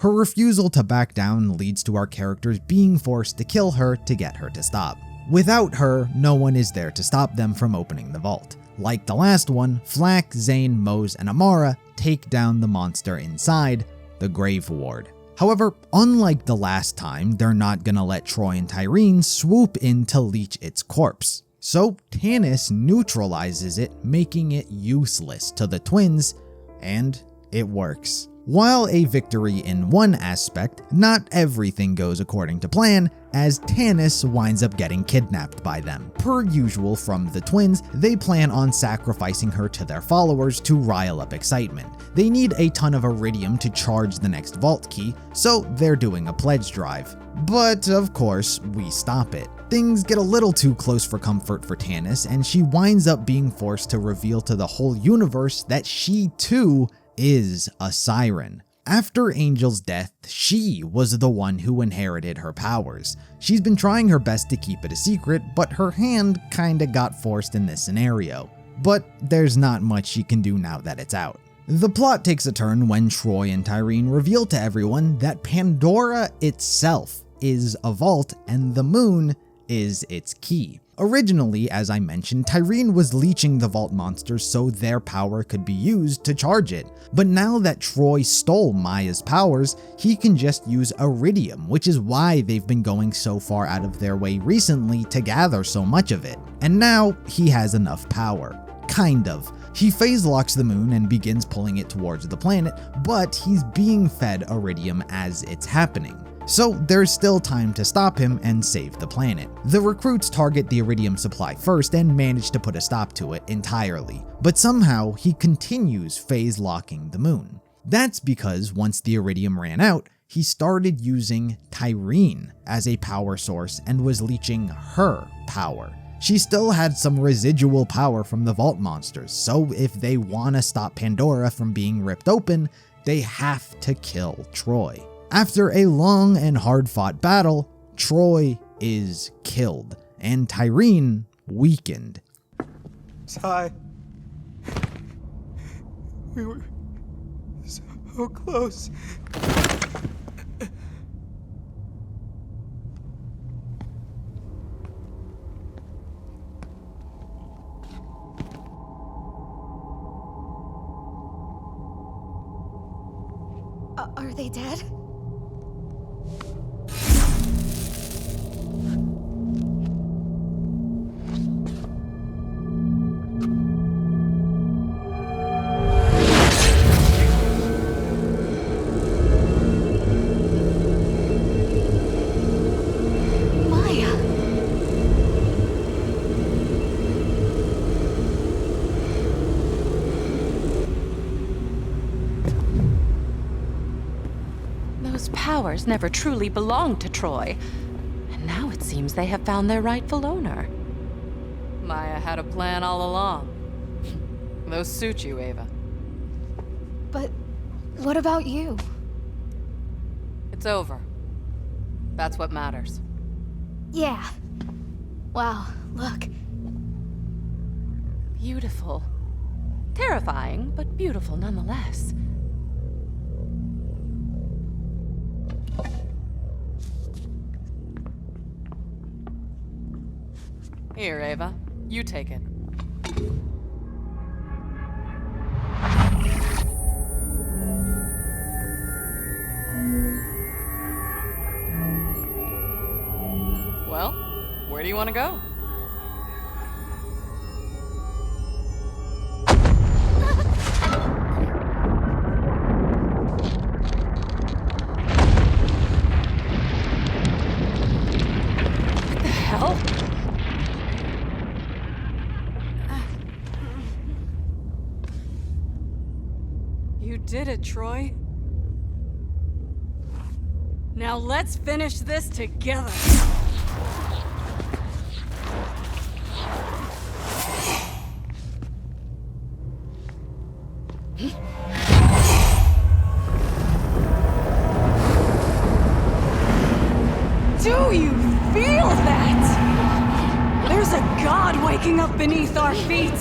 Her refusal to back down leads to our characters being forced to kill her to get her to stop. Without her, no one is there to stop them from opening the vault. Like the last one, Flack, Zane, Mose, and Amara take down the monster inside, the Grave Ward. However, unlike the last time, they're not gonna let Troy and Tyreen swoop in to leech its corpse. So Tanis neutralizes it, making it useless to the twins, and it works. While a victory in one aspect, not everything goes according to plan, as Tanis winds up getting kidnapped by them. Per usual from the twins, they plan on sacrificing her to their followers to rile up excitement. They need a ton of iridium to charge the next vault key, so they're doing a pledge drive. But of course, we stop it. Things get a little too close for comfort for Tanis, and she winds up being forced to reveal to the whole universe that she too is a siren. After Angel's death, she was the one who inherited her powers. She's been trying her best to keep it a secret, but her hand kinda got forced in this scenario. But there's not much she can do now that it's out. The plot takes a turn when Troy and Tyreen reveal to everyone that Pandora itself is a vault and the moon is its key. Originally, as I mentioned, Tyreen was leeching the vault monsters so their power could be used to charge it. But now that Troy stole Maya's powers, he can just use iridium, which is why they've been going so far out of their way recently to gather so much of it. And now he has enough power. Kind of. He phase locks the moon and begins pulling it towards the planet, but he's being fed iridium as it's happening. So there's still time to stop him and save the planet. The recruits target the iridium supply first and manage to put a stop to it entirely, but somehow he continues phase locking the moon. That's because once the iridium ran out, he started using Tyreen as a power source and was leeching her power. She still had some residual power from the vault monsters, so if they want to stop Pandora from being ripped open, they have to kill Troy. After a long and hard-fought battle, Troy is killed, and Tyreen weakened. Ty, we were so close. Are they dead? Powers never truly belonged to Troy, and now it seems they have found their rightful owner. Maya had a plan all along. Those suit you, Ava. But what about you? It's over. That's what matters. Yeah. Wow, look. Beautiful. Terrifying, but beautiful nonetheless. Here, Ava. You take it. do you want to go? What the hell? You did it, Troy. Now let's finish this together. Do you feel that? There's a god waking up beneath our feet.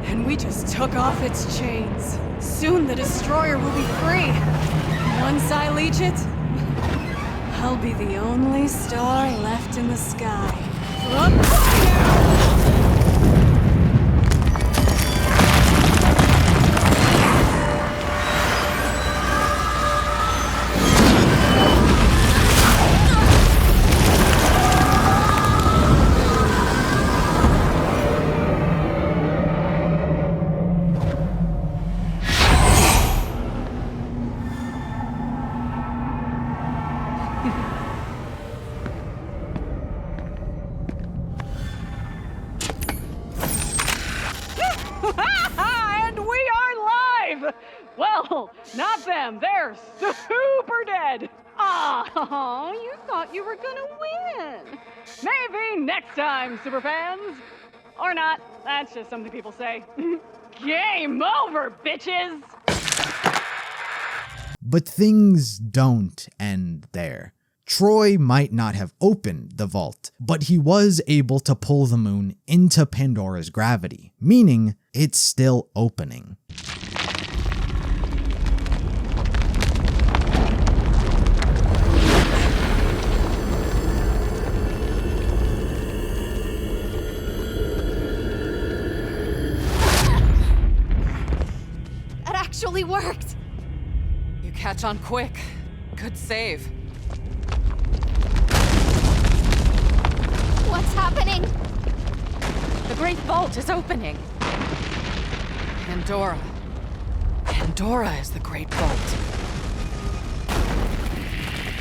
And we just took off its chains. Soon the destroyer will be free. Once I leech it, I'll be the only star left in the sky. From Well, not them. They're super dead. Oh, you thought you were gonna win. Maybe next time, superfans. Or not. That's just something people say. Game over, bitches! But things don't end there. Troy might not have opened the vault, but he was able to pull the moon into Pandora's gravity, meaning it's still opening. It actually worked! You catch on quick. Good save. What's happening? The Great Vault is opening. Pandora. Pandora is the Great Vault.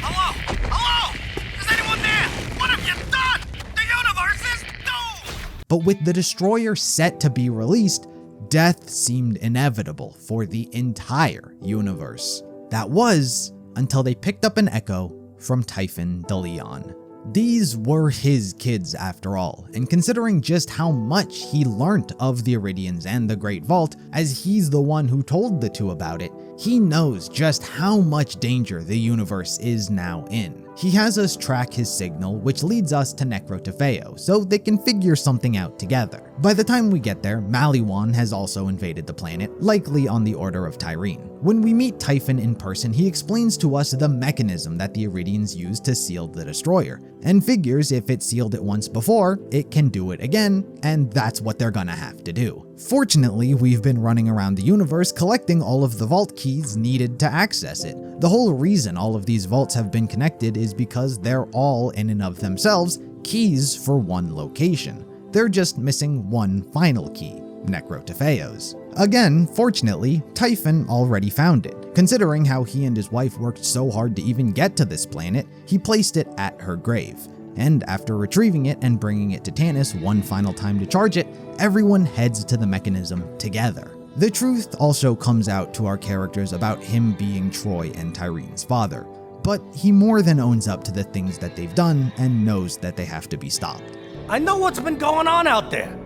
Hello? Hello? Is anyone there? What have you done? The universe is doomed! But with the destroyer set to be released, death seemed inevitable for the entire universe. That was until they picked up an echo from Typhon Deleon. These were his kids after all, and considering just how much he learnt of the Eridians and the Great Vault, as he's the one who told the two about it, he knows just how much danger the universe is now in. He has us track his signal, which leads us to Necrotafeo, so they can figure something out together. By the time we get there, Maliwan has also invaded the planet, likely on the order of Tyreen. When we meet Typhon in person, he explains to us the mechanism that the Eridians used to seal the destroyer, and figures if it sealed it once before, it can do it again, and that's what they're gonna have to do. Fortunately, we've been running around the universe collecting all of the vault keys needed to access it. The whole reason all of these vaults have been connected is because they're all in and of themselves keys for one location. They're just missing one final key, Necrotafeo's. Again, fortunately, Typhon already found it. Considering how he and his wife worked so hard to even get to this planet, he placed it at her grave. And after retrieving it and bringing it to Tanis one final time to charge it, everyone heads to the mechanism together. The truth also comes out to our characters about him being Troy and Tyreen's father, but he more than owns up to the things that they've done and knows that they have to be stopped. I know what's been going on out there.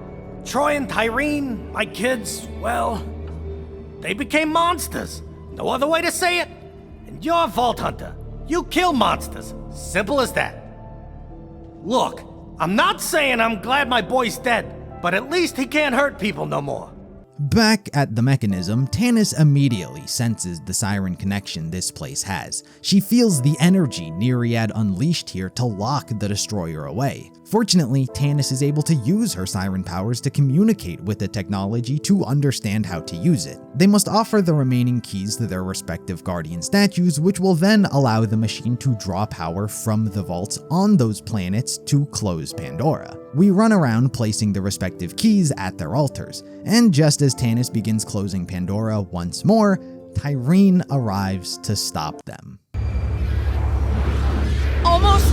Troy and Tyreen, my kids, well, they became monsters. No other way to say it. And you're a Vault Hunter. You kill monsters. Simple as that. Look, I'm not saying I'm glad my boy's dead, but at least he can't hurt people no more. Back at the mechanism, Tannis immediately senses the siren connection this place has. She feels the energy Nyriad unleashed here to lock the destroyer away. Fortunately, Tannis is able to use her siren powers to communicate with the technology to understand how to use it. They must offer the remaining keys to their respective guardian statues, which will then allow the machine to draw power from the vaults on those planets to close Pandora. We run around placing the respective keys at their altars, and just as Tannis begins closing Pandora once more, Tyreen arrives to stop them. Almost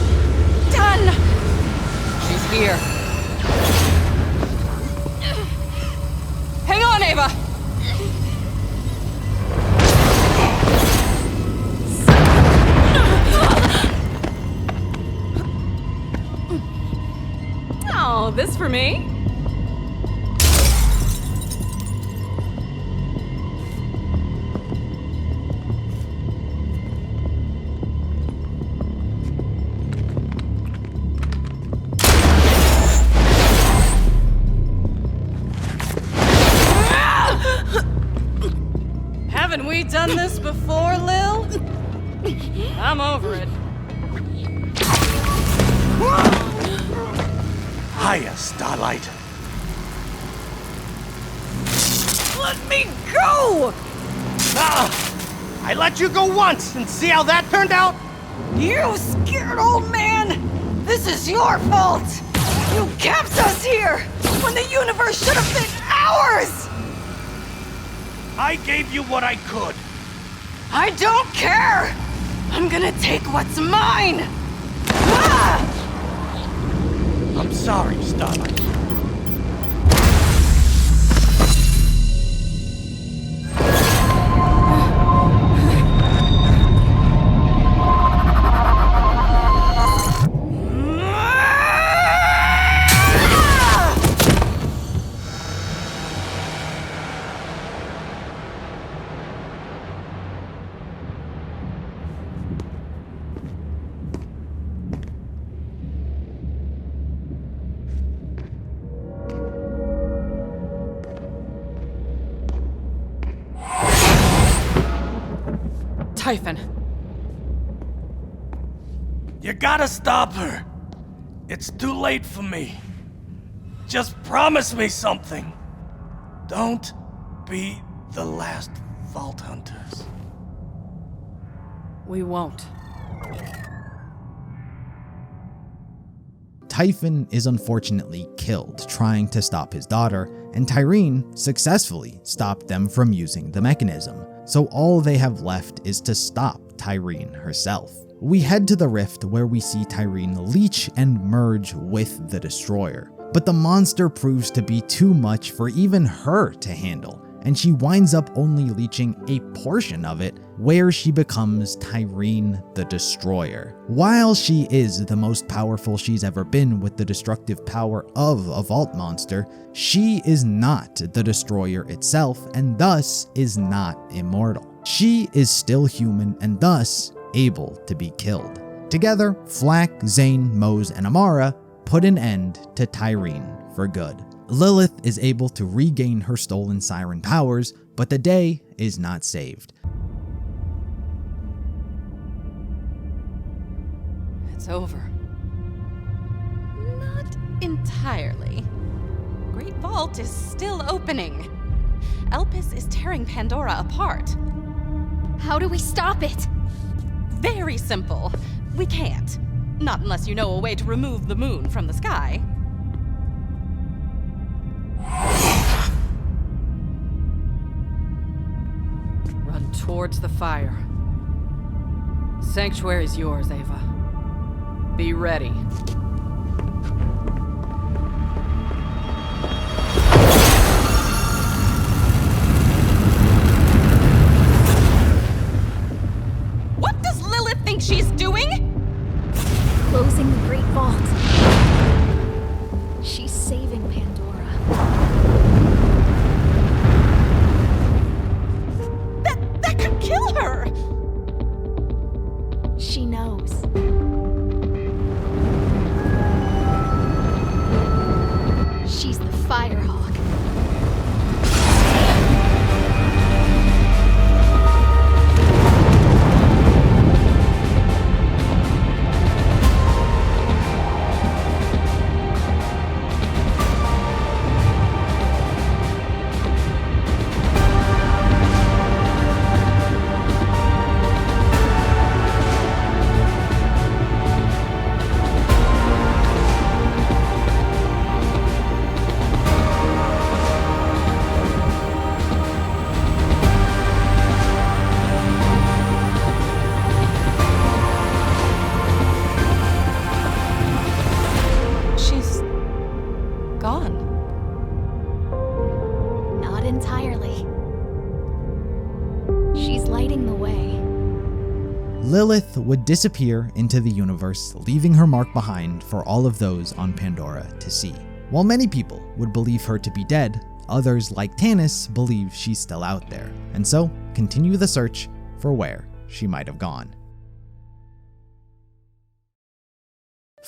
done! She's here. Hang on, Ava! Oh, this for me? Haven't we done this before, Lil? I'm over it. Hiya, Starlight. Let me go! I let you go once, and see how that turned out? You scared old man! This is your fault! You kept us here when the universe should have been ours! I gave you what I could. I don't care! I'm gonna take what's mine! Ah! I'm sorry, Starlight. Typhon. You gotta stop her. It's too late for me. Just promise me something. Don't be the last Vault Hunters. We won't. Typhon is unfortunately killed trying to stop his daughter, and Tyreen successfully stopped them from using the mechanism. So all they have left is to stop Tyreen herself. We head to the rift where we see Tyreen leech and merge with the destroyer. But the monster proves to be too much for even her to handle, and she winds up only leeching a portion of it, where she becomes Tyreen the Destroyer. While she is the most powerful she's ever been with the destructive power of a vault monster, she is not the Destroyer itself, and thus is not immortal. She is still human and thus able to be killed. Together, Flack, Zane, Mose, and Amara put an end to Tyreen for good. Lilith is able to regain her stolen siren powers, but the day is not saved. It's over. Not entirely. Great Vault is still opening. Elpis is tearing Pandora apart. How do we stop it? Very simple. We can't. Not unless you know a way to remove the moon from the sky. Run towards the fire. Sanctuary's yours, Ava. Be ready. What does Lilith think she's doing? Closing the Great Vault. She's saving Pandora. That could kill her! She knows. She's lighting the way. Lilith would disappear into the universe, leaving her mark behind for all of those on Pandora to see. While many people would believe her to be dead, others like Tanis believe she's still out there, and so continue the search for where she might have gone.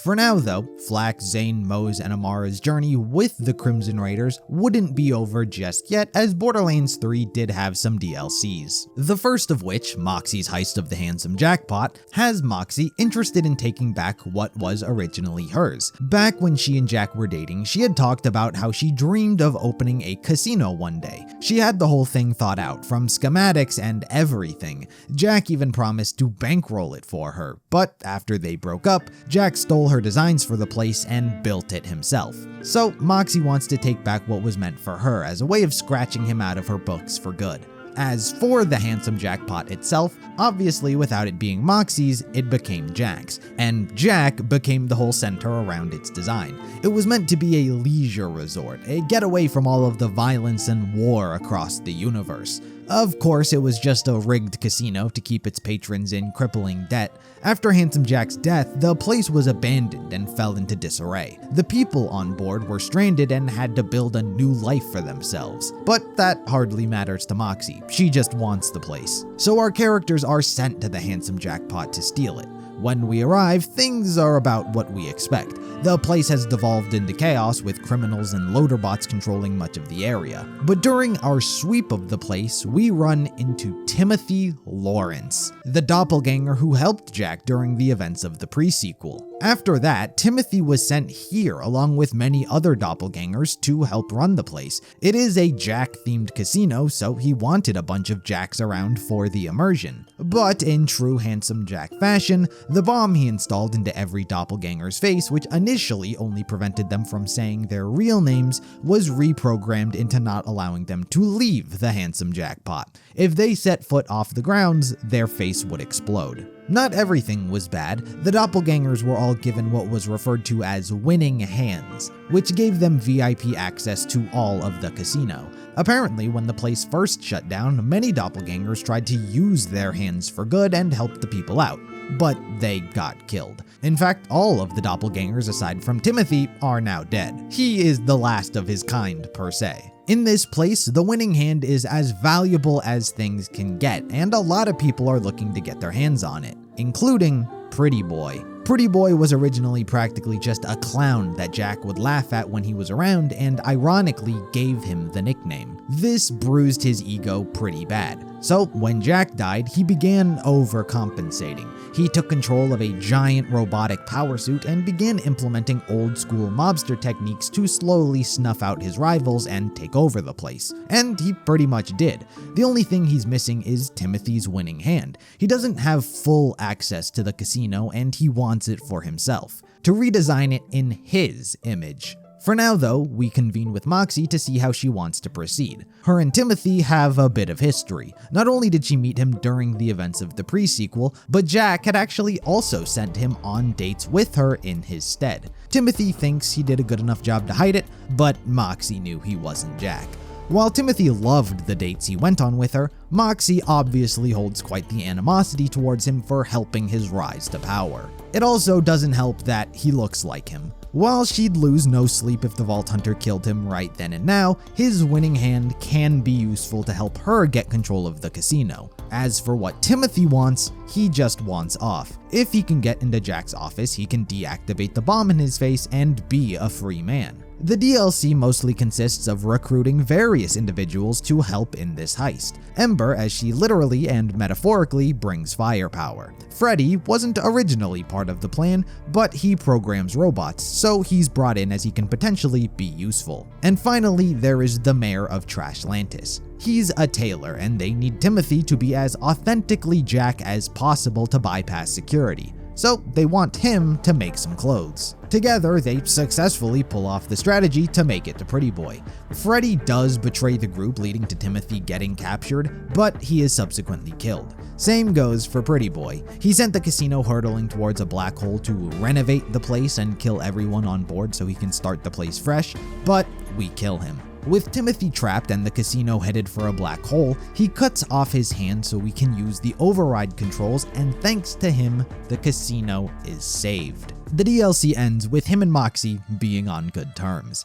For now though, Flack, Zane, Mose, and Amara's journey with the Crimson Raiders wouldn't be over just yet, as Borderlands 3 did have some DLCs. The first of which, Moxxi's Heist of the Handsome Jackpot, has Moxxi interested in taking back what was originally hers. Back when she and Jack were dating, she had talked about how she dreamed of opening a casino one day. She had the whole thing thought out, from schematics and everything. Jack even promised to bankroll it for her, but after they broke up, Jack stole her designs for the place and built it himself. So Moxxi wants to take back what was meant for her as a way of scratching him out of her books for good. As for the Handsome Jackpot itself, obviously without it being Moxxi's, it became Jack's, and Jack became the whole center around its design. It was meant to be a leisure resort, a getaway from all of the violence and war across the universe. Of course, it was just a rigged casino to keep its patrons in crippling debt. After Handsome Jack's death, the place was abandoned and fell into disarray. The people on board were stranded and had to build a new life for themselves. But that hardly matters to Moxxi, she just wants the place. So our characters are sent to the Handsome Jackpot to steal it. When we arrive, things are about what we expect. The place has devolved into chaos, with criminals and loader bots controlling much of the area. But during our sweep of the place, we run into Timothy Lawrence, the doppelganger who helped Jack during the events of the Presequel. After that, Timothy was sent here along with many other doppelgangers to help run the place. It is a Jack-themed casino, so he wanted a bunch of Jacks around for the immersion. But in true Handsome Jack fashion, the bomb he installed into every doppelganger's face, which initially only prevented them from saying their real names, was reprogrammed into not allowing them to leave the Handsome Jackpot. If they set foot off the grounds, their face would explode. Not everything was bad. The doppelgangers were all given what was referred to as winning hands, which gave them VIP access to all of the casino. Apparently, when the place first shut down, many doppelgangers tried to use their hands for good and help the people out, but they got killed. In fact, all of the doppelgangers aside from Timothy are now dead. He is the last of his kind, per se. In this place, the winning hand is as valuable as things can get, and a lot of people are looking to get their hands on it, including Pretty Boy. Pretty Boy was originally practically just a clown that Jack would laugh at when he was around, and ironically gave him the nickname. This bruised his ego pretty bad. So when Jack died, he began overcompensating. He took control of a giant robotic power suit and began implementing old school mobster techniques to slowly snuff out his rivals and take over the place. And he pretty much did. The only thing he's missing is Timothy's winning hand. He doesn't have full access to the casino, and he wants it for himself, to redesign it in his image. For now though, we convene with Moxxi to see how she wants to proceed. Her and Timothy have a bit of history. Not only did she meet him during the events of the Presequel, but Jack had actually also sent him on dates with her in his stead. Timothy thinks he did a good enough job to hide it, but Moxxi knew he wasn't Jack. While Timothy loved the dates he went on with her, Moxxi obviously holds quite the animosity towards him for helping his rise to power. It also doesn't help that he looks like him. While she'd lose no sleep if the Vault Hunter killed him right then and now, his winning hand can be useful to help her get control of the casino. As for what Timothy wants, he just wants off. If he can get into Jack's office, he can deactivate the bomb in his face and be a free man. The DLC mostly consists of recruiting various individuals to help in this heist. Ember, as she literally and metaphorically brings firepower. Freddy wasn't originally part of the plan, but he programs robots, so he's brought in as he can potentially be useful. And finally, there is the mayor of Trashlantis. He's a tailor, and they need Timothy to be as authentically Jack as possible to bypass security. So they want him to make some clothes. Together, they successfully pull off the strategy to make it to Pretty Boy. Freddy does betray the group, leading to Timothy getting captured, but he is subsequently killed. Same goes for Pretty Boy. He sent the casino hurtling towards a black hole to renovate the place and kill everyone on board so he can start the place fresh, but we kill him. With Timothy trapped and the casino headed for a black hole, he cuts off his hand so we can use the override controls, and thanks to him, the casino is saved. The DLC ends with him and Moxxi being on good terms.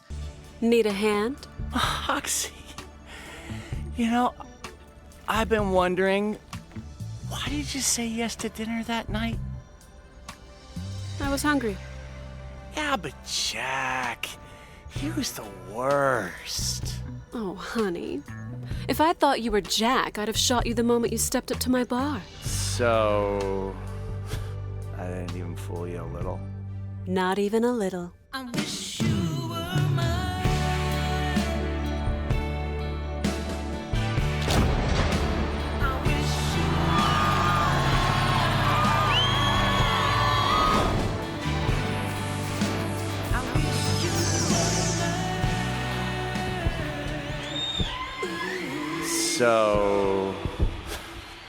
Need a hand? Moxxi, you know, I've been wondering, why did you say yes to dinner that night? I was hungry. Yeah, but Jack, he was the worst. Oh, honey. If I thought you were Jack, I'd have shot you the moment you stepped up to my bar. So, I didn't even fool you a little. Not even a little. I wish you were mine. So,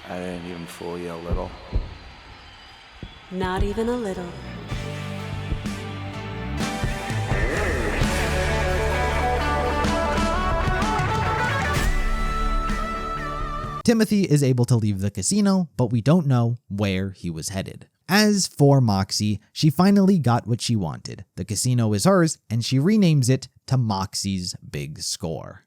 I didn't even fool you a little. Not even a little. Timothy is able to leave the casino, but we don't know where he was headed. As for Moxxi, she finally got what she wanted. The casino is hers, and she renames it to Moxxi's Big Score.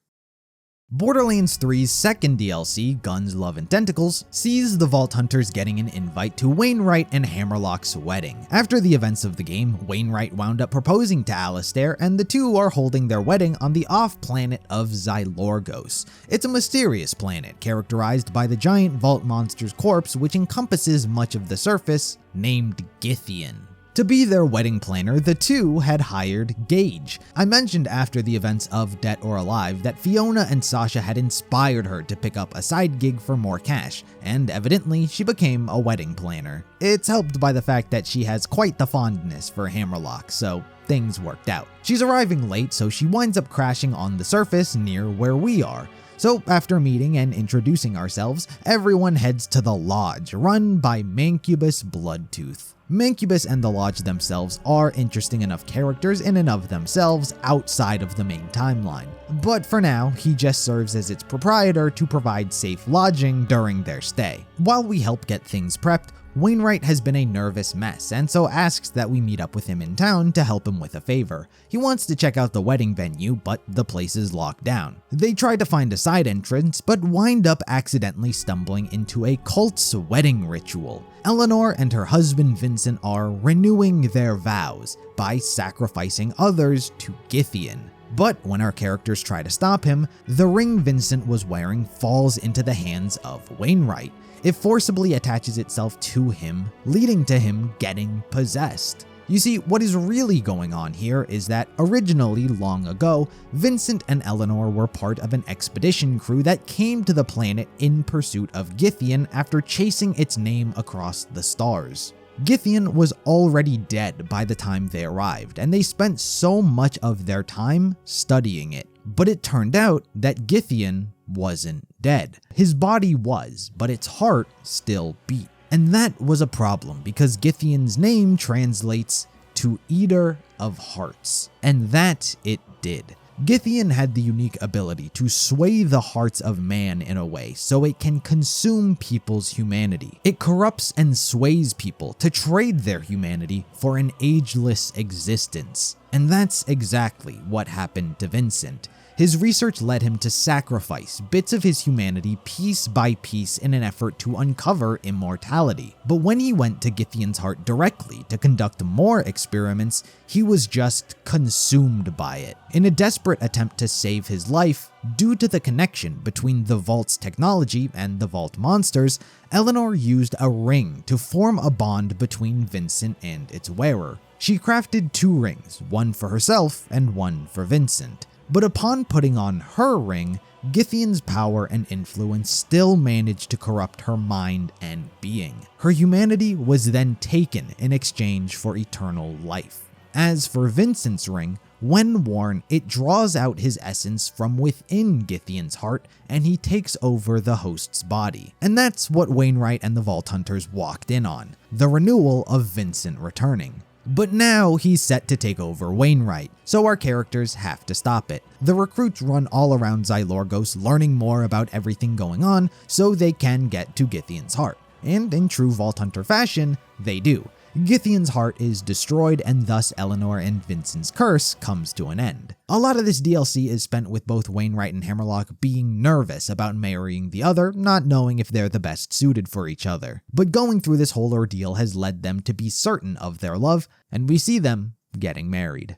Borderlands 3's second DLC, Guns, Love, and Tentacles, sees the Vault Hunters getting an invite to Wainwright and Hammerlock's wedding. After the events of the game, Wainwright wound up proposing to Alistair, and the two are holding their wedding on the off-planet of Xylorgos. It's a mysterious planet, characterized by the giant vault monster's corpse, which encompasses much of the surface, named Githian. To be their wedding planner, the two had hired Gage. I mentioned after the events of Dead or Alive that Fiona and Sasha had inspired her to pick up a side gig for more cash, and evidently she became a wedding planner. It's helped by the fact that she has quite the fondness for Hammerlock, so things worked out. She's arriving late, so she winds up crashing on the surface near where we are. So after meeting and introducing ourselves, everyone heads to the Lodge, run by Mancubus Bloodtooth. Mancubus and the Lodge themselves are interesting enough characters in and of themselves outside of the main timeline. But for now, he just serves as its proprietor to provide safe lodging during their stay. While we help get things prepped, Wainwright has been a nervous mess, and so asks that we meet up with him in town to help him with a favor. He wants to check out the wedding venue, but the place is locked down. They try to find a side entrance, but wind up accidentally stumbling into a cult's wedding ritual. Eleanor and her husband Vincent are renewing their vows by sacrificing others to Githian. But when our characters try to stop him, the ring Vincent was wearing falls into the hands of Wainwright. It forcibly attaches itself to him, leading to him getting possessed. You see, what is really going on here is that originally, long ago, Vincent and Eleanor were part of an expedition crew that came to the planet in pursuit of Githian after chasing its name across the stars. Githian was already dead by the time they arrived, and they spent so much of their time studying it. But it turned out that Githian wasn't dead. His body was, but its heart still beat. And that was a problem because Githian's name translates to Eater of Hearts, and that it did. Githian had the unique ability to sway the hearts of man in a way so it can consume people's humanity. It corrupts and sways people to trade their humanity for an ageless existence. And that's exactly what happened to Vincent. His research led him to sacrifice bits of his humanity piece by piece in an effort to uncover immortality. But when he went to Githian's heart directly to conduct more experiments, he was just consumed by it. In a desperate attempt to save his life, due to the connection between the Vault's technology and the Vault monsters, Eleanor used a ring to form a bond between Vincent and its wearer. She crafted 2 rings, one for herself and one for Vincent. But upon putting on her ring, Githian's power and influence still managed to corrupt her mind and being. Her humanity was then taken in exchange for eternal life. As for Vincent's ring, when worn, it draws out his essence from within Githian's heart, and he takes over the host's body. And that's what Wainwright and the Vault Hunters walked in on, the renewal of Vincent returning. But now he's set to take over Wainwright, so our characters have to stop it. The recruits run all around Xylorgos learning more about everything going on so they can get to Githyan's heart. And in true Vault Hunter fashion, they do. Githyan's heart is destroyed, and thus Eleanor and Vincent's curse comes to an end. A lot of this DLC is spent with both Wainwright and Hammerlock being nervous about marrying the other, not knowing if they're the best suited for each other. But going through this whole ordeal has led them to be certain of their love, and we see them getting married.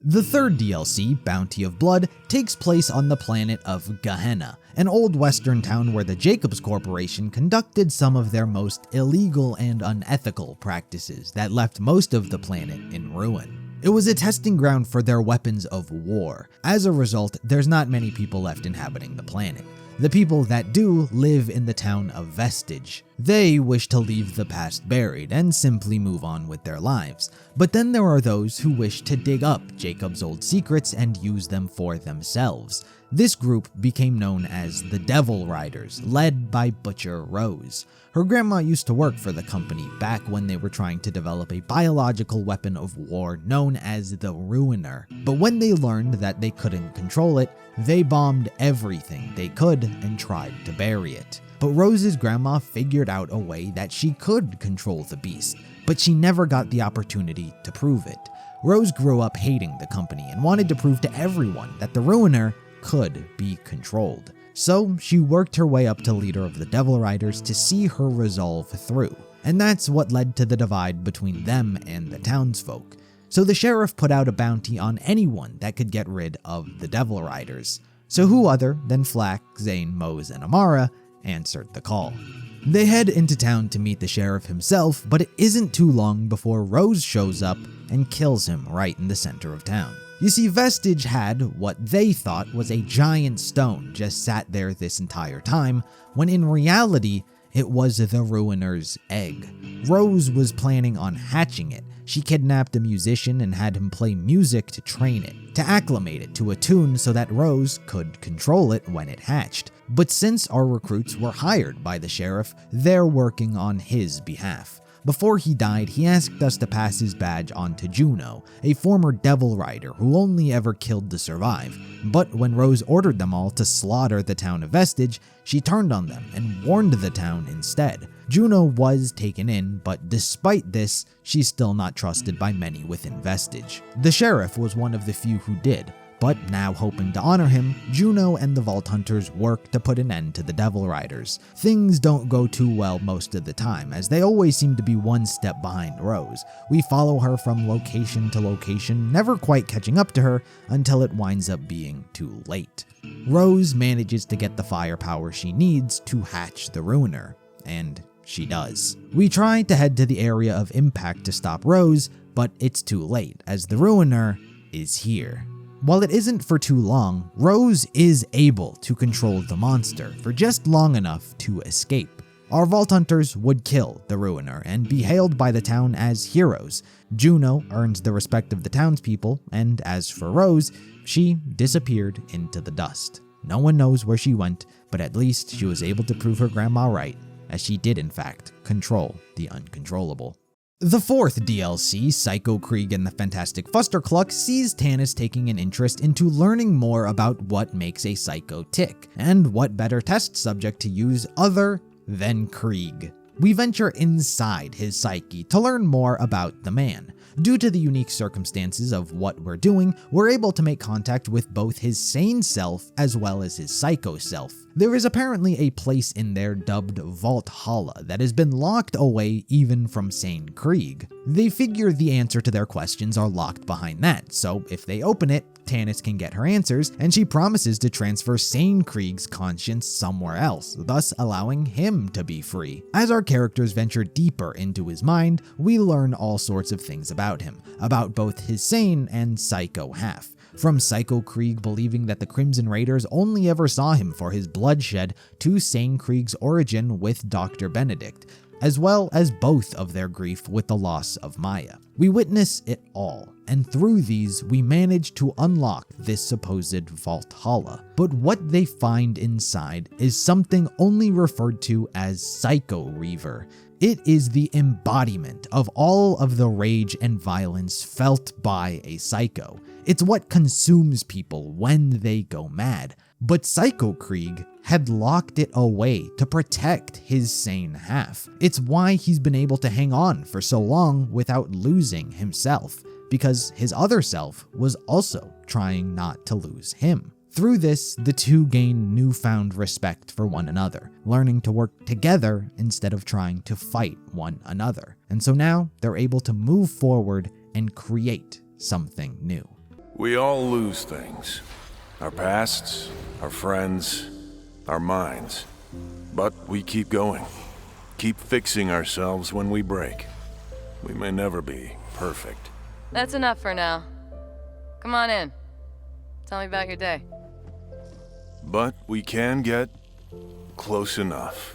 The third DLC, Bounty of Blood, takes place on the planet of Gehenna, an old western town where the Jacobs Corporation conducted some of their most illegal and unethical practices that left most of the planet in ruin. It was a testing ground for their weapons of war. As a result, there's not many people left inhabiting the planet. The people that do live in the town of Vestige. They wish to leave the past buried and simply move on with their lives. But then there are those who wish to dig up Jacob's old secrets and use them for themselves. This group became known as the Devil Riders, led by Butcher Rose. Her grandma used to work for the company back when they were trying to develop a biological weapon of war known as the Ruiner. But when they learned that they couldn't control it, they bombed everything they could and tried to bury it. But Rose's grandma figured out a way that she could control the beast, but she never got the opportunity to prove it. Rose grew up hating the company and wanted to prove to everyone that the Ruiner could be controlled. So she worked her way up to leader of the Devil Riders to see her resolve through. And that's what led to the divide between them and the townsfolk. So the sheriff put out a bounty on anyone that could get rid of the Devil Riders. So who other than Flack, Zane, Mose, and Amara answered the call. They head into town to meet the sheriff himself, but it isn't too long before Rose shows up and kills him right in the center of town. You see, Vestige had what they thought was a giant stone just sat there this entire time, when in reality, it was the Ruiner's egg. Rose was planning on hatching it. She kidnapped a musician and had him play music to train it, to acclimate it to a tune so that Rose could control it when it hatched. But since our recruits were hired by the sheriff, they're working on his behalf. Before he died, he asked us to pass his badge on to Juno, a former Devil Rider who only ever killed to survive. But when Rose ordered them all to slaughter the town of Vestige, she turned on them and warned the town instead. Juno was taken in, but despite this, she's still not trusted by many within Vestige. The sheriff was one of the few who did. But now hoping to honor him, Juno and the Vault Hunters work to put an end to the Devil Riders. Things don't go too well most of the time, as they always seem to be one step behind Rose. We follow her from location to location, never quite catching up to her until it winds up being too late. Rose manages to get the firepower she needs to hatch the Ruiner, and she does. We try to head to the area of impact to stop Rose, but it's too late, as the Ruiner is here. While it isn't for too long, Rose is able to control the monster for just long enough to escape. Our Vault Hunters would kill the Ruiner and be hailed by the town as heroes. Juno earns the respect of the townspeople, and as for Rose, she disappeared into the dust. No one knows where she went, but at least she was able to prove her grandma right, as she did in fact control the uncontrollable. The fourth DLC, Psycho Krieg and the Fantastic Fustercluck, sees Tannis taking an interest into learning more about what makes a psycho tick, and what better test subject to use other than Krieg. We venture inside his psyche to learn more about the man. Due to the unique circumstances of what we're doing, we're able to make contact with both his sane self as well as his psycho self. There is apparently a place in there dubbed Valhalla that has been locked away even from sane Krieg. They figure the answer to their questions are locked behind that, so if they open it, Tannis can get her answers, and she promises to transfer sane Krieg's conscience somewhere else, thus allowing him to be free. As our characters venture deeper into his mind, we learn all sorts of things about him, about both his sane and psycho half. From Psycho Krieg believing that the Crimson Raiders only ever saw him for his bloodshed, to sane Krieg's origin with Dr. Benedict, as well as both of their grief with the loss of Maya. We witness it all, and through these, we manage to unlock this supposed Valhalla. But what they find inside is something only referred to as Psycho Reaver. It is the embodiment of all of the rage and violence felt by a psycho. It's what consumes people when they go mad. But Psycho Krieg had locked it away to protect his sane half. It's why he's been able to hang on for so long without losing himself, because his other self was also trying not to lose him. Through this, the two gain newfound respect for one another, learning to work together instead of trying to fight one another. And so now they're able to move forward and create something new. We all lose things. Our pasts, our friends, our minds. But we keep going. Keep fixing ourselves when we break. We may never be perfect. That's enough for now. Come on in. Tell me about your day. But we can get close enough.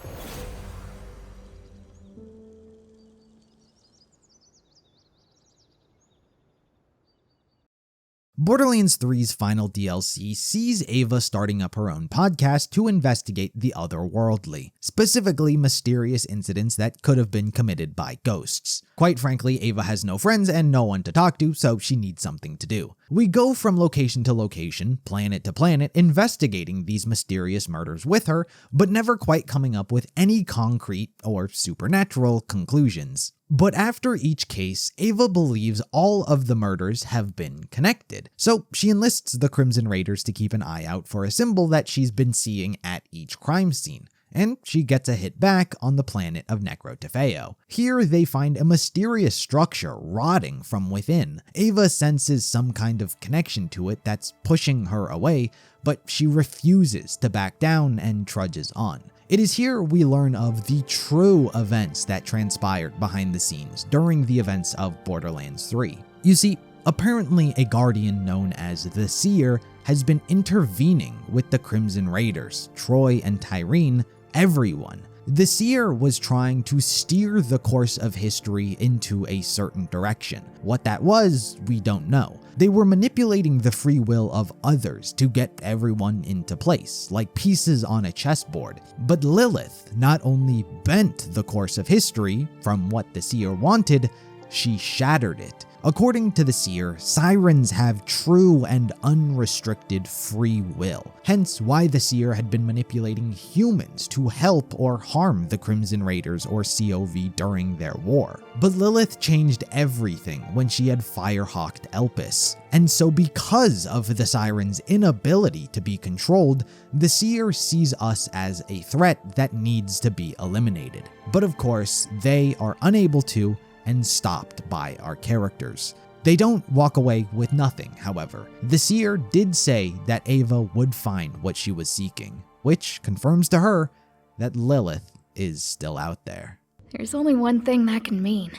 Borderlands 3's final DLC sees Ava starting up her own podcast to investigate the otherworldly, specifically mysterious incidents that could have been committed by ghosts. Quite frankly, Ava has no friends and no one to talk to, so she needs something to do. We go from location to location, planet to planet, investigating these mysterious murders with her, but never quite coming up with any concrete or supernatural conclusions. But after each case, Ava believes all of the murders have been connected, so she enlists the Crimson Raiders to keep an eye out for a symbol that she's been seeing at each crime scene, and she gets a hit back on the planet of Necrotefeo. Here they find a mysterious structure rotting from within. Ava senses some kind of connection to it that's pushing her away, but she refuses to back down and trudges on. It is here we learn of the true events that transpired behind the scenes during the events of Borderlands 3. You see, apparently a guardian known as the Seer has been intervening with the Crimson Raiders, Troy and Tyreen, everyone. The Seer was trying to steer the course of history into a certain direction. What that was, we don't know. They were manipulating the free will of others to get everyone into place, like pieces on a chessboard. But Lilith not only bent the course of history from what the Seer wanted, she shattered it. According to the Seer, sirens have true and unrestricted free will, hence why the Seer had been manipulating humans to help or harm the Crimson Raiders or COV during their war. But Lilith changed everything when she had firehawked Elpis, and so because of the sirens' inability to be controlled, the Seer sees us as a threat that needs to be eliminated. But of course, they are unable to, and stopped by our characters. They don't walk away with nothing, however. The Seer did say that Ava would find what she was seeking, which confirms to her that Lilith is still out there. There's only one thing that can mean.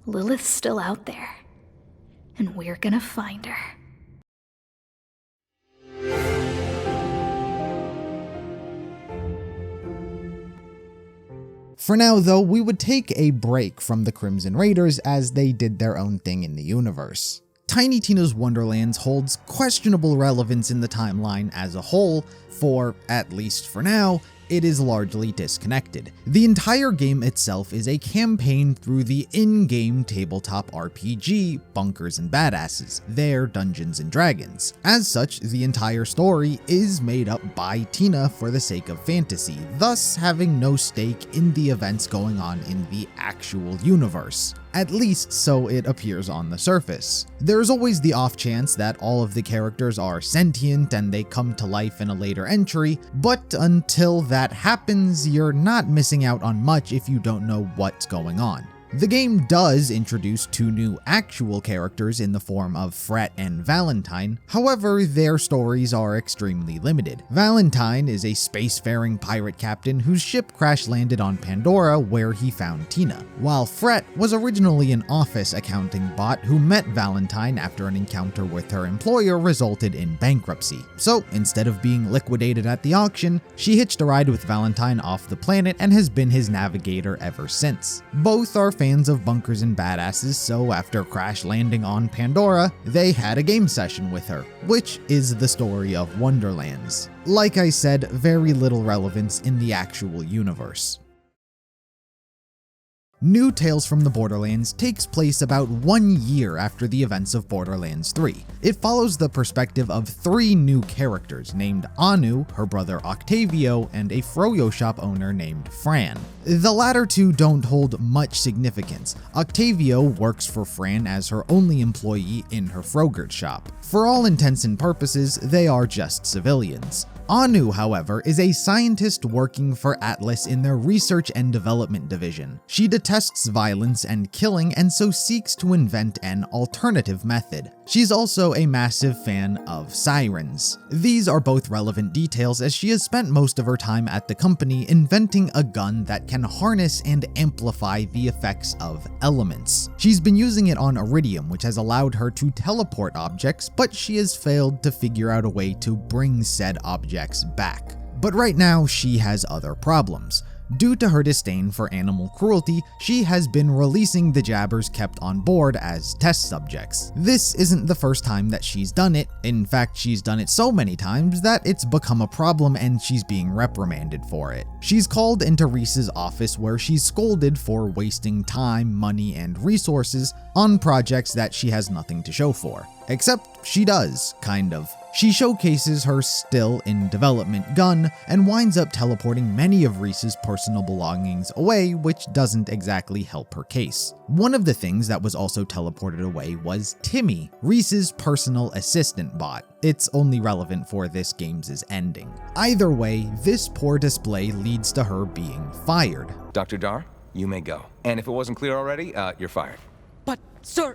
Lilith's still out there, and we're gonna find her. For now, though, we would take a break from the Crimson Raiders as they did their own thing in the universe. Tiny Tina's Wonderlands holds questionable relevance in the timeline as a whole, for, at least for now, it is largely disconnected. The entire game itself is a campaign through the in-game tabletop RPG, Bunkers and Badasses, their Dungeons and Dragons. As such, the entire story is made up by Tina for the sake of fantasy, thus having no stake in the events going on in the actual universe. At least so it appears on the surface. There's always the off chance that all of the characters are sentient and they come to life in a later entry, but until that happens, you're not missing out on much if you don't know what's going on. The game does introduce two new actual characters in the form of Fret and Valentine, however, their stories are extremely limited. Valentine is a spacefaring pirate captain whose ship crash-landed on Pandora where he found Tina, while Fret was originally an office accounting bot who met Valentine after an encounter with her employer resulted in bankruptcy. So instead of being liquidated at the auction, she hitched a ride with Valentine off the planet and has been his navigator ever since. Both are fans of Bunkers and Badasses, so after crash landing on Pandora, they had a game session with her, which is the story of Wonderlands. Like I said, very little relevance in the actual universe. New Tales from the Borderlands takes place about 1 year after the events of Borderlands 3. It follows the perspective of 3 new characters named Anu, her brother Octavio, and a froyo shop owner named Fran. The latter two don't hold much significance. Octavio works for Fran as her only employee in her frogurt shop. For all intents and purposes, they are just civilians. Anu, however, is a scientist working for Atlas in their research and development division. She detests violence and killing and so seeks to invent an alternative method. She's also a massive fan of sirens. These are both relevant details as she has spent most of her time at the company inventing a gun that can harness and amplify the effects of elements. She's been using it on Eridium, which has allowed her to teleport objects, but she has failed to figure out a way to bring said objects back. But right now, she has other problems. Due to her disdain for animal cruelty, she has been releasing the jabbers kept on board as test subjects. This isn't the first time that she's done it. In fact, she's done it so many times that it's become a problem and she's being reprimanded for it. She's called into Reese's office where she's scolded for wasting time, money, and resources on projects that she has nothing to show for. Except she does, kind of. She showcases her still in development gun and winds up teleporting many of Reese's personal belongings away, which doesn't exactly help her case. One of the things that was also teleported away was Timmy, Reese's personal assistant bot. It's only relevant for this game's ending. Either way, this poor display leads to her being fired. Dr. Dar, you may go. And if it wasn't clear already, you're fired. But, sir...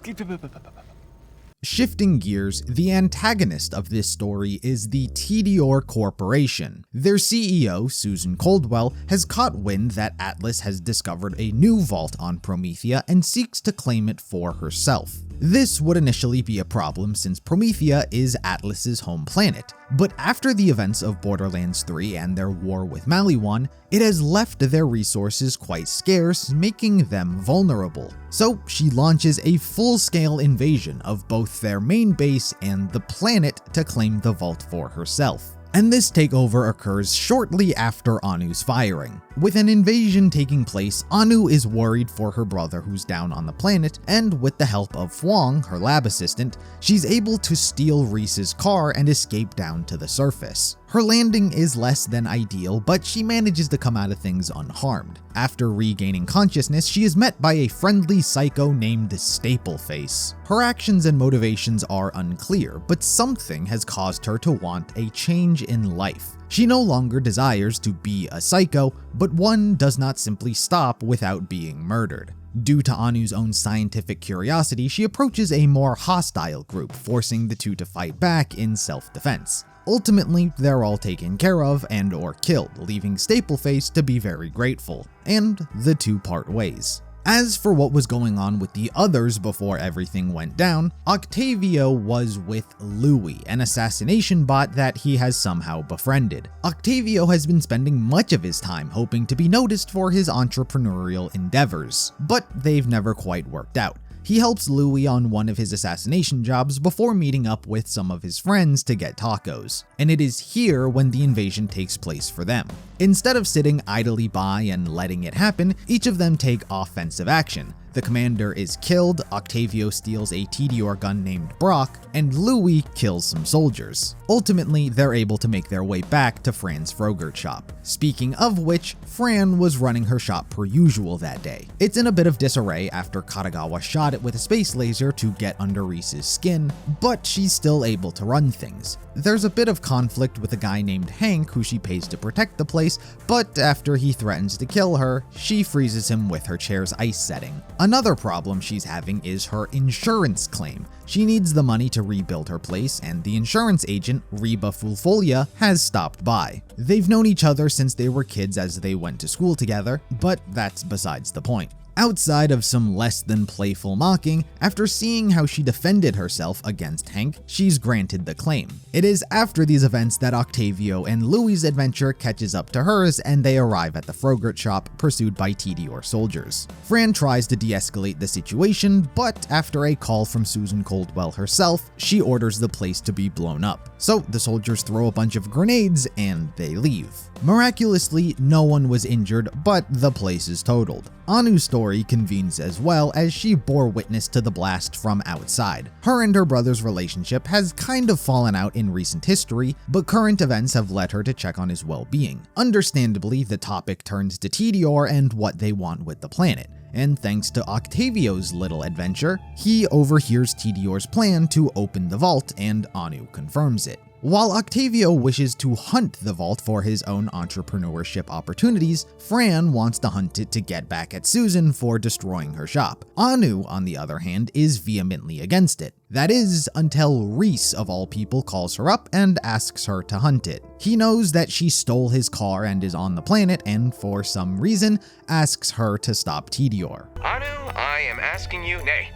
Shifting gears, the antagonist of this story is the Tediore Corporation. Their CEO, Susan Coldwell, has caught wind that Atlas has discovered a new vault on Promethea and seeks to claim it for herself. This would initially be a problem since Promethea is Atlas's home planet, but after the events of Borderlands 3 and their war with Maliwan, it has left their resources quite scarce, making them vulnerable. So she launches a full-scale invasion of both their main base and the planet to claim the vault for herself. And this takeover occurs shortly after Anu's firing. With an invasion taking place, Anu is worried for her brother who's down on the planet, and with the help of Fwang, her lab assistant, she's able to steal Reese's car and escape down to the surface. Her landing is less than ideal, but she manages to come out of things unharmed. After regaining consciousness, she is met by a friendly psycho named Stapleface. Her actions and motivations are unclear, but something has caused her to want a change in life. She no longer desires to be a psycho, but one does not simply stop without being murdered. Due to Anu's own scientific curiosity, she approaches a more hostile group, forcing the two to fight back in self-defense. Ultimately, they're all taken care of and or killed, leaving Stapleface to be very grateful, and the two part ways. As for what was going on with the others before everything went down, Octavio was with Louis, an assassination bot that he has somehow befriended. Octavio has been spending much of his time hoping to be noticed for his entrepreneurial endeavors, but they've never quite worked out. He helps Louis on one of his assassination jobs before meeting up with some of his friends to get tacos, and it is here when the invasion takes place for them. Instead of sitting idly by and letting it happen, each of them take offensive action. The commander is killed, Octavio steals a Tediore gun named Brock, and Louis kills some soldiers. Ultimately, they're able to make their way back to Fran's frogurt shop. Speaking of which, Fran was running her shop per usual that day. It's in a bit of disarray after Katagawa shot it with a space laser to get under Reese's skin, but she's still able to run things. There's a bit of conflict with a guy named Hank who she pays to protect the place, but after he threatens to kill her, she freezes him with her chair's ice setting. Another problem she's having is her insurance claim. She needs the money to rebuild her place, and the insurance agent, Reba Fulfolia, has stopped by. They've known each other since they were kids as they went to school together, but that's besides the point. Outside of some less than playful mocking, after seeing how she defended herself against Hank, she's granted the claim. It is after these events that Octavio and Louis' adventure catches up to hers and they arrive at the Frogurt shop, pursued by Tediore soldiers. Fran tries to de-escalate the situation, but after a call from Susan Coldwell herself, she orders the place to be blown up. So the soldiers throw a bunch of grenades and they leave. Miraculously, no one was injured, but the place is totaled. Anu's story convenes as well, as she bore witness to the blast from outside. Her and her brother's relationship has kind of fallen out in recent history, but current events have led her to check on his well-being. Understandably, the topic turns to Tediore and what they want with the planet. And thanks to Octavio's little adventure, he overhears Tediore's plan to open the vault, and Anu confirms it. While Octavio wishes to hunt the vault for his own entrepreneurship opportunities, Fran wants to hunt it to get back at Susan for destroying her shop. Anu, on the other hand, is vehemently against it. That is, until Reese of all people calls her up and asks her to hunt it. He knows that she stole his car and is on the planet, and for some reason, asks her to stop Tediore. Anu, I am asking you, nay,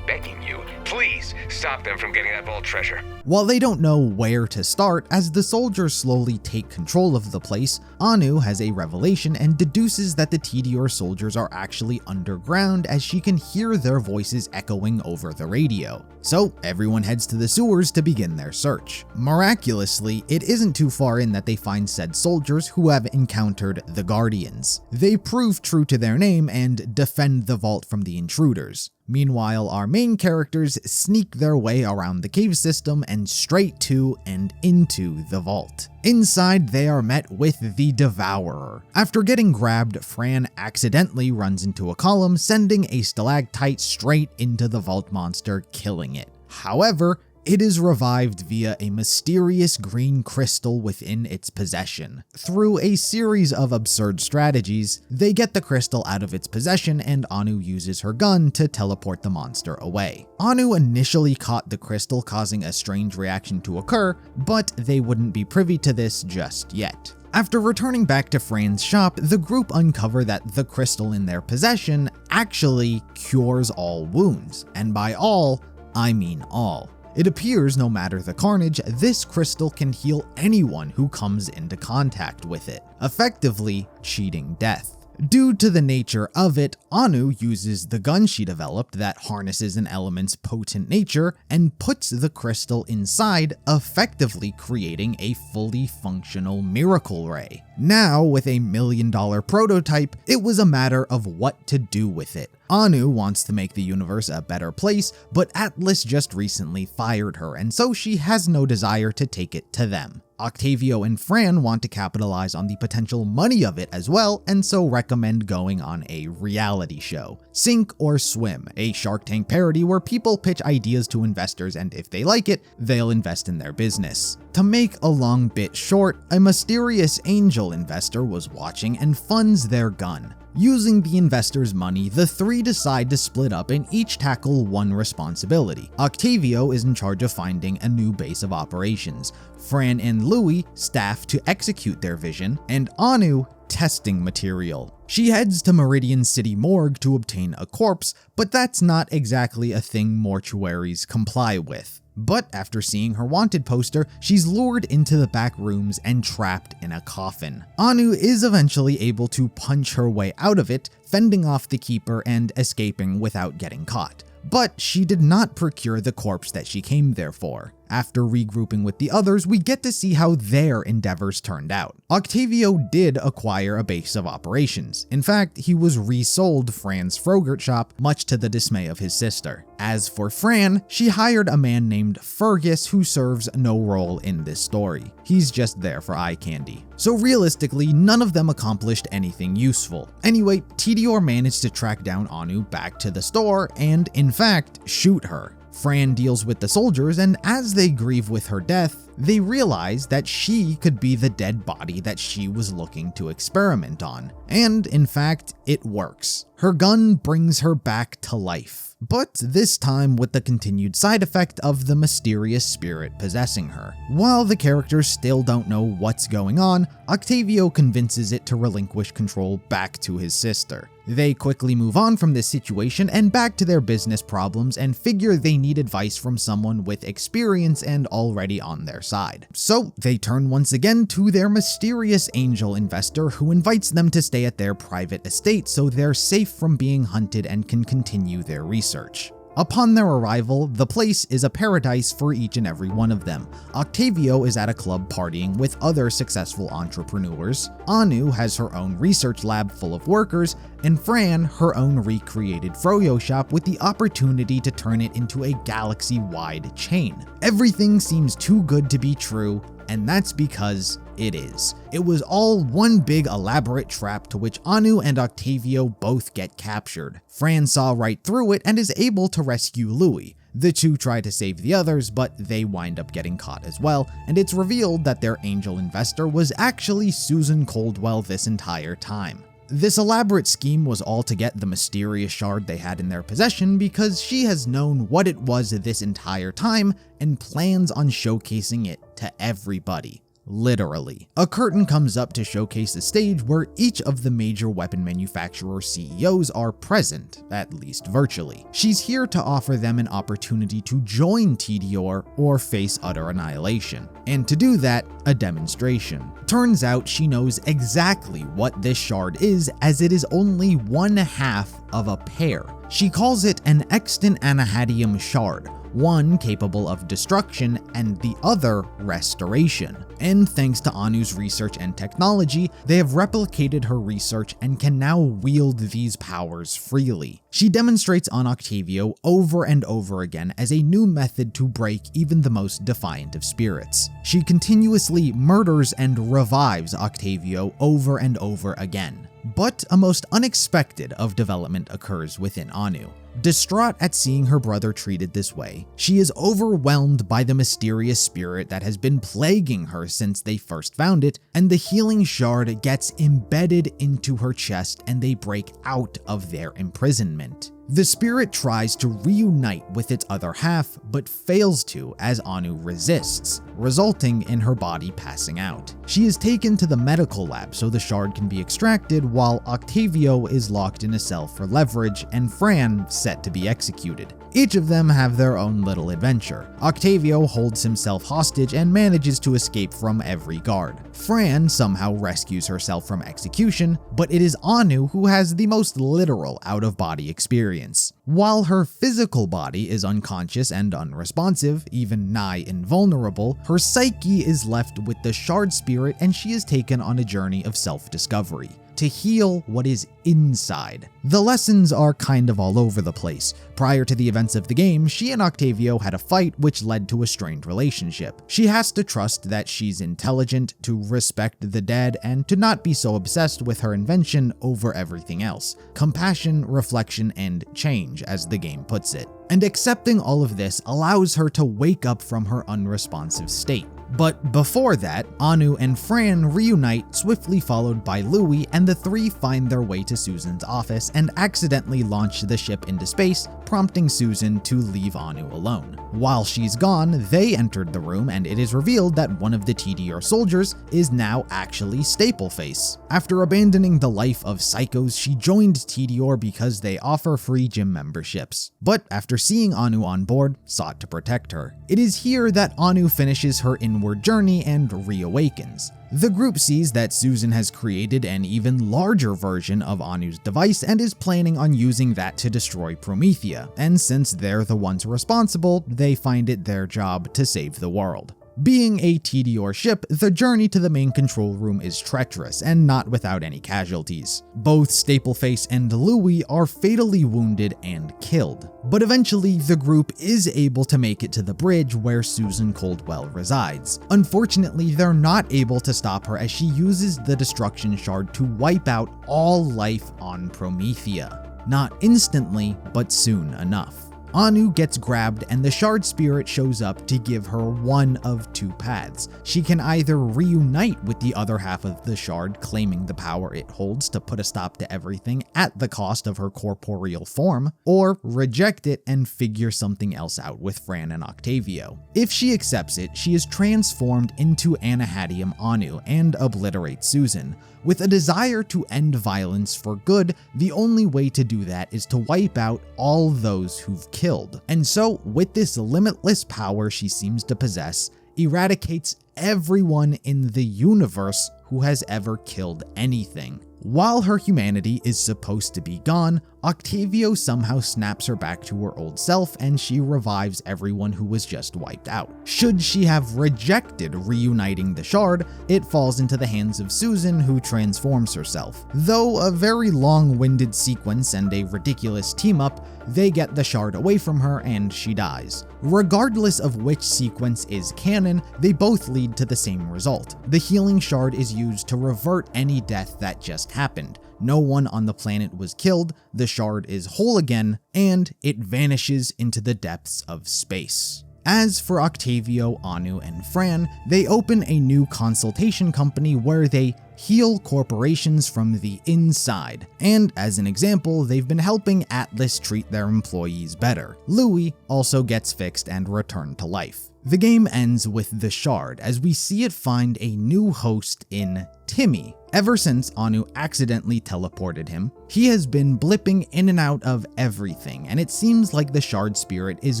begging you, please stop them from getting that vault treasure. While they don't know where to start, as the soldiers slowly take control of the place, Anu has a revelation and deduces that the Tediore soldiers are actually underground, as she can hear their voices echoing over the radio. So everyone heads to the sewers to begin their search. Miraculously, it isn't too far in that they find said soldiers who have encountered the Guardians. They prove true to their name and defend the vault from the intruders. Meanwhile, our main characters sneak their way around the cave system and straight to and into the vault. Inside, they are met with the Devourer. After getting grabbed, Fran accidentally runs into a column, sending a stalactite straight into the vault monster, killing it. However, it is revived via a mysterious green crystal within its possession. Through a series of absurd strategies, they get the crystal out of its possession, and Anu uses her gun to teleport the monster away. Anu initially caught the crystal, causing a strange reaction to occur, but they wouldn't be privy to this just yet. After returning back to Fran's shop, the group uncover that the crystal in their possession actually cures all wounds, and by all, I mean all. It appears no matter the carnage, this crystal can heal anyone who comes into contact with it, effectively cheating death. Due to the nature of it, Anu uses the gun she developed that harnesses an element's potent nature and puts the crystal inside, effectively creating a fully functional miracle ray. Now, with a $1 million prototype, it was a matter of what to do with it. Anu wants to make the universe a better place, but Atlas just recently fired her, and so she has no desire to take it to them. Octavio and Fran want to capitalize on the potential money of it as well, and so recommend going on a reality show. Sink or Swim, a Shark Tank parody where people pitch ideas to investors, and if they like it, they'll invest in their business. To make a long bit short, a mysterious angel investor was watching and funds their gun. Using the investor's money, the three decide to split up and each tackle one responsibility. Octavio is in charge of finding a new base of operations, Fran and Louis staff to execute their vision, and Anu testing material. She heads to Meridian City Morgue to obtain a corpse, but that's not exactly a thing mortuaries comply with. But after seeing her wanted poster, she's lured into the back rooms and trapped in a coffin. Anu is eventually able to punch her way out of it, fending off the keeper and escaping without getting caught. But she did not procure the corpse that she came there for. After regrouping with the others, we get to see how their endeavors turned out. Octavio did acquire a base of operations. In fact, he was resold Fran's Frogurt shop, much to the dismay of his sister. As for Fran, she hired a man named Fergus who serves no role in this story. He's just there for eye candy. So realistically, none of them accomplished anything useful. Anyway, Tediore managed to track down Anu back to the store and, in fact, shoot her. Fran deals with the soldiers, and as they grieve with her death, they realize that she could be the dead body that she was looking to experiment on. And in fact, it works. Her gun brings her back to life. but this time with the continued side effect of the mysterious spirit possessing her. While the characters still don't know what's going on, Octavio convinces it to relinquish control back to his sister. They quickly move on from this situation and back to their business problems and figure they need advice from someone with experience and already on their side. So they turn once again to their mysterious angel investor who invites them to stay at their private estate so they're safe from being hunted and can continue their research. Upon their arrival, the place is a paradise for each and every one of them. Octavio is at a club partying with other successful entrepreneurs, Anu has her own research lab full of workers, and Fran her own recreated froyo shop with the opportunity to turn it into a galaxy-wide chain. Everything seems too good to be true, and that's because it is. It was all one big elaborate trap to which Anu and Octavio both get captured. Fran saw right through it and is able to rescue Louis. The two try to save the others, but they wind up getting caught as well, and it's revealed that their angel investor was actually Susan Coldwell this entire time. This elaborate scheme was all to get the mysterious shard they had in their possession because she has known what it was this entire time and plans on showcasing it to everybody. Literally. A curtain comes up to showcase a stage where each of the major weapon manufacturer CEOs are present, at least virtually. She's here to offer them an opportunity to join TDR or face utter annihilation. And to do that, a demonstration. Turns out she knows exactly what this shard is, as it is only one half of a pair. She calls it an extant anahadium shard, one capable of destruction and the other restoration. And thanks to Anu's research and technology, they have replicated her research and can now wield these powers freely. She demonstrates on Octavio over and over again as a new method to break even the most defiant of spirits. She continuously murders and revives Octavio over and over again. But a most unexpected of development occurs within Anu. Distraught at seeing her brother treated this way, she is overwhelmed by the mysterious spirit that has been plaguing her since they first found it, and the healing shard gets embedded into her chest and they break out of their imprisonment. The spirit tries to reunite with its other half, but fails to as Anu resists, resulting in her body passing out. She is taken to the medical lab so the shard can be extracted, while Octavio is locked in a cell for leverage and Fran set to be executed. Each of them have their own little adventure. Octavio holds himself hostage and manages to escape from every guard. Fran somehow rescues herself from execution, but it is Anu who has the most literal out-of-body experience. While her physical body is unconscious and unresponsive, even nigh invulnerable, her psyche is left with the shard spirit and she is taken on a journey of self-discovery to heal what is inside. The lessons are kind of all over the place. Prior to the events of the game, she and Octavio had a fight which led to a strained relationship. She has to trust that she's intelligent, to respect the dead, and to not be so obsessed with her invention over everything else. Compassion, reflection, and change, as the game puts it. And accepting all of this allows her to wake up from her unresponsive state. But before that, Anu and Fran reunite, swiftly followed by Louis, and the three find their way to Susan's office and accidentally launch the ship into space, prompting Susan to leave Anu alone. While she's gone, they entered the room and it is revealed that one of the TDR soldiers is now actually Stapleface. After abandoning the life of psychos, she joined TDR because they offer free gym memberships. But after seeing Anu on board, sought to protect her. It is here that Anu finishes her inward journey and reawakens. The group sees that Susan has created an even larger version of Anu's device and is planning on using that to destroy Promethea, and since they're the ones responsible, they find it their job to save the world. Being a TDR ship, the journey to the main control room is treacherous and not without any casualties. Both Stapleface and Louis are fatally wounded and killed. But eventually, the group is able to make it to the bridge where Susan Coldwell resides. Unfortunately, they're not able to stop her as she uses the destruction shard to wipe out all life on Promethea. Not instantly, but soon enough. Anu gets grabbed and the shard spirit shows up to give her one of two paths. She can either reunite with the other half of the shard, claiming the power it holds to put a stop to everything at the cost of her corporeal form, or reject it and figure something else out with Fran and Octavio. If she accepts it, she is transformed into Anahadium Anu and obliterates Susan. With a desire to end violence for good, the only way to do that is to wipe out all those who've killed. And so, with this limitless power she seems to possess, eradicates everyone in the universe who has ever killed anything. While her humanity is supposed to be gone, Octavio somehow snaps her back to her old self and she revives everyone who was just wiped out. Should she have rejected reuniting the shard, it falls into the hands of Susan, who transforms herself. Though a very long-winded sequence and a ridiculous team-up, they get the shard away from her and she dies. Regardless of which sequence is canon, they both lead to the same result. The healing shard is used to revert any death that just happened. No one on the planet was killed, the shard is whole again, and it vanishes into the depths of space. As for Octavio, Anu, and Fran, they open a new consultation company where they heal corporations from the inside, and as an example, they've been helping Atlas treat their employees better. Louis also gets fixed and returned to life. The game ends with the shard, as we see it find a new host in Timmy. Ever since Anu accidentally teleported him, he has been blipping in and out of everything, and it seems like the shard spirit is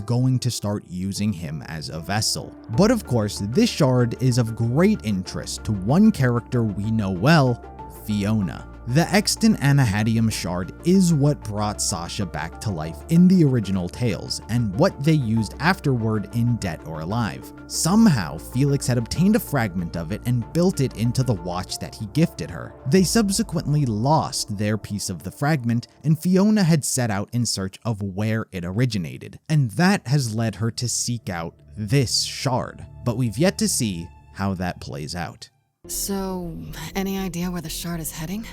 going to start using him as a vessel. But of course, this shard is of great interest to one character we know well, Fiona. The extant Anahadium shard is what brought Sasha back to life in the original tales, and what they used afterward in Dead or Alive. Somehow, Felix had obtained a fragment of it and built it into the watch that he gifted her. They subsequently lost their piece of the fragment, and Fiona had set out in search of where it originated, and that has led her to seek out this shard. But we've yet to see how that plays out. So, any idea where the shard is heading?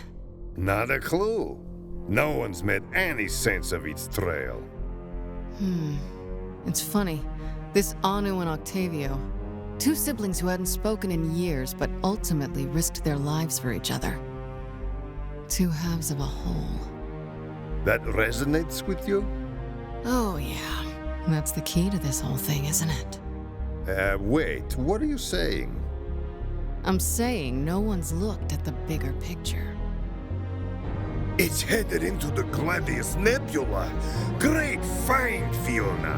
Not a clue. No one's made any sense of its trail. It's funny. This Anu and Octavio, two siblings who hadn't spoken in years but ultimately risked their lives for each other. Two halves of a whole. That resonates with you? Oh yeah. That's the key to this whole thing, isn't it? Wait, what are you saying? I'm saying no one's looked at the bigger picture. It's headed into the Gladius Nebula. Great find, Fiona.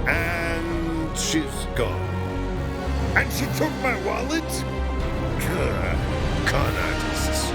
And she's gone. And she took my wallet? Con artists.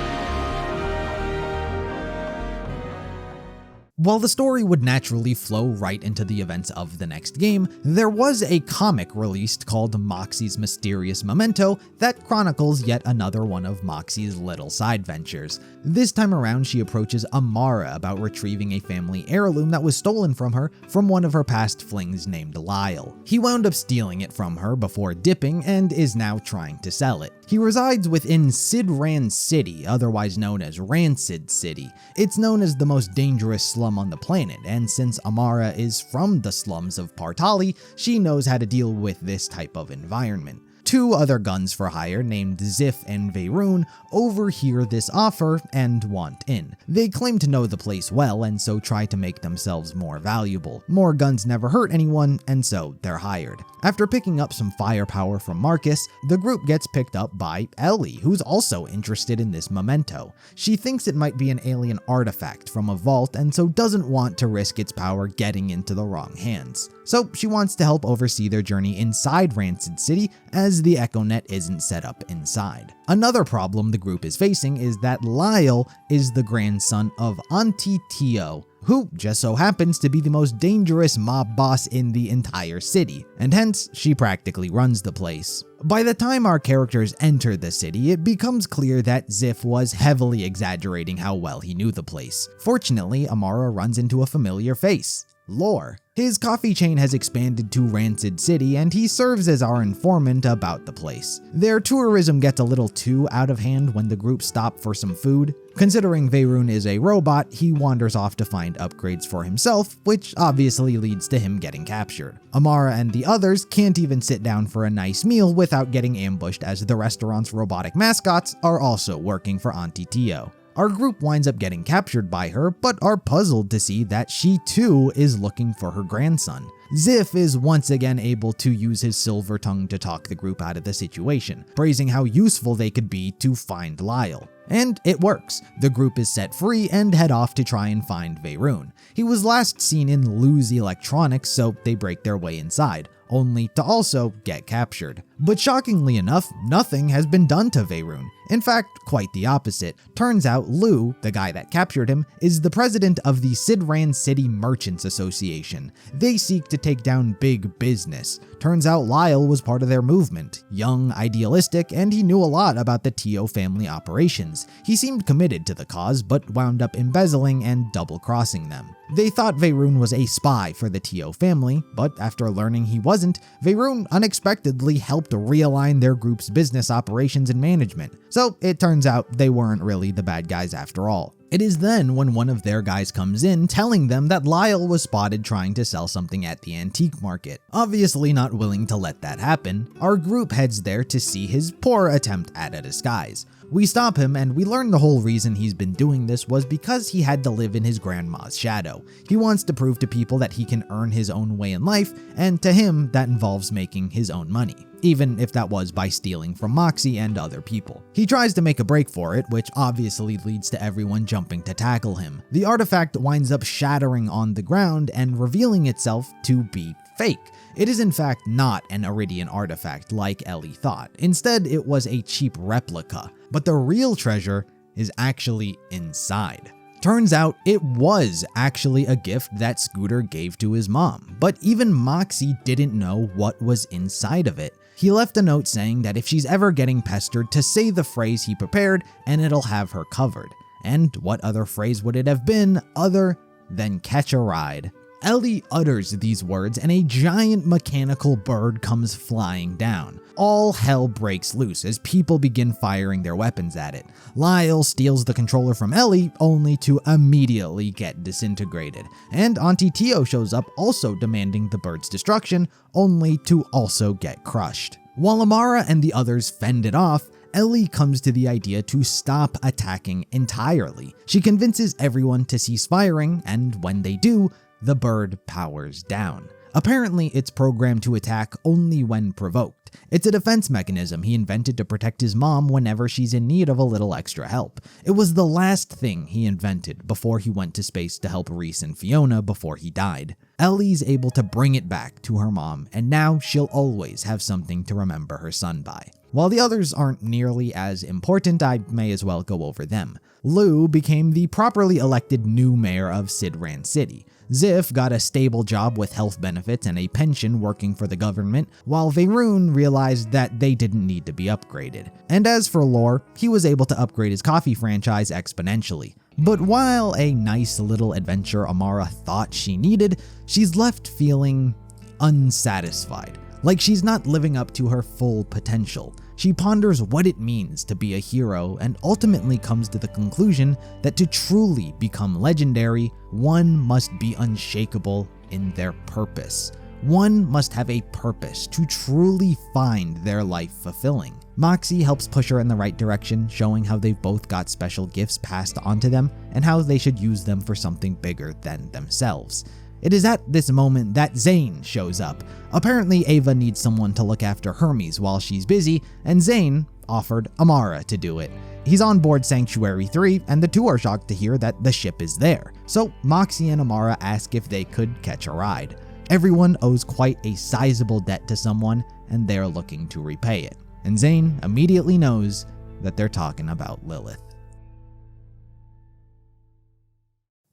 While the story would naturally flow right into the events of the next game, there was a comic released called Moxxi's Mysterious Memento that chronicles yet another one of Moxxi's little side ventures. This time around, she approaches Amara about retrieving a family heirloom that was stolen from her from one of her past flings named Lyle. He wound up stealing it from her before dipping and is now trying to sell it. He resides within Sidran City, otherwise known as Rancid City. It's known as the most dangerous slum on the planet, and since Amara is from the slums of Partali, she knows how to deal with this type of environment. Two other guns for hire named Zif and Veyroon overhear this offer and want in. They claim to know the place well and so try to make themselves more valuable. More guns never hurt anyone, and so they're hired. After picking up some firepower from Marcus, the group gets picked up by Ellie, who's also interested in this memento. She thinks it might be an alien artifact from a vault and so doesn't want to risk its power getting into the wrong hands. So she wants to help oversee their journey inside Rancid City, as the EchoNet isn't set up inside. Another problem the group is facing is that Lyle is the grandson of Auntie Tio, who just so happens to be the most dangerous mob boss in the entire city, and hence she practically runs the place. By the time our characters enter the city, it becomes clear that Zif was heavily exaggerating how well he knew the place. Fortunately, Amara runs into a familiar face, Lore. His coffee chain has expanded to Rancid City and he serves as our informant about the place. Their tourism gets a little too out of hand when the group stop for some food. Considering Veyron is a robot, he wanders off to find upgrades for himself, which obviously leads to him getting captured. Amara and the others can't even sit down for a nice meal without getting ambushed, as the restaurant's robotic mascots are also working for Auntie Tio. Our group winds up getting captured by her, but are puzzled to see that she too is looking for her grandson. Ziff is once again able to use his silver tongue to talk the group out of the situation, praising how useful they could be to find Lyle. And it works. The group is set free and head off to try and find Veyron. He was last seen in Lou's electronics, so they break their way inside, only to also get captured. But shockingly enough, nothing has been done to Veyron. In fact, quite the opposite. Turns out Lou, the guy that captured him, is the president of the Sidran City Merchants Association. They seek to take down big business. Turns out Lyle was part of their movement, young, idealistic, and he knew a lot about the Tio family operations. He seemed committed to the cause, but wound up embezzling and double-crossing them. They thought Veyron was a spy for the Tio family, but after learning he wasn't, Veyron unexpectedly helped realign their group's business operations and management. So it turns out they weren't really the bad guys after all. It is then when one of their guys comes in telling them that Lyle was spotted trying to sell something at the antique market. Obviously not willing to let that happen, our group heads there to see his poor attempt at a disguise. We stop him and we learn the whole reason he's been doing this was because he had to live in his grandma's shadow. He wants to prove to people that he can earn his own way in life, and to him that involves making his own money, even if that was by stealing from Moxxi and other people. He tries to make a break for it, which obviously leads to everyone jumping to tackle him. The artifact winds up shattering on the ground and revealing itself to be fake. It is in fact not an Eridian artifact like Ellie thought. Instead, it was a cheap replica. But the real treasure is actually inside. Turns out it was actually a gift that Scooter gave to his mom, but even Moxxi didn't know what was inside of it. He left a note saying that if she's ever getting pestered to say the phrase he prepared and it'll have her covered. And what other phrase would it have been other than catch a ride? Ellie utters these words and a giant mechanical bird comes flying down. All hell breaks loose as people begin firing their weapons at it. Lyle steals the controller from Ellie only to immediately get disintegrated. And Auntie Tio shows up also demanding the bird's destruction only to also get crushed. While Amara and the others fend it off, Ellie comes to the idea to stop attacking entirely. She convinces everyone to cease firing, and when they do, the bird powers down. Apparently, it's programmed to attack only when provoked. It's a defense mechanism he invented to protect his mom whenever she's in need of a little extra help. It was the last thing he invented before he went to space to help Reese and Fiona before he died. Ellie's able to bring it back to her mom, and now she'll always have something to remember her son by. While the others aren't nearly as important, I may as well go over them. Lou became the properly elected new mayor of Sidran City. Ziff got a stable job with health benefits and a pension working for the government, while Veyron realized that they didn't need to be upgraded. And as for Lore, he was able to upgrade his coffee franchise exponentially. But while a nice little adventure Amara thought she needed, she's left feeling unsatisfied, like she's not living up to her full potential. She ponders what it means to be a hero and ultimately comes to the conclusion that to truly become legendary, one must be unshakable in their purpose. One must have a purpose to truly find their life fulfilling. Moxxi helps push her in the right direction, showing how they've both got special gifts passed onto them and how they should use them for something bigger than themselves. It is at this moment that Zane shows up. Apparently, Ava needs someone to look after Hermes while she's busy, and Zane offered Amara to do it. He's on board Sanctuary 3, and the two are shocked to hear that the ship is there. So Moxxi and Amara ask if they could catch a ride. Everyone owes quite a sizable debt to someone, and they're looking to repay it. And Zane immediately knows that they're talking about Lilith.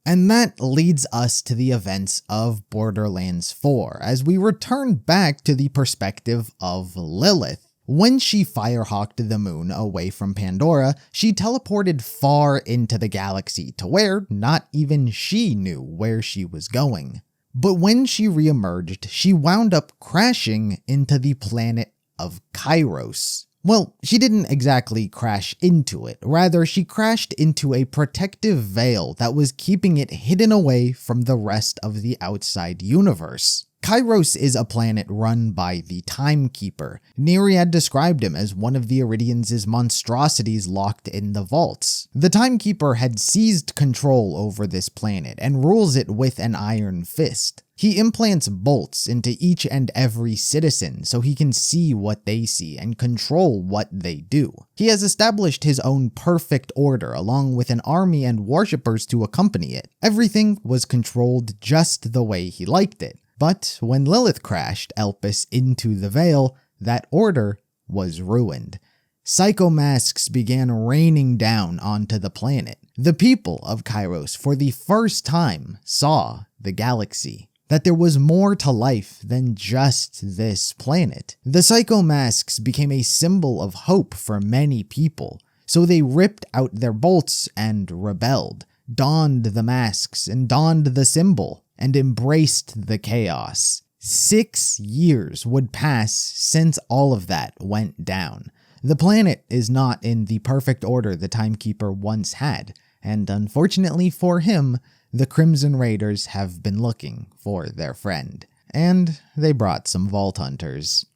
And that leads us to the events of Borderlands 4, as we return back to the perspective of Lilith. When she firehawked the moon away from Pandora, she teleported far into the galaxy to where not even she knew where she was going. But when she reemerged, she wound up crashing into the planet of Kairos. Well, she didn't exactly crash into it. Rather, she crashed into a protective veil that was keeping it hidden away from the rest of the outside universe. Kairos is a planet run by the Timekeeper. Nyriad described him as one of the Eridians' monstrosities locked in the vaults. The Timekeeper had seized control over this planet and rules it with an iron fist. He implants bolts into each and every citizen so he can see what they see and control what they do. He has established his own perfect order along with an army and worshippers to accompany it. Everything was controlled just the way he liked it. But when Lilith crashed Elpis into the Veil, that order was ruined. Psychomasks began raining down onto the planet. The people of Kairos for the first time saw the galaxy. That there was more to life than just this planet. The Psychomasks became a symbol of hope for many people, so they ripped out their bolts and rebelled, donned the masks and donned the symbol, and embraced the chaos. 6 years would pass since all of that went down. The planet is not in the perfect order the Timekeeper once had, and unfortunately for him, the Crimson Raiders have been looking for their friend. And they brought some Vault Hunters.